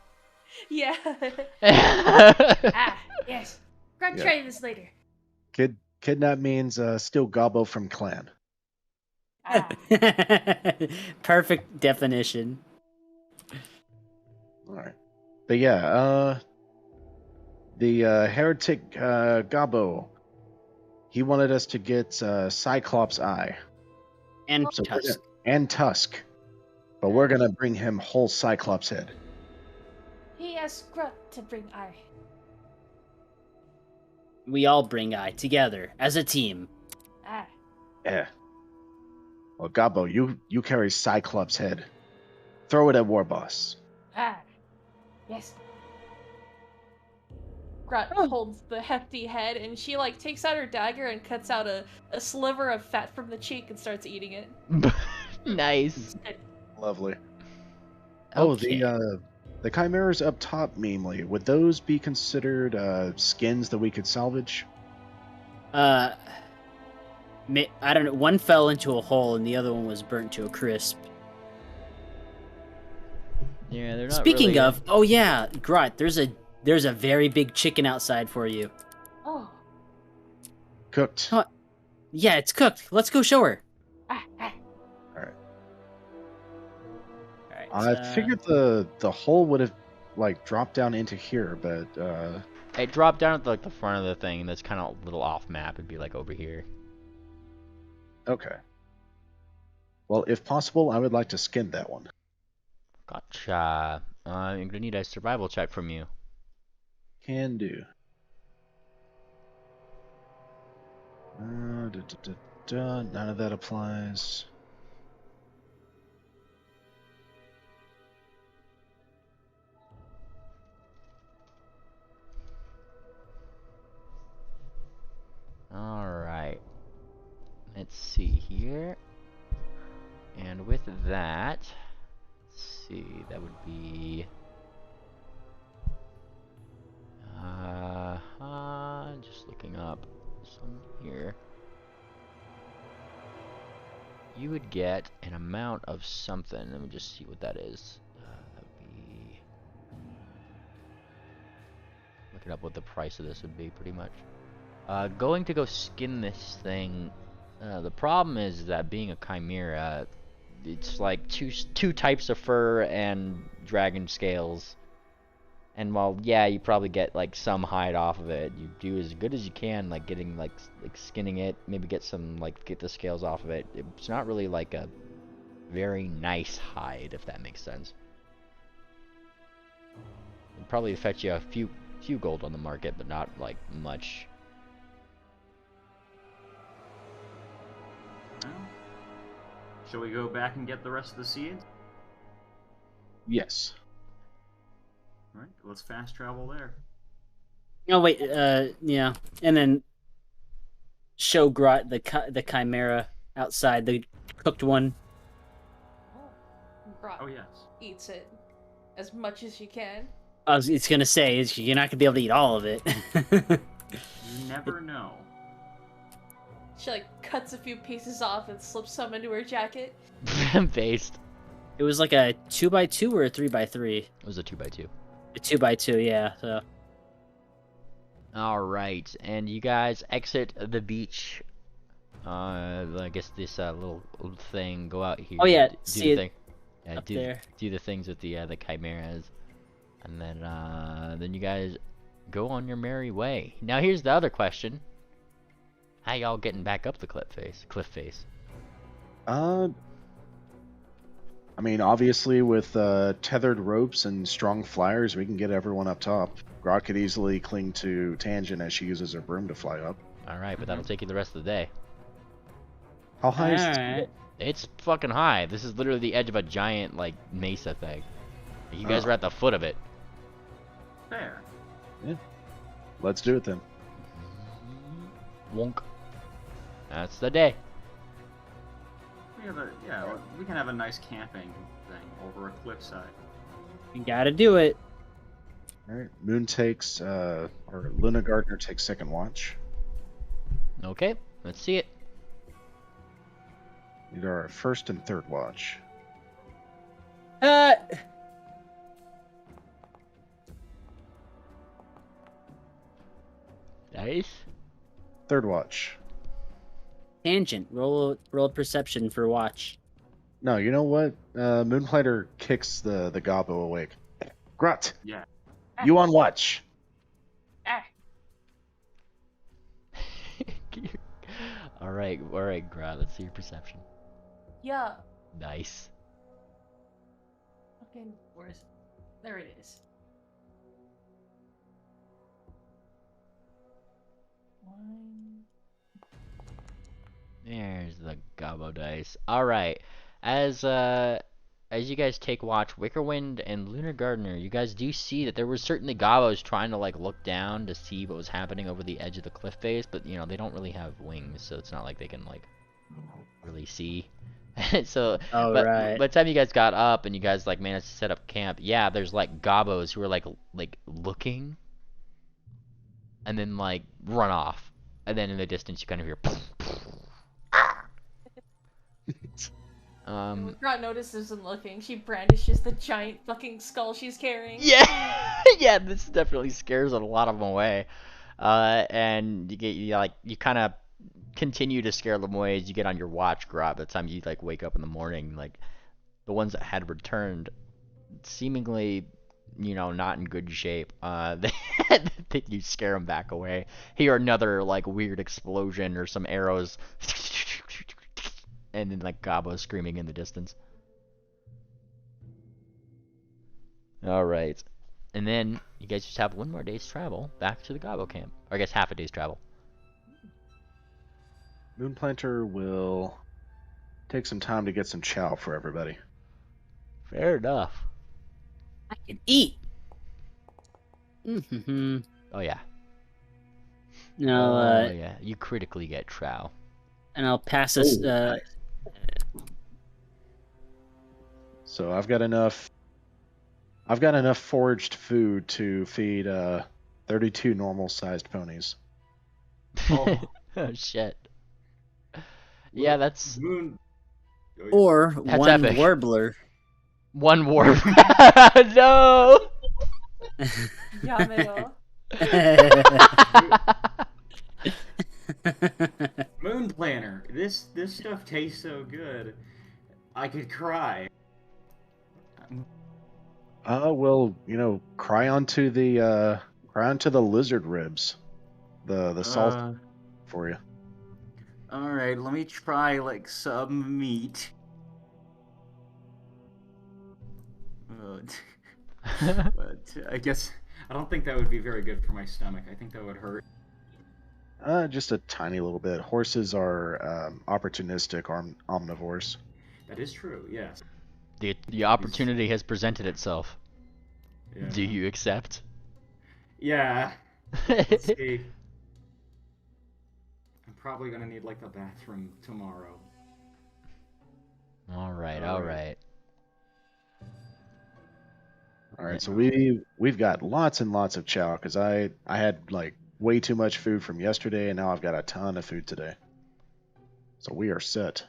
Yeah. Yes. Gotta Yeah. try this later. Kidnap means steal gobbo from clan. perfect definition. All right. But yeah, the heretic Gobbo, he wanted us to get Cyclops Eye And So we're Tusk. and Tusk, but we're gonna bring him whole Cyclops head. He asked Grut to bring Eye. We all bring Eye together as a team. Yeah. Well, Gobbo, you carry Cyclops head. Throw it at War Boss. Yes. Grut holds the hefty head, and she like takes out her dagger and cuts out a sliver of fat from the cheek and starts eating it. Nice. Lovely. Oh, Okay. the chimeras up top, mainly. Would those be considered skins that we could salvage? I don't know. One fell into a hole, and the other one was burnt to a crisp. Yeah, they're not Speaking really, of, oh yeah, Grot, there's a very big chicken outside for you. Oh. Cooked. Huh. Yeah, it's cooked. Let's go show her. Alright, I figured the hole would have like dropped down into here, but it dropped down at like the front of the thing. That's kind of a little off map. It'd be like over here. okay. Well, if possible, I would like to skin that one. Gotcha. I'm gonna need a survival check from you. Can do. None of that applies. Alright. Let's see here. And with that, let's see, that would be... just looking up some here. You would get an amount of something. Let me just see what that is. That would be... Looking up what the price of this would be, pretty much. Going to go skin this thing. The problem is that being a chimera, it's like two types of fur and dragon scales. And while, yeah, you probably get, like, some hide off of it, you do as good as you can, like, getting, like skinning it, maybe get some, like, get the scales off of it. It's not really, like, a very nice hide, if that makes sense. It'd probably fetch you a few gold on the market, but not, like, much. Well, shall we go back and get the rest of the seeds? Yes. Alright, let's fast travel there. Oh wait, yeah, and then show Grot the chimera outside, the cooked one. Grot Oh, yes. eats it as much as you can. I was it's gonna say you're not gonna be able to eat all of it. You never know. She like cuts a few pieces off and slips some into her jacket. Based. It was like a 2x2 or a 3x3. It was a 2x2. A 2x2, yeah. So. All right, and you guys exit the beach. I guess this little thing. Go out here. Oh yeah, do see the thing. it Yeah, up there. do the things with the chimeras, and then you guys go on your merry way. Now here's the other question: how y'all getting back up the cliff face? I mean, obviously, with tethered ropes and strong flyers, we can get everyone up top. Grok could easily cling to Tangent as she uses her broom to fly up. All right, but that'll take you the rest of the day. How high is this? Alright. It's fucking high. This is literally the edge of a giant like mesa thing. You guys Oh. are at the foot of it. Fair. Let's do it then. Wonk. That's the day. We can have a nice camping thing over a cliffside. You gotta do it. All right. Moon takes, or Luna Gardner takes second watch. Okay, let's see it. These are our first and third watch. Nice. Third watch. Tangent. Roll perception for watch. No, you know what? Moonlighter kicks the gobbo awake. Grut, Yeah. you on watch. Ah, all right, Grad. Let's see your perception. Yeah. Nice. Okay, where is it? There it is. One. There's the gobbo dice. All right, as you guys take watch, Wickerwind and Lunar Gardener, you guys do see that there were certainly gobbos trying to like look down to see what was happening over the edge of the cliff face, but you know they don't really have wings, so it's not like they can like really see. So, Oh, but right. by the time you guys got up and you guys like managed to set up camp, yeah, there's like gobbos who are like looking, and then like run off, and then in the distance you kind of hear. Grot notices and looking. She brandishes the giant fucking skull she's carrying. Yeah, yeah, this definitely scares a lot of them away. And you kind of continue to scare them away as you get on your watch, Grot. By the time you like wake up in the morning, like the ones that had returned, seemingly, not in good shape. You scare them back away. Hear another like weird explosion or some arrows. And then like Gobbo screaming in the distance. Alright. And then you guys just have one more day's travel back to the Gobbo camp. Or I guess half a day's travel. Moonplanter will take some time to get some chow for everybody. Fair enough. I can eat. Mm-hmm. Oh yeah. No, Oh yeah. You critically get trow. and I'll pass this. Nice. So I've got enough. I've got enough foraged food to feed 32 normal-sized ponies. Oh, Oh shit. Yeah, that's Moon. Or That's one epic. warbler. one word. No. Yamero. Moon Planner. This stuff tastes so good. I could cry. Well, cry onto the lizard ribs, the salt for you. All right, let me try like some meat. But I guess I don't think that would be very good for my stomach. I think that would hurt. Just a tiny little bit. Horses are opportunistic omnivores. That is true. Yes. The opportunity has presented itself. Yeah. Do you accept? Yeah. Let's see. I'm probably gonna need like the bathroom tomorrow. All right. All All right. right. All right, so we've got lots and lots of chow because I had like way too much food from yesterday, and now I've got a ton of food today. So we are set.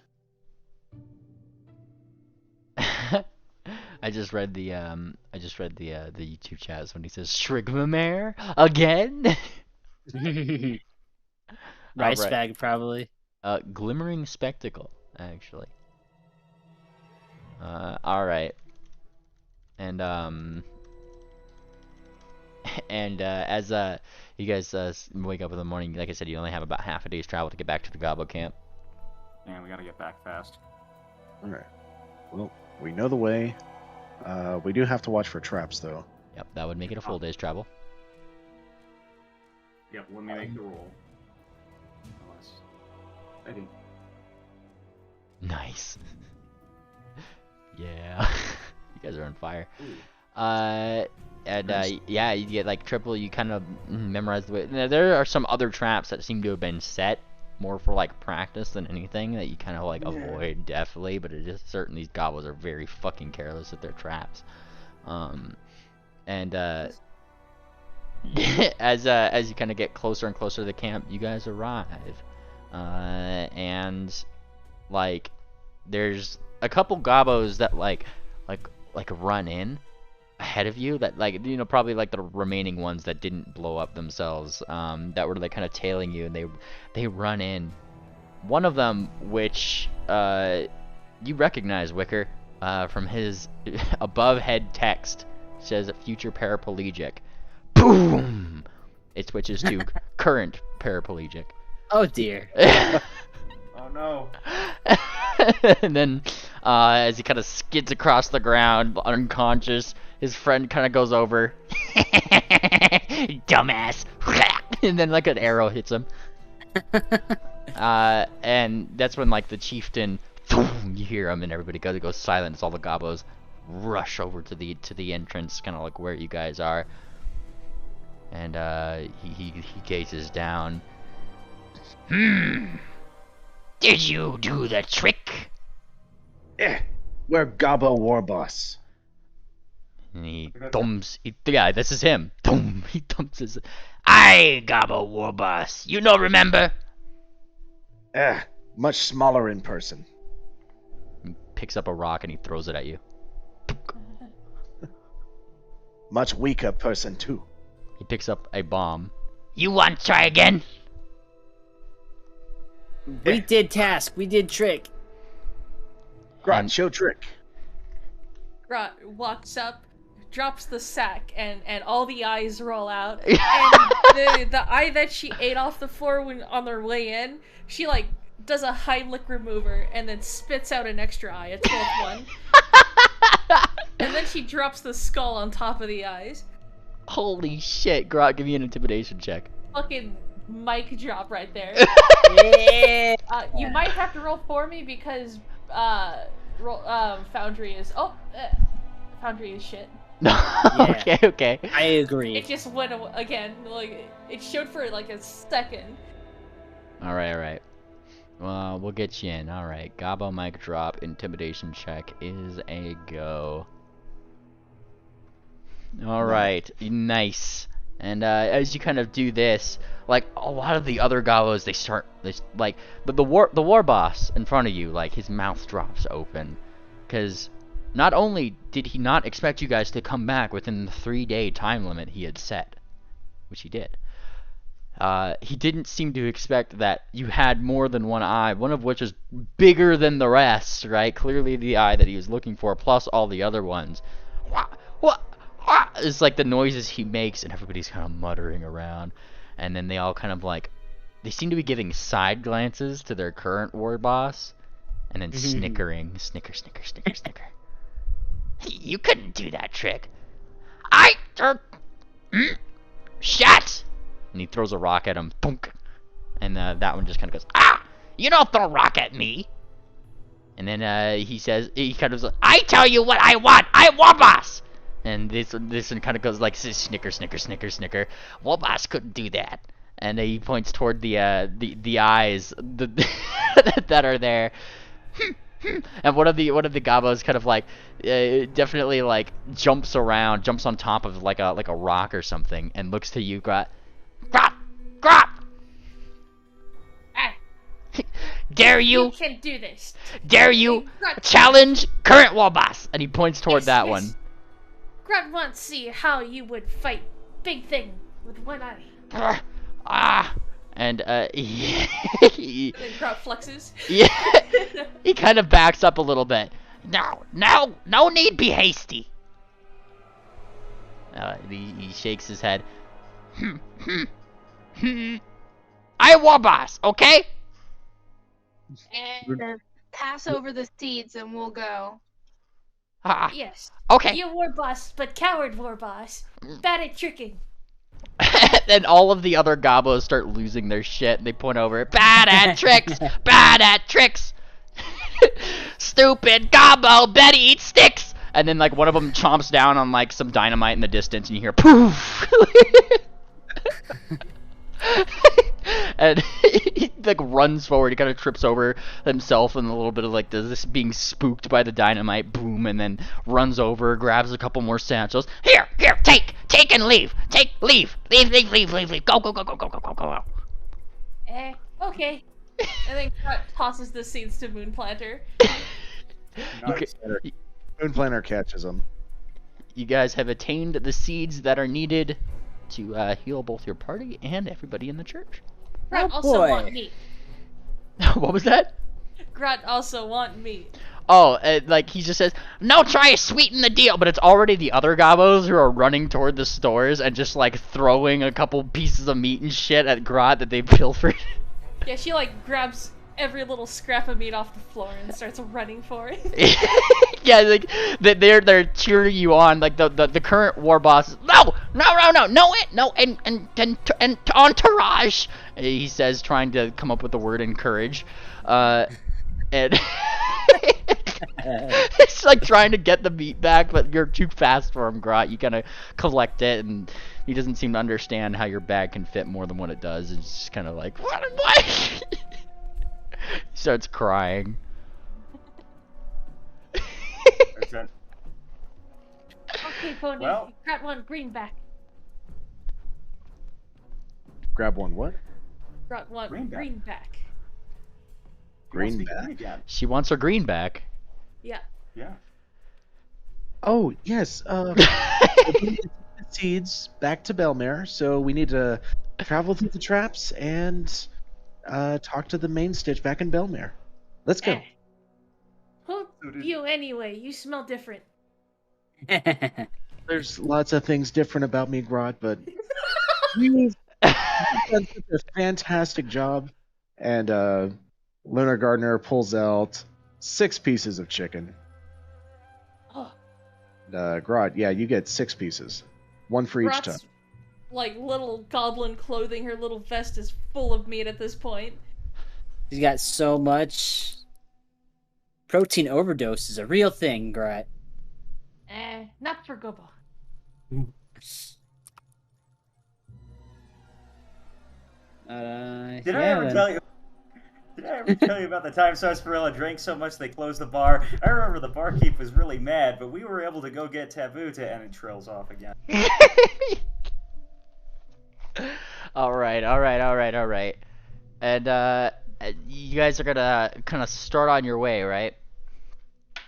I just read the YouTube chat when he says Shrigmamare again. Rice Alright. bag, probably. Glimmering spectacle, actually. All right. And as you guys wake up in the morning, like I said, you only have about half a day's travel to get back to the Gobbo camp. Man, we gotta get back fast. All right. Well, we know the way. We do have to watch for traps, though. Yep, that would make it a full day's travel. Yep, let me make the roll. Unless... I think. Nice. Yeah. You guys are on fire. Yeah, you get like triple. You kind of memorize the way. Now, there are some other traps that seem to have been set more for like practice than anything that you kind of like avoid definitely. But it is certain these gobbles are very fucking careless with their traps. As you kind of get closer and closer to the camp, you guys arrive, and like there's a couple gobbos that like run in ahead of you that like probably like the remaining ones that didn't blow up themselves, that were like kind of tailing you, and they run in. One of them, which you recognize, Wicker, from his above head text, says future paraplegic. Boom! It switches to current paraplegic. Oh dear. Oh no. And then as he kind of skids across the ground, unconscious, his friend kind of goes over. Dumbass. And then like an arrow hits him. And that's when like the chieftain, you hear him, and everybody goes silent as all the gobbos rush over to the entrance, kind of like where you guys are. And he gazes down. Did you do the trick? We're Gobbo War Boss. And he thumbs. Yeah, this is him. Thumb. He thumps his. I, Gobbo Warboss. You no remember? Much smaller in person. He picks up a rock and he throws it at you. Much weaker person too. He picks up a bomb. You want to try again? We did task. We did trick. Grot, show trick. Grot walks up, drops the sack, and all the eyes roll out. And the eye that she ate off the floor when on their way in, she like does a Heimlich remover and then spits out an extra eye, a 12th one. And then she drops the skull on top of the eyes. Holy shit, Grot, give me an intimidation check. Fucking Mic drop right there. Yeah. You might have to roll for me because Foundry is Foundry is shit. Okay, okay. I agree. It just went again. Like it showed for like a second. All right. Well, we'll get you in. All right. Gabo mic drop intimidation check is a go. All right. Nice. And as you kind of do this, like a lot of the other Gabos, the war boss in front of you, like his mouth drops open, because not only did he not expect you guys to come back within the 3-day time limit he had set, which he did. He didn't seem to expect that you had more than one eye, one of which is bigger than the rest, right? Clearly the eye that he was looking for, plus all the other ones. It's like the noises he makes, and everybody's kind of muttering around. And then they all kind of like, they seem to be giving side glances to their current war boss, and then snickering. Snicker. You couldn't do that trick. Shut! And he throws a rock at him. Boom! And that one just kind of goes, You don't throw rock at me. and then he kind of goes, I tell you what I want. I want boss. and this one kind of goes like, snicker. Warboss couldn't do that. And he points toward the eyes that are there. And one of the Gabos kind of like definitely like jumps on top of like a rock or something, and looks to you, Grot. Grop. Dare you? You can do this. Dare you challenge current wall boss? And he points toward that one. Grunt wants to see how you would fight Big Thing with one eye. And And then Grunt flexes. yeah, he kind of backs up a little bit. No need be hasty. He shakes his head. I war boss, okay? And pass over the seeds and we'll go. Yes. Okay. You war boss, but coward war boss. Bad at tricking. Then all of the other Gabos start losing their shit. They point over. Bad at tricks. Bad at tricks. Stupid Gabo. Bet he eats sticks. And then like one of them chomps down on like some dynamite in the distance, and you hear poof. And he like runs forward. He kind of trips over himself and a little bit of like this being spooked by the dynamite. Boom, and then runs over, grabs a couple more satchels. Here, take and leave. Leave. Go. Okay. And then Grunt tosses the seeds to Moonplanter. Moon Planner catches them. You guys have attained the seeds that are needed to heal both your party and everybody in the church. Grunt Oh, also boy. want meat. What was that? Grunt also want meat. Oh, like he just says, No, try to sweeten the deal. but it's already the other Gabos who are running toward the stores and just like throwing a couple pieces of meat and shit at Grot that they pilfered. Yeah, she like grabs every little scrap of meat off the floor and starts running for it. Yeah, like they're cheering you on. Like the current war boss. No, and entourage. He says, trying to come up with the word encourage, and it's like trying to get the meat back, but you're too fast for him, Grot. You kind of collect it, and he doesn't seem to understand how your bag can fit more than what it does. It's just kind of like, what? He starts crying. Okay. Okay, Pony. Well- Grab one greenback. Grab one what? Grunt want Greenback. greenback. Greenback. Again. She wants her green back. Yeah. Yeah. Oh, yes. Seeds back to Belmare, so we need to travel through the traps and talk to the main stitch back in Belmare. Let's go. Who you anyway? You smell different. There's lots of things different about me, Grot, but you've done such a fantastic job. And Lunar Gardener pulls out 6 pieces of chicken. Oh, Grot, yeah, you get 6 pieces. 1 for each time. like little goblin clothing. Her little vest is full of meat at this point. She's got so much. Protein overdose is a real thing, Grat. Not for Gobo. Did I ever tell you? Did I ever tell you about the time Sarsaparilla drank so much they closed the bar? I remember the barkeep was really mad, but we were able to go get Taboo to, and it trails off again. All right. And you guys are gonna kind of start on your way, right?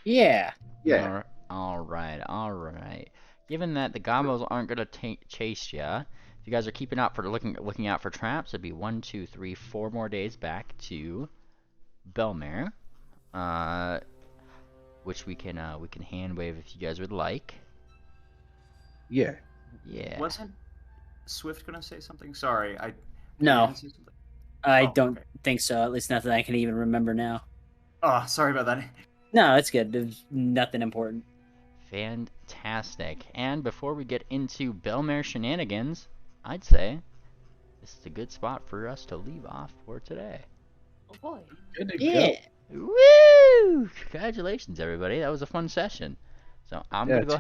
Yeah. Yeah. All right. Given that the gobos aren't gonna chase ya, if you guys are keeping out for looking out for traps, it'd be 1, 2, 3, 4 more days back to Belmare, which we can hand wave if you guys would like. Yeah. Yeah. Wasn't Swift gonna say something? Sorry, No, say something? I Oh, don't okay. think so. At least nothing I can even remember now. Oh, sorry about that. No, it's good. There's nothing important. Fantastic. And before we get into Belmare shenanigans, I'd say this is a good spot for us to leave off for today. Oh boy. Good to Yeah. go. Woo! Congratulations, everybody. That was a fun session. So I'm Yeah, gonna go ahead.